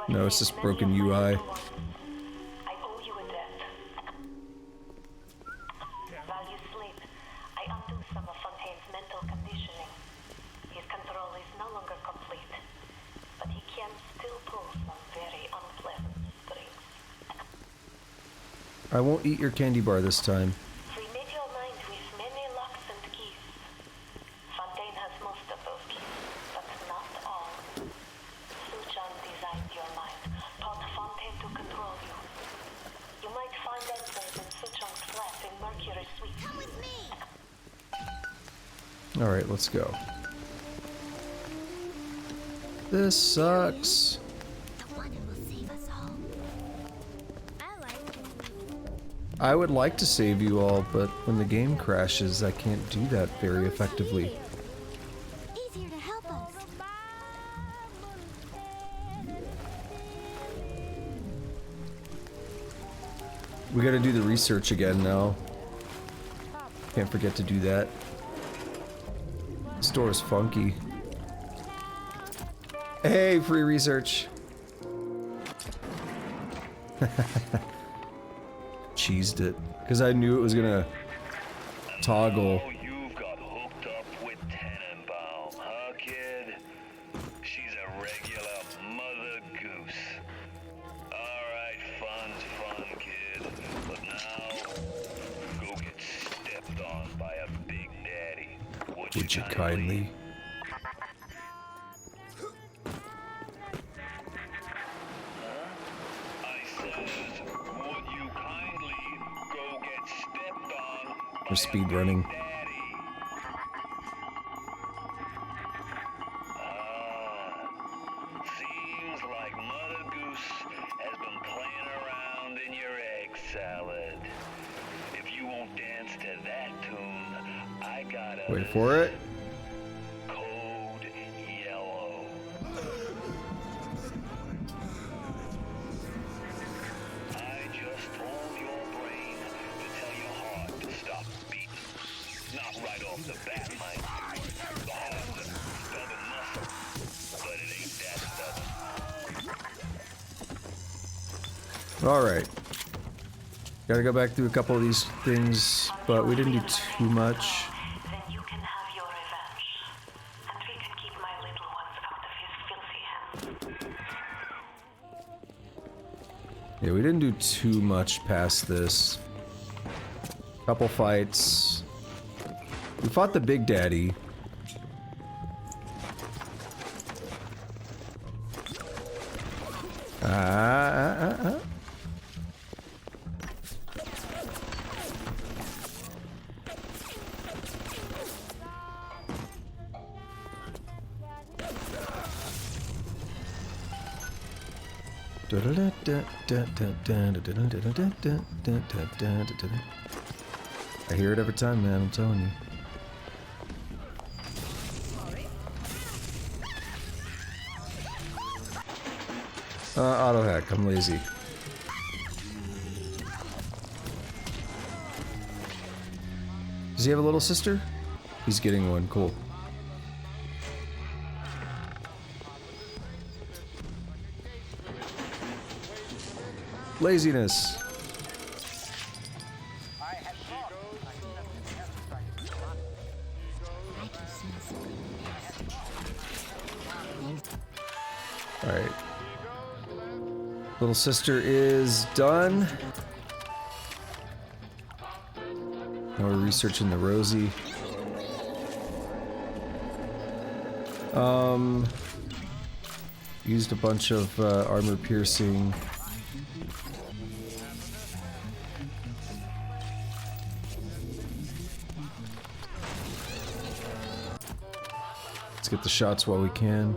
[SPEAKER 1] No, it's just broken UI.
[SPEAKER 15] I owe you a debt. While you sleep, I undo some of Fontaine's mental conditioning. His control is no longer complete, but he can still pull some very unpleasant strings.
[SPEAKER 1] I won't eat your candy bar this time.
[SPEAKER 15] Remit your mind with many locks and keys. Fontaine has most of those keys, but not all. Suchan designed your mind, taught Fontaine to control you. You might find answers in Suchan's flat in Mercury Suite. Come with me!
[SPEAKER 1] Alright, let's go. This sucks.
[SPEAKER 7] The one who will save us all. I like
[SPEAKER 1] I would like to save you all, but when the game crashes, I can't do that very effectively.
[SPEAKER 7] Easier to help us.
[SPEAKER 1] We gotta do the research again now. Can't forget to do that. The store is funky. Hey, free research. Cheesed it. Because I knew it was gonna toggle.
[SPEAKER 17] You've got hooked up with Tenenbaum, huh, kid? She's a regular mother goose. Alright, fun's fun, kid. But now, go get stepped on by a big daddy.
[SPEAKER 1] Would you kindly? We're speed running.
[SPEAKER 17] Seems like Mother Goose has been playing around in your egg salad. If you won't dance to that tune, I gotta
[SPEAKER 1] Wait for it.
[SPEAKER 17] Code yellow. I just told your brain to tell your heart to stop beating. Not right off the bat, mind you. The heart's a stubborn muscle, but it ain't that stubborn.
[SPEAKER 1] Alright. Gotta go back through a couple of these things, but we didn't do too much. Yeah, we didn't do too much past this. Couple fights. We fought the Big Daddy. I hear it every time, man, I'm telling you. Auto hack, I'm lazy. Does he have a little sister? He's getting one, cool. Laziness. Alright. Little sister is done. Now we're researching the Rosie. Used a bunch of armor piercing. Let's get the shots while we can.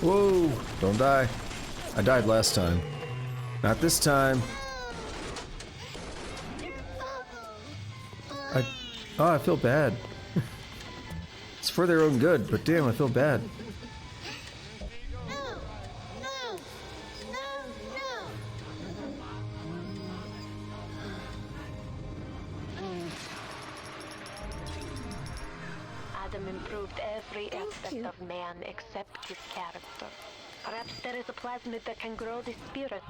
[SPEAKER 1] Whoa! Don't die. I died last time. Not this time. I feel bad. It's for their own good, but damn, I feel bad.
[SPEAKER 15] Adam improved every aspect of man except his character. Perhaps there is a plasmid that can grow the spirit.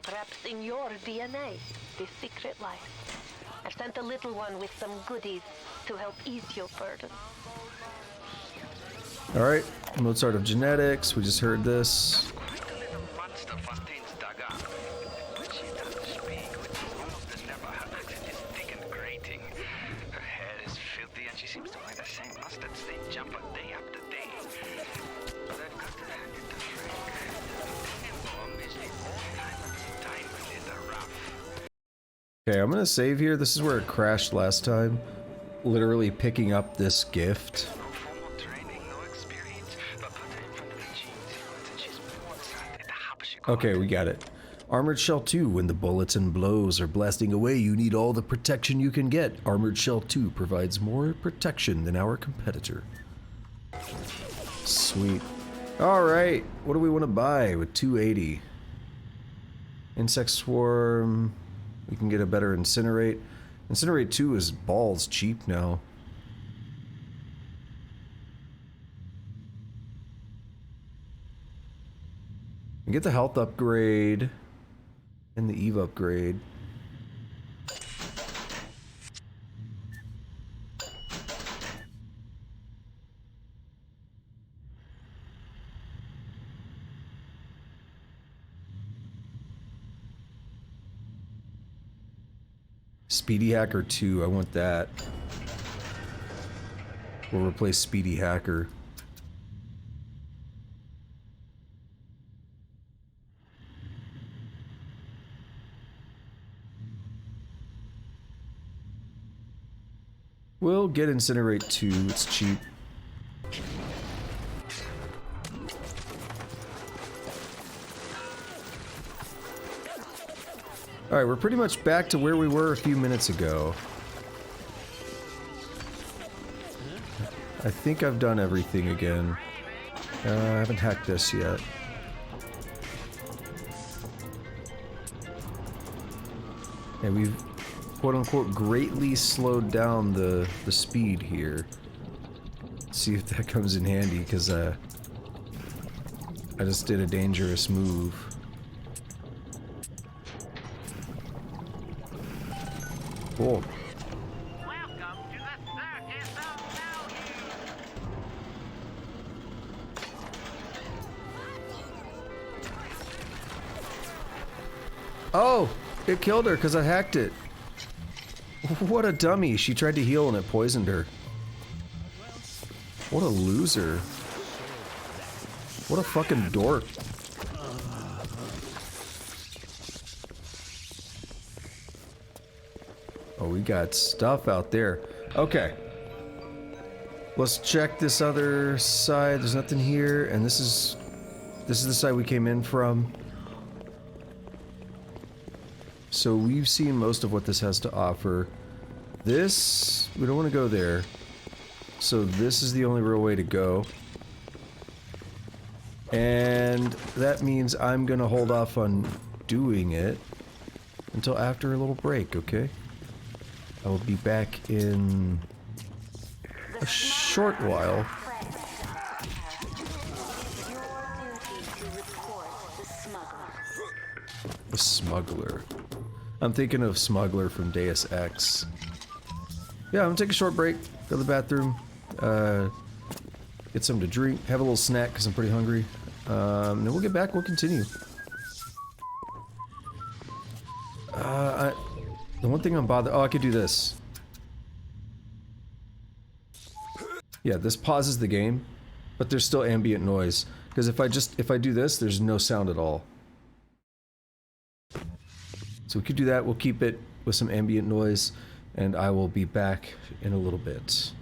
[SPEAKER 15] Perhaps in your DNA, the secret lies. I've sent a little one with some goodies to help ease your burden.
[SPEAKER 1] Alright, Mozart of genetics, we just heard this. Okay, I'm gonna save here. This is where it crashed last time. Literally picking up this gift. Okay, we got it. Armored Shell 2. When the bullets and blows are blasting away, you need all the protection you can get. Armored Shell 2 provides more protection than our competitor. Sweet. Alright, what do we want to buy with 280? Insect Swarm. We can get a better Incinerate. Incinerate 2 is balls cheap now. We get the health upgrade and the Eve upgrade. Speedy Hacker 2, I want that. We'll replace Speedy Hacker. We'll get Incinerate 2, it's cheap. Alright, we're pretty much back to where we were a few minutes ago. I think I've done everything again. I haven't hacked this yet. And we've quote-unquote greatly slowed down the speed here. Let's see if that comes in handy, because I just did a dangerous move. Cool. Oh! It killed her because I hacked it. What a dummy. She tried to heal and it poisoned her. What a loser. What a fucking dork. Oh, we got stuff out there. Okay. Let's check this other side. There's nothing here, and this is the side we came in from. So we've seen most of what this has to offer. This, we don't want to go there. So this is the only real way to go. And that means I'm gonna hold off on doing it until after a little break, okay? I will be back in a short while. The smuggler. I'm thinking of Smuggler from Deus Ex. Yeah, I'm gonna take a short break, go to the bathroom, get something to drink, have a little snack because I'm pretty hungry. Then we'll get back, we'll continue. The one thing I'm bothered— oh, I could do this. Yeah, this pauses the game, but there's still ambient noise. Because if I do this, there's no sound at all. So we could do that, we'll keep it with some ambient noise, and I will be back in a little bit.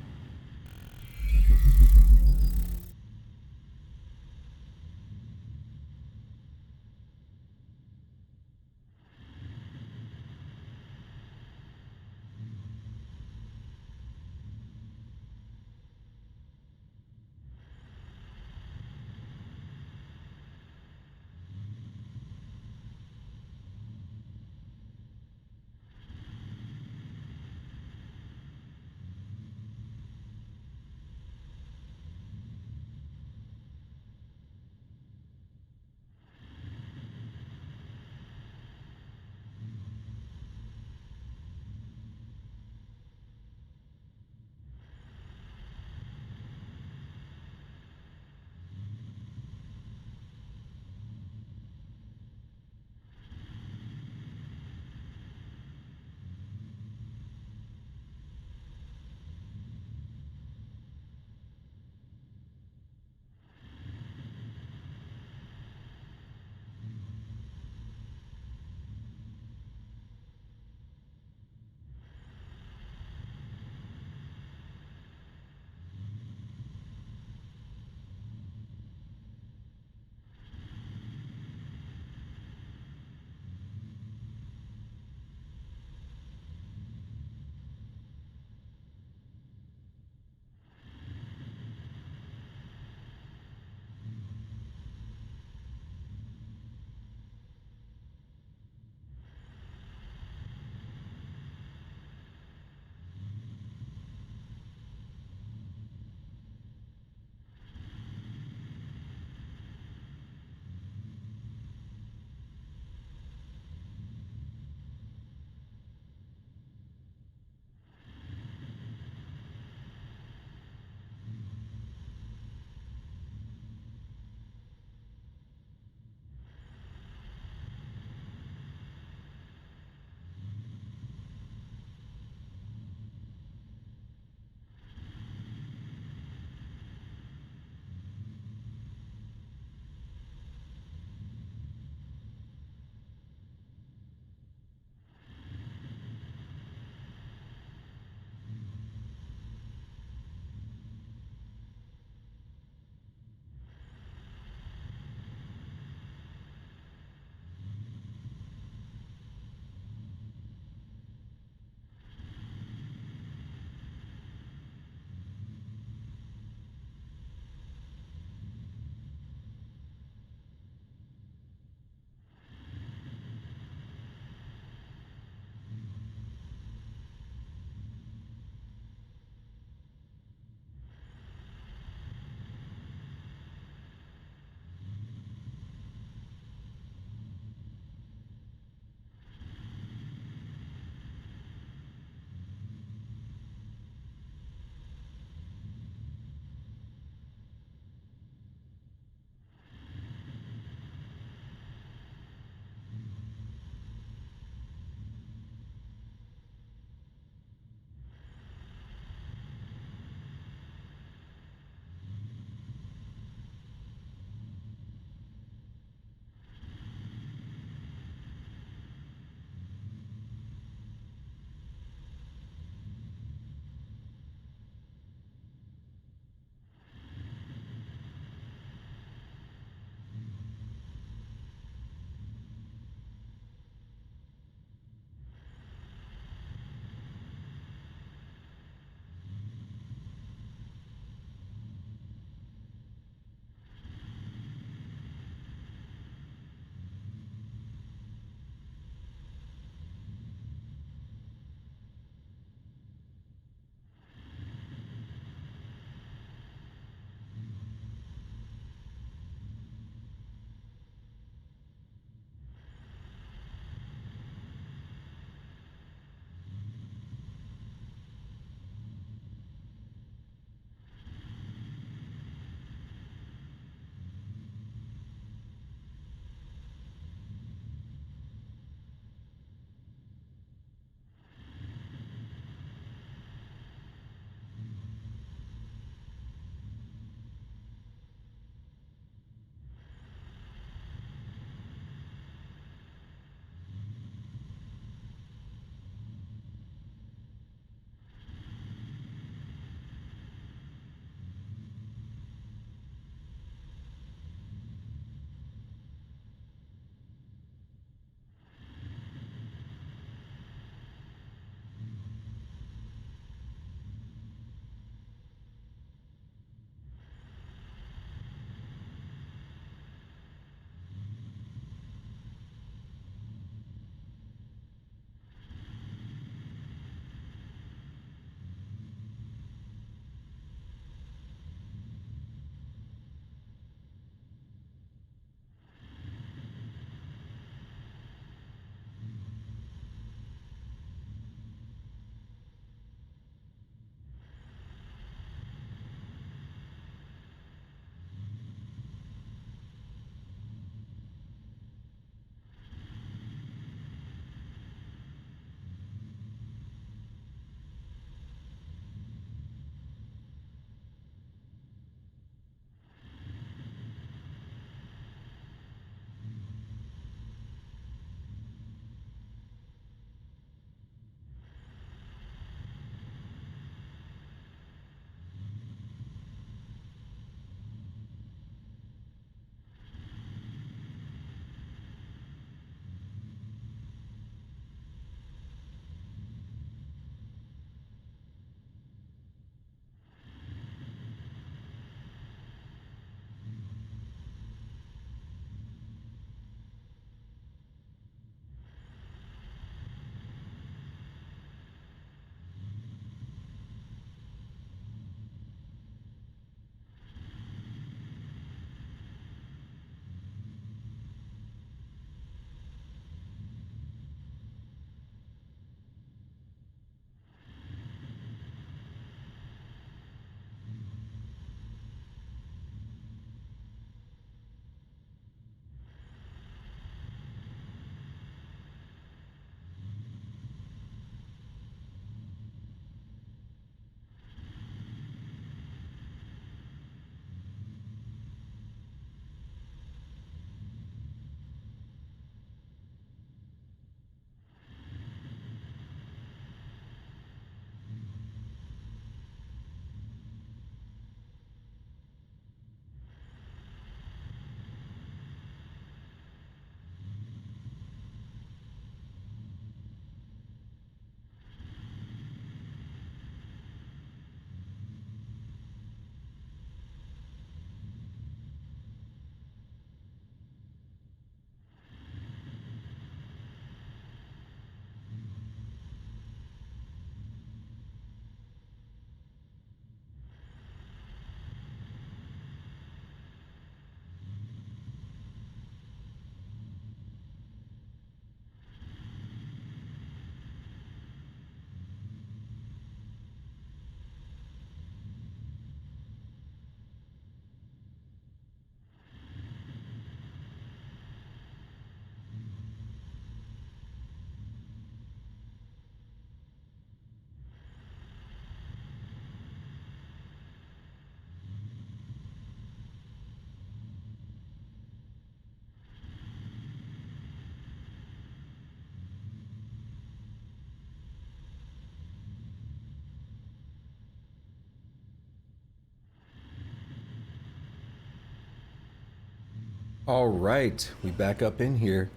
[SPEAKER 1] All right, we back up in here.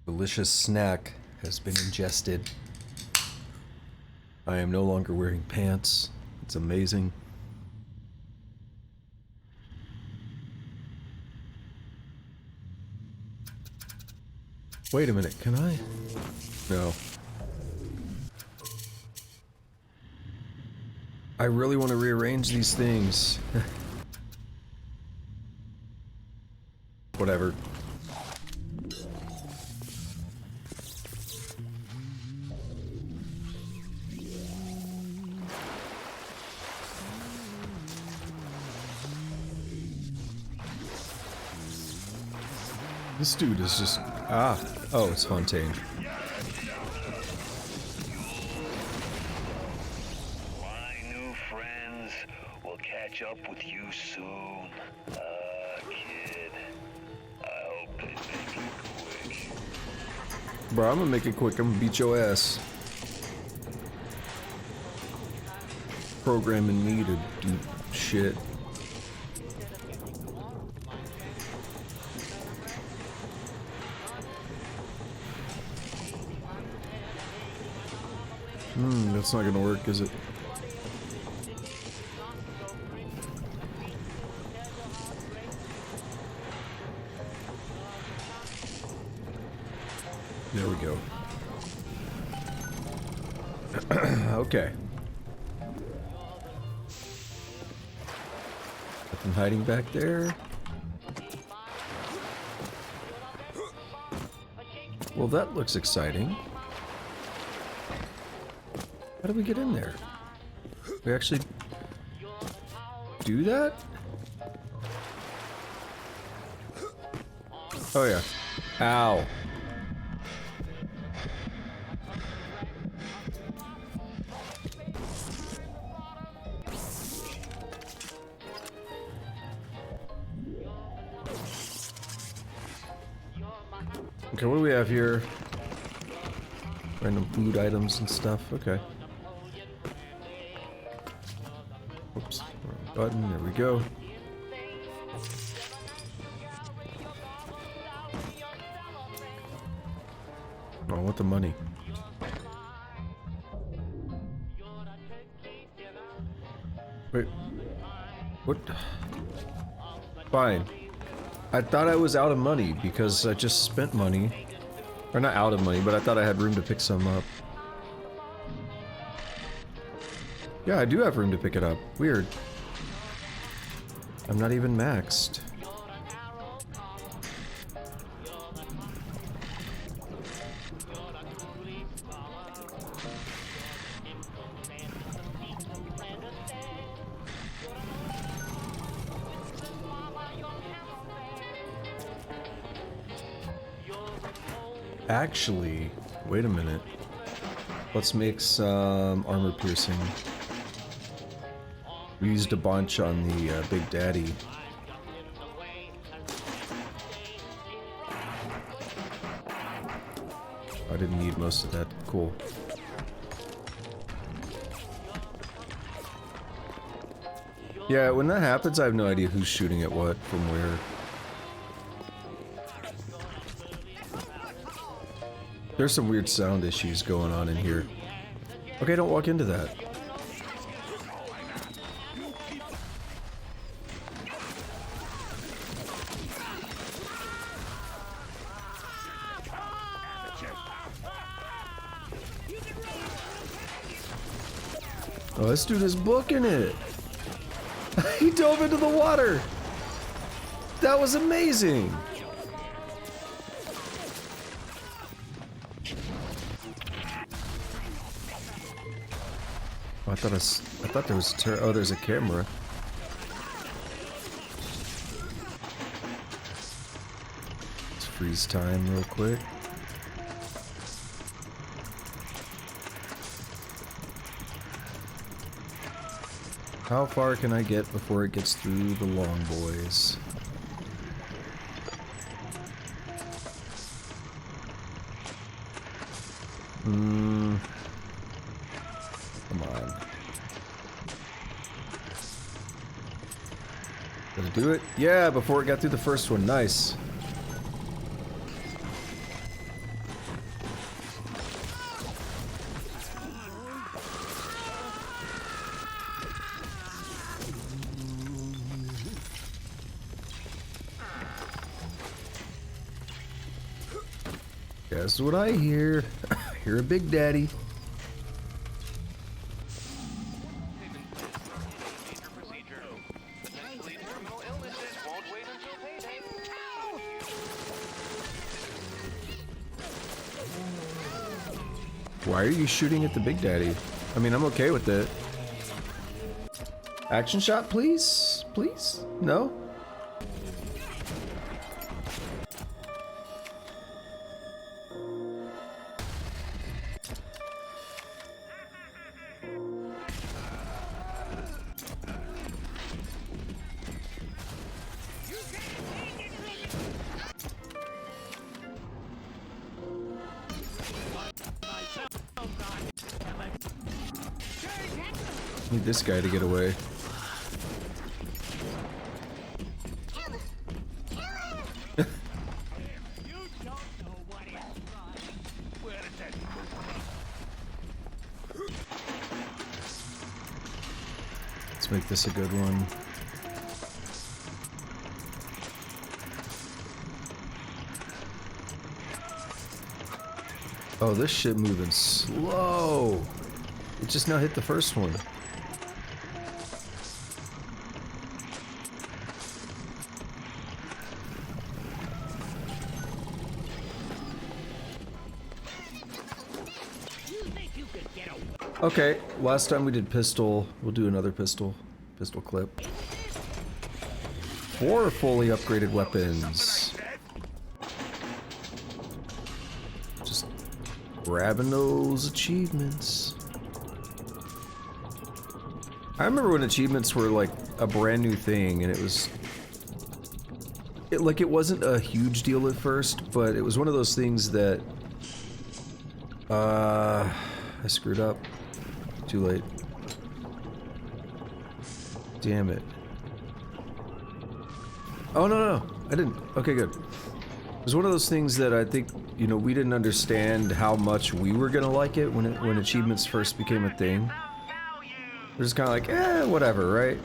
[SPEAKER 1] Delicious snack has been ingested. I am no longer wearing pants. It's amazing. Wait a minute, can I? No. I really want to rearrange these things. Whatever. This dude is just... Ah. Oh, it's Fontaine.
[SPEAKER 17] My new friends will catch up with you soon. Kid. I hope they make it quick.
[SPEAKER 1] Bro, I'm gonna make it quick. I'm gonna beat your ass. Programming me to do shit. That's not gonna work, is it? There we go. Okay. Nothing hiding back there. Well, that looks exciting. How do we get in there? We actually do that? Oh yeah. Ow. Okay, what do we have here? Random food items and stuff. Okay. Oops. Wrong button. There we go. Oh, I want the money. Wait. What? Fine. I thought I was out of money because I just spent money. Or not out of money, but I thought I had room to pick some up. Yeah, I do have room to pick it up. Weird. I'm not even maxed. Actually, wait a minute. Let's make some armor piercing. We used a bunch on the Big Daddy. I didn't need most of that. Cool. Yeah, when that happens, I have no idea who's shooting at what from where. There's some weird sound issues going on in here. Okay, don't walk into that. Oh, this dude is booking it. He dove into the water. That was amazing. Oh, I thought there was oh, there's a camera. Let's freeze time real quick. How far can I get before it gets through the long boys? Come on. Did I do it? Yeah, before it got through the first one. Nice. Guess what I hear? Hear a Big Daddy. Why are you shooting at the Big Daddy? I mean, I'm okay with it. Action shot, please? Please? No? Need this guy to get away. Let's make this a good one. Oh, this shit moving slow. It just now hit the first one. Okay, last time we did pistol, we'll do another pistol clip. 4 fully upgraded weapons. Just grabbing those achievements. I remember when achievements were like a brand new thing, and it wasn't a huge deal at first, but it was one of those things that I screwed up. Too late. Damn it. Oh, no, I didn't. Okay, good. It was one of those things that I think, you know, we didn't understand how much we were gonna like it when achievements first became a thing. We're just kind of like, eh, whatever, right?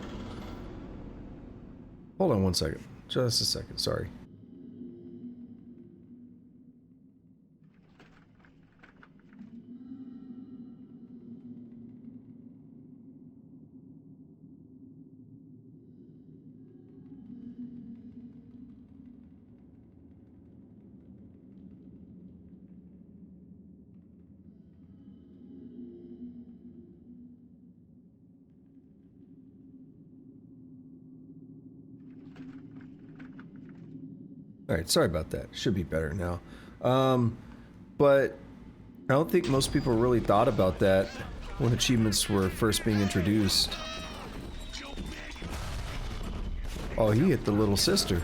[SPEAKER 1] Hold on one second. Just a second, sorry. Alright, sorry about that. Should be better now. But I don't think most people really thought about that when achievements were first being introduced. Oh, he hit the little sister.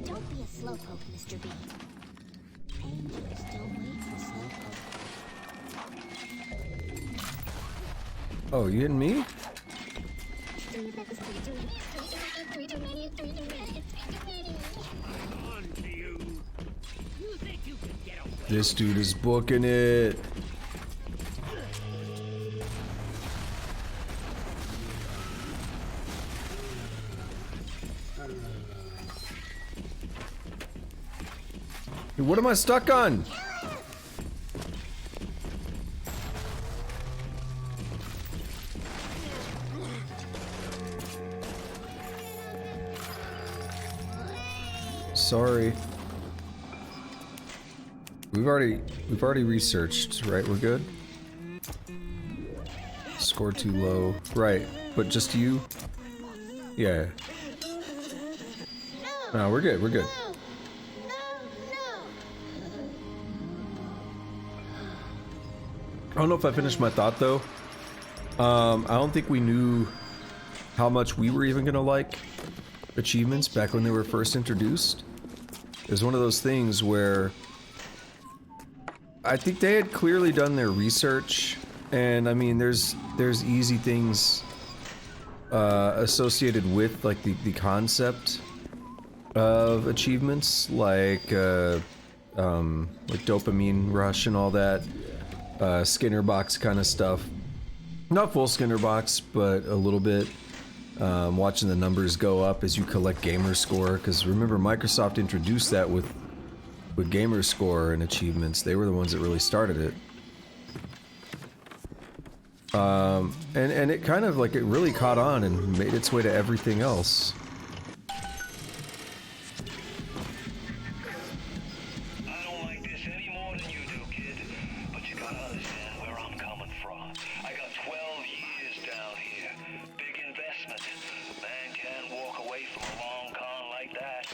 [SPEAKER 5] Don't be a slowpoke, Mr. B. Danger still waits for slowpoke.
[SPEAKER 1] Oh, you hitting me? This dude is booking it. Hey, what am I stuck on? Sorry. We've already researched, right? We're good? Score too low. Right, but just you? Yeah. No, we're good, we're good. I don't know if I finished my thought though. I don't think we knew how much we were even gonna like achievements back when they were first introduced. It was one of those things where I think they had clearly done their research And I mean, there's easy things associated with like the concept of achievements, like dopamine rush and all that, Skinner box kind of stuff. Not full Skinner box, but a little bit. Watching the numbers go up as you collect gamer score, because remember Microsoft introduced that with gamer score and achievements. They were the ones that really started it. And it kind of like it really caught on and made its way to everything else.
[SPEAKER 8] I don't like this any more than you do, kid. But you gotta understand where I'm coming from. I got 12 years down here. Big investment. Man can't walk away from a long con like that.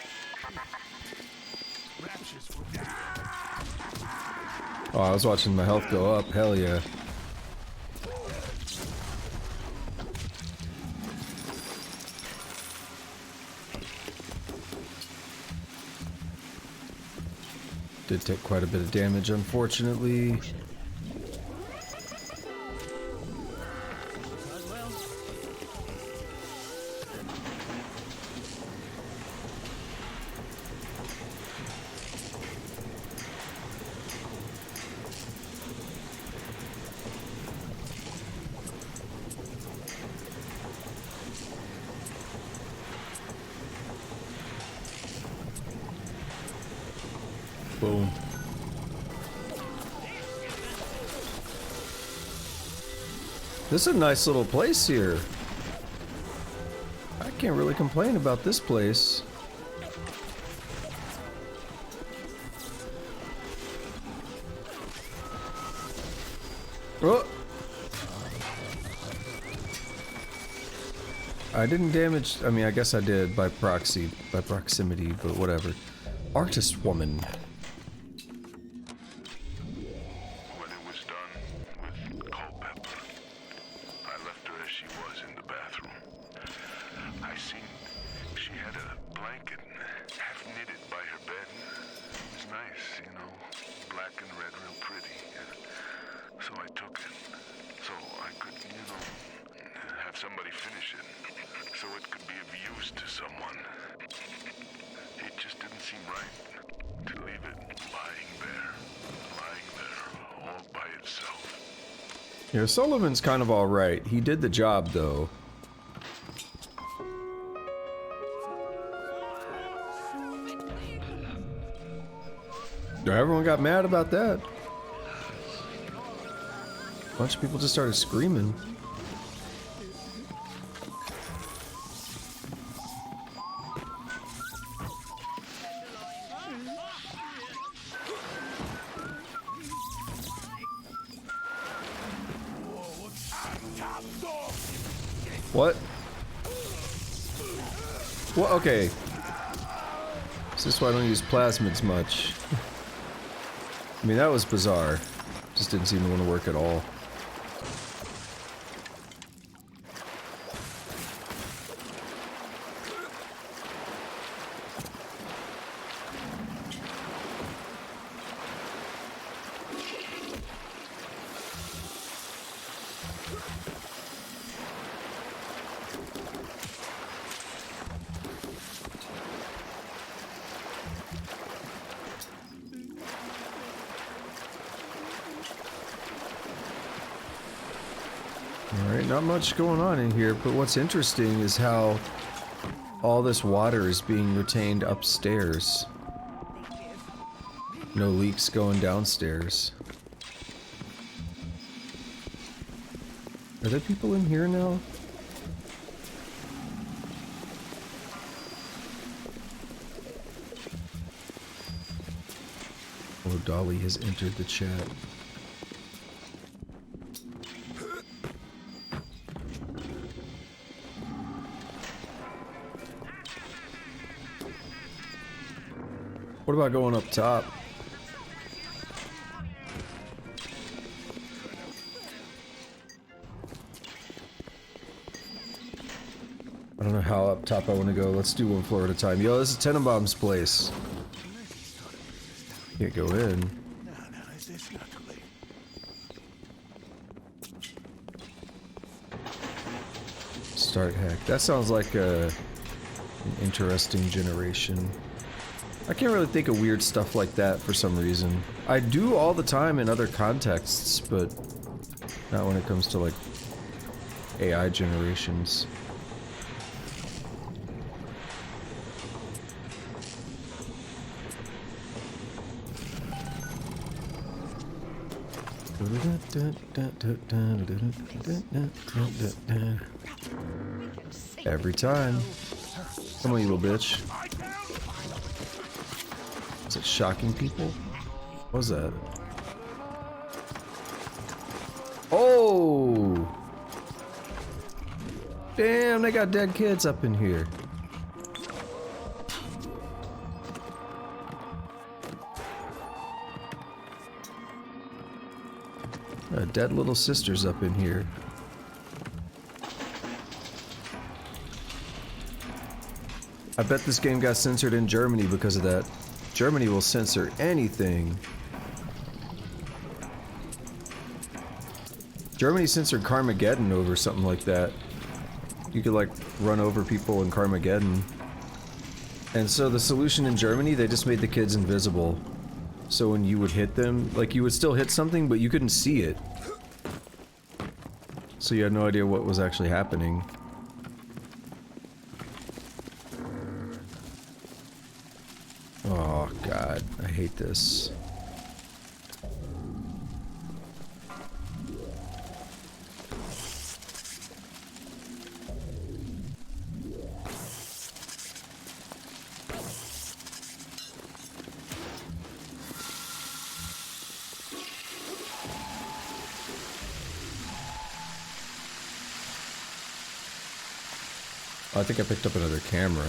[SPEAKER 1] Oh, I was watching my health go up. Hell yeah. Did take quite a bit of damage, unfortunately. Boom. This is a nice little place here. I can't really complain about this place. Oh! I didn't damage, I mean, I guess I did by proxy, by proximity, but whatever. Artist woman.
[SPEAKER 17] When it was done with Culpepper, I left her as she was in the bathroom. I seen she had a blanket half knitted by her bed. It was nice, you know, black and red, real pretty. So I took it, so I could, you know, have somebody finish it, so it could be of use to someone. It just didn't seem right to leave it lying there all by itself.
[SPEAKER 1] Yeah, Sullivan's kind of alright. He did the job, though. Everyone got mad about that. A bunch of people just started screaming. What? What? Okay. Is this why I don't use plasmids much? I mean, that was bizarre. Just didn't seem to want to work at all. Alright, not much going on in here, but what's interesting is how all this water is being retained upstairs. No leaks going downstairs. Are there people in here now? Oh, Dolly has entered the chat. What about going up top? I don't know how up top I want to go. Let's do one floor at a time. Yo, this is Tenenbaum's place. Can't go in. start hack. That sounds like an interesting generation. I can't really think of weird stuff like that for some reason. I do all the time in other contexts, but not when it comes to like AI generations. Every time. Come on, you little bitch. Is it shocking people? What was that? Oh! Damn, they got dead kids up in here. Dead little sisters up in here. I bet this game got censored in Germany because of that. Germany will censor anything. Germany censored Carmageddon over something like that. You could like run over people in Carmageddon. And so the solution in Germany, they just made the kids invisible. So when you would hit them, like you would still hit something, but you couldn't see it. So you had no idea what was actually happening. Oh god, I hate this. Oh, I think I picked up another camera.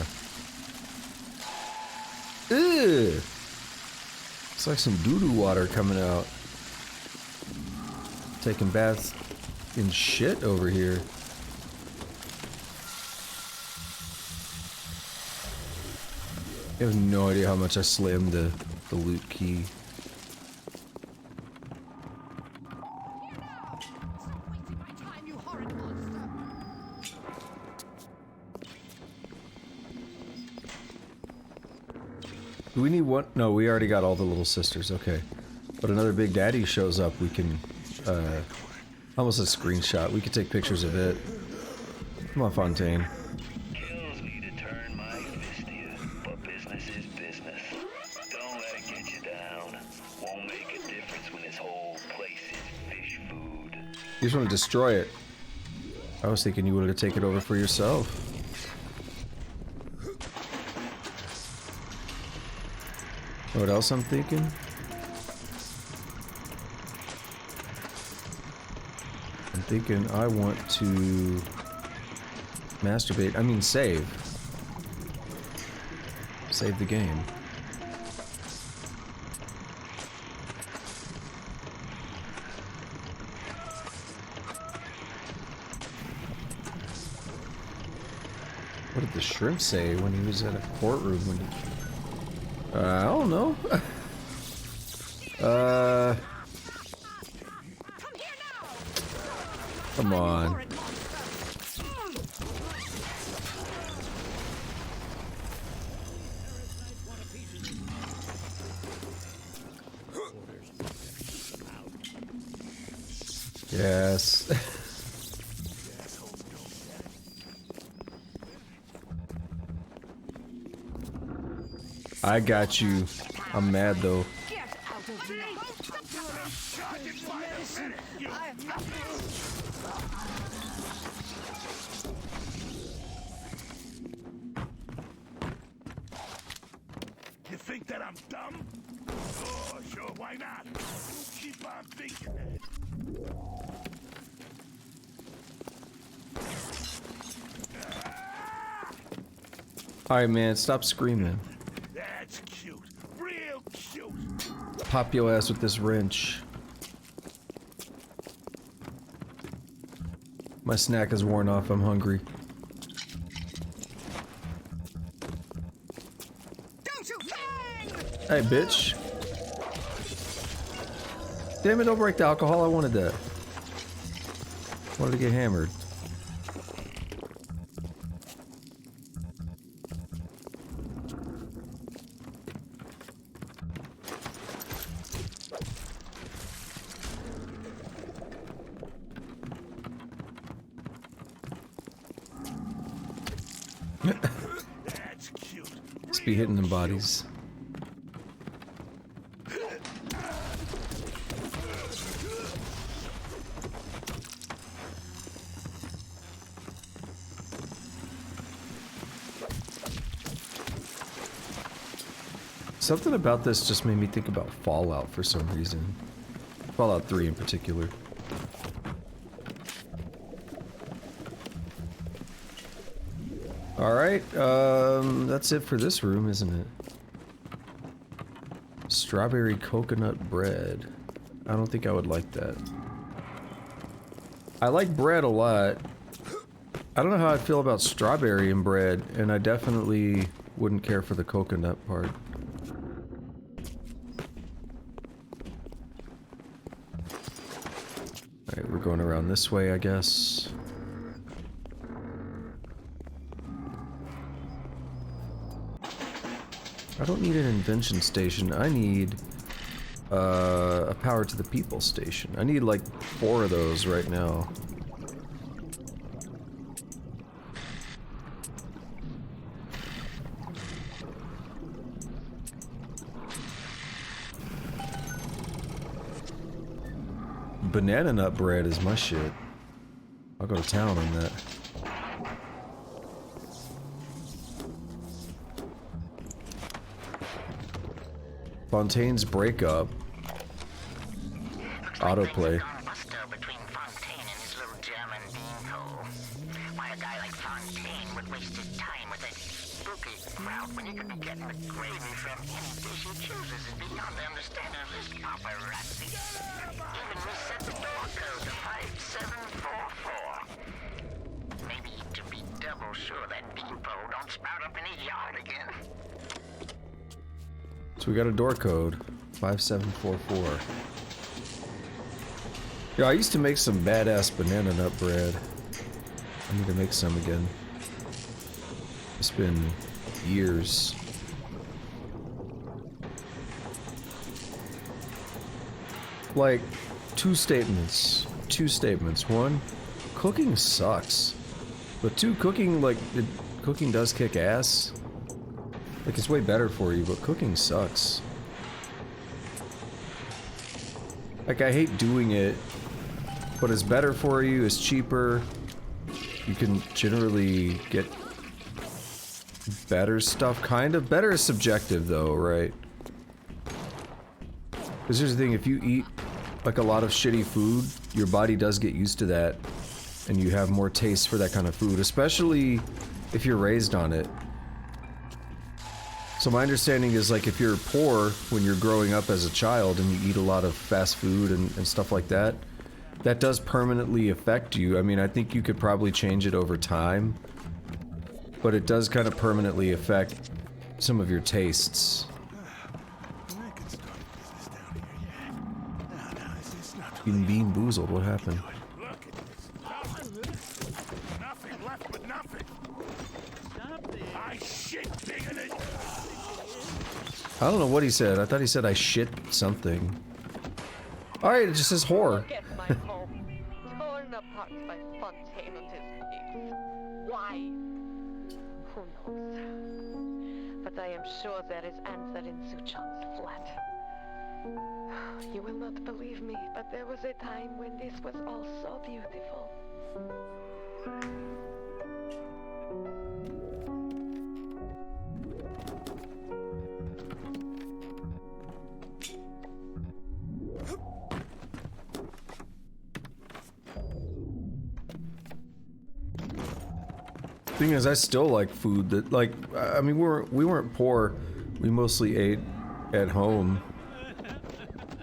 [SPEAKER 1] Ew! It's like some doo-doo water coming out. Taking baths in shit over here. I have no idea how much I slammed the loot key. Do we need one? No, we already got all the little sisters. Okay. But another Big Daddy shows up. We can, almost a screenshot. We could take pictures of it. Come on, Fontaine.
[SPEAKER 17] Kills me to turn my fist to you, but business is business. Don't let it get you down. Won't make a difference when this whole place is fish food.
[SPEAKER 1] You just want to destroy it. I was thinking you wanted to take it over for yourself. Know what else I'm thinking? I'm thinking I want to masturbate. I mean save. Save the game. What did the shrimp say when he was at a courtroom? When he... I don't know. Come on. Yes. I got you. I'm mad though.
[SPEAKER 18] You think that I'm dumb? Oh, sure, why not? Keep on thinking that.
[SPEAKER 1] Alright, man, stop screaming.
[SPEAKER 18] That's cute. Real cute.
[SPEAKER 1] Pop your ass with this wrench. My snack is worn off. I'm hungry. Hey, bitch. Damn it, don't break the alcohol. I wanted that. Wanted to get hammered.
[SPEAKER 18] That's cute.
[SPEAKER 1] Let's be hitting them bodies. Something about this just made me think about Fallout for some reason. Fallout 3 in particular. Alright, that's it for this room, isn't it? Strawberry coconut bread. I don't think I would like that. I like bread a lot. I don't know how I feel about strawberry and bread, and I definitely wouldn't care for the coconut part. Alright, we're going around this way, I guess. I don't need an invention station. I need a power to the people station. I need like 4 of those right now. Banana nut bread is my shit. I'll go to town on that. Fontaine's breakup. Autoplay.
[SPEAKER 6] Between Fontaine and his little German beanhole. Why a guy like Fontaine would waste his time with that spooky crowd when he could be getting the gravy from any dish he chooses is beyond the understanding of this paparazzi. Even reset the door code to 5744. Maybe to be double sure that beanpole don't sprout up in his yard again.
[SPEAKER 1] So we got a door code, 5744. Yeah, I used to make some badass banana nut bread. I need to make some again. It's been years. Like, two statements. One, cooking sucks. But 2, cooking does kick ass. Like, it's way better for you, but cooking sucks. Like, I hate doing it, but it's better for you, it's cheaper. You can generally get better stuff, kind of. Better is subjective, though, right? Because here's the thing, if you eat, like, a lot of shitty food, your body does get used to that, and you have more taste for that kind of food, especially if you're raised on it. So my understanding is, like, if you're poor when you're growing up as a child and you eat a lot of fast food and stuff like that, that does permanently affect you. I mean, I think you could probably change it over time, but it does kind of permanently affect some of your tastes. Being boozled, what happened?
[SPEAKER 18] Nothing left but nothing. I shit bigger than.
[SPEAKER 1] I don't know what he said. I thought he said I shit something. Alright, it just says whore.
[SPEAKER 15] My home, torn apart by Fontaine and his pigs. Why? Who knows? But I am sure there is answer in Suchong's flat. You will not believe me, but there was a time when this was all so beautiful.
[SPEAKER 1] Thing is, I still like food that, like, I mean, we weren't poor. We mostly ate at home.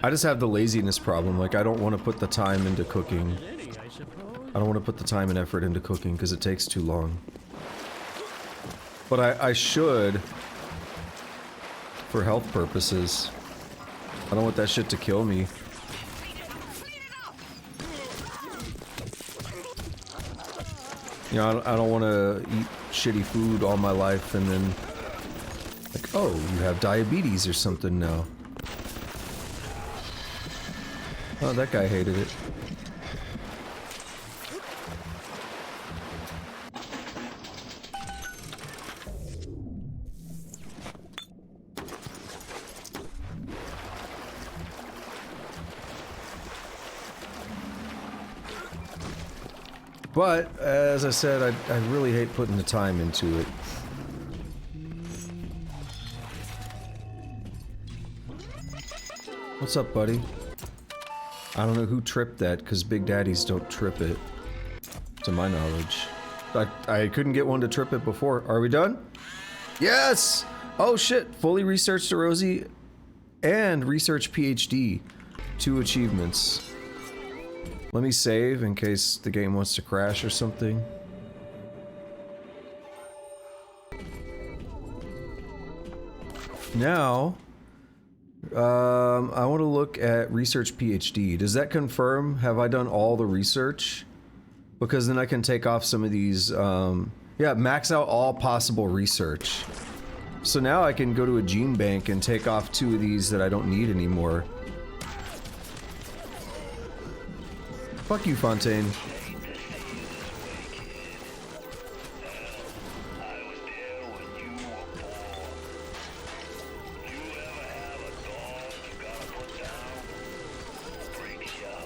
[SPEAKER 1] I just have the laziness problem. Like, I don't want to put the time into cooking. I don't want to put the time and effort into cooking because it takes too long. But I should, for health purposes. I don't want that shit to kill me. You know, I don't want to eat shitty food all my life and then, like, oh, you have diabetes or something now. Oh, that guy hated it. But, as I said, I really hate putting the time into it. What's up, buddy? I don't know who tripped that, because Big Daddies don't trip it. To my knowledge. I couldn't get one to trip it before. Are we done? Yes! Oh shit! Fully researched a Rosie and research PhD. 2 achievements. Let me save in case the game wants to crash or something. Now, I want to look at research PhD. Does that confirm? Have I done all the research? Because then I can take off some of these, yeah, max out all possible research. So now I can go to a gene bank and take off 2 of these that I don't need anymore. Fuck you, Fontaine.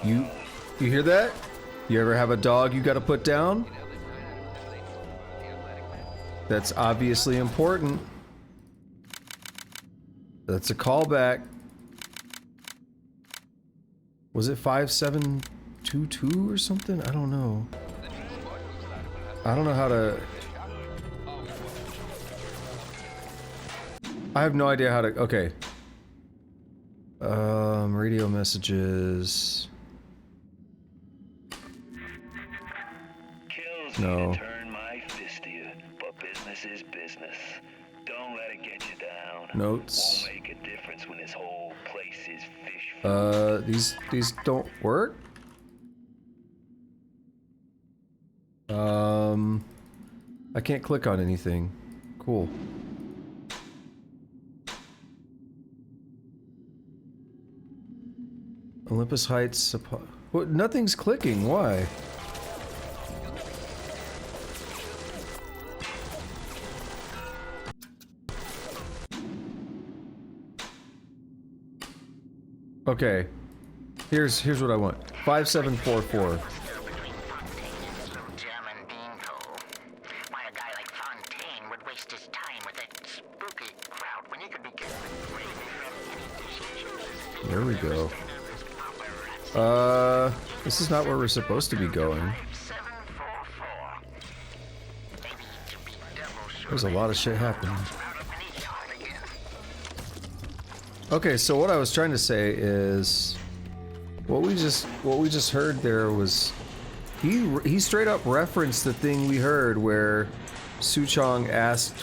[SPEAKER 1] You hear that? You ever have a dog you gotta put down? That's obviously important. That's a callback. Was it 5722 or something? I don't know. I don't know how to... I have no idea how to... Okay. Radio messages... No.
[SPEAKER 17] Turn my fist to you, but business is business. Don't let it get you down.
[SPEAKER 1] Notes.
[SPEAKER 17] Won't make a difference when this whole place is fish.
[SPEAKER 1] These don't work? I can't click on anything. Cool. Olympus Heights. What? Nothing's clicking. Why? Okay. Here's what I want. 5744. There we go. This is not where we're supposed to be going. There's a lot of shit happening. Okay, so what I was trying to say is what we just heard there was he straight up referenced the thing we heard where Suchong asked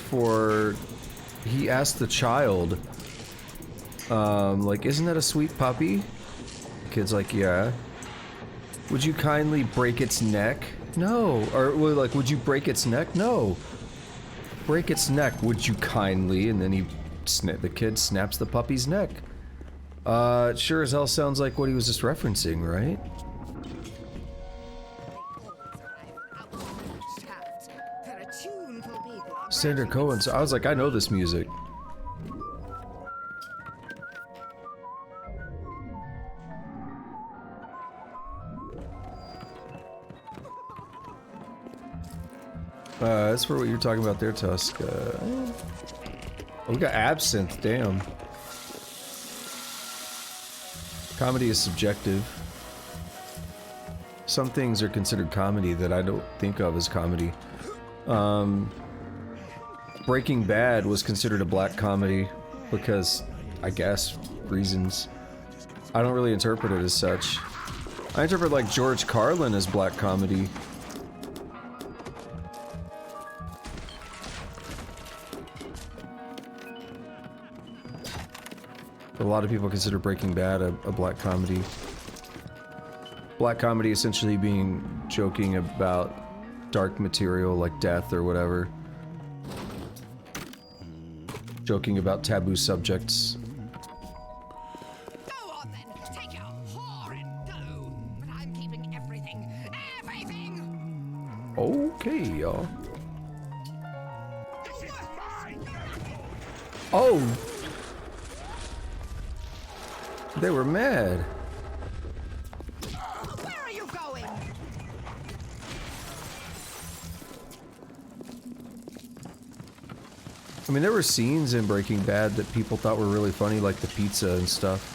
[SPEAKER 1] the child, like, isn't that a sweet puppy? The kid's like, yeah. Would you kindly break its neck? No. Or like, would you break its neck? No. Break its neck, would you kindly? And then the kid snaps the puppy's neck. It sure as hell sounds like what he was just referencing, right? Sandra Cohen. So I was like, I know this music. That's for what you're talking about there, Tusk. Oh, we got absinthe, damn. Comedy is subjective. Some things are considered comedy that I don't think of as comedy. Breaking Bad was considered a black comedy because, I guess, reasons. I don't really interpret it as such. I interpret like George Carlin as black comedy. A lot of people consider Breaking Bad a black comedy. Black comedy essentially being joking about dark material like death or whatever. Joking about taboo subjects.
[SPEAKER 9] Go on then, take your horrid dough, but I'm keeping everything.
[SPEAKER 1] Okay, y'all. Oh! They were mad.
[SPEAKER 9] Where are you going?
[SPEAKER 1] I mean, there were scenes in Breaking Bad that people thought were really funny, like the pizza and stuff.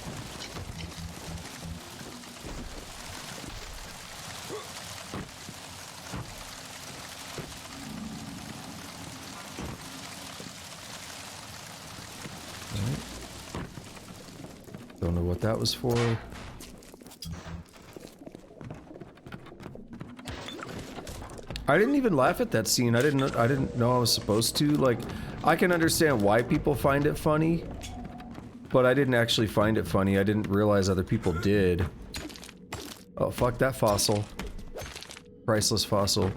[SPEAKER 1] Don't know what that was for. I didn't even laugh at that scene. I didn't know I was supposed to. Like, I can understand why people find it funny, but I didn't actually find it funny. I didn't realize other people did. Oh, fuck that fossil. Priceless fossil.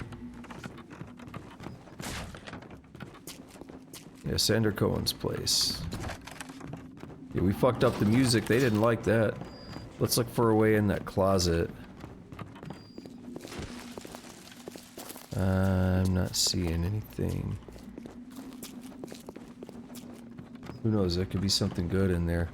[SPEAKER 1] Yeah, Sander Cohen's place. Yeah, we fucked up the music. They didn't like that. Let's look for a way in that closet. I'm not seeing anything. Who knows? There could be something good in there.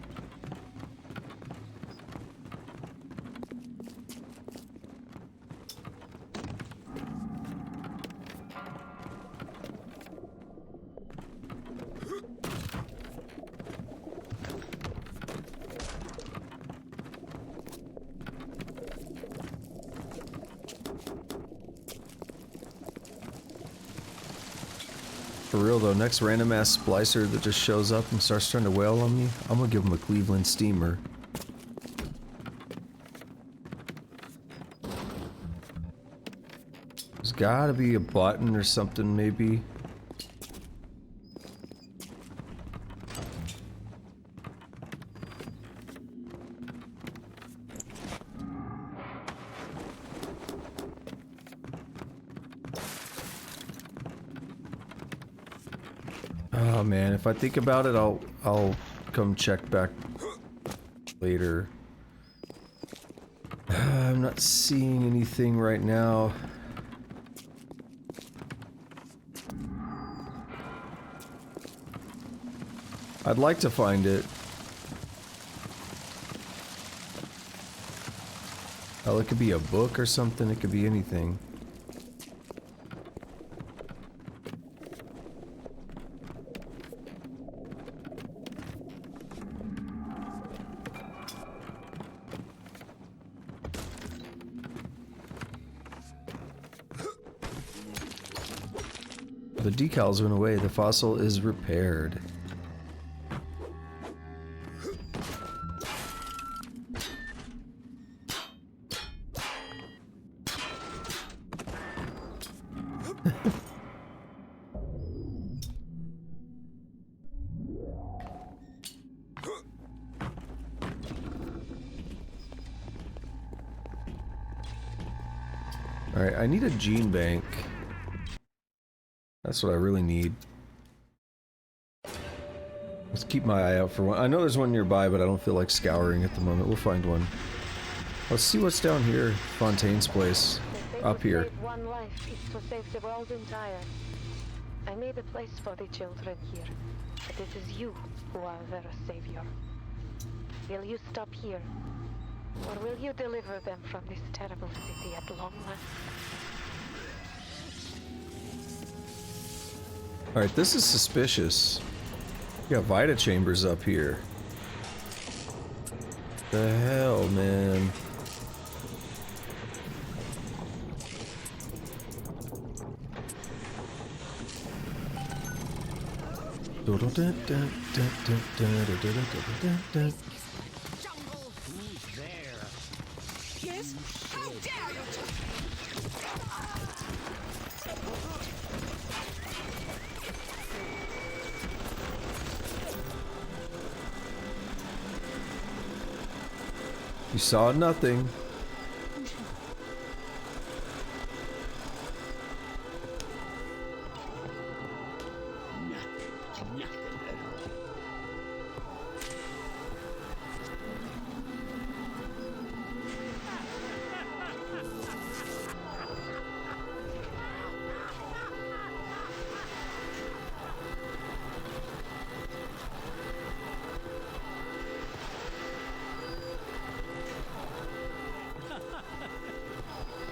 [SPEAKER 1] For real though, next random ass splicer that just shows up and starts trying to wail on me, I'm gonna give him a Cleveland steamer. There's gotta be a button or something, maybe. Oh man, if I think about it, I'll come check back later. I'm not seeing anything right now. I'd like to find it. Oh, it could be a book or something. It could be anything. The decals went away. The fossil is repaired. Alright, I need a gene bank. That's what I really need. Let's keep my eye out for one. I know there's one nearby, but I don't feel like scouring at the moment. We'll find one. Let's see what's down here. Fontaine's place. Up here.
[SPEAKER 15] One life is to save the world entire. I made a place for the children here, but it is you who are their savior. Will you stop here, or will you deliver them from this terrible city at long last?
[SPEAKER 1] Alright, this is suspicious. We got Vita chambers up here. The hell, man.
[SPEAKER 9] Who's there? Yes? How dare you!
[SPEAKER 1] You saw nothing.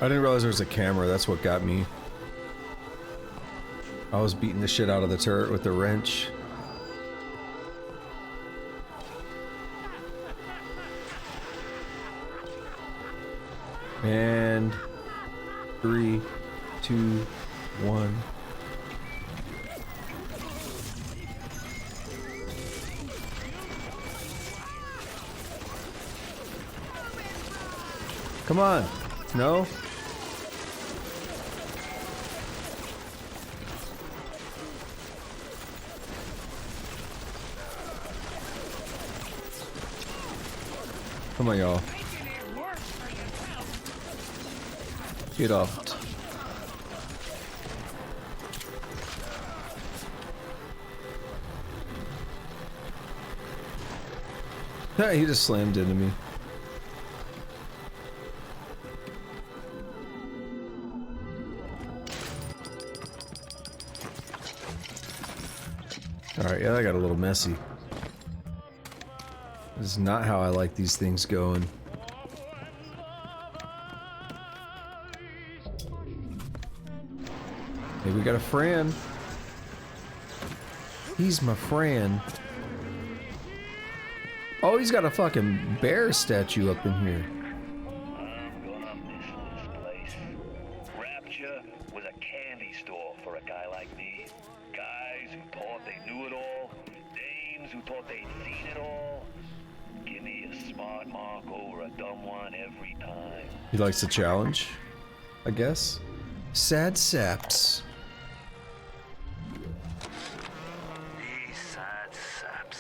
[SPEAKER 1] I didn't realize there was a camera, that's what got me. I was beating the shit out of the turret with the wrench. And 3, 2, 1. Come on. No? Come on, y'all. Get off. He just slammed into me. Alright, yeah, that got a little messy. This is not how I like these things going. Hey, we got a friend. He's my friend. Oh, he's got a fucking bear statue up in here.
[SPEAKER 17] I'm gonna miss this place. Rapture was a candy store for a guy like me. Guys who thought they knew it all. Dames who thought they'd seen it all. Give me a smart mark over a dumb one every time.
[SPEAKER 1] He likes the challenge, I guess. Sad saps.
[SPEAKER 8] These sad saps.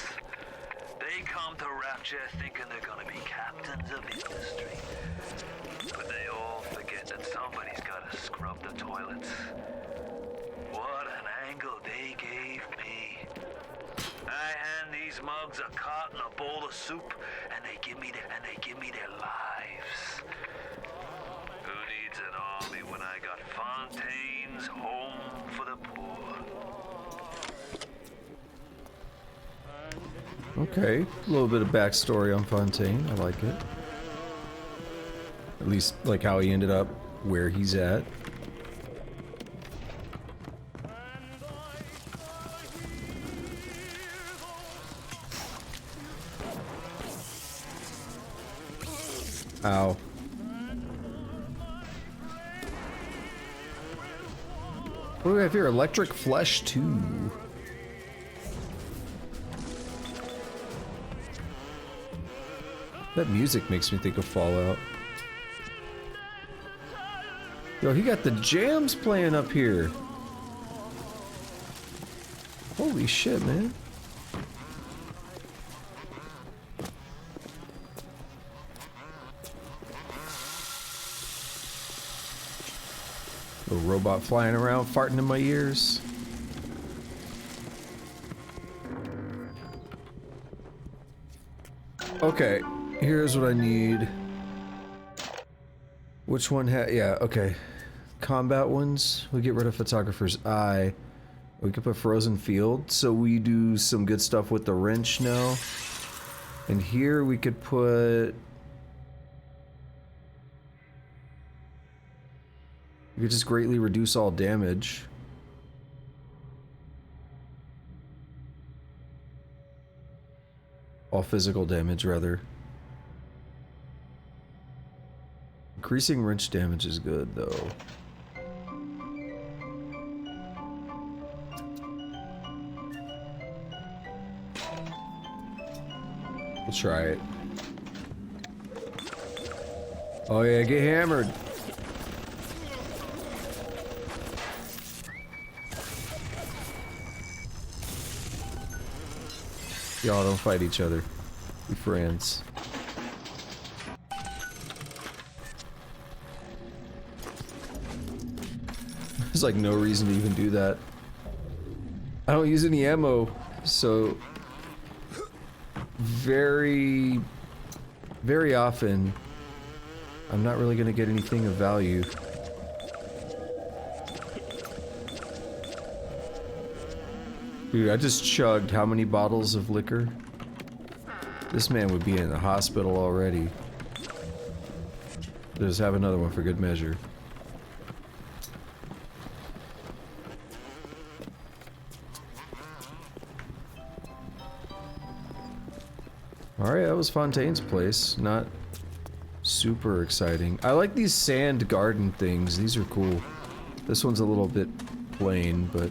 [SPEAKER 8] They come to Rapture thinking they're gonna be captains of industry. But they all forget that somebody's gotta scrub the toilets. What an angle they gave me. I hand these mugs a cot and a bowl of soup, and they give me their lives. Who needs an army when I got Fontaine's Home for the Poor?
[SPEAKER 1] Okay, a little bit of backstory on Fontaine. I like it. At least, like how he ended up where he's at. Ow. What do we have here? Electric Flesh 2. That music makes me think of Fallout. Yo, he got the jams playing up here. Holy shit, man. Little robot flying around, farting in my ears. Okay, here's what I need. Which one yeah, okay. Combat ones, we get rid of Photographer's Eye. We could put Frozen Field, so we do some good stuff with the wrench now. And here we could put... We could just greatly reduce all damage. All physical damage, rather. Increasing wrench damage is good, though. We'll try it. Oh yeah, get hammered. Y'all don't fight each other. Be friends. There's like no reason to even do that. I don't use any ammo, so very often I'm not really gonna get anything of value. Dude, I just chugged how many bottles of liquor? This man would be in the hospital already. Just have another one for good measure. Alright, that was Fontaine's place. Not Super exciting. I like these sand garden things. These are cool. This one's a little bit plain, but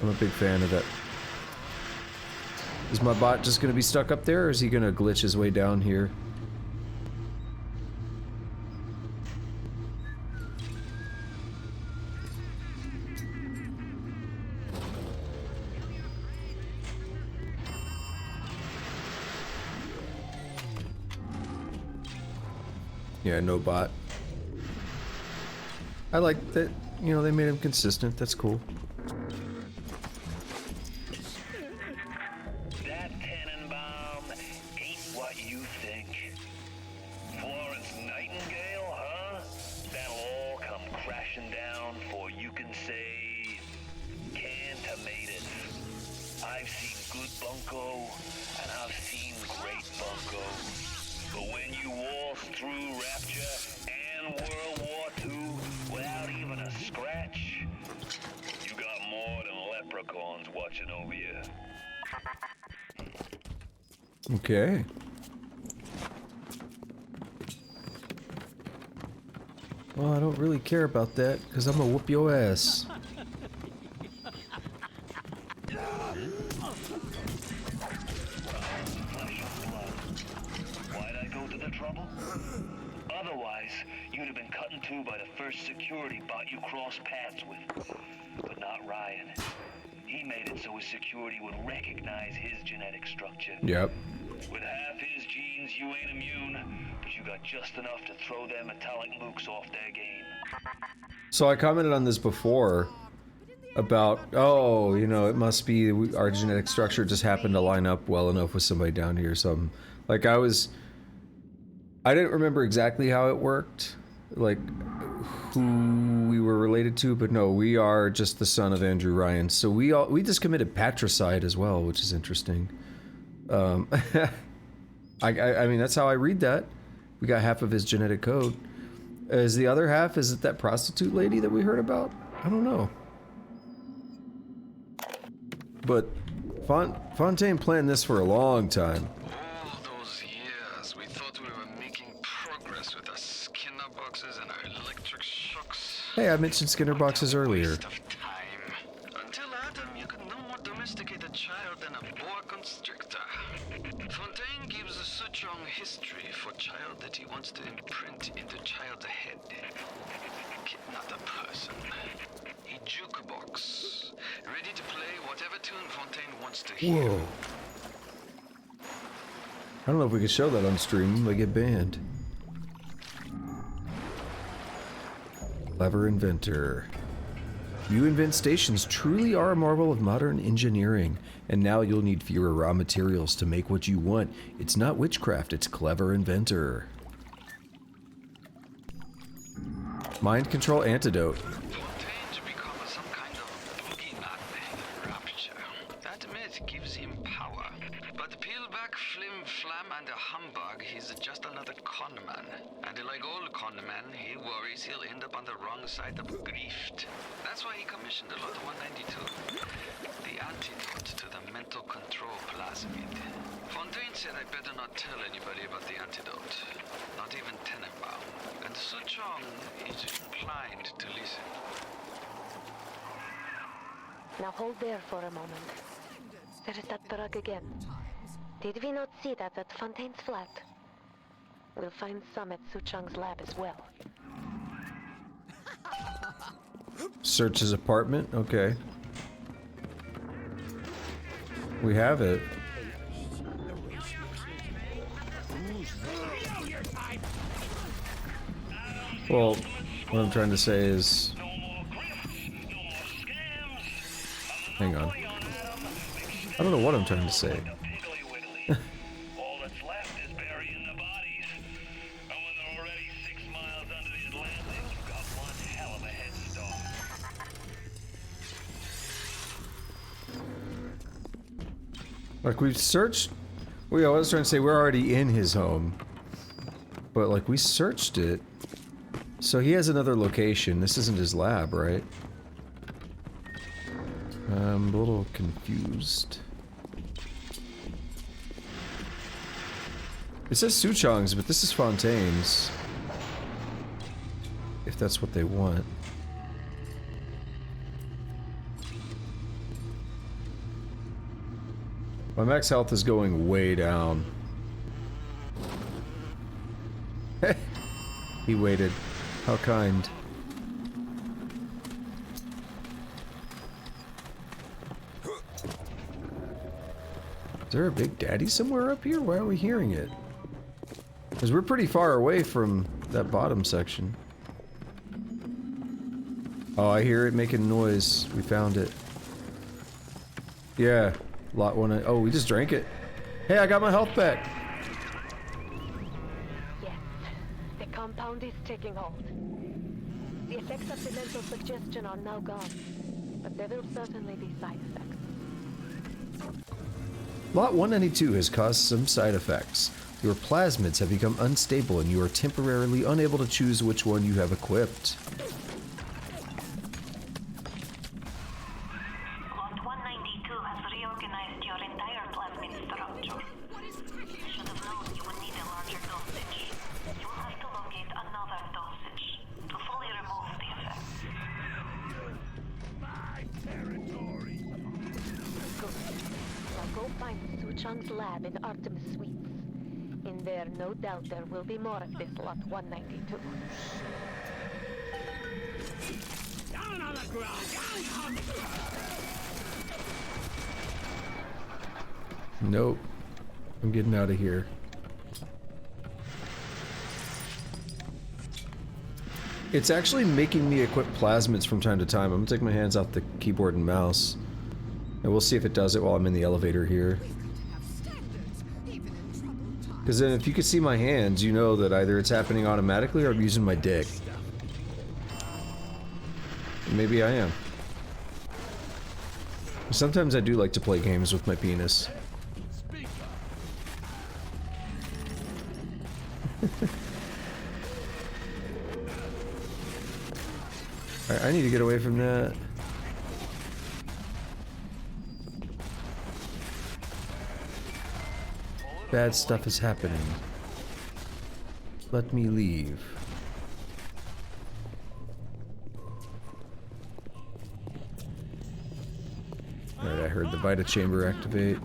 [SPEAKER 1] I'm a big fan of that. Is my bot just gonna be stuck up there, or is he gonna glitch his way down here? Yeah, no bot. I like that, you know, they made him consistent. That's cool.
[SPEAKER 8] That Tannenbaum ain't what you think. Florence Nightingale, huh? That'll all come crashing down for you can say canned tomatoes. I've seen good bunco, and I've seen great bunco. But when you waltz through Rapture and World War II without even a scratch, you got more than leprechauns watching over you.
[SPEAKER 1] Okay. Well, I don't really care about that, because I'm gonna whoop your ass.
[SPEAKER 8] Why'd I go to the trouble? Otherwise, you'd have been cut in two by the first security bot you crossed paths with. But not Ryan. He made it so his security would recognize his genetic structure.
[SPEAKER 1] Yep.
[SPEAKER 8] With half his genes, you ain't immune, but you got just enough to throw them metallic mooks off their game.
[SPEAKER 1] So I commented on this before about, oh, you know, it must be our genetic structure just happened to line up well enough with somebody down here or something. Like I didn't remember exactly how it worked, like who we were related to, but no, we are just the son of Andrew Ryan. So we just committed patricide as well, which is interesting. I mean, that's how I read that. We got half of his genetic code. Is the other half, is it that prostitute lady that we heard about? I don't know. But Fontaine planned this for a long time.
[SPEAKER 10] All those years, we thought we were making progress with our Skinner boxes and our electric shocks.
[SPEAKER 1] Hey, I mentioned Skinner boxes earlier.
[SPEAKER 10] Until Adam, you could no more domesticate a child than a boa constrictor. Fontaine gives a Suchong history for child that he wants to imprint into child's head. Kid, not a person. He jukebox, ready to play whatever tune Fontaine wants to hear.
[SPEAKER 1] Whoa. I don't know if we can show that on stream, they get banned. Clever inventor. You invent stations truly are a marvel of modern engineering, and now you'll need fewer raw materials to make what you want. It's not witchcraft, it's clever inventor. Mind control antidote.
[SPEAKER 10] Fontaine to become some kind of boogeyman in Rapture. That myth gives him power. But peel back flim flam and a humbug, he's just another con man. And like all con men, he worries he'll end up on the wrong side of grift. That's why he commissioned a lot 192. The antidote to the mental control plasmid. Fontaine said I better not tell anybody about the antidote. Not even Tenenbaum. And Suchong is inclined to listen.
[SPEAKER 15] Now hold there for a moment. There is that drug again. Did we not see that at Fontaine's flat? We'll find some at Suchong's lab as well.
[SPEAKER 1] Search his apartment? Okay. We have it. Well, what I'm trying to say is... Hang on. I don't know what I'm trying to say.
[SPEAKER 8] All that's left is burying the bodies. And when they're already 6 miles under the Atlantic, you've got one hell of a head start.
[SPEAKER 1] Like, we've searched... Well, I was trying to say we're already in his home. But, like, we searched it. So he has another location. This isn't his lab, right? I'm a little confused. It says Suchong's, but this is Fontaine's. If that's what they want. My max health is going way down. He waited. How kind. Is there a big daddy somewhere up here? Why are we hearing it? Because we're pretty far away from that bottom section. Oh, I hear it making noise. We found it. Yeah. Lot 1. Oh, we just drank it. Hey, I got my health back.
[SPEAKER 15] Yes. The compound is taking hold. The effects of the mental suggestion are now gone. But there will certainly be side effects.
[SPEAKER 1] Lot 192 has caused some side effects. Your plasmids have become unstable and you are temporarily unable to choose which one you have equipped.
[SPEAKER 19] Lot 192 has reorganized your entire plasmid structure. You should have known you would need a larger dosage. You will have to locate another dosage to fully remove the effects.
[SPEAKER 18] My territory.
[SPEAKER 15] Good. Now go find Suchong's lab in Artemis Suites. In there, no doubt there will be more of this Lot 192.
[SPEAKER 16] Down on the ground! Down on the ground!
[SPEAKER 1] Nope. I'm getting out of here. It's actually making me equip plasmids from time to time. I'm gonna take my hands off the keyboard and mouse. And we'll see if it does it while I'm in the elevator here. Because then if you can see my hands, you know that either it's happening automatically or I'm using my dick. Maybe I am. Sometimes I do like to play games with my penis. Alright, I need to get away from that. Bad stuff is happening. Let me leave. Alright, I heard the Vita chamber activate.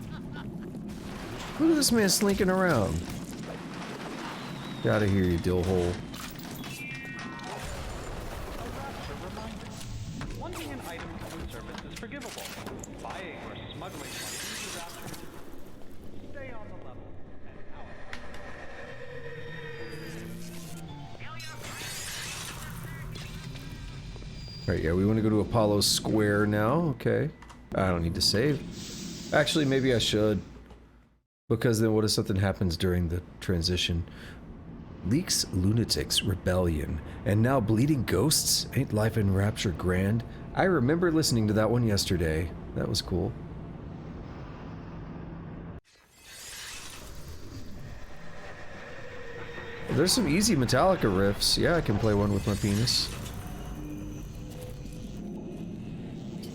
[SPEAKER 1] Look at this man slinking around. Get out of here, you dill hole.
[SPEAKER 20] Wanting an item from the service is forgivable. Buying or smuggling one is after. Stay on the level.
[SPEAKER 1] Alright, yeah, we want to go to Apollo Square now. Okay. I don't need to save. Actually, maybe I should. Because then what if something happens during the transition? Leaks, lunatics, rebellion, and now bleeding ghosts? Ain't life in Rapture grand? I remember listening to that one yesterday. That was cool. There's some easy Metallica riffs. Yeah, I can play one with my penis.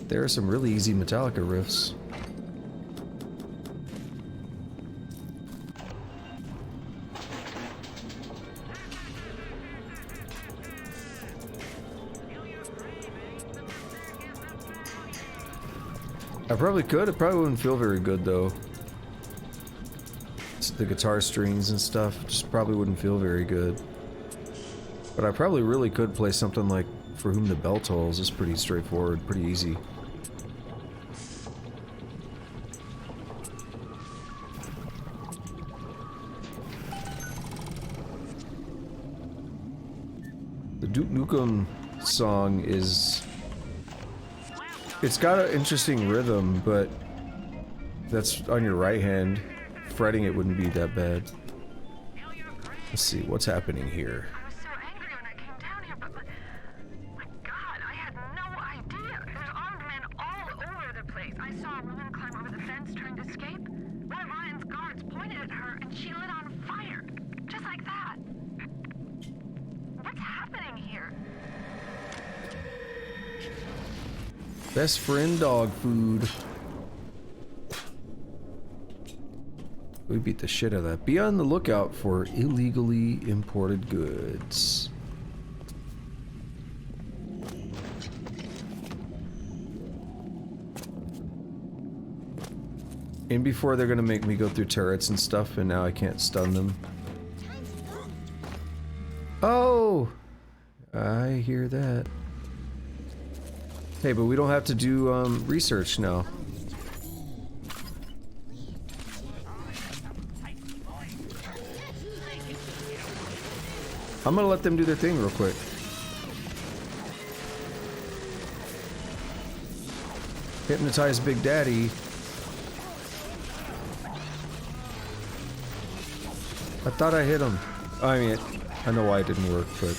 [SPEAKER 1] There are some really easy Metallica riffs. I probably could. It probably wouldn't feel very good though. It's the guitar strings and stuff just probably wouldn't feel very good. But I probably really could play something like For Whom the Bell Tolls. It's pretty straightforward, pretty easy. The Duke Nukem song is... It's got an interesting rhythm, but that's on your right hand. Fretting it wouldn't be that bad. Let's see, what's happening here?
[SPEAKER 19] I was so angry when I came down here, but my God, I had no idea. There's armed men all over the place. I saw a woman climb over the fence trying to escape. One of Ryan's guards pointed at her and she lit on fire. Just like that. What's happening here?
[SPEAKER 1] Best friend dog food. We beat the shit out of that. Be on the lookout for illegally imported goods. And before they're gonna make me go through turrets and stuff, and now I can't stun them. Oh! I hear that. Hey, but we don't have to do research now. I'm gonna let them do their thing real quick. Hypnotize Big Daddy. I thought I hit him. I mean, I know why it didn't work, but...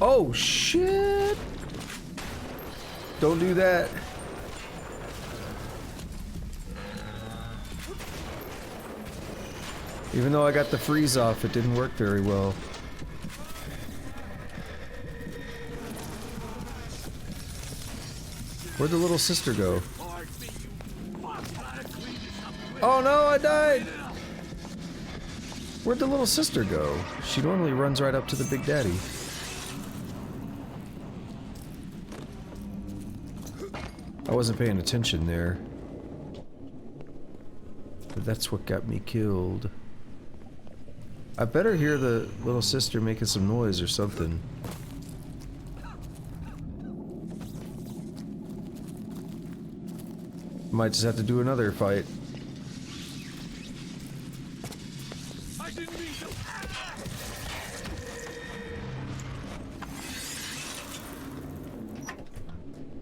[SPEAKER 1] Oh, shit! Don't do that. Even though I got the freeze off, it didn't work very well. Where'd the little sister go? Oh no, I died! Where'd the little sister go? She normally runs right up to the Big Daddy. I wasn't paying attention there. But that's what got me killed. I better hear the little sister making some noise or something. Might just have to do another fight.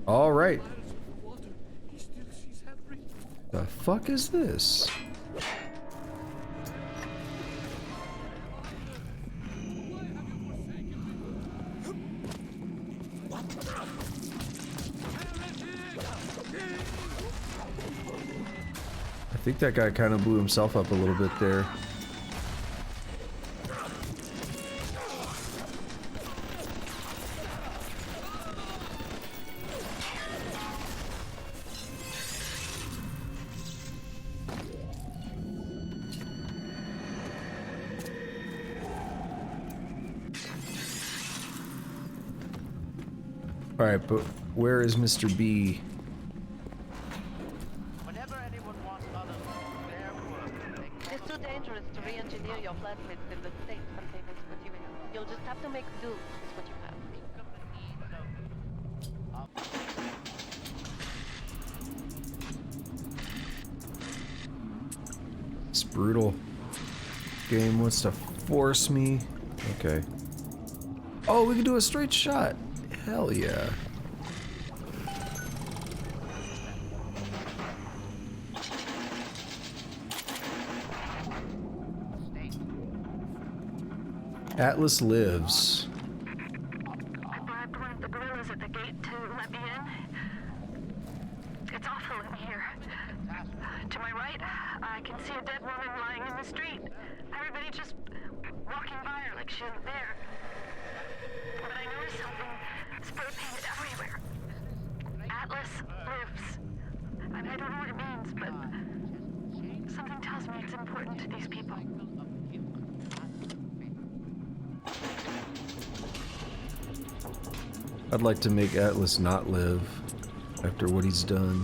[SPEAKER 1] All right. The fuck is this? I think that guy kind of blew himself up a little bit there. Alright, but where is Mr. B?
[SPEAKER 15] It's too dangerous to re-engineer your plasmids in the state containers put you in. You'll just have to make do with what you have.
[SPEAKER 1] This brutal game wants to force me. Okay. Oh, we can do a straight shot. Hell yeah. Atlas lives.
[SPEAKER 19] I bribed one of the gorillas at the gate to let me in. It's awful in here. To my right, I can see a dead woman lying in the street. Everybody just walking by her like she isn't there. But I noticed something spray painted everywhere. Atlas lives. And I don't know what it means, but something tells me it's important to these people.
[SPEAKER 1] I'd like to make Atlas not live after what he's done.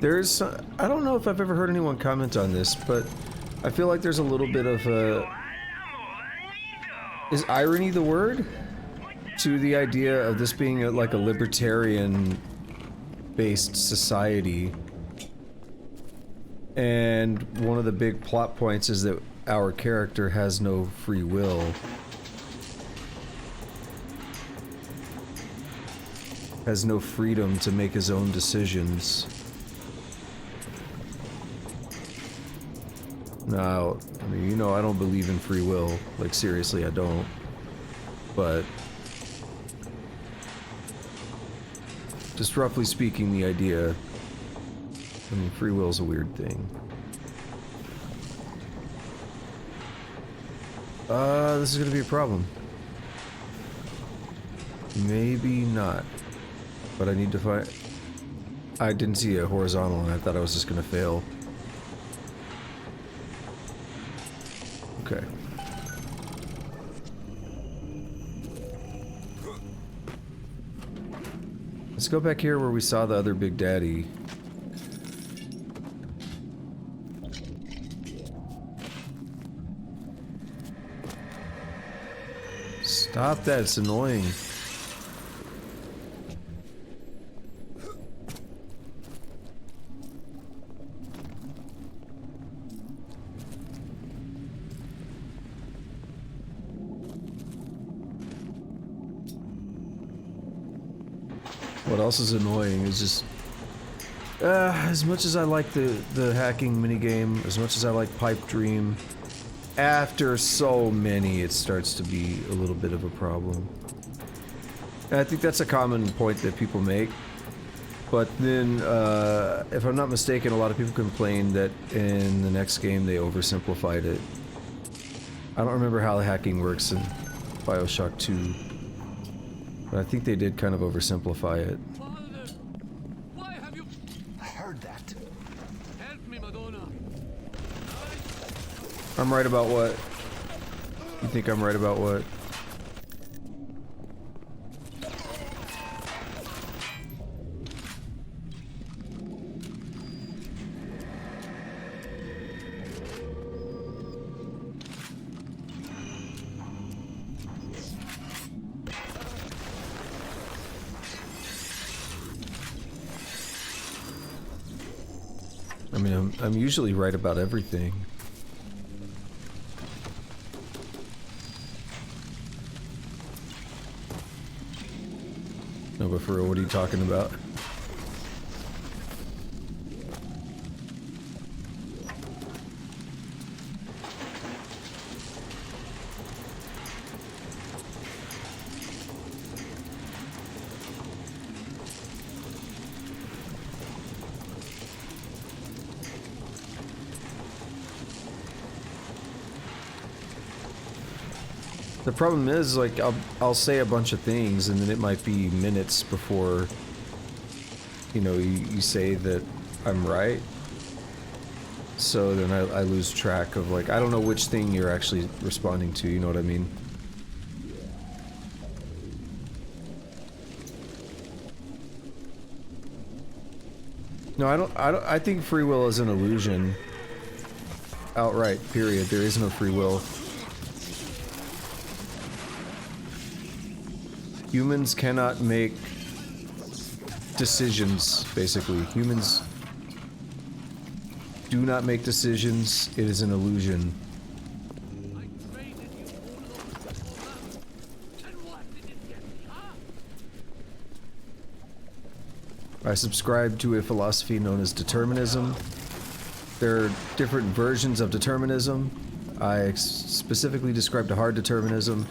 [SPEAKER 1] There's, I don't know if I've ever heard anyone comment on this, but I feel like there's a little bit of a... Is irony the word? To the idea of this being like a libertarian-based society. And one of the big plot points is that our character has no free will. Has no freedom to make his own decisions. Now, I mean, you know, I don't believe in free will. Like, seriously, I don't. But just roughly speaking, the idea, I mean, free will is a weird thing. This is gonna be a problem. Maybe not. But I need to find... I didn't see a horizontal and I thought I was just gonna fail. Okay. Let's go back here where we saw the other Big Daddy. Stop that, it's annoying. What else is annoying is just as much as I like the hacking minigame, as much as I like Pipe Dream, after so many it starts to be a little bit of a problem. And I think that's a common point that people make. But then, if I'm not mistaken, a lot of people complain that in the next game they oversimplified it. I don't remember how the hacking works in Bioshock 2. But I think they did kind of oversimplify it.
[SPEAKER 16] Why have you...
[SPEAKER 13] I heard that.
[SPEAKER 16] Help me, Madonna.
[SPEAKER 1] I'm right about what? You think I'm right about what? I mean, I'm usually right about everything. No, but for real, what are you talking about? The problem is, like, I'll say a bunch of things and then it might be minutes before, you know, you say that I'm right. So then I lose track of, like, I don't know which thing you're actually responding to, you know what I mean? No, I think free will is an illusion. Outright, period. There is no free will. Humans cannot make decisions, basically. Humans do not make decisions. It is an illusion. I subscribe to a philosophy known as determinism. There are different versions of determinism. I specifically describe to hard determinism,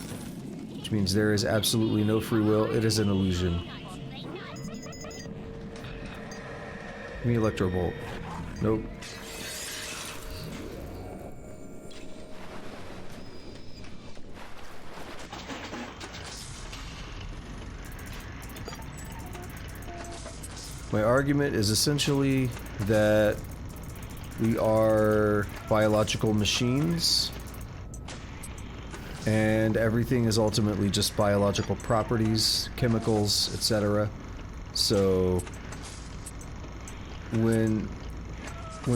[SPEAKER 1] which means there is absolutely no free will. It is an illusion. Give me Electro Bolt. Nope. My argument is essentially that we are biological machines, and everything is ultimately just biological properties, chemicals, etc. So when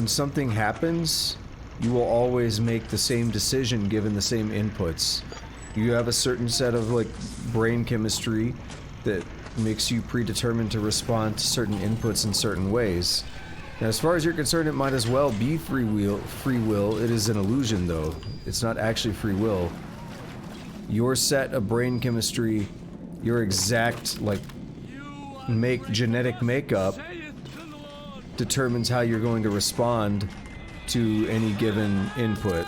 [SPEAKER 1] something happens, you will always make the same decision given the same inputs. You have a certain set of, like, brain chemistry that makes you predetermined to respond to certain inputs in certain ways. Now, as far as you're concerned, it might as well be free will. It is an illusion, though. It's not actually free will. Your set of brain chemistry, your exact, like, genetic makeup determines how you're going to respond to any given input.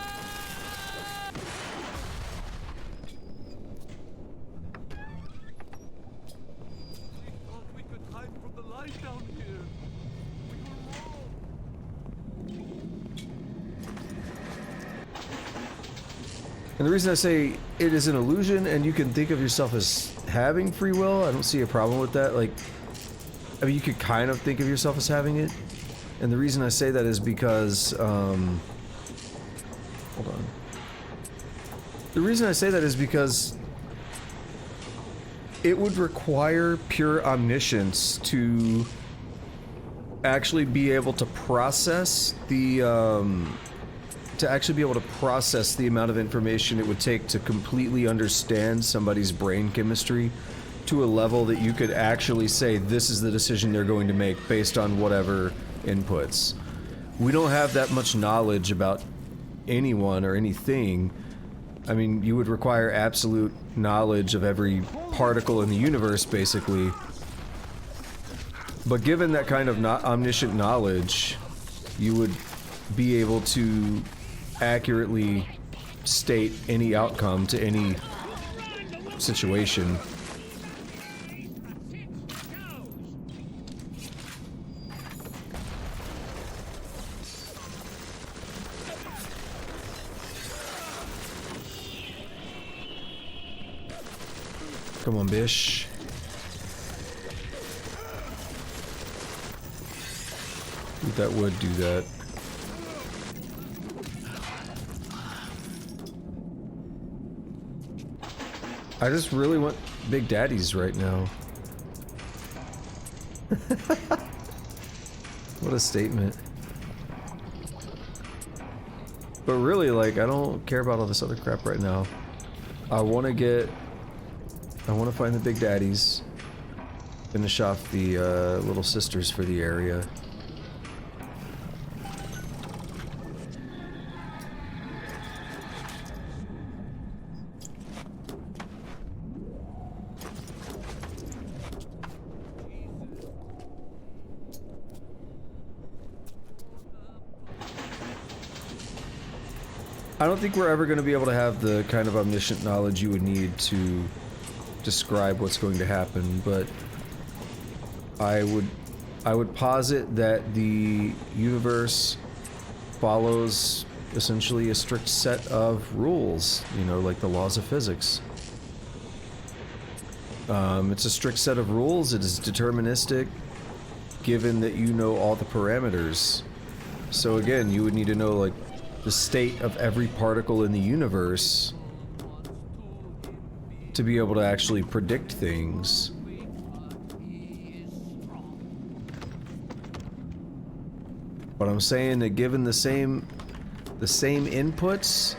[SPEAKER 16] We could hide from the light down here.
[SPEAKER 1] And the reason I say it is an illusion and you can think of yourself as having free will, I don't see a problem with that. Like, I mean, you could kind of think of yourself as having it. And the reason I say that is because, hold on. The reason I say that is because it would require pure omniscience to actually be able to process the, amount of information it would take to completely understand somebody's brain chemistry to a level that you could actually say this is the decision they're going to make based on whatever inputs. We don't have that much knowledge about anyone or anything. I mean, you would require absolute knowledge of every particle in the universe, basically. But given that kind of omniscient knowledge, you would be able to accurately state any outcome to any situation. Come on, bish. That would do that. I just really want Big Daddies right now. What a statement. But really, like, I don't care about all this other crap right now. I want to find the Big Daddies. Finish off the little sisters for the area. I don't think we're ever going to be able to have the kind of omniscient knowledge you would need to describe what's going to happen, but I would posit that the universe follows essentially a strict set of rules, you know, like the laws of physics. It's a strict set of rules, it is deterministic, given that you know all the parameters. So again, you would need to know, like, the state of every particle in the universe to be able to actually predict things. But I'm saying that given the same inputs,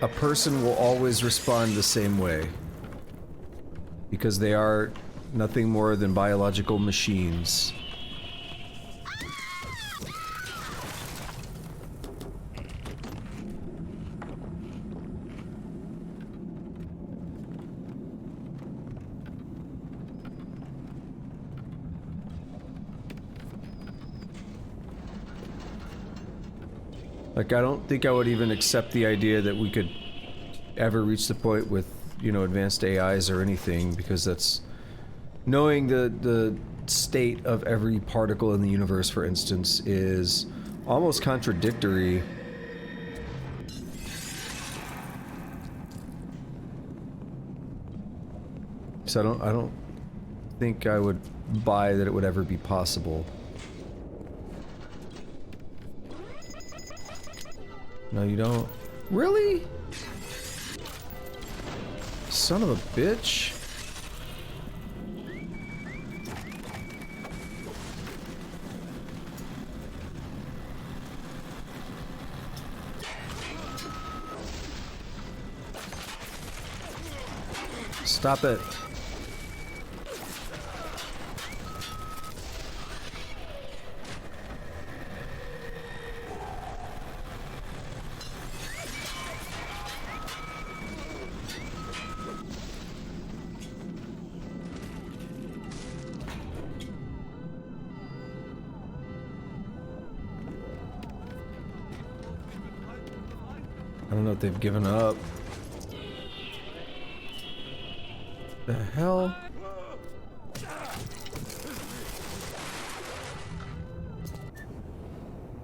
[SPEAKER 1] a person will always respond the same way. Because they are nothing more than biological machines. Like, I don't think I would even accept the idea that we could ever reach the point with, you know, advanced AIs or anything, because that's knowing the state of every particle in the universe, for instance, is almost contradictory. So I don't think I would buy that it would ever be possible. No, you don't. Really? Son of a bitch. Stop it. don't know if they've given up. The hell?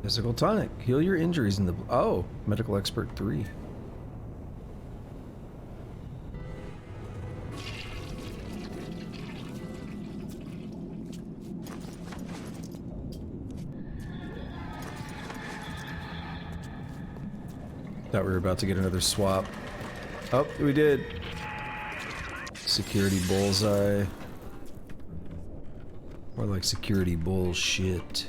[SPEAKER 1] Physical tonic. Heal your injuries in the... Oh, medical expert 3. Thought we were about to get another swap. Oh, we did. Security bullseye. More like security bullshit.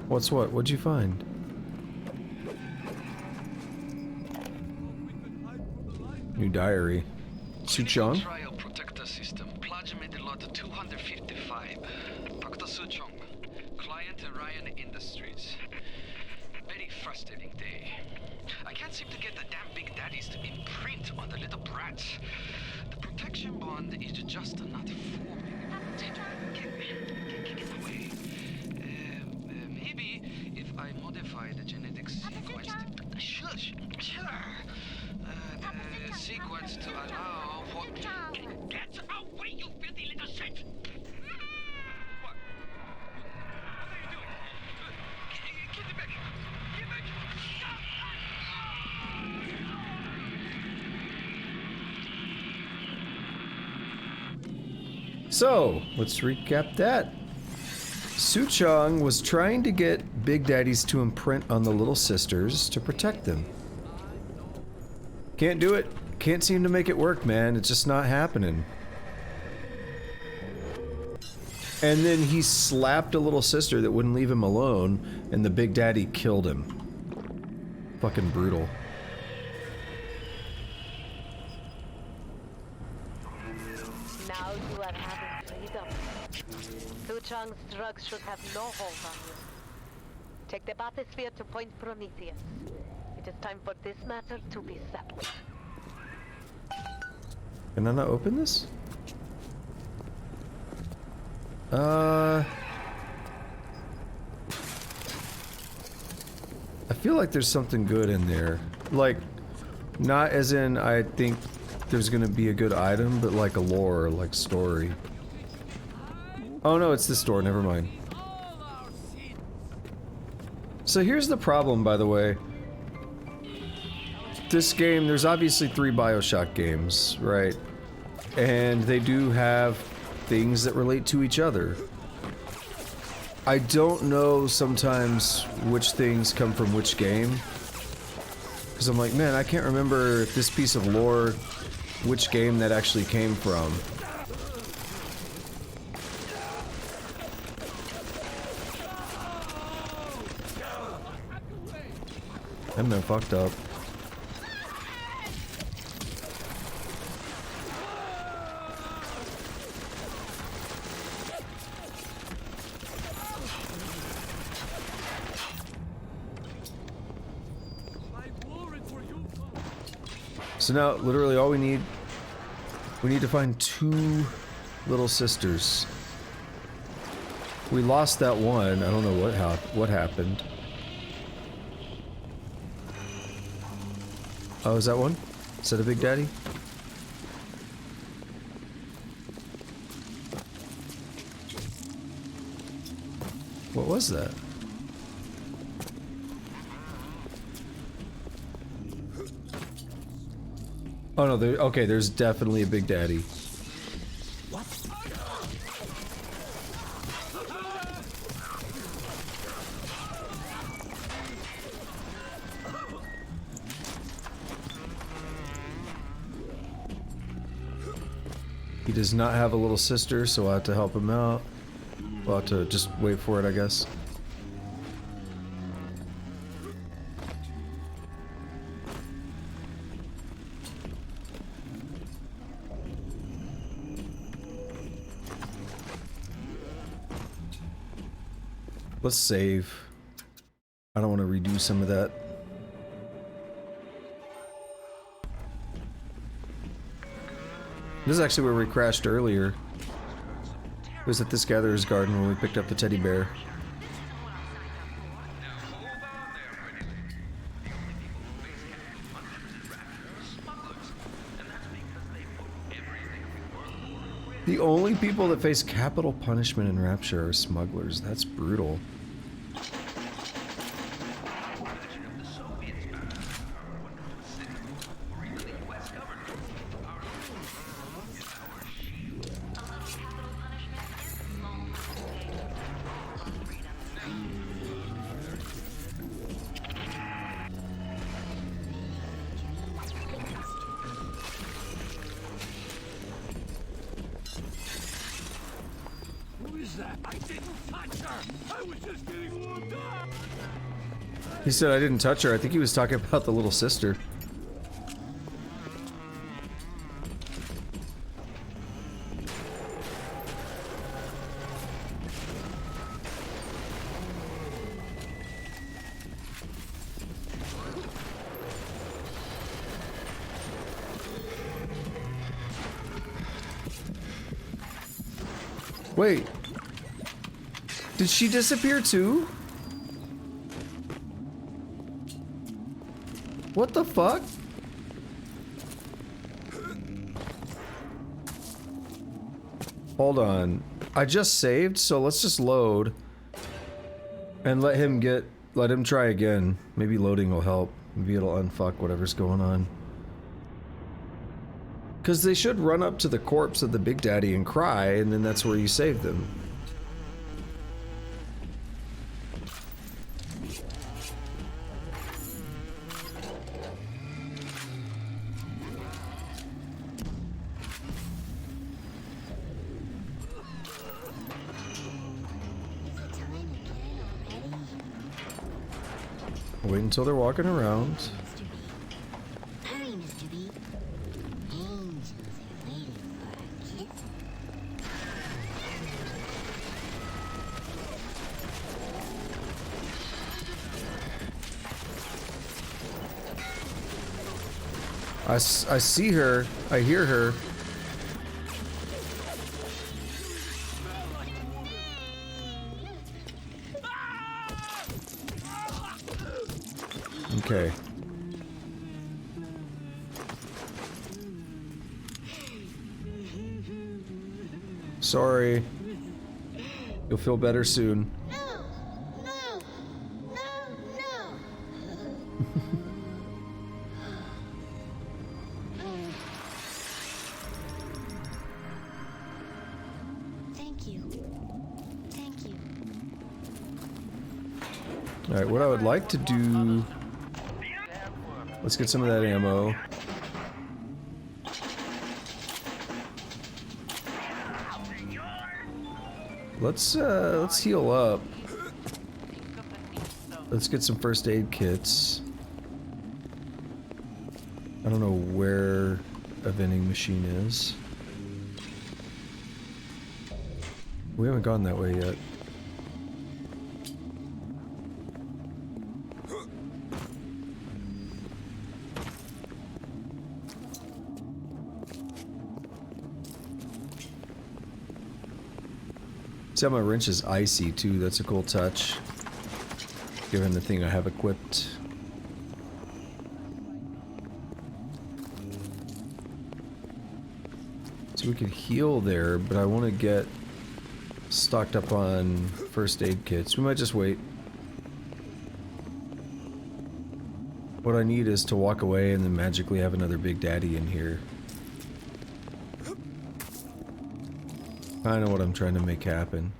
[SPEAKER 1] What's what? What'd you find? New diary. Suchong?
[SPEAKER 10] Trial protector system. Plasmid lot 255. Dr. Suchong. Client Ryan Industries. Very frustrating day. I can't seem to get the damn big daddies to imprint on the little brats. The protection bond is just not forming. Get away. Maybe if I modify the genetic sequence... Shush! The sequence to allow for... Get away, you filthy little shit! What? What are you doing? Get it back! Get back!
[SPEAKER 1] So, let's recap that. Suchong was trying to get Big Daddies to imprint on the little sisters to protect them. Can't do it. Can't seem to make it work, man. It's just not happening. And then he slapped a little sister that wouldn't leave him alone, and the Big Daddy killed him. Fucking brutal.
[SPEAKER 15] Now you are having freedom. Suchong's drugs should have no hold on you. Take the bathysphere to Point Prometheus. It is time for this matter to be settled.
[SPEAKER 1] Can I not open this? I feel like there's something good in there. Like, not as in I think there's gonna be a good item, but like a lore, like story. Oh no, it's this door, never mind. So here's the problem, by the way. This game, there's obviously 3 Bioshock games, right? And they do have things that relate to each other. I don't know sometimes which things come from which game. Because I'm like, man, I can't remember this piece of lore, which game that actually came from. I'm not fucked up. So now, literally all we need to find 2 little sisters. We lost that one. I don't know what happened. Oh, is that one? Is that a Big Daddy? What was that? Oh no, okay, there's definitely a Big Daddy.
[SPEAKER 13] What?
[SPEAKER 1] He does not have a little sister, so I have to help him out. We'll have to just wait for it, I guess. Let's save. I don't want to redo some of that. This is actually where we crashed earlier. was at this gatherer's garden when we picked up the teddy bear. The only people that face capital punishment in Rapture are smugglers. That's brutal. He said I didn't touch her. I think he was talking about the little sister. Wait. Did she disappear too? What the fuck? Hold on. I just saved, so let's just load. And let him try again. Maybe loading will help. Maybe it'll unfuck whatever's going on. Because they should run up to the corpse of the Big Daddy and cry, and then that's where you save them. Wait until they're walking around.
[SPEAKER 5] Hurry, Mr. B. Angels are waiting for a kiss.
[SPEAKER 1] I see her. I hear her. Okay. Sorry. You'll feel better soon.
[SPEAKER 5] Thank you. Thank you.
[SPEAKER 1] Alright, what I would like to do... Let's get some of that ammo. Let's heal up. Let's get some first aid kits. I don't know where a vending machine is. We haven't gone that way yet. See how my wrench is icy too, that's a cool touch. Given the thing I have equipped. So we could heal there, but I want to get stocked up on first aid kits. We might just wait. What I need is to walk away and then magically have another Big Daddy in here. I know what I'm trying to make happen.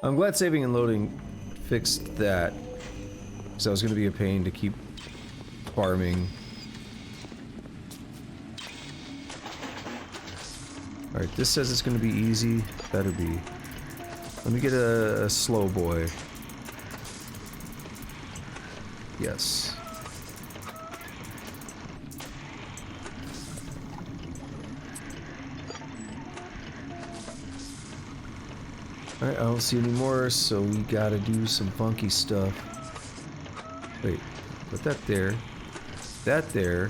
[SPEAKER 1] I'm glad saving and loading fixed that, because that was going to be a pain to keep farming. Alright, this says it's going to be easy. Better be. Let me get a slow boy. Yes. Alright, I don't see any more, so we gotta do some funky stuff. Wait, put that there. That there.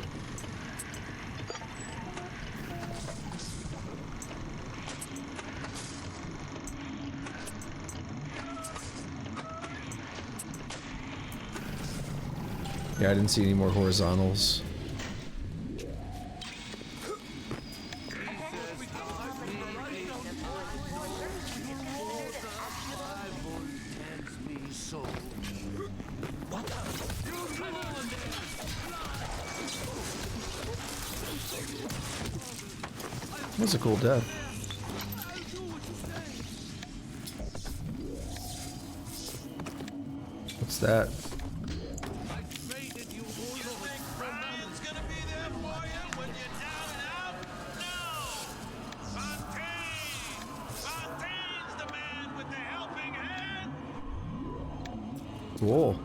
[SPEAKER 1] Yeah, I didn't see any more horizontals. That's a cool death. What's that? Cool.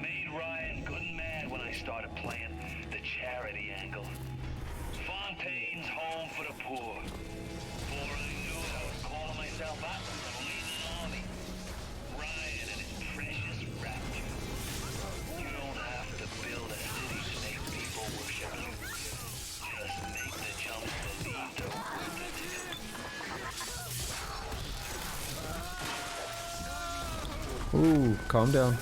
[SPEAKER 17] Made Ryan good and mad when I started playing the charity angle. Fontaine's home for the poor. Before I knew it, I was calling myself out and leading an army. Ryan and his precious rapture. You don't have to build a city to make people worship you. Just make the jump believe they're worth it.
[SPEAKER 1] Ooh, calm down.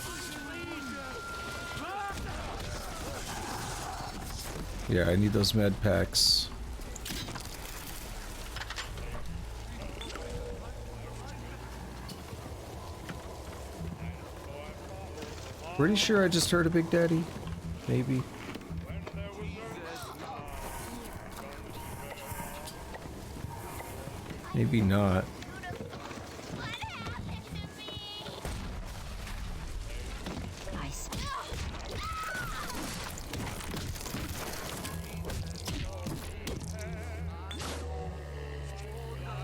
[SPEAKER 1] Yeah, I need those med packs. Pretty sure I just heard a Big Daddy. Maybe. Maybe not.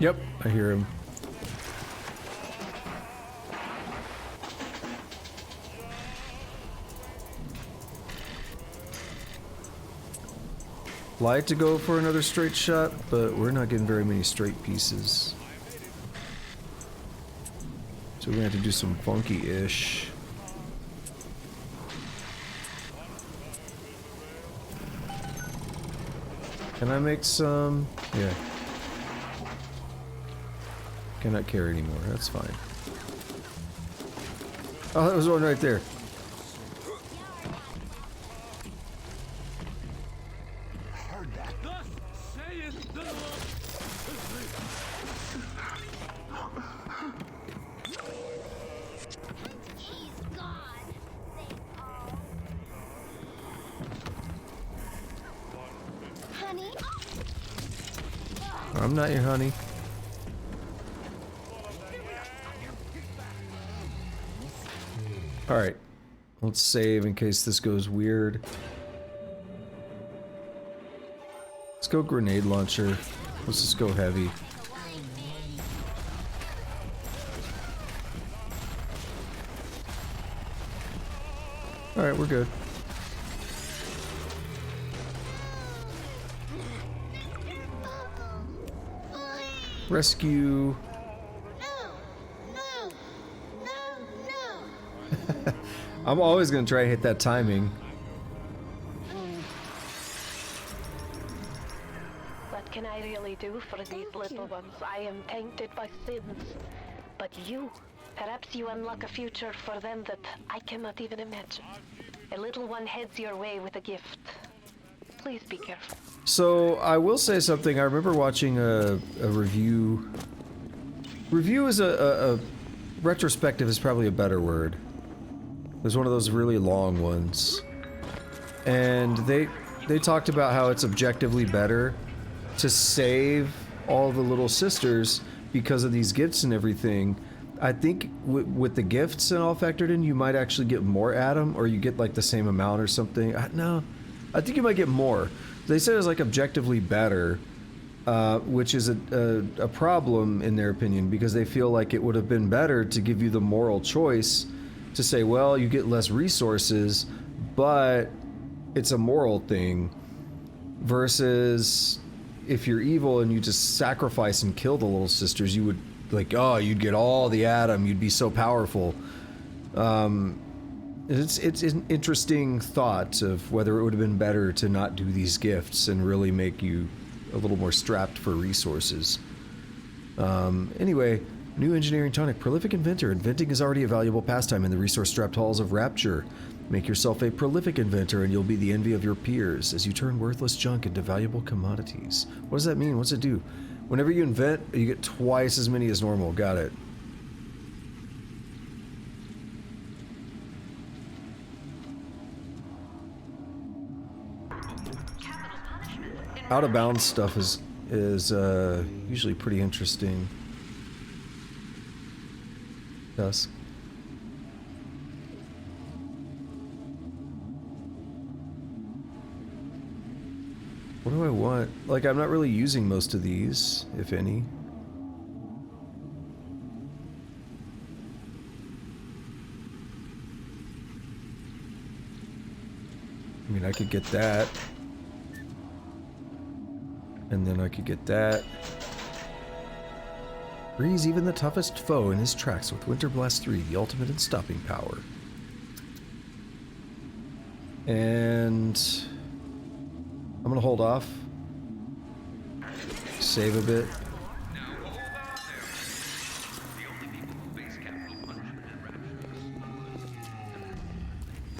[SPEAKER 1] Yep, I hear him. Like to go for another straight shot, but we're not getting very many straight pieces. So we're gonna have to do some funky-ish. Can I make some? Yeah. Cannot carry anymore, that's fine. Oh, that was one right there. I'm not your honey. Alright. Let's save in case this goes weird. Let's go grenade launcher. Let's just go heavy. Alright, we're good. Rescue. I'm always gonna try and hit that timing.
[SPEAKER 15] What can I really do for these little ones? I am tainted by sins. But you, perhaps you unlock a future for them that I cannot even imagine. A little one heads your way with a gift. Please be careful.
[SPEAKER 1] So, I will say something. I remember watching a review. Review is a retrospective is probably a better word. It was one of those really long ones. And they talked about how it's objectively better to save all the little sisters because of these gifts and everything. I think with the gifts and all factored in, you might actually get more Adam, or you get like the same amount or something. No, I think you might get more. They said it was like objectively better, which is a problem in their opinion, because they feel like it would have been better to give you the moral choice to say, well, you get less resources, but it's a moral thing, versus if you're evil and you just sacrifice and kill the little sisters, you would, like, oh, you'd get all the Adam, you'd be so powerful. It's an interesting thought of whether it would have been better to not do these gifts and really make you a little more strapped for resources. Anyway, New engineering tonic. Prolific inventor. Inventing is already a valuable pastime in the resource-strapped halls of Rapture. Make yourself a prolific inventor and you'll be the envy of your peers as you turn worthless junk into valuable commodities. What does that mean? What's it do? Whenever you invent, you get twice as many as normal. Got it. Out of bounds stuff is usually pretty interesting. Yes. What do I want? Like, I'm not really using most of these, if any. I mean, I could get that. And then I could get that. Freeze even the toughest foe in his tracks with Winter Blast 3, the ultimate in stopping power. And I'm gonna hold off. Save a bit.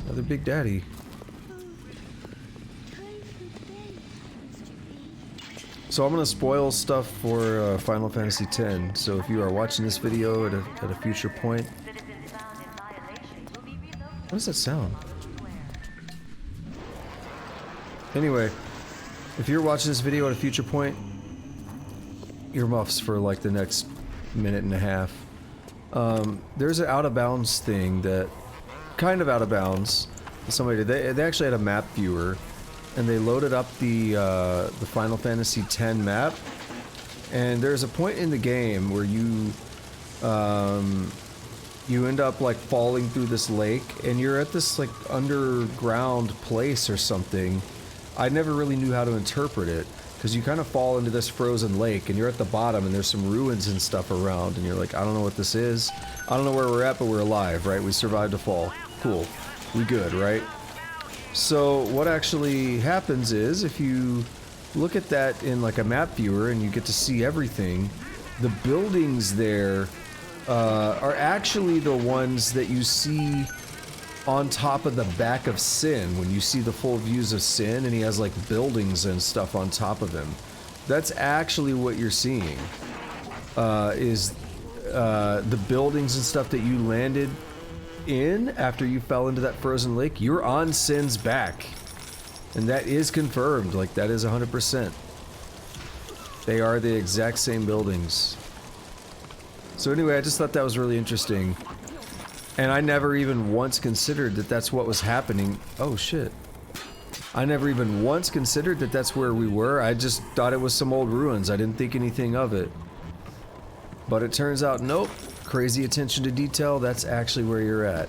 [SPEAKER 1] Another Big Daddy. So I'm gonna spoil stuff for Final Fantasy X. So if you are watching this video at a future point, what does that sound? Anyway, if you're watching this video at a future point, earmuffs for like the next minute and a half. There's an out of bounds thing that kind of out of bounds. Somebody did. They actually had a map viewer. And they loaded up the Final Fantasy X map, and there's a point in the game where you end up like falling through this lake, and you're at this like underground place or something. I never really knew how to interpret it, because you kind of fall into this frozen lake, and you're at the bottom, and there's some ruins and stuff around, and you're like, I don't know what this is. I don't know where we're at, but we're alive, right? We survived a fall. Cool. We good, right? So what actually happens is, if you look at that in like a map viewer and you get to see everything, the buildings there are actually the ones that you see on top of the back of Sin, when you see the full views of Sin and he has like buildings and stuff on top of him. That's actually what you're seeing, is the buildings and stuff that you landed in after you fell into that frozen lake. You're on Sin's back, and that is confirmed. Like, that is 100%. They are the exact same buildings. So anyway, I just thought that was really interesting, and I never even once considered that that's what was happening. Oh shit. I never even once considered that that's where we were. I just thought it was some old ruins. I didn't think anything of it, but it turns out, nope. Crazy attention to detail, that's actually where you're at.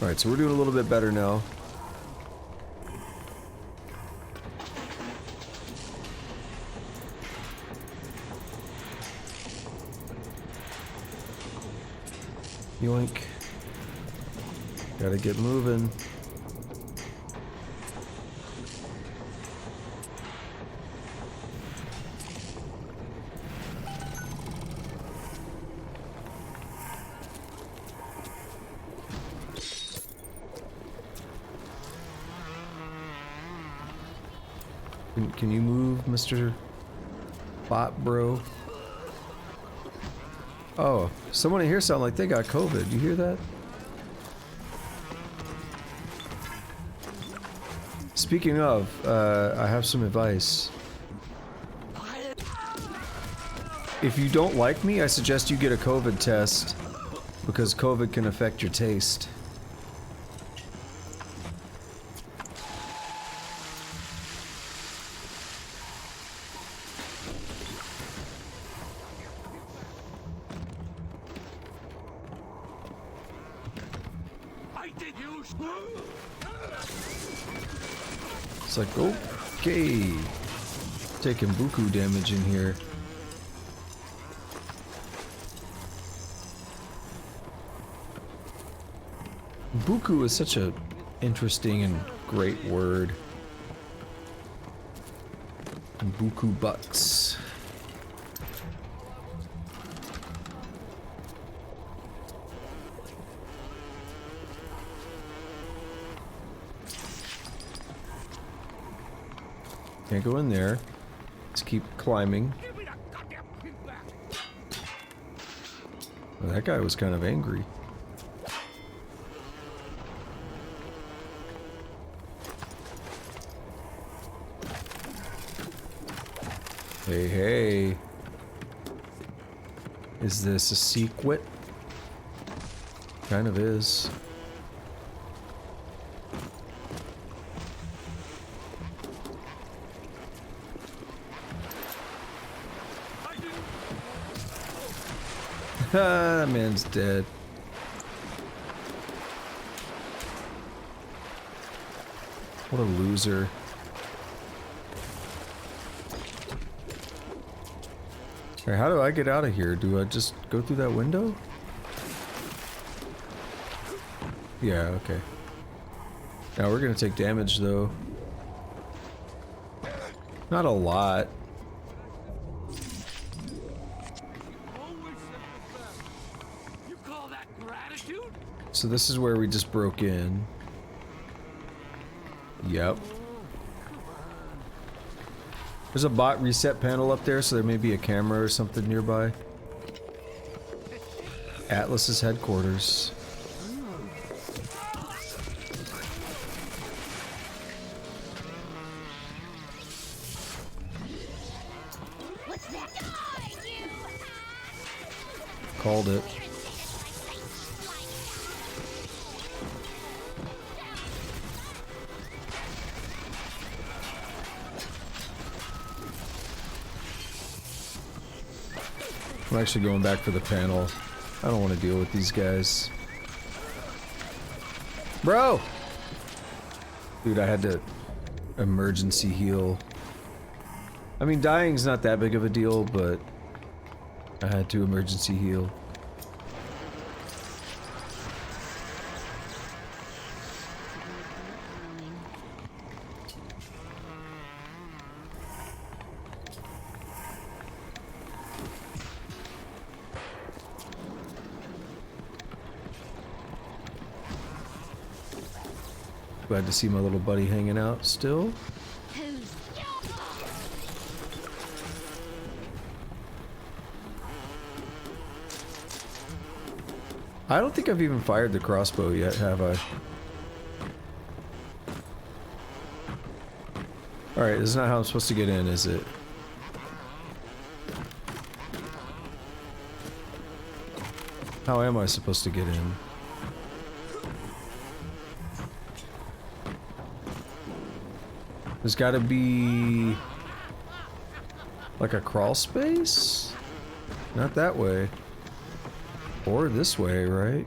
[SPEAKER 1] Alright, so we're doing a little bit better now. Yoink. Gotta get moving. Can you move, Mr. Bot Bro? Oh, someone in here sound like they got COVID. You hear that? Speaking of, I have some advice. If you don't like me, I suggest you get a COVID test, because COVID can affect your taste. It's like, okay. Taking buku damage in here. Buku is such a interesting and great word. buku bucks. Can't go in there. Let's keep climbing. Well, that guy was kind of angry. Hey, hey. Is this a secret? Kind of is. That man's dead. What a loser. Alright, how do I get out of here? Do I just go through that window? Yeah, okay. Now we're gonna take damage though. Not a lot. So this is where we just broke in. Yep. There's a bot reset panel up there, so there may be a camera or something nearby. Atlas's headquarters. Called it. I'm actually going back for the panel. I don't want to deal with these guys. Bro! Dude, I had to emergency heal. I mean, dying's not that big of a deal, but I had to emergency heal. Glad to see my little buddy hanging out still. I don't think I've even fired the crossbow yet, have I? Alright, this is not how I'm supposed to get in, is it? How am I supposed to get in? There's gotta be like a crawl space? Not that way. Or this way, right?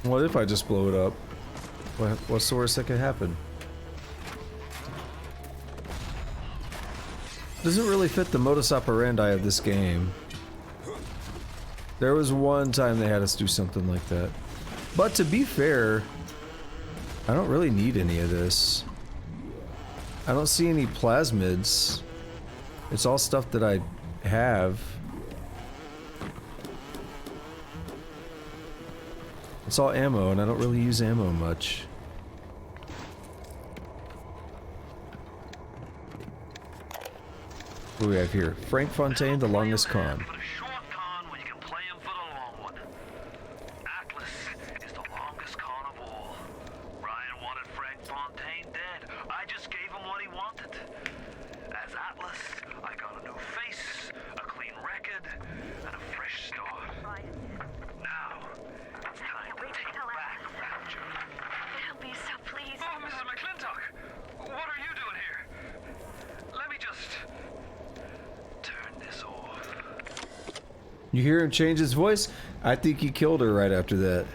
[SPEAKER 1] What if I just blow it up? What's the worst that could happen? Doesn't really fit the modus operandi of this game. There was one time they had us do something like that. But to be fair, I don't really need any of this. I don't see any plasmids. It's all stuff that I have. It's all ammo, and I don't really use ammo much. What do we have here? Frank Fontaine, the longest con. You hear him change his voice? I think he killed her right after that.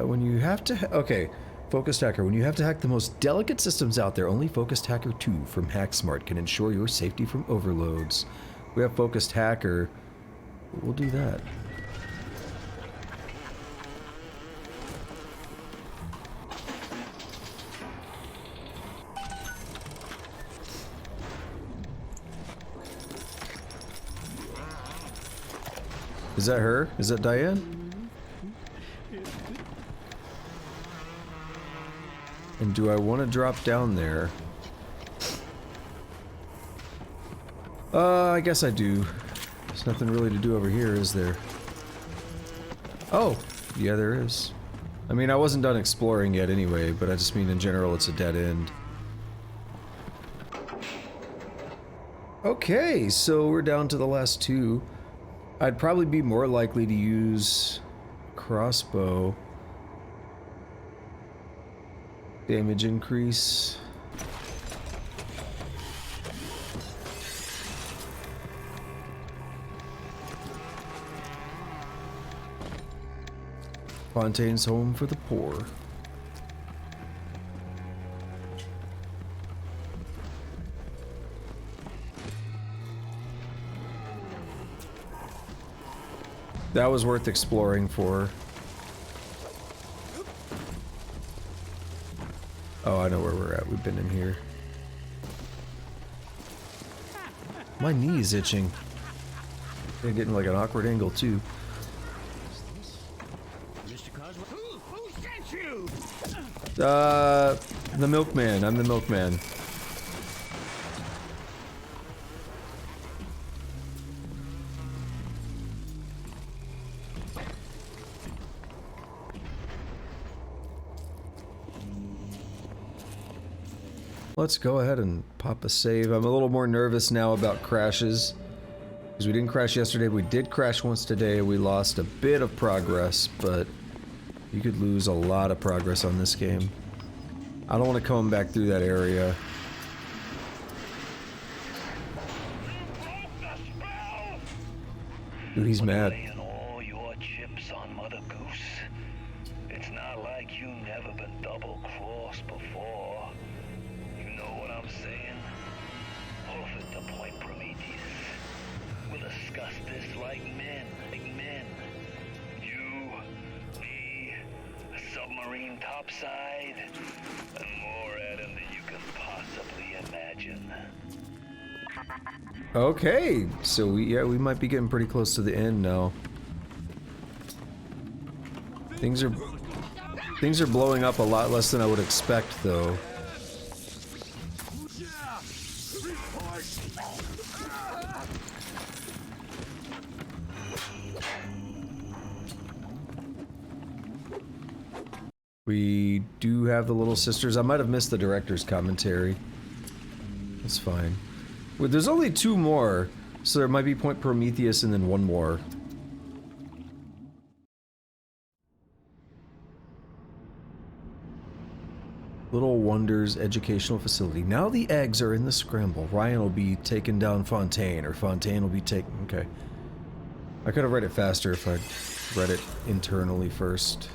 [SPEAKER 1] When you have to... Okay, Focused Hacker. When you have to hack the most delicate systems out there, only Focused Hacker 2 from HackSmart can ensure your safety from overloads. We have Focused Hacker. We'll do that. Is that her? Is that Diane? And do I want to drop down there? I guess I do. There's nothing really to do over here, is there? Oh, yeah, there is. I mean, I wasn't done exploring yet anyway, but I just mean in general it's a dead end. Okay, so we're down to the last two. I'd probably be more likely to use crossbow. Damage increase. Fontaine's home for the poor. That was worth exploring for. Oh, I know where we're at. We've been in here. My knee is itching. They're getting like an awkward angle too.
[SPEAKER 18] Who sent you?
[SPEAKER 1] The milkman. I'm the milkman. Let's go ahead and pop a save. I'm a little more nervous now about crashes. Because we didn't crash yesterday, we did crash once today. We lost a bit of progress, but you could lose a lot of progress on this game. I don't want to come back through that area. Ooh, he's mad.
[SPEAKER 17] All your chips on Mother Goose. It's not like you never been double-crossed before. You know what I'm saying? Hoof it to Point Prometheus. We'll discuss this like men. You, me, a submarine topside, and more Adam than you can possibly imagine.
[SPEAKER 1] Okay, so we might be getting pretty close to the end now. Things are blowing up a lot less than I would expect, though. We do have the Little Sisters. I might have missed the director's commentary. That's fine. Well, there's only two more, so there might be Point Prometheus and then one more. Little Wonders Educational Facility. Now the eggs are in the scramble. Ryan will be taking down Fontaine, or Fontaine will be taking... Okay. I could have read it faster if I'd read it internally first.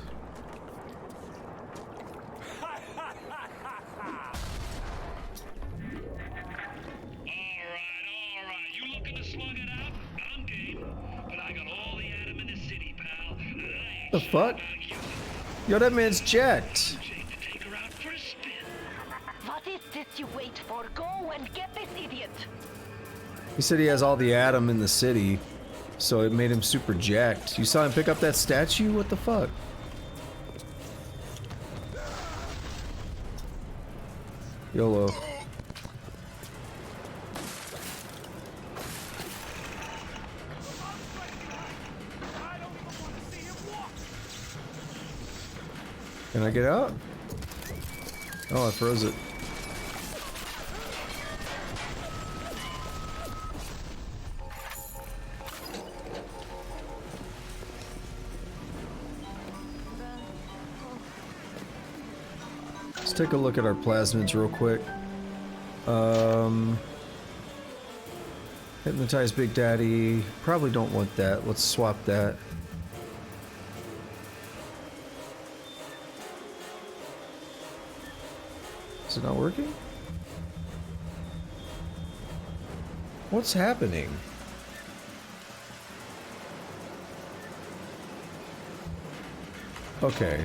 [SPEAKER 1] The fuck? Yo, that man's jacked.
[SPEAKER 15] What is this you wait for? Go and get this idiot!
[SPEAKER 1] He said he has all the Adam in the city, so it made him super jacked. You saw him pick up that statue? What the fuck? YOLO. Can I get out? Oh, I froze it. Let's take a look at our plasmids real quick. Hypnotize Big Daddy. Probably don't want that. Let's swap that. Is it not working? What's happening? Okay.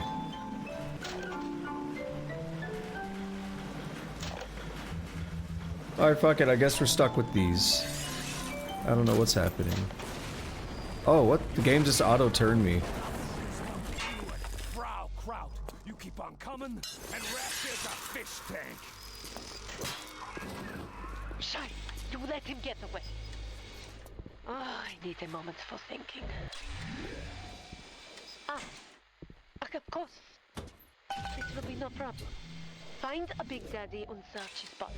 [SPEAKER 1] Alright, fuck it. I guess we're stuck with these. I don't know what's happening. Oh, what? The game just auto-turned me.
[SPEAKER 18] Frau Kraut, you keep on coming, and Rapture's a fish tank.
[SPEAKER 15] Shine, you let him get away. Oh, I need a moment for thinking. Of course. This will be no problem. Find a Big Daddy and search his body.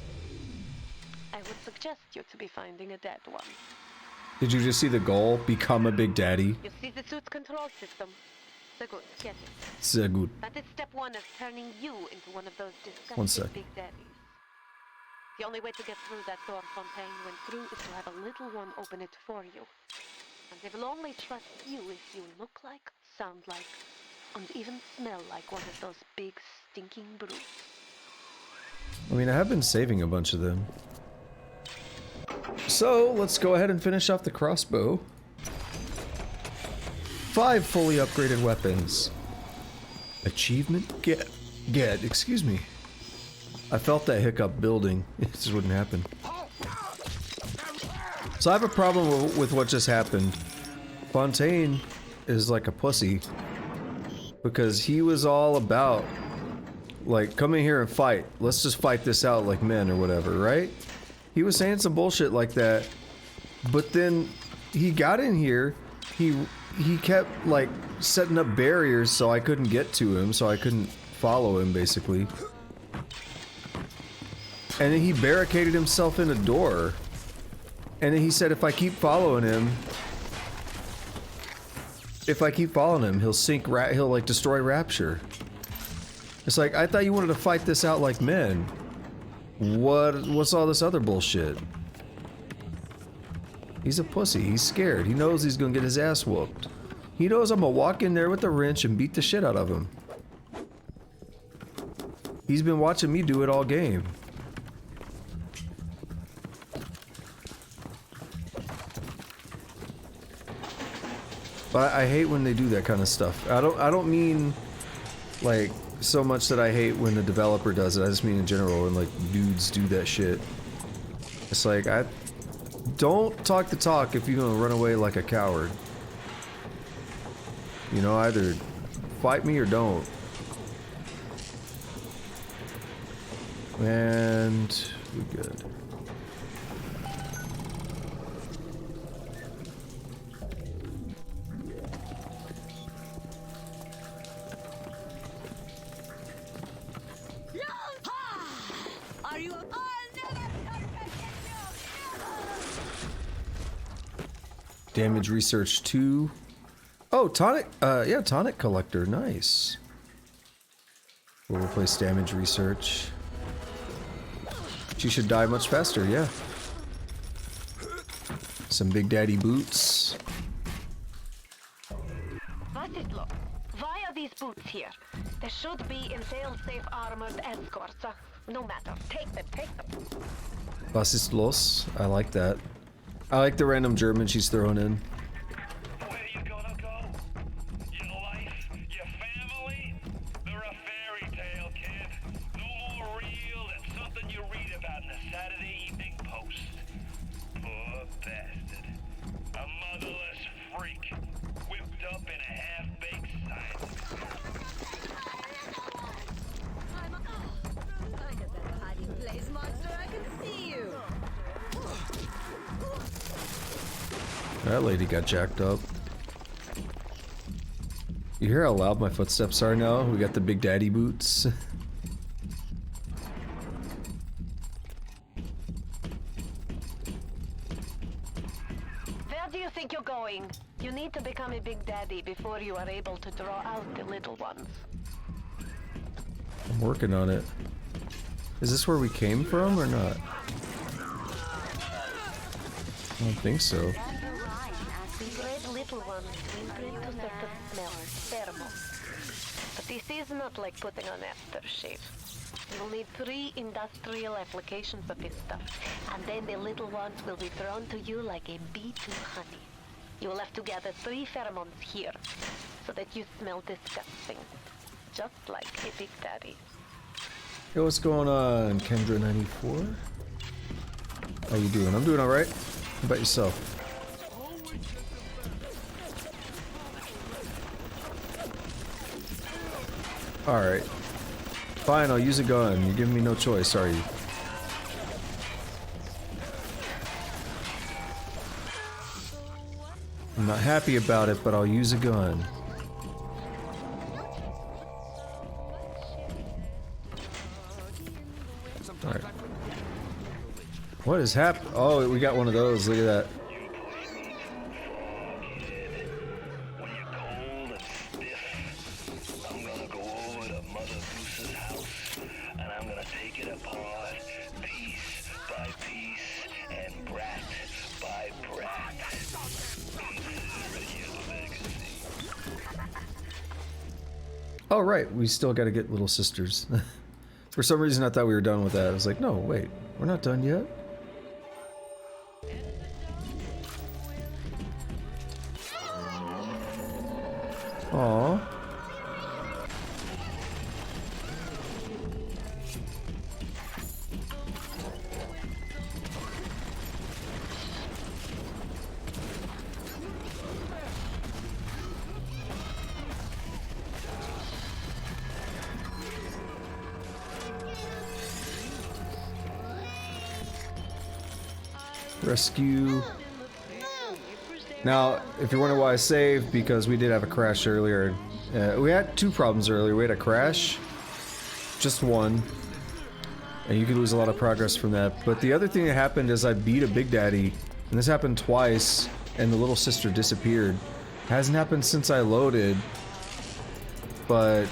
[SPEAKER 15] I would suggest you to be finding a dead one.
[SPEAKER 1] Did you just see the goal? Become a Big Daddy?
[SPEAKER 15] You see the suit's control system? So good, get it.
[SPEAKER 1] So good.
[SPEAKER 15] That is step one of turning you into one of those
[SPEAKER 1] One
[SPEAKER 15] disgusting
[SPEAKER 1] sec.
[SPEAKER 15] Big Daddies. The only way to get through that door Fontaine went through is to have a little one open it for you. And they will only trust you if you look like, sound like, and even smell like one of those big stinking brutes.
[SPEAKER 1] I mean, I have been saving a bunch of them. So, let's go ahead and finish off the crossbow. 5 fully upgraded weapons. Achievement get, excuse me. I felt that hiccup building. It just wouldn't happen. So I have a problem with what just happened. Fontaine is like a pussy. Because he was all about, like, come in here and fight. Let's just fight this out like men or whatever, right? He was saying some bullshit like that. But then he got in here. He kept, like, setting up barriers so I couldn't get to him. So I couldn't follow him, basically. And then he barricaded himself in a door. And then he said if I keep following him... he'll sink, he'll like destroy Rapture. It's like, I thought you wanted to fight this out like men. What's all this other bullshit? He's a pussy, he's scared. He knows he's gonna get his ass whooped. He knows I'm gonna walk in there with a wrench and beat the shit out of him. He's been watching me do it all game. But I hate when they do that kind of stuff. I don't mean like so much that I hate when the developer does it. I just mean in general when like dudes do that shit. It's like, I don't talk the talk if you're gonna run away like a coward. You know, either fight me or don't. And we're good.
[SPEAKER 7] Are you?
[SPEAKER 1] Damage research 2. Oh, tonic. Yeah, tonic collector. Nice. We'll replace damage research. She should die much faster. Yeah. Some Big Daddy boots.
[SPEAKER 15] What is look? Why are these boots here? There should be in fail-safe armored escorts. No matter. Take them. Take them.
[SPEAKER 1] Was ist los? I like that. I like the random German she's throwing in.
[SPEAKER 17] Where you gonna go? Your life? Your family? They're a fairy tale, kid. No more real than something you read about in the Saturday Evening Post. Poor bastard. A motherless freak. Whipped up in a half-baked science.
[SPEAKER 7] Look at that hiding place, monster. I can see you.
[SPEAKER 1] That lady got jacked up. You hear how loud my footsteps are now? We got the Big Daddy boots.
[SPEAKER 15] Where do you think you're going? You need to become a Big Daddy before you are able to draw out the little ones.
[SPEAKER 1] I'm working on it. Is this where we came from or not? I don't think so.
[SPEAKER 15] The red little ones will bring to certain smells, pheromones. But this is not like putting on aftershave. You'll need 3 industrial applications of this stuff, and then the little ones will be drawn to you like a bee to honey. You will have to gather 3 pheromones here, so that you smell disgusting. Just like a big daddy.
[SPEAKER 1] Hey, what's going on, Kendra94? How you doing? I'm doing alright. How about yourself? Alright. Fine, I'll use a gun. You're giving me no choice, are you? I'm not happy about it, but I'll use a gun. Alright. What is happening? Oh, we got one of those. Look at that.
[SPEAKER 17] I'm gonna go over to Mother Goose's house, and I'm gonna take it apart, piece by piece, and brat by brat. Consider it your legacy.
[SPEAKER 1] Oh, right. We still gotta get little sisters. For some reason, I thought we were done with that. I was like, no, wait. We're not done yet. Aww. Rescue. Now, if you're wondering why I saved, because we did have a crash earlier. We had 2 problems earlier. We had a crash, just one, and you could lose a lot of progress from that. But the other thing that happened is I beat a Big Daddy, and this happened twice, and the little sister disappeared. Hasn't happened since I loaded, but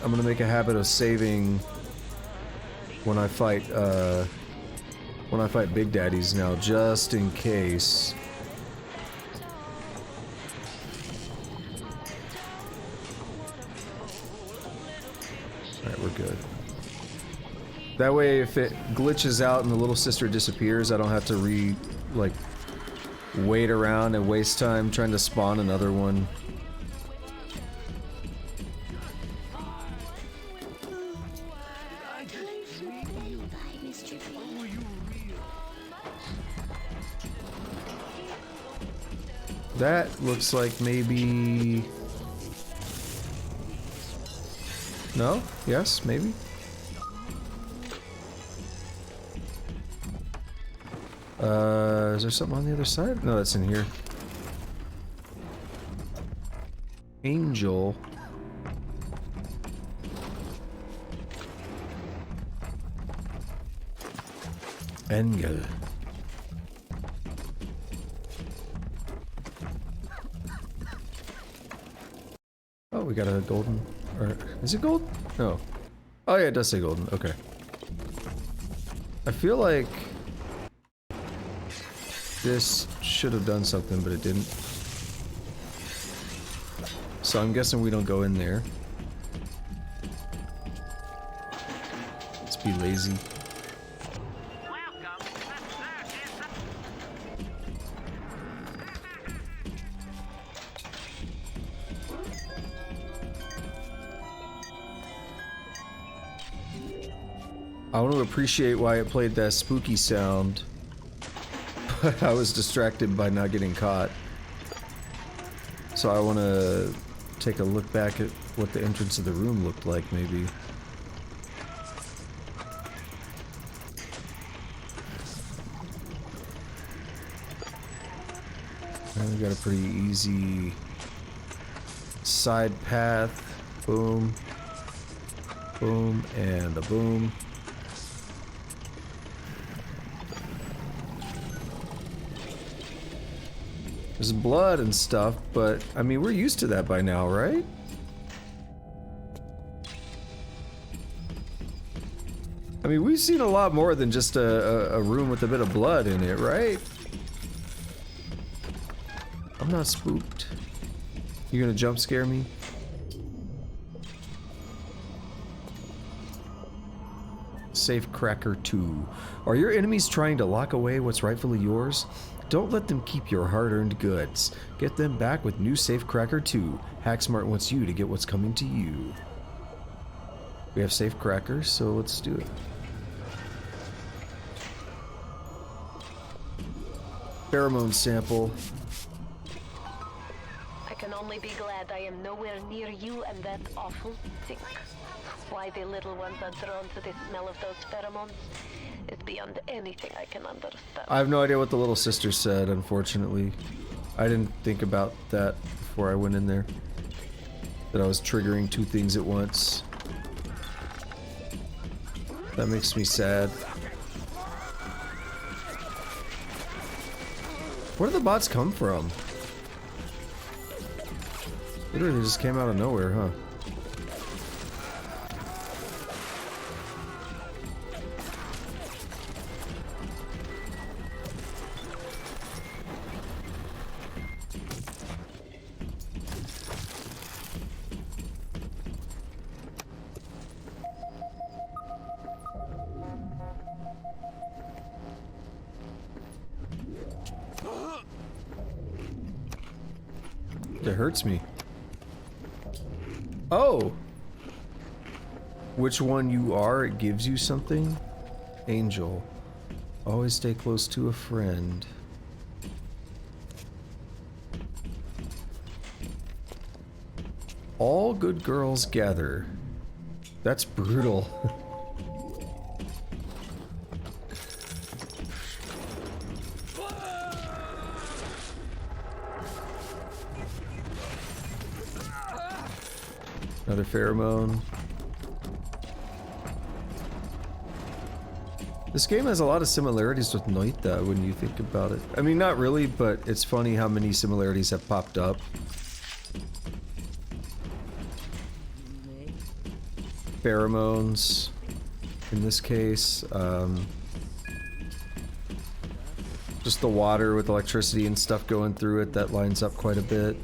[SPEAKER 1] I'm gonna make a habit of saving when I fight Big Daddies now, just in case. Alright, we're good. That way, if it glitches out and the little sister disappears, I don't have to wait around and waste time trying to spawn another one. That looks like maybe... No? Yes? Maybe? Is there something on the other side? No, that's in here. Angel. Engel. Oh, we got a golden... Or, is it gold? No. Oh yeah, it does say golden. Okay. I feel like... this should have done something, but it didn't. So I'm guessing we don't go in there. Let's be lazy. I want to appreciate why it played that spooky sound, but I was distracted by not getting caught. So I want to take a look back at what the entrance of the room looked like, maybe. And we got a pretty easy side path. Boom. Boom, and a boom. There's blood and stuff, but, I mean, we're used to that by now, right? I mean, we've seen a lot more than just a room with a bit of blood in it, right? I'm not spooked. You gonna jump scare me? Safe Cracker 2. Are your enemies trying to lock away what's rightfully yours? Don't let them keep your hard-earned goods. Get them back with new Safe Cracker 2. Hacksmart wants you to get what's coming to you. We have Safe Crackers, so let's do it. Pheromone sample.
[SPEAKER 15] I can only be glad I am nowhere near you and that awful stink. Why the little ones are drawn to the smell of those pheromones is beyond anything I can understand.
[SPEAKER 1] I have no idea what the little sister said, unfortunately. I didn't think about that before I went in there. That I was triggering two things at once. That makes me sad. Where did the bots come from? Literally just came out of nowhere, huh? It hurts me. Oh! Which one you are, it gives you something? Angel. Always stay close to a friend. All good girls gather. That's brutal. Another pheromone. This game has a lot of similarities with Noita when you think about it. I mean, not really, but it's funny how many similarities have popped up. Pheromones, in this case. Just the water with electricity and stuff going through it, that lines up quite a bit.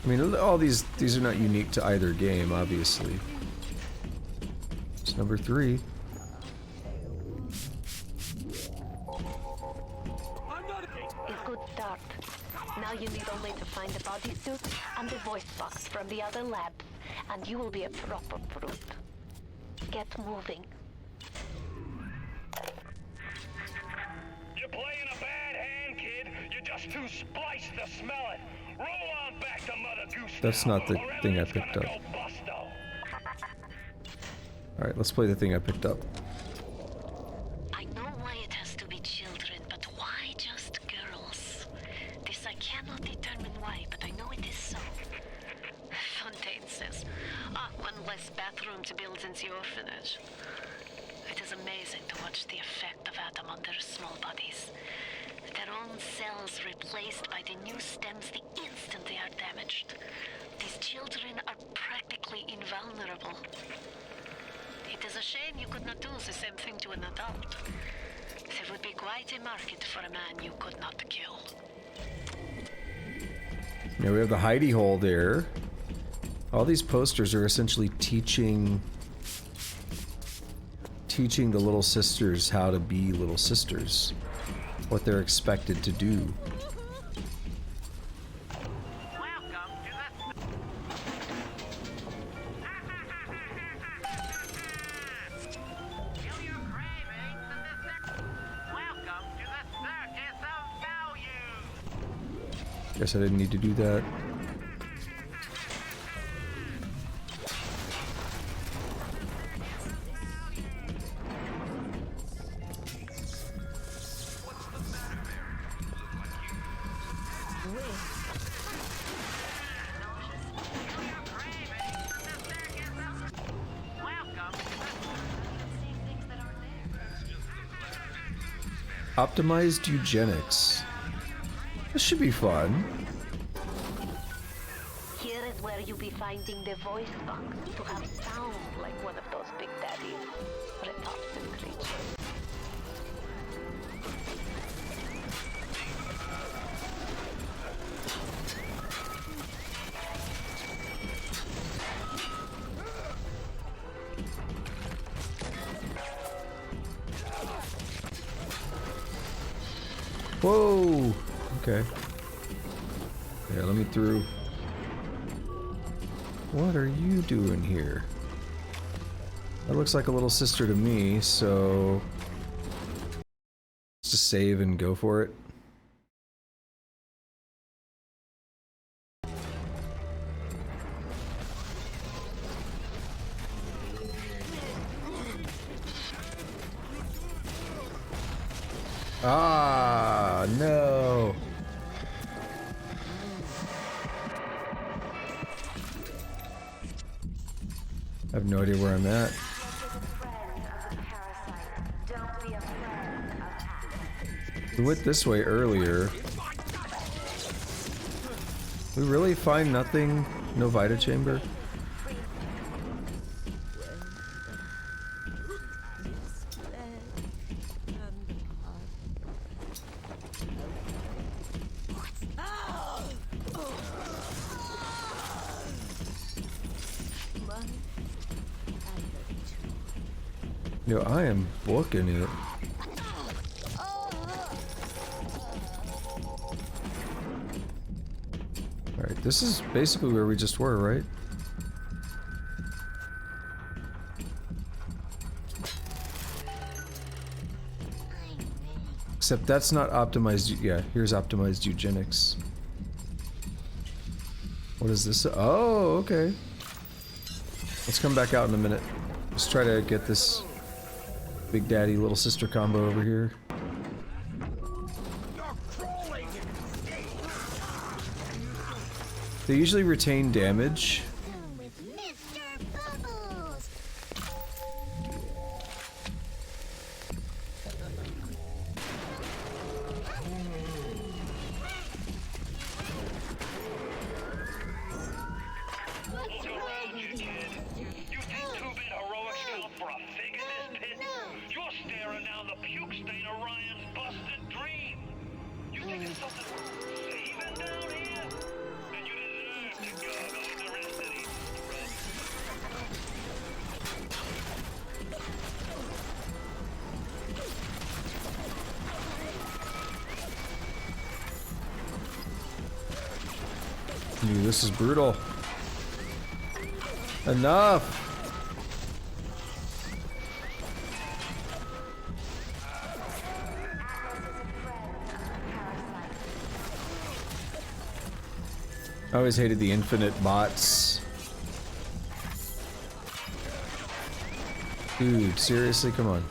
[SPEAKER 1] I mean, all these are not unique to either game, obviously. It's number 3.
[SPEAKER 15] A good start. Now you need only to find the bodysuit and the voice box from the other labs, and you will be a proper fruit. Get moving.
[SPEAKER 17] You're playing a bad hand, kid. You're just too spliced to smell it. Roll on back to Mother Goose.
[SPEAKER 1] That's not the thing I picked up. Alright, let's play the thing I picked up.
[SPEAKER 4] I know why it has to be children, but why just girls? This I cannot determine why, but I know it is so. Fontaine says, one less bathroom to build in the orphanage. It is amazing to watch the effect of Adam on their small bodies. Their own cells replaced by the new stems the instant they are damaged. These children are practically invulnerable. It is a shame you could not do the same thing to an adult. There would be quite a market for a man you could not kill.
[SPEAKER 1] Now we have the hidey hole there. All these posters are essentially teaching the little sisters how to be little sisters. What they're expected to do. Guess I didn't need to do that. Optimized eugenics. This should be fun.
[SPEAKER 15] Here is where you'll be finding the voice box to have sound like one of those big daddies, repulsive creatures.
[SPEAKER 1] Whoa! Okay. Yeah, let me through. What are you doing here? That looks like a little sister to me, so... let's just save and go for it. Ah, no. I have no idea where I'm at. We went this way earlier. We really find nothing? No Vita Chamber? Yo, I am booking it. Alright, this is basically where we just were, right? Except that's not optimized. Yeah, here's optimized eugenics. What is this? Oh, okay. Let's come back out in a minute. Let's try to get this Big Daddy Little Sister combo over here. They usually retain damage. Dude, this is brutal. Enough! I always hated the infinite bots. Dude, seriously? Come on.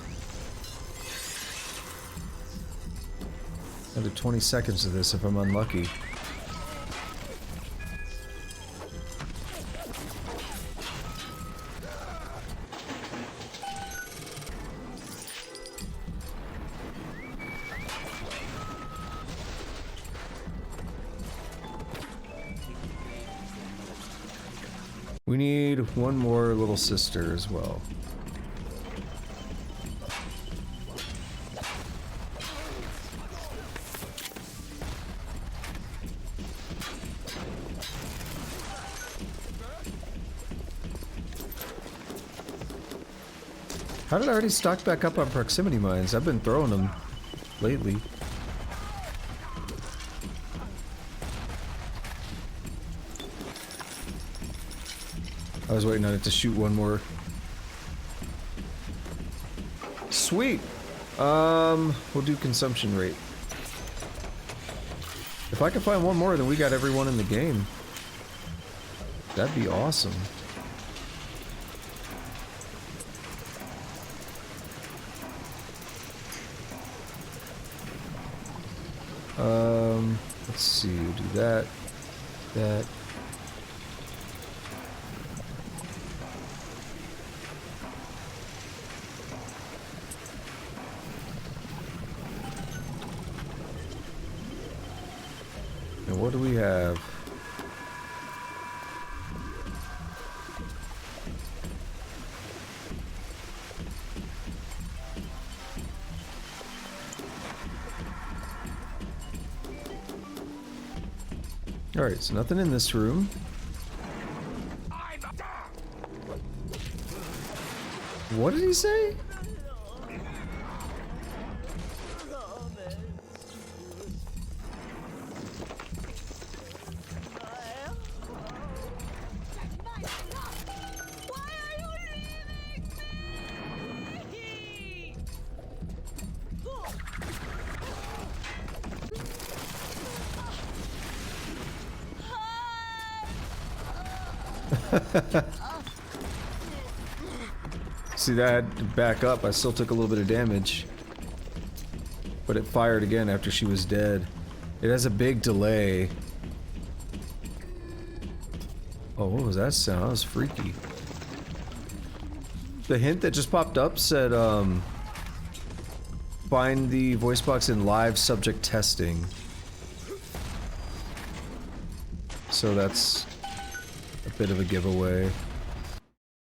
[SPEAKER 1] Another 20 seconds of this if I'm unlucky. We need one more little sister as well. How did I already stock back up on proximity mines? I've been throwing them lately. I was waiting on it to shoot one more. Sweet! We'll do consumption rate. If I can find one more, then we got everyone in the game. That'd be awesome. Let's see, we'll do that. That. And what do we have? Alright, so nothing in this room. What did he say? See, that had to back up. I still took a little bit of damage. But it fired again after she was dead. It has a big delay. Oh, what was that sound? That was freaky. The hint that just popped up said, find the voice box in live subject testing. So that's a bit of a giveaway.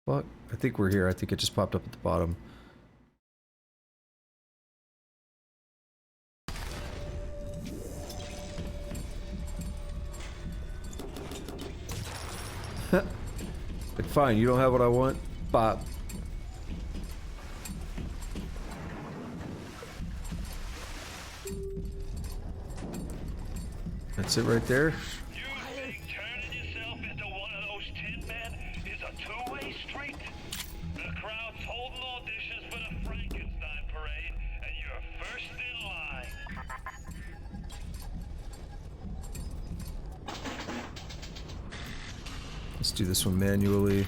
[SPEAKER 1] Fuck. I think we're here. I think it just popped up at the bottom. Like, fine, you don't have what I want? Bop. That's it right there. Let's do this one manually.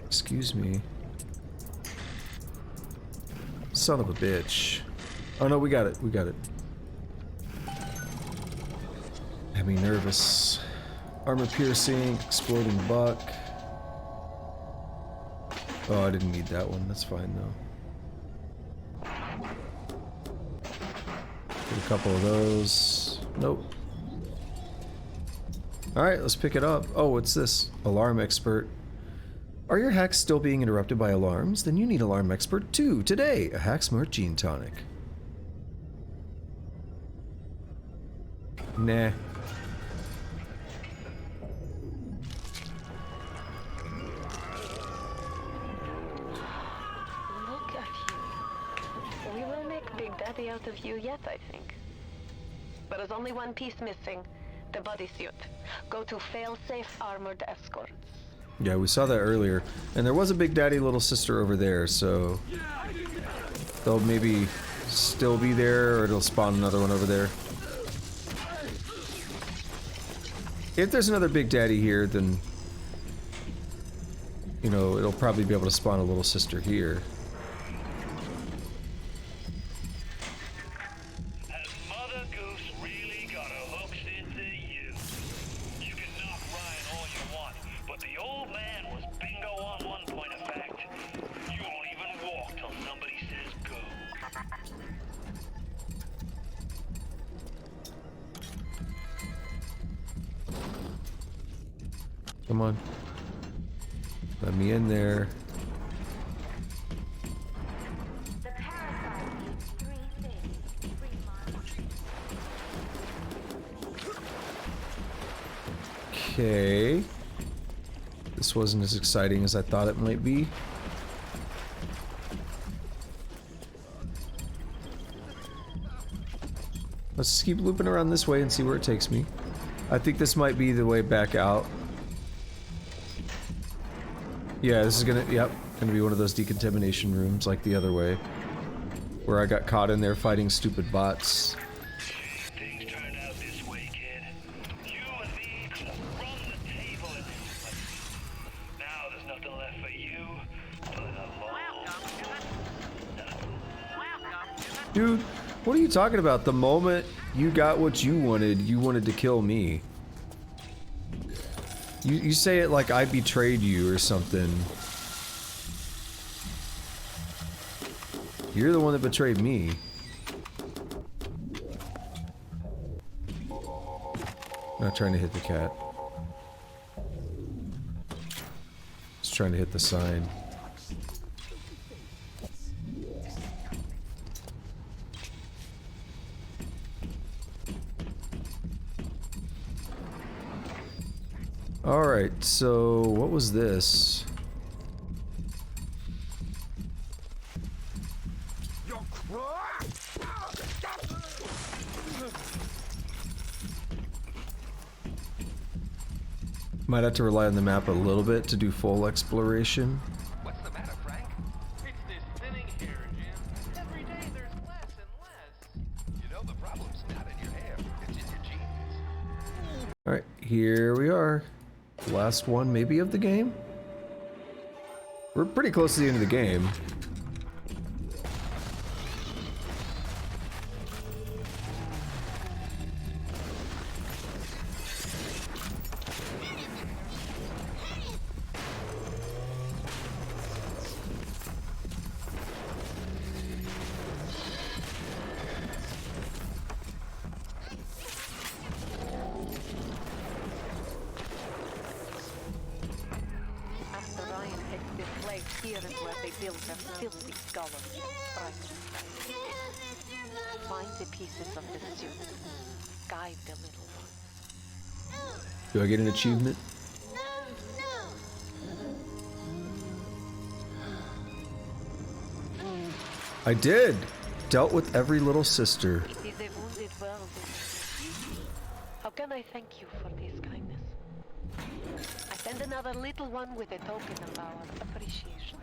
[SPEAKER 1] Excuse me. Son of a bitch. Oh no, we got it. We got it. Had me nervous. Armor piercing, exploding buck. Oh, I didn't need that one. That's fine though. Get a couple of those. Nope. Alright, let's pick it up. Oh, what's this? Alarm expert. Are your hacks still being interrupted by alarms? Then you need Alarm Expert 2 today. A Hack Smart Gene Tonic. Nah.
[SPEAKER 15] Look at you. We will make Big Daddy out of you yet, I think. But there's only one piece missing. The bodysuit. Go to fail-safe armored escorts.
[SPEAKER 1] Yeah, we saw that earlier. And there was a Big Daddy little sister over there, so they'll maybe still be there, or it'll spawn another one over there. If there's another Big Daddy here, then, you know, it'll probably be able to spawn a little sister here. Come on. Let me in there. Okay. This wasn't as exciting as I thought it might be. Let's just keep looping around this way and see where it takes me. I think this might be the way back out. Yeah, this is gonna, yep, gonna be one of those decontamination rooms like the other way. Where I got caught in there fighting stupid bots.
[SPEAKER 17] Things turned out this way, kid. You and me could have run the table and now there's nothing left for you but a
[SPEAKER 1] Dude, what are you talking about? The moment you got what you wanted to kill me. You say it like I betrayed you or something. You're the one that betrayed me. I'm not trying to hit the cat. Just trying to hit the sign. Alright, so what was this? Might have to rely on the map a little bit to do full exploration.
[SPEAKER 8] What's the matter, Frank? It's this thinning hair, Jim. Every day there's less and less. You know the problem's not in your hair. It's in
[SPEAKER 1] here we are. Last one, maybe, of the game? We're pretty close to the end of the game.
[SPEAKER 15] Here is where they build their filthy skull of Frankenstein. Find the pieces of the suit. Guide the little one.
[SPEAKER 1] Do I get an achievement? I did! Dealt with every little sister.
[SPEAKER 15] It is a wounded world. How can I thank you for this kindness? I send another little one with a token of our appreciation.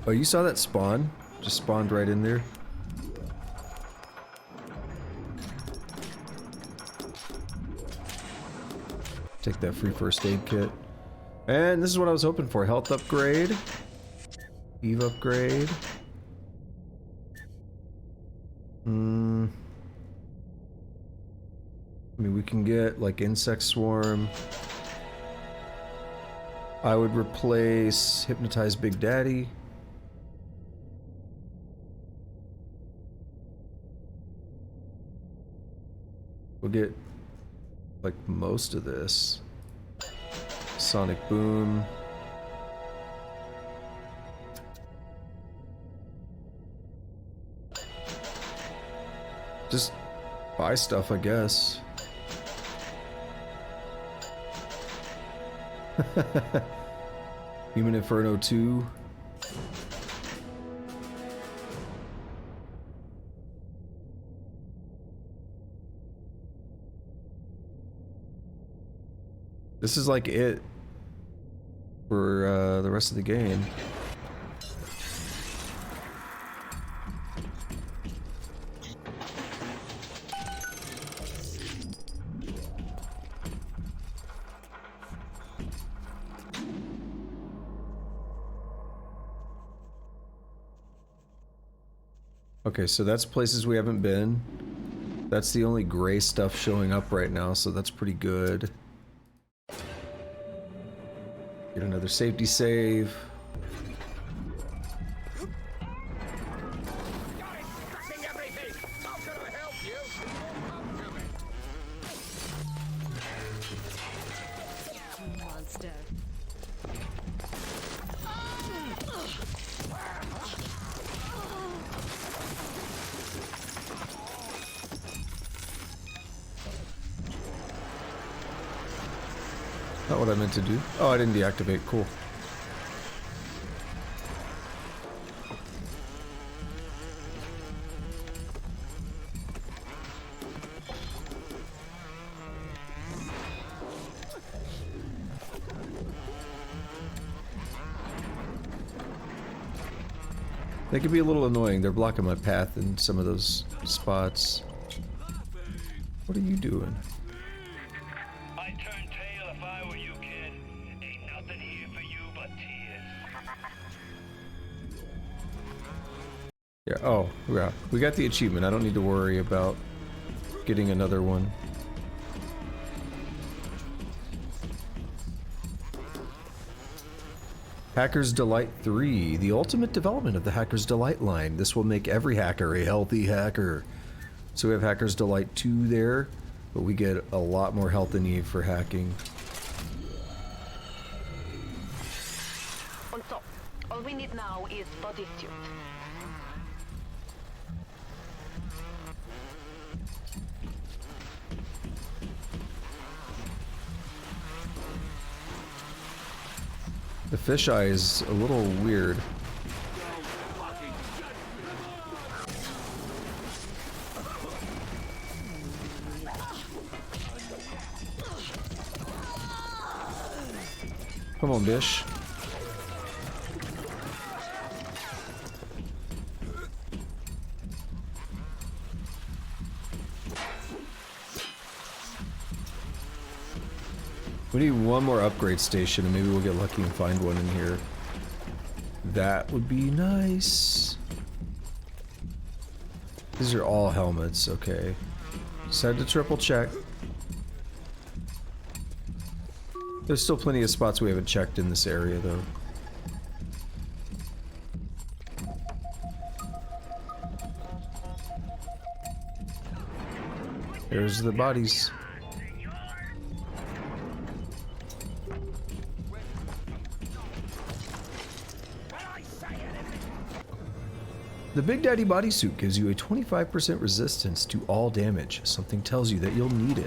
[SPEAKER 1] Oh, you saw that spawn? Just spawned right in there. Take that free first aid kit. And this is what I was hoping for. Health upgrade. Eve upgrade. I mean, we can get like insect swarm. I would replace Hypnotize Big Daddy. We'll get like most of this. Sonic Boom. Just buy stuff, I guess. Human Inferno 2. This is like it for the rest of the game. Okay, so that's places we haven't been. That's the only gray stuff showing up right now, so that's pretty good. Get another safety save.
[SPEAKER 7] Monster.
[SPEAKER 1] Not what I meant to do. Oh, I didn't deactivate. Cool. They can be a little annoying. They're blocking my path in some of those spots. What are you doing?
[SPEAKER 17] I'd turn tail if I were you, kid. Ain't nothing here for you but tears.
[SPEAKER 1] Yeah, oh, yeah. We got the achievement. I don't need to worry about getting another one. Hacker's Delight 3, the ultimate development of the Hacker's Delight line. This will make every hacker a healthy hacker. So we have Hacker's Delight 2 there, but we get a lot more health than Eve for hacking.
[SPEAKER 15] Also, all we need now is bodysuit.
[SPEAKER 1] The fisheye is a little weird. Come on, Bish. We need one more upgrade station, and maybe we'll get lucky and find one in here. That would be nice. These are all helmets, okay. Just had to triple check. There's still plenty of spots we haven't checked in this area, though. There's the bodies. The Big Daddy bodysuit gives you a 25% resistance to all damage. Something tells you that you'll need it.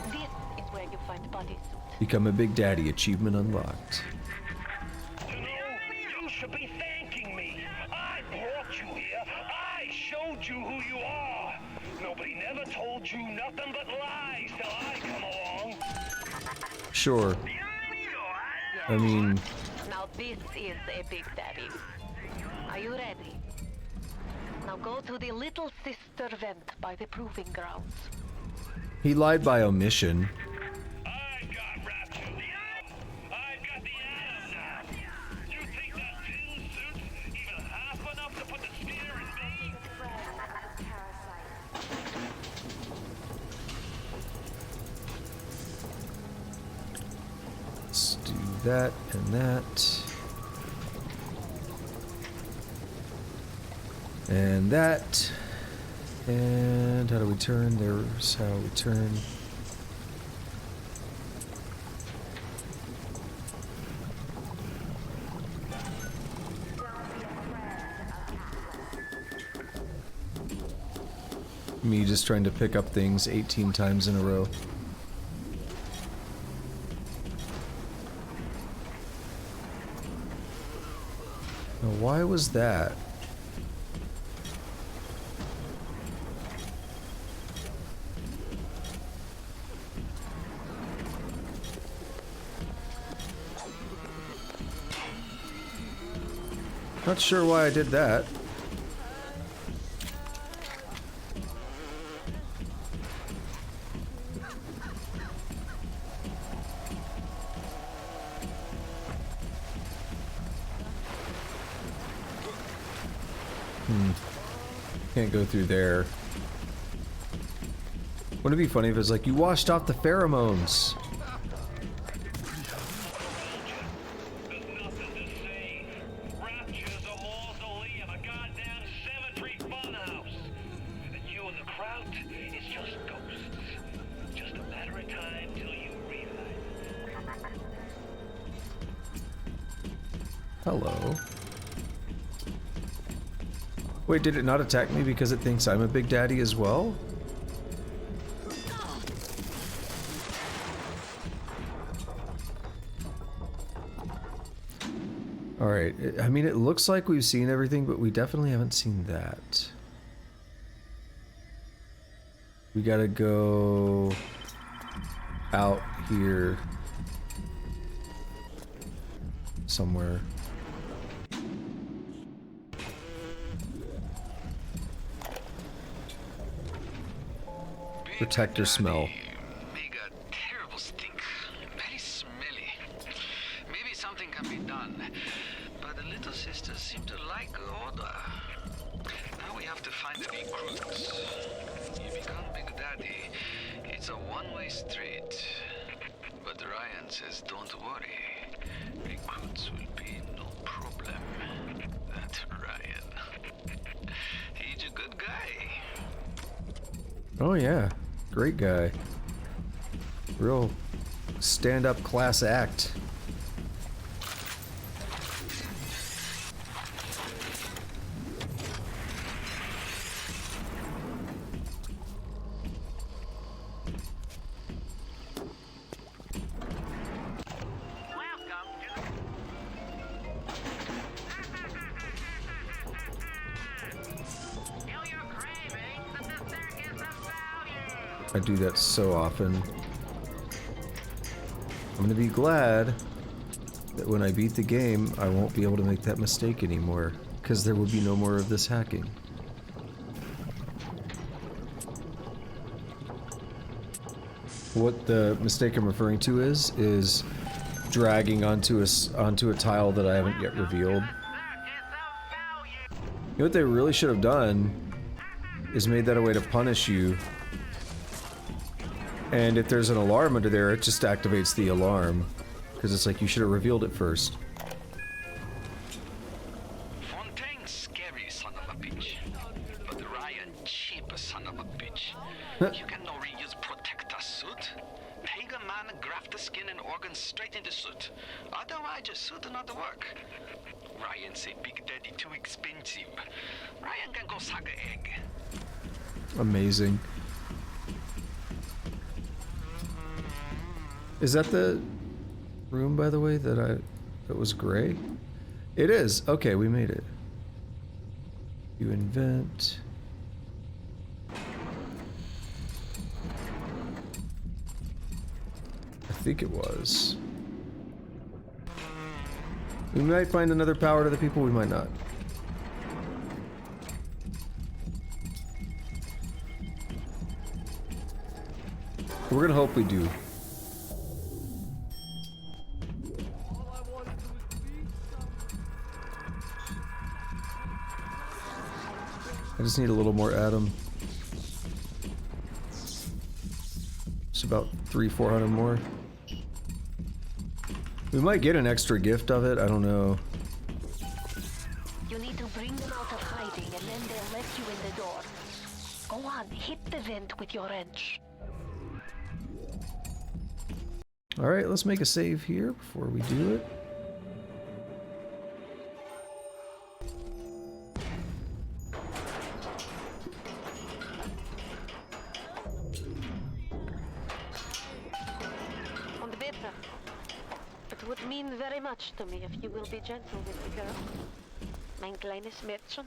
[SPEAKER 15] This is where you find bodysuit.
[SPEAKER 1] Become a Big Daddy, achievement unlocked.
[SPEAKER 17] You should be thanking me. I brought you here. I showed you who you are. Nobody never told you nothing but lies till I come along.
[SPEAKER 1] Sure. I mean...
[SPEAKER 15] Now this is a Big Daddy. Are you ready? Now go to the Little Sister vent by the proving grounds.
[SPEAKER 1] He lied by omission. Let's do that and that. And that. And how do we turn? There's how we turn. Me just trying to pick up things 18 times in a row. Now, why was that? Not sure why I did that. Can't go through there. Wouldn't it be funny if it was like, you washed off the pheromones? Hello. Wait, did it not attack me because it thinks I'm a Big Daddy as well? Alright, I mean, it looks like we've seen everything, but we definitely haven't seen that. We gotta go out here somewhere. Protector smell.
[SPEAKER 10] Make a terrible stink. Very smelly. Maybe something can be done. But the little sisters seem to like order. Now we have to find the recruits. You become Big Daddy. It's a one-way street. But Ryan says don't worry. Recruits will be no problem. That's Ryan. He's a good guy.
[SPEAKER 1] Oh yeah. Great guy. Real stand-up class act. I do that so often. I'm gonna be glad that when I beat the game, I won't be able to make that mistake anymore, because there will be no more of this hacking. What the mistake I'm referring to is dragging onto a tile that I haven't yet revealed. You know what they really should have done is made that a way to punish you. And if there's an alarm under there, it just activates the alarm. Because it's like you should have revealed it first.
[SPEAKER 10] Fontaine's scary son of a bitch, but Ryan cheap son of a bitch. You can no reuse protector suit. Take a man and graft the skin and organs straight into suit. Otherwise, your suit not work. Ryan say Big Daddy too expensive. Ryan can go suck a egg.
[SPEAKER 1] Amazing. Is that the room, by the way, that was gray? It is. Okay, we made it. You invent. I think it was. We might find another power to the people, we might not. We're gonna hope we do. I just need a little more Adam. Just about 300-400 more. We might get an extra gift of it, I don't know.
[SPEAKER 15] You need to bring them out of hiding and then they'll let you in the door. Go on, hit the vent with your wrench.
[SPEAKER 1] Alright, let's make a save here before we do it.
[SPEAKER 15] It would mean very much to me if you will be gentle with the girl. Mein kleines Mädchen.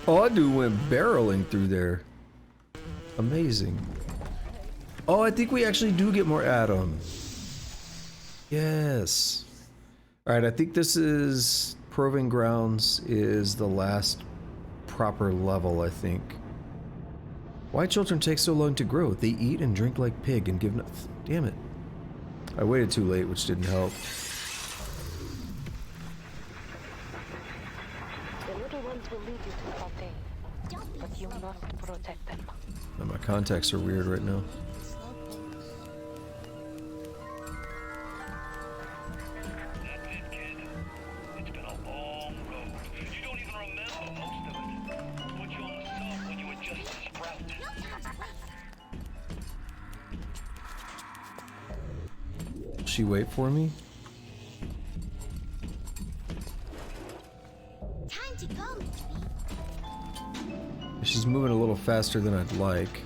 [SPEAKER 1] Oh, that dude went barreling through there. Amazing. Oh, I think we actually do get more Adam. Yes. Alright, I think this is... Proving Grounds is the last proper level, I think. Why children take so long to grow? They eat and drink like pig and give no... Damn it. I waited too late, which didn't help.
[SPEAKER 15] The little ones will lead you to Fontaine, but you must protect them.
[SPEAKER 1] Oh, my contacts are weird right now. She wait for me?
[SPEAKER 5] Time to go, Mr. B.
[SPEAKER 1] She's moving a little faster than I'd like.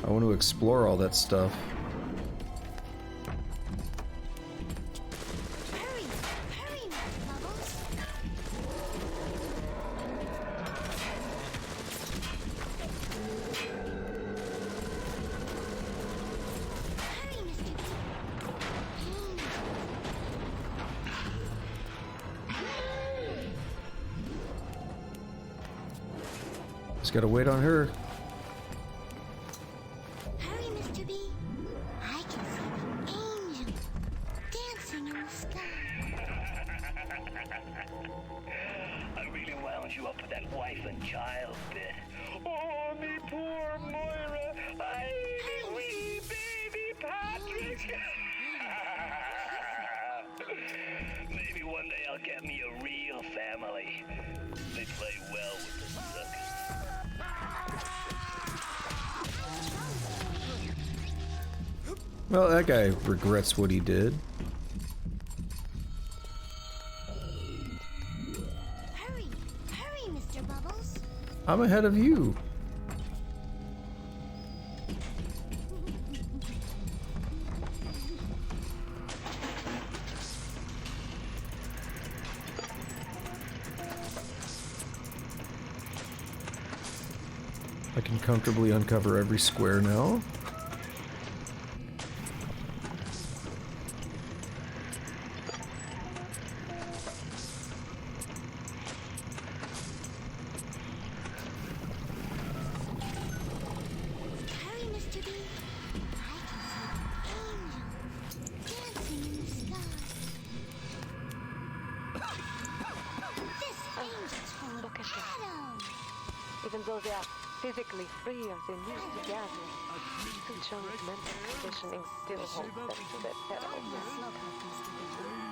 [SPEAKER 1] I want to explore all that stuff.
[SPEAKER 5] Hurry, hurry, Bubbles.
[SPEAKER 1] Just gotta wait on her.
[SPEAKER 5] Hurry, Mr. B. I can see the angel dancing in the sky.
[SPEAKER 13] I really wound you up with that wife and child bit. Oh, me poor Moira. I wee baby Patrick. Maybe one day I'll get me a real family. They play well with the suckers.
[SPEAKER 1] Well, that guy regrets what he did.
[SPEAKER 5] Hurry, hurry, Mr. Bubbles.
[SPEAKER 1] I'm ahead of you. I can comfortably uncover every square now.
[SPEAKER 15] Even though they are physically freer than used to gather, Suchong's mental conditioning still holds them to their terrible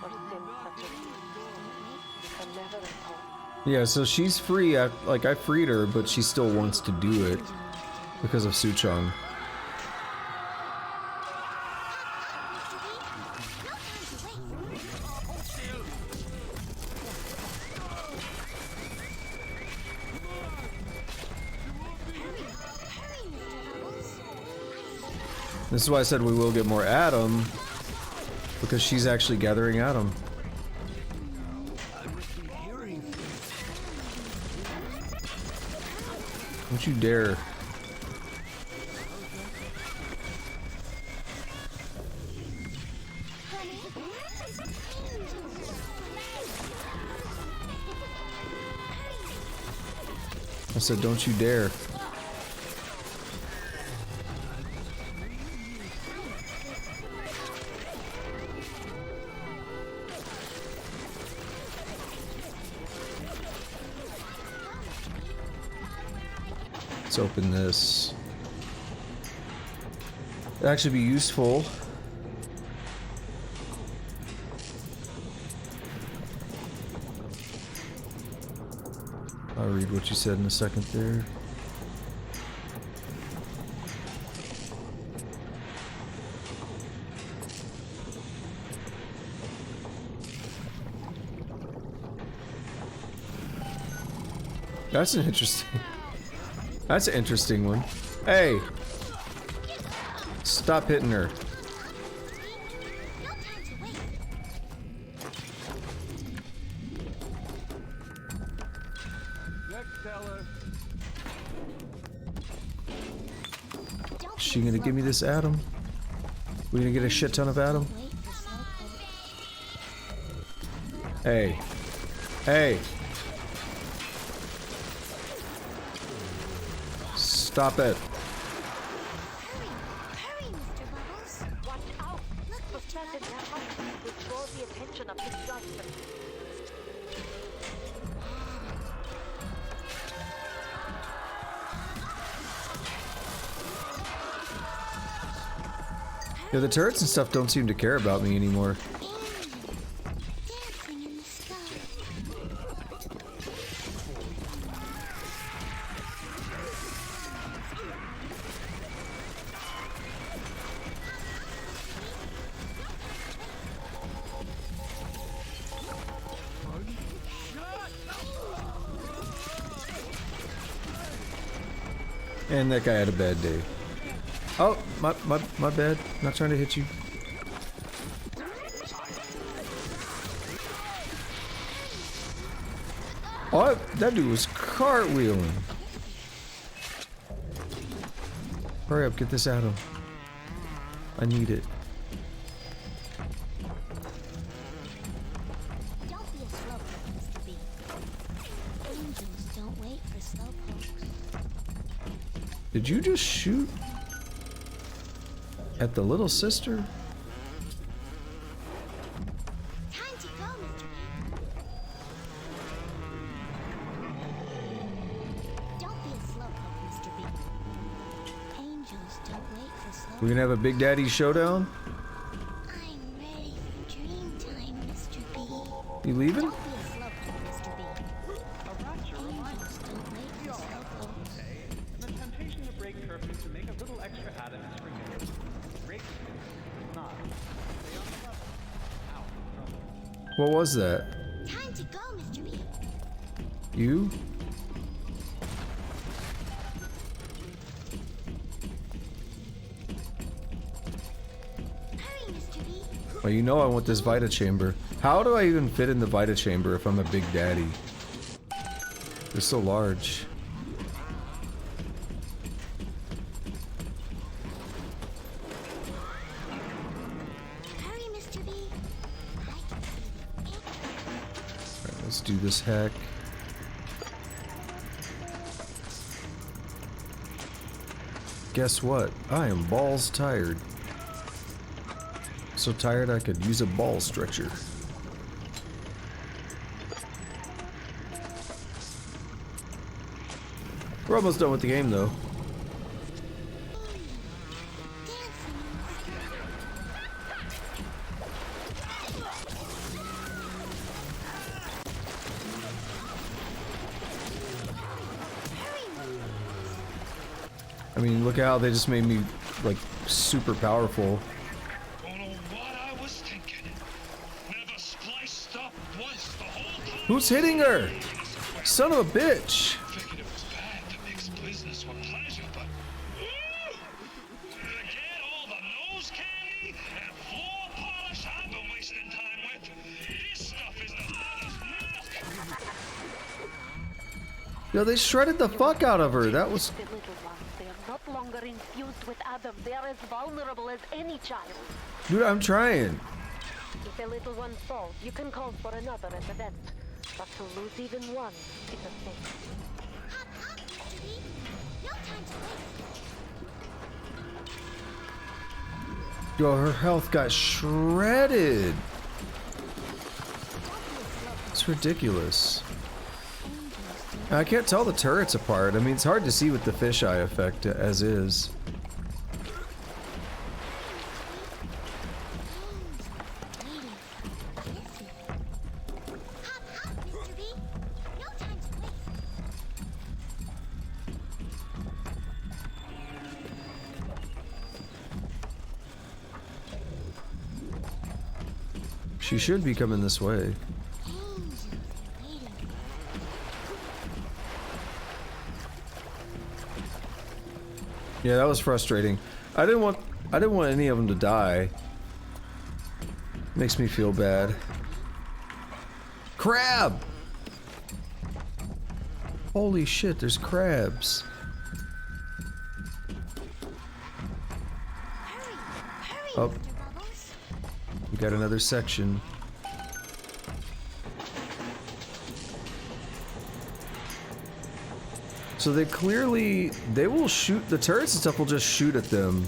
[SPEAKER 15] or sin such a deed. You can never atone.
[SPEAKER 1] Yeah, so she's free. I freed her, but she still wants to do it because of Suchong. This is why I said we will get more Adam, because she's actually gathering Adam. Don't you dare. I said, don't you dare. Let's open this. It'd actually be useful. I'll read what you said in a second there. That's an interesting... That's an interesting one. Hey! Stop hitting her. Is she gonna give me this Adam? We gonna get a shit ton of Adam? Hey. Hey! Stop it.
[SPEAKER 15] Hurry, Mr. Bubbles. Watch out. The chat in their house will draw the attention of the judgment.
[SPEAKER 1] Yeah, the turrets and stuff don't seem to care about me anymore. And that guy had a bad day. Oh, my bad. Not trying to hit you. Oh, that dude was cartwheeling. Hurry up, get this out of him. I need it.
[SPEAKER 5] Don't be a slowpoke, Mr. B. Angels don't wait for slowpokes.
[SPEAKER 1] Did you just shoot at the little sister?
[SPEAKER 5] Time to go, Mr. B. Don't be a slowpoke, Mr. B. Angels don't wait for slowpokes.
[SPEAKER 1] We gonna have a Big Daddy showdown?
[SPEAKER 5] I'm ready for dream time, Mr. B.
[SPEAKER 1] You leaving?
[SPEAKER 5] Don't be a slowpoke, Mr. B. Angels don't wait for slowpokes.
[SPEAKER 20] And the temptation to break curfew to make a little extra Adam is forgiven. Break it, not. Stay on the level. Out of trouble.
[SPEAKER 1] What was that?
[SPEAKER 5] Time to go, Mr. B.
[SPEAKER 1] You?
[SPEAKER 5] Hurry, Mr. B.
[SPEAKER 1] Well, you know I want this Vita Chamber. How do I even fit in the Vita Chamber if I'm a Big Daddy? They're so large.
[SPEAKER 5] Hurry, Mr. B.
[SPEAKER 1] Alright, let's do this hack. Guess what? I am balls tired. So tired I could use a ball stretcher. We're almost done with the game, though. I mean, look at how they just made me, like, super powerful. Who's hitting her? Son of a bitch! Yo, they shredded the fuck out of her. That was...
[SPEAKER 15] The little ones, they are not longer infused with Adam. They are as vulnerable as any child.
[SPEAKER 1] Dude, I'm trying.
[SPEAKER 15] If a little one falls, you can call for another at the vent. But to lose even one is a sin.
[SPEAKER 1] Yo, her health got shredded. It's ridiculous. I can't tell the turrets apart. I mean, it's hard to see with the fisheye effect as is. She should be coming this way. Yeah, that was frustrating. I didn't want any of them to die. Makes me feel bad. Crab! Holy shit, there's crabs. Oh. We got another section. So they will shoot, the turrets and stuff will just shoot at them.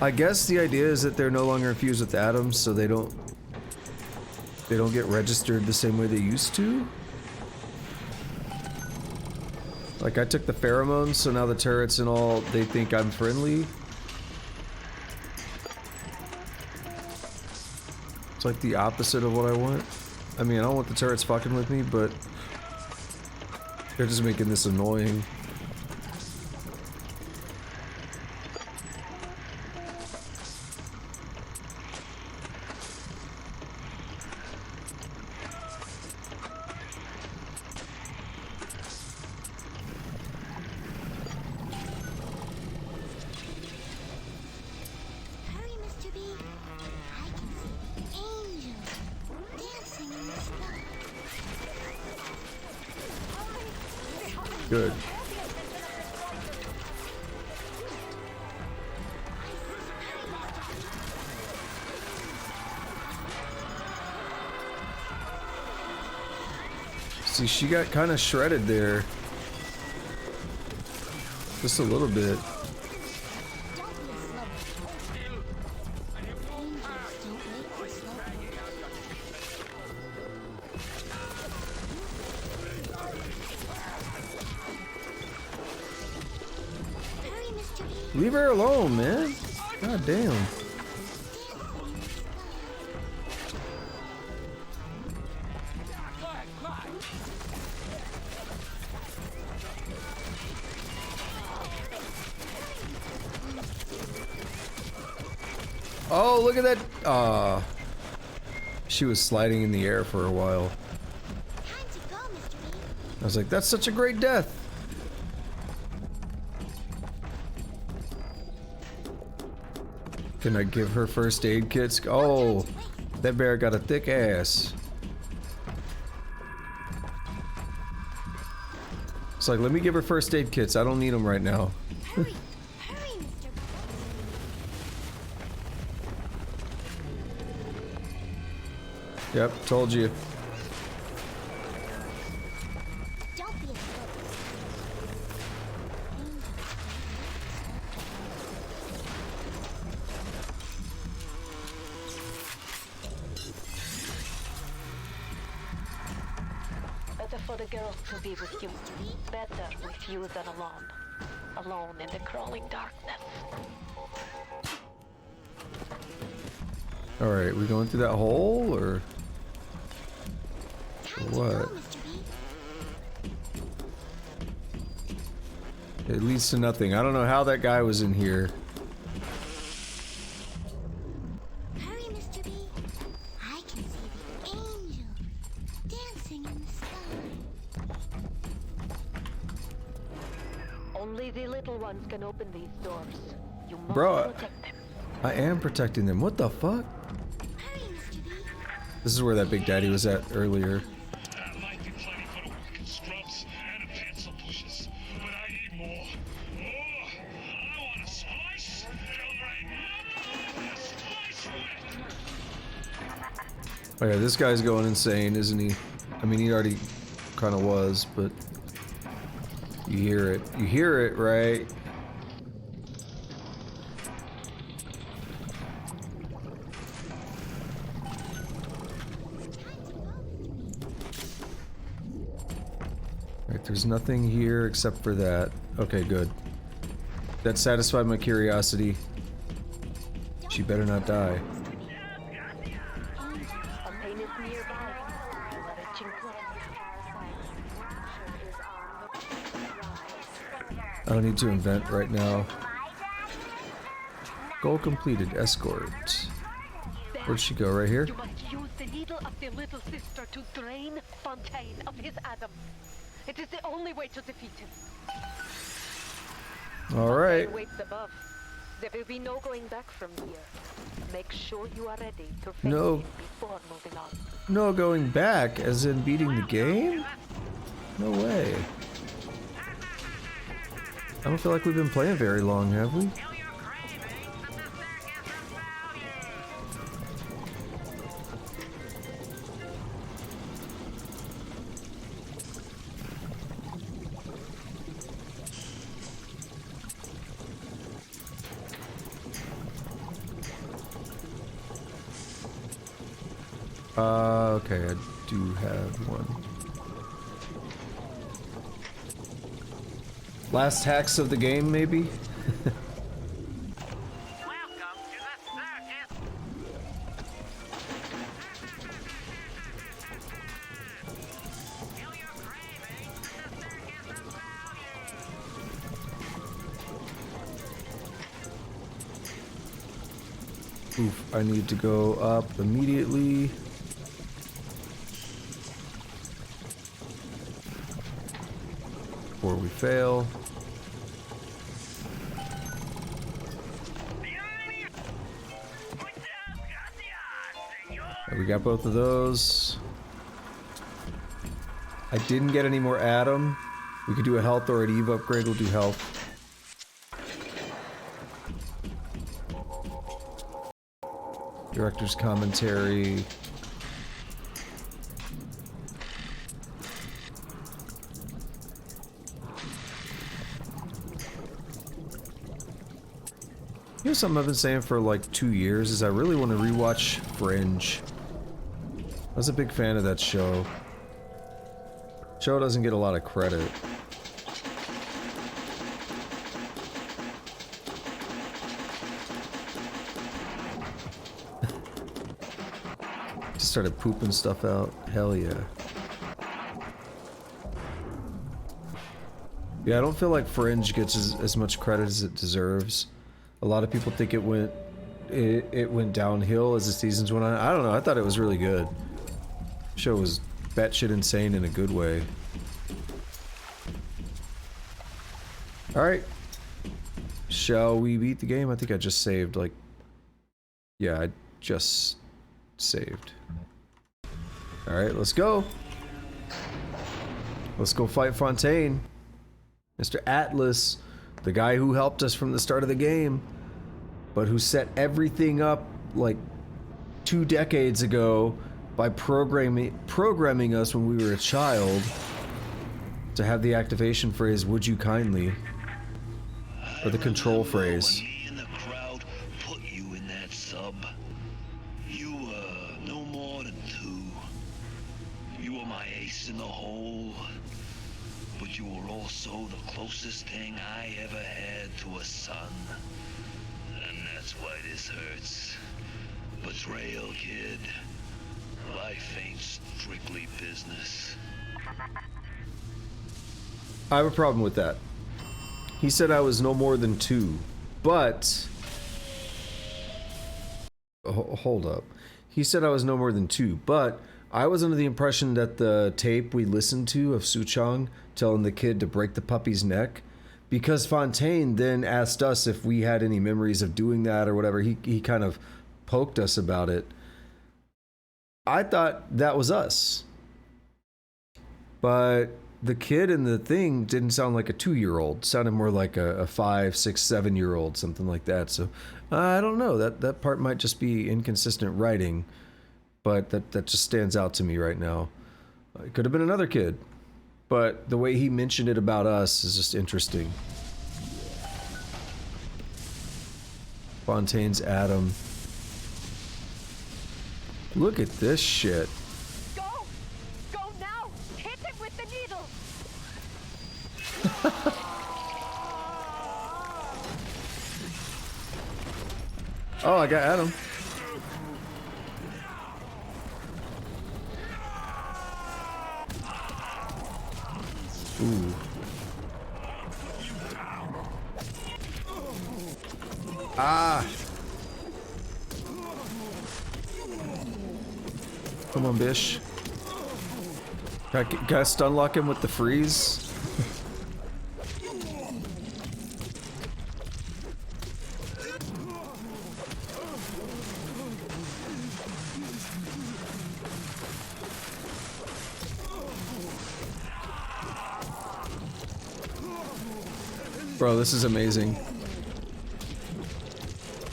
[SPEAKER 1] I guess the idea is that they're no longer infused with atoms, so they don't get registered the same way they used to. Like, I took the pheromones, so now the turrets and all, they think I'm friendly. It's like the opposite of what I want. I mean, I don't want the turrets fucking with me, but they're just making this annoying. Good. See, she got kind of shredded there. Just a little bit. Leave her alone, man. God damn. Oh, look at that. She was sliding in the air for a while. I was like, that's such a great death. Can I give her first aid kits? Oh, that bear got a thick ass. It's like, let me give her first aid kits. I don't need them right now. Yep, told you.
[SPEAKER 15] for the girls to be with you. Better with you than alone. Alone in the crawling darkness.
[SPEAKER 1] Alright, we going through that hole, or what? It leads to nothing. I don't know how that guy was in here.
[SPEAKER 5] Hurry, Mr. B. I can see the angel dancing in the sky.
[SPEAKER 15] Only the little ones can open these doors. You must
[SPEAKER 1] Bro,
[SPEAKER 15] protect them.
[SPEAKER 1] I am protecting them. What the fuck? This is where that Big Daddy was at earlier.
[SPEAKER 18] That might be plenty for the walking scrubs and the pencil pushers, but I need more. More! I want a slice!
[SPEAKER 1] Oh yeah, this guy's going insane, isn't he? I mean, he already kind of was, but you hear it. You hear it, right? Right, there's nothing here except for that. Okay, good. That satisfied my curiosity. She better not die.
[SPEAKER 15] Fontaine is nearby. You are reaching
[SPEAKER 1] I don't need to invent right now. Goal completed. Escort. Where'd she go? Right here?
[SPEAKER 15] You must use the needle of the little sister to drain Fontaine of his Adam. It is the only way to defeat him.
[SPEAKER 1] All right.
[SPEAKER 15] Fontaine waits above. There will be no going back from here. Make sure you are ready to face
[SPEAKER 1] No.
[SPEAKER 15] him before moving on.
[SPEAKER 1] No going back, as in beating the game? No way. I don't feel like we've been playing very long, have we? Okay, I do have one. Last hacks of the game, maybe? Oof, I need to go up immediately. Before we fail. We got both of those. I didn't get any more Adam. We could do a health or an Eve upgrade. We'll do health. Director's commentary. You know something I've been saying for like 2 years is I really want to rewatch Fringe. I was a big fan of that show. Show doesn't get a lot of credit. Just started pooping stuff out. Hell yeah. Yeah, I don't feel like Fringe gets as much credit as it deserves. A lot of people think it went downhill as the seasons went on. I don't know. I thought it was really good. The show was batshit insane in a good way. All right. Shall we beat the game? I think I just saved, like... Yeah, I just saved. All right, let's go. Let's go fight Fontaine. Mr. Atlas. The guy who helped us from the start of the game, but who set everything up like 2 decades ago by programming us when we were a child to have the activation phrase, "Would you kindly?" Or the control phrase.
[SPEAKER 18] Me and the crowd put you in that sub. You were no more than 2. You were my ace in the hole.
[SPEAKER 21] you were also the closest thing I ever had to a son. And that's why this hurts. Betrayal, kid. Life ain't strictly business.
[SPEAKER 1] I have a problem with that. He said I was no more than 2, but... Hold up. He said I was no more than 2, but I was under the impression that the tape we listened to of Suchong telling the kid to break the puppy's neck, because Fontaine then asked us if we had any memories of doing that or whatever. He kind of poked us about it. I thought that was us. But the kid in the thing didn't sound like a 2-year-old. Sounded more like a 5, 6, 7-year-old, something like that. So I don't know. That part might just be inconsistent writing, but that just stands out to me right now. It could have been another kid, but the way he mentioned it about us is just interesting. Fontaine's Adam. Look at this shit.
[SPEAKER 9] Go! Go now! Hit him with the needle!
[SPEAKER 1] Oh, I got Adam. Ooh. Ah! Come on, Bish. Can I stun lock him with the freeze? Bro, this is amazing.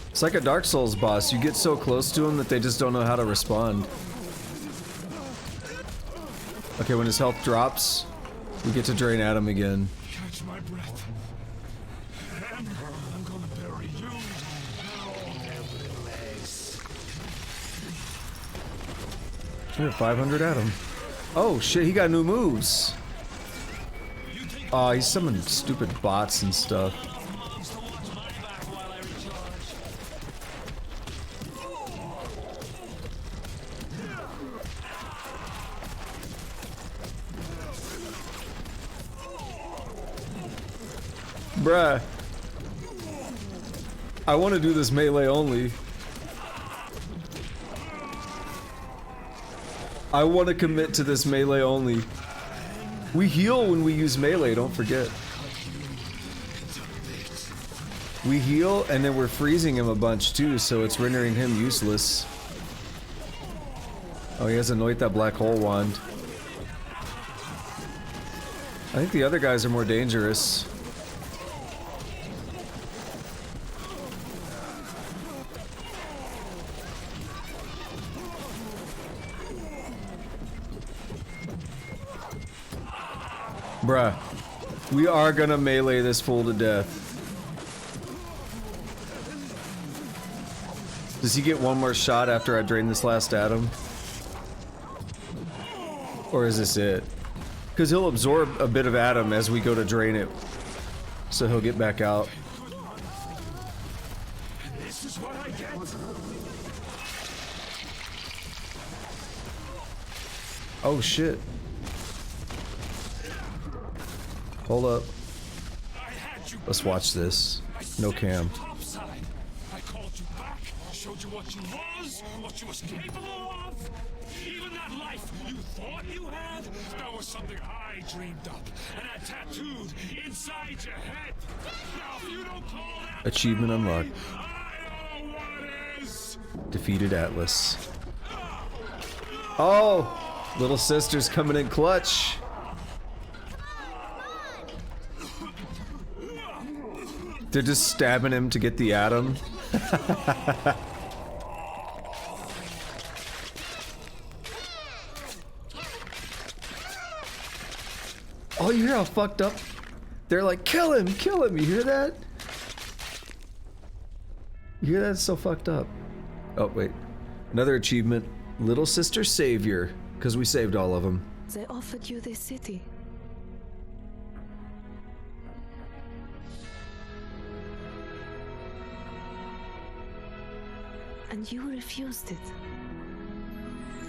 [SPEAKER 1] It's like a Dark Souls boss. You get so close to him that they just don't know how to respond. Okay, when his health drops, we get to drain at him again.
[SPEAKER 18] Catch my breath. And I'm gonna bury you.
[SPEAKER 1] We have 500 at him. Oh shit, he got new moves. Oh, he's summoning stupid bots and stuff. Bruh. I want to do this melee only. I want to commit to this melee only. We heal when we use melee, don't forget. We heal and then we're freezing him a bunch too, so it's rendering him useless. Oh, he has annoyed that black hole wand. I think the other guys are more dangerous. Bruh, we are gonna melee this fool to death. Does he get one more shot after I drain this last Adam? Or is this it? Because he'll absorb a bit of Adam as we go to drain it. So he'll get back out.
[SPEAKER 18] This is what I get.
[SPEAKER 1] Oh shit. Hold up. Let's watch this. No cam.
[SPEAKER 18] I called you back, showed you what you was capable of. Even that life you thought you had, that was something I dreamed up and had tattooed inside your head. Now if you don't call that
[SPEAKER 1] Achievement unlocked.
[SPEAKER 18] I know what is.
[SPEAKER 1] Defeated Atlas. Oh! Little sister's coming in clutch. They're just stabbing him to get the Atom. Oh, you hear how fucked up? They're like, kill him, kill him. You hear that? You hear that? It's so fucked up. Oh, wait. Another achievement. Little Sister Savior. Because we saved all of them.
[SPEAKER 22] They offered you this city.
[SPEAKER 15] And you refused it.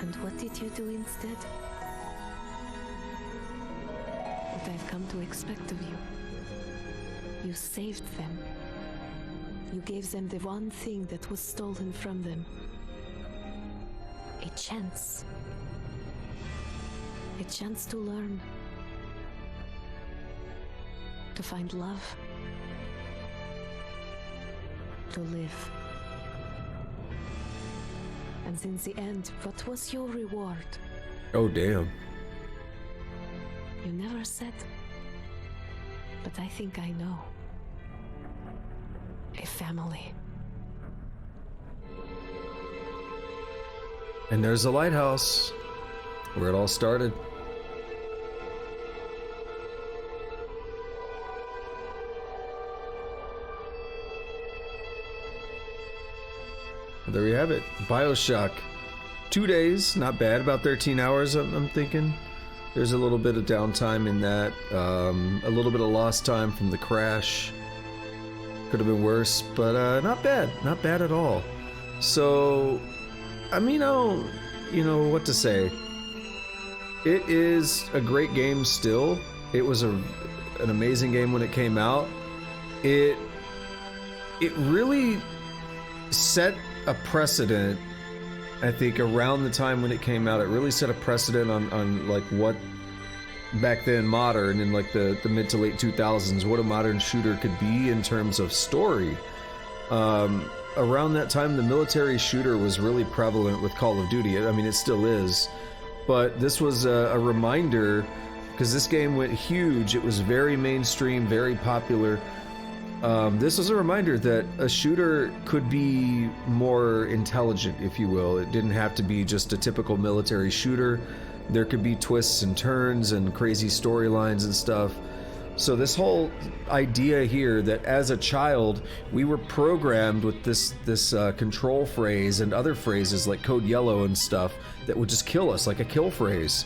[SPEAKER 15] And what did you do instead? What I've come to expect of you. You saved them. You gave them the one thing that was stolen from them. A chance. A chance to learn. To find love. To live. And in the end, what was your reward?
[SPEAKER 1] Oh, damn.
[SPEAKER 15] You never said. But I think I know. A family.
[SPEAKER 1] And there's the lighthouse, where it all started. There you have it. Bioshock. 2 days, not bad. About 13 hours, I'm thinking. There's a little bit of downtime in that. A little bit of lost time from the crash. Could have been worse, but not bad. Not bad at all. So, I mean, I don't, you know what to say. It is a great game still. It was an amazing game when it came out. It really set a precedent, I think, around the time when it came out. It really set a precedent on like what back then modern in like the mid to late 2000s, what a modern shooter could be in terms of story. Around that time, the military shooter was really prevalent with Call of Duty. I mean, it still is, but this was a reminder, because this game went huge. It was very mainstream, very popular. This was a reminder that a shooter could be more intelligent, if you will. It didn't have to be just a typical military shooter. There could be twists and turns and crazy storylines and stuff. So this whole idea here that as a child we were programmed with this control phrase and other phrases like Code Yellow and stuff that would just kill us, like a kill phrase.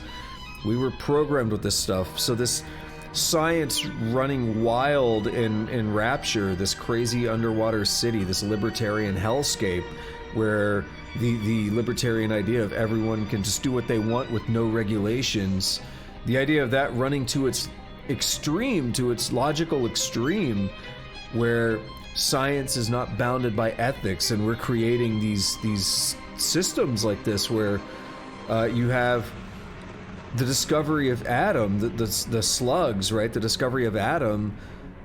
[SPEAKER 1] We were programmed with this stuff. So this science running wild in Rapture, this crazy underwater city, this libertarian hellscape where the libertarian idea of everyone can just do what they want with no regulations, the idea of that running to its extreme, to its logical extreme, where science is not bounded by ethics, and we're creating these systems like this where you have the discovery of Adam, the slugs, right? The discovery of Adam,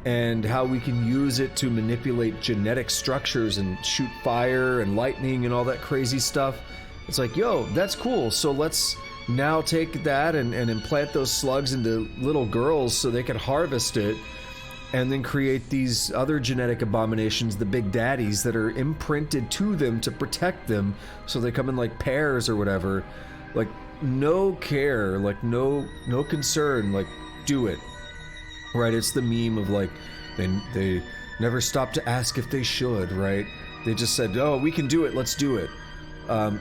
[SPEAKER 1] and how we can use it to manipulate genetic structures and shoot fire and lightning and all that crazy stuff. It's like, yo, that's cool. So let's now take that and implant those slugs into little girls so they can harvest it and then create these other genetic abominations, the big daddies, that are imprinted to them to protect them, so they come in like pairs or whatever. Like, no care, like no concern, like do it. Right? It's the meme of like they never stopped to ask if they should, right? They just said, oh, we can do it, let's do it.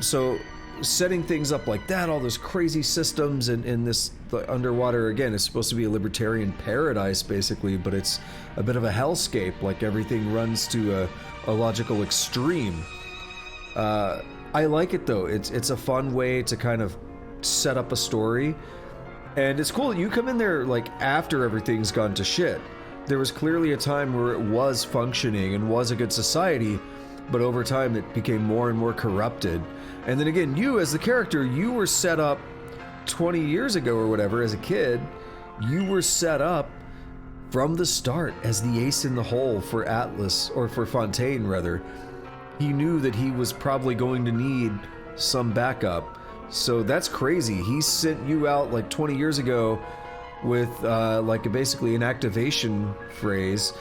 [SPEAKER 1] So setting things up like that, all those crazy systems in this underwater, again, it's supposed to be a libertarian paradise basically, but it's a bit of a hellscape, like everything runs to a logical extreme. I like it though. It's a fun way to kind of set up a story, and it's cool that you come in there like after everything's gone to shit. There was clearly a time where it was functioning and was a good society, but over time it became more and more corrupted. And then again, you as the character, you were set up 20 years ago or whatever as a kid. You were set up from the start as the ace in the hole for Atlas, or for Fontaine rather. He knew that he was probably going to need some backup. So that's crazy. He sent you out like 20 years ago with like basically an activation phrase.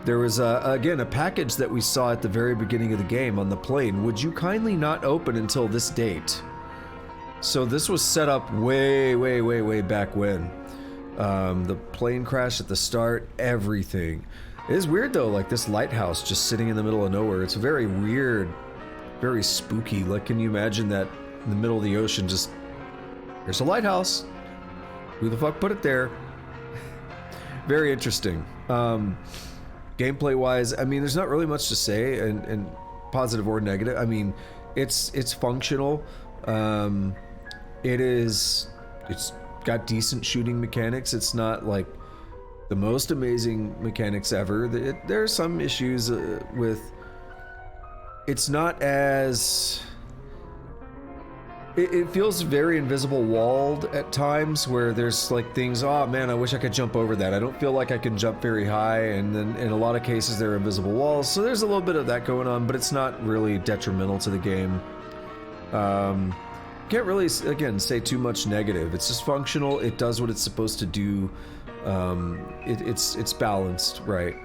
[SPEAKER 1] There was again a package that we saw at the very beginning of the game on the plane. Would you kindly not open until this date? So this was set up way back when. The plane crash at the start, everything. It is weird though, like this lighthouse just sitting in the middle of nowhere. It's very weird, very spooky. Like, can you imagine that in the middle of the ocean, just, there's a lighthouse. Who the fuck put it there? Very interesting. Gameplay wise, I mean, there's not really much to say, and positive or negative. I mean, It's functional. It's got decent shooting mechanics. It's not like the most amazing mechanics ever. There are some issues with. It's not as. It feels very invisible walled at times, where there's like things, oh man, I wish I could jump over that. I don't feel like I can jump very high, and then in a lot of cases there are invisible walls, so there's a little bit of that going on, but it's not really detrimental to the game. Can't really, again, say too much negative. It's just functional, it does what it's supposed to do. It's balanced, right?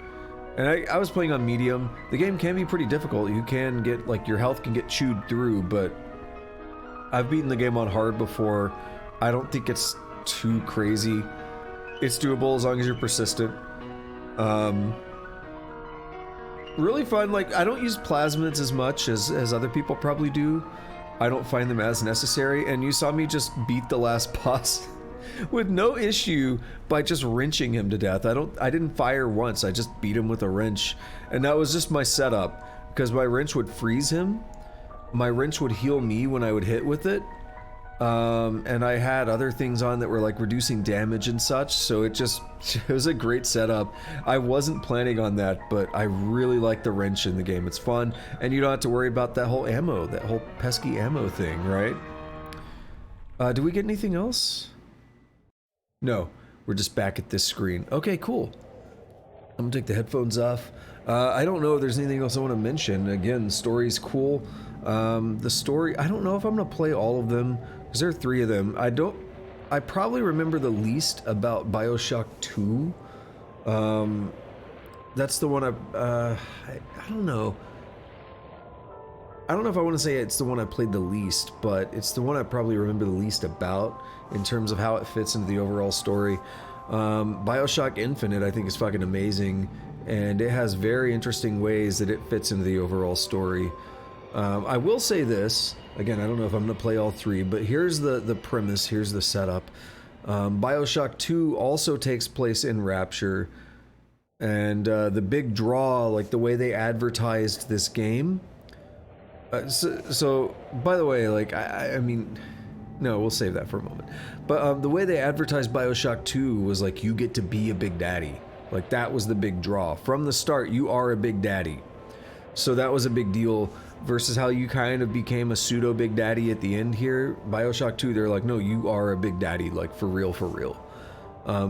[SPEAKER 1] And I was playing on medium. The game can be pretty difficult. You can get, like, your health can get chewed through, but I've beaten the game on hard before. I don't think it's too crazy. It's doable as long as you're persistent. Really fun. Like, I don't use plasmids as much as other people probably do. I don't find them as necessary, and you saw me just beat the last boss with no issue by just wrenching him to death. I didn't fire once, I just beat him with a wrench, and that was just my setup, because my wrench would freeze him. My wrench would heal me when I would hit with it, and I had other things on that were like reducing damage and such, so it was a great setup. I wasn't planning on that, but I really like the wrench in the game. It's fun, and you don't have to worry about that whole pesky ammo thing, right? Do we get anything else? No, we're just back at this screen. Okay, cool. I'm gonna take the headphones off. I don't know if there's anything else I want to mention. Again, the story's cool. The story, I don't know if I'm gonna play all of them, because there are 3 of them. I probably remember the least about Bioshock 2. That's the one I don't know. I don't know if I want to say it's the one I played the least, but it's the one I probably remember the least about in terms of how it fits into the overall story. Bioshock Infinite, I think, is fucking amazing, and it has very interesting ways that it fits into the overall story. I will say this, again, I don't know if I'm going to play all 3, but here's the premise, here's the setup. Bioshock 2 also takes place in Rapture, and the big draw, like the way they advertised this game. So by the way, like, I mean, no, we'll save that for a moment. But the way they advertised Bioshock 2 was like, you get to be a big daddy. Like, that was the big draw. From the start, you are a big daddy. So that was a big deal, versus how you kind of became a pseudo big daddy at the end here. Bioshock 2, they're like, no, you are a big daddy, like, for real, for real.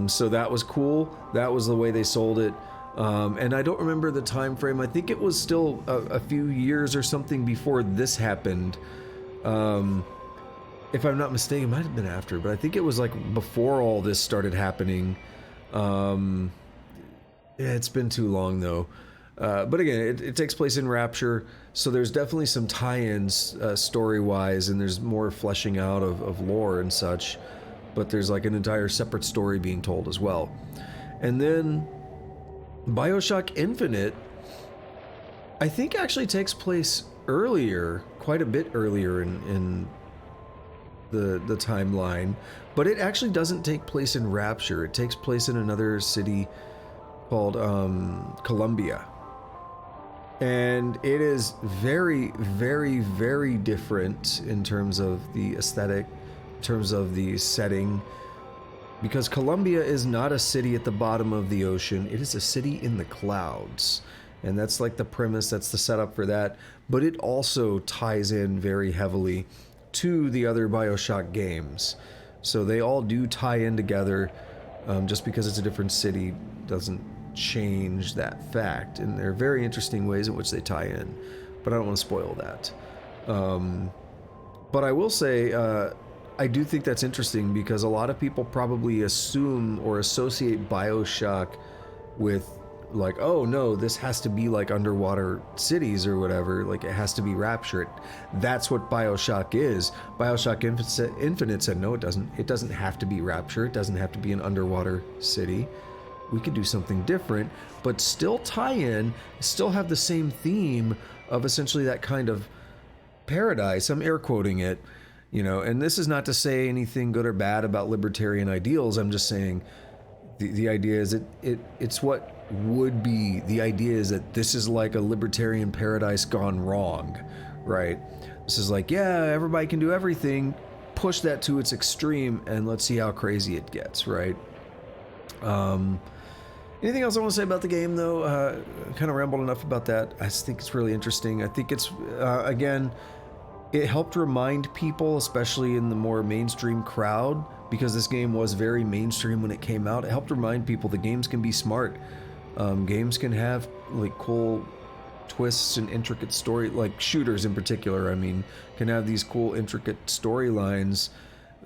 [SPEAKER 1] So that was cool. That was the way they sold it. And I don't remember the time frame. I think it was still a few years or something before this happened. If I'm not mistaken, it might have been after, but I think it was like before all this started happening. Yeah, it's been too long though. But again, it takes place in Rapture, so there's definitely some tie-ins story-wise, and there's more fleshing out of lore and such, but there's like an entire separate story being told as well. And then Bioshock Infinite, I think, actually takes place earlier, quite a bit earlier in the timeline, but it actually doesn't take place in Rapture. It takes place in another city called Columbia. And it is very, very, very different in terms of the aesthetic, in terms of the setting, because Columbia is not a city at the bottom of the ocean. It is a city in the clouds. And that's like the premise, that's the setup for that. But it also ties in very heavily to the other Bioshock games. So they all do tie in together. Just because it's a different city doesn't change that fact. And there are very interesting ways in which they tie in. But I don't want to spoil that. But I will say, I do think that's interesting, because a lot of people probably assume or associate Bioshock with, like, oh no, this has to be like underwater cities or whatever, like it has to be Rapture. That's what Bioshock is. Bioshock Infinite said, no, it doesn't. It doesn't have to be Rapture. It doesn't have to be an underwater city. We could do something different, but still tie in, still have the same theme of essentially that kind of paradise. I'm air quoting it, you know, and this is not to say anything good or bad about libertarian ideals. I'm just saying the idea is it's what would be. The idea is that this is like a libertarian paradise gone wrong, right? This is like, yeah, everybody can do everything. Push that to its extreme, and let's see how crazy it gets, right? Anything else I want to say about the game, though? Kind of rambled enough about that. I just think it's really interesting. I think it's, again, it helped remind people, especially in the more mainstream crowd, because this game was very mainstream when it came out. It helped remind people that games can be smart. Games can have like cool twists and intricate story, like shooters in particular, I mean, can have these cool intricate storylines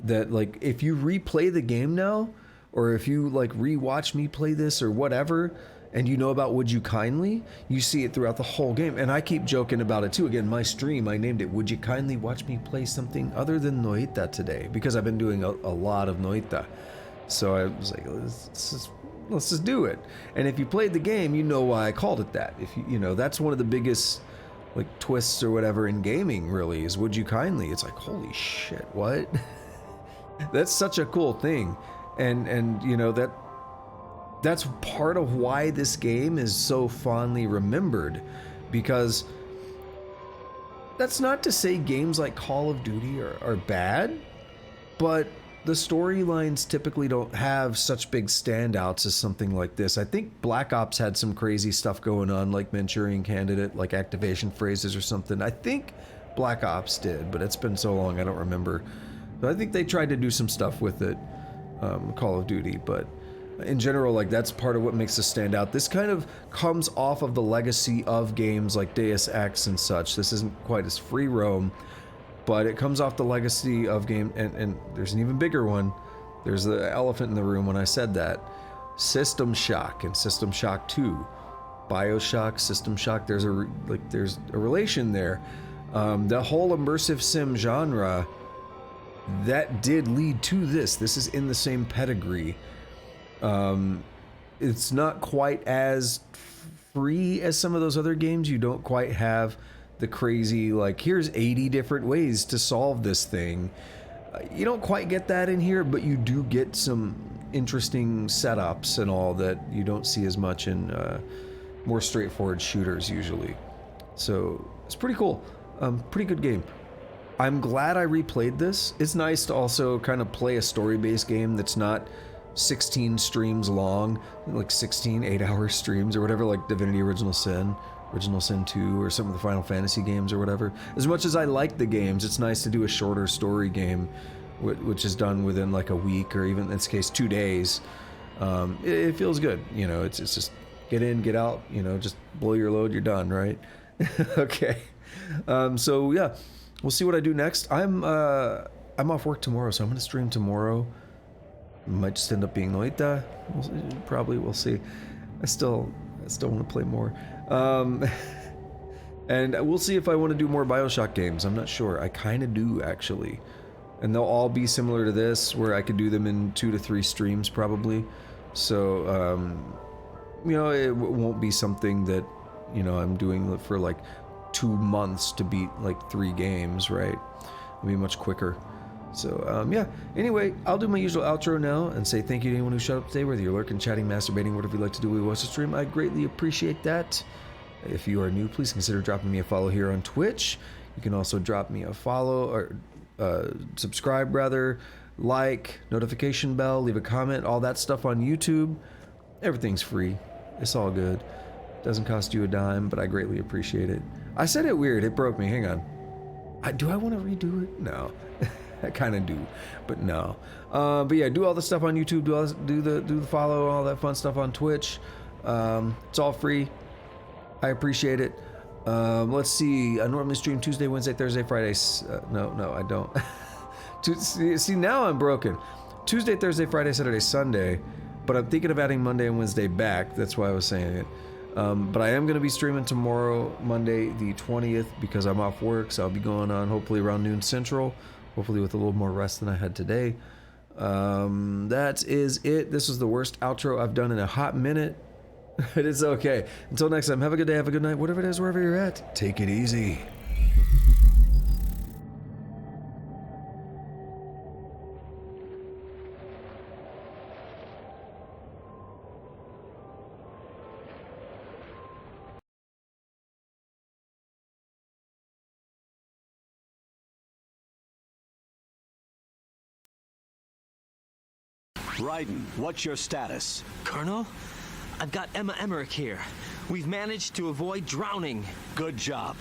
[SPEAKER 1] that, like, if you replay the game now, or if you like rewatch me play this or whatever, and you know about Would You Kindly, you see it throughout the whole game. And I keep joking about it too. Again, my stream, I named it Would You Kindly Watch Me Play Something Other Than Noita today, because I've been doing a lot of Noita. So I was like, let's just do it. And if you played the game, you know why I called it that. If you know, that's one of the biggest like twists or whatever in gaming, really, is Would You Kindly. It's like, holy shit, what? That's such a cool thing. And you know, that's part of why this game is so fondly remembered, because that's not to say games like Call of Duty are bad, but the storylines typically don't have such big standouts as something like this. I think Black Ops had some crazy stuff going on, like Manchurian Candidate, like activation phrases or something. I think Black Ops did, but it's been so long I don't remember. But I think they tried to do some stuff with it, Call of Duty, but in general, like, that's part of what makes this stand out. This kind of comes off of the legacy of games like Deus Ex and such. This isn't quite as free roam, but it comes off the legacy of game, and there's an even bigger one. There's the elephant in the room when I said that. System Shock and System Shock 2. Bioshock, System Shock, there's a relation there. The whole immersive sim genre, that did lead to this. This is in the same pedigree. It's not quite as free as some of those other games. You don't quite have the crazy, like, here's 80 different ways to solve this thing. You don't quite get that in here, but you do get some interesting setups and all that you don't see as much in more straightforward shooters usually. So it's pretty cool. Pretty good game. I'm glad I replayed this. It's nice to also kind of play a story-based game that's not 16 streams long, like 16 8-hour streams or whatever, like Divinity Original Sin 2, or some of the Final Fantasy games or whatever. As much as I like the games, it's nice to do a shorter story game, which is done within like a week, or even in this case 2 days. It feels good, you know. It's just get in, get out, you know, just blow your load, you're done, right? Okay. So yeah, we'll see what I do next. I'm off work tomorrow, so I'm gonna stream tomorrow. Might just end up being Noita. We'll see. I still want to play more. And we'll see if I want to do more Bioshock games. I'm not sure. I kind of do, actually. And they'll all be similar to this, where I could do them in 2 to 3 streams, probably. So, you know, it won't be something that, you know, I'm doing for like 2 months to beat like 3 games, right? It'll be much quicker. So, yeah. Anyway, I'll do my usual outro now and say thank you to anyone who showed up today, whether you're lurking, chatting, masturbating, whatever you like to do we watch the stream. I greatly appreciate that. If you are new, please consider dropping me a follow here on Twitch. You can also drop me a follow, or subscribe rather, like, notification bell, leave a comment, all that stuff on YouTube. Everything's free. It's all good. Doesn't cost you a dime, but I greatly appreciate it. I said it weird. It broke me. Hang on. Do I want to redo it? No. I kind of do, but no. But yeah, do all the stuff on YouTube. Do the follow, all that fun stuff on Twitch. It's all free. I appreciate it. Let's see. I normally stream Tuesday, Wednesday, Thursday, Friday. No, I don't. See, now I'm broken. Tuesday, Thursday, Friday, Saturday, Sunday. But I'm thinking of adding Monday and Wednesday back. That's why I was saying it. But I am going to be streaming tomorrow, Monday the 20th, because I'm off work. So I'll be going on hopefully around noon Central. Hopefully with a little more rest than I had today. That is it. This was the worst outro I've done in a hot minute. It is okay. Until next time, have a good day, have a good night, whatever it is, wherever you're at. Take it easy.
[SPEAKER 14] Raiden, what's your status?
[SPEAKER 22] Colonel, I've got Emma Emmerich here. We've managed to avoid drowning.
[SPEAKER 14] Good job.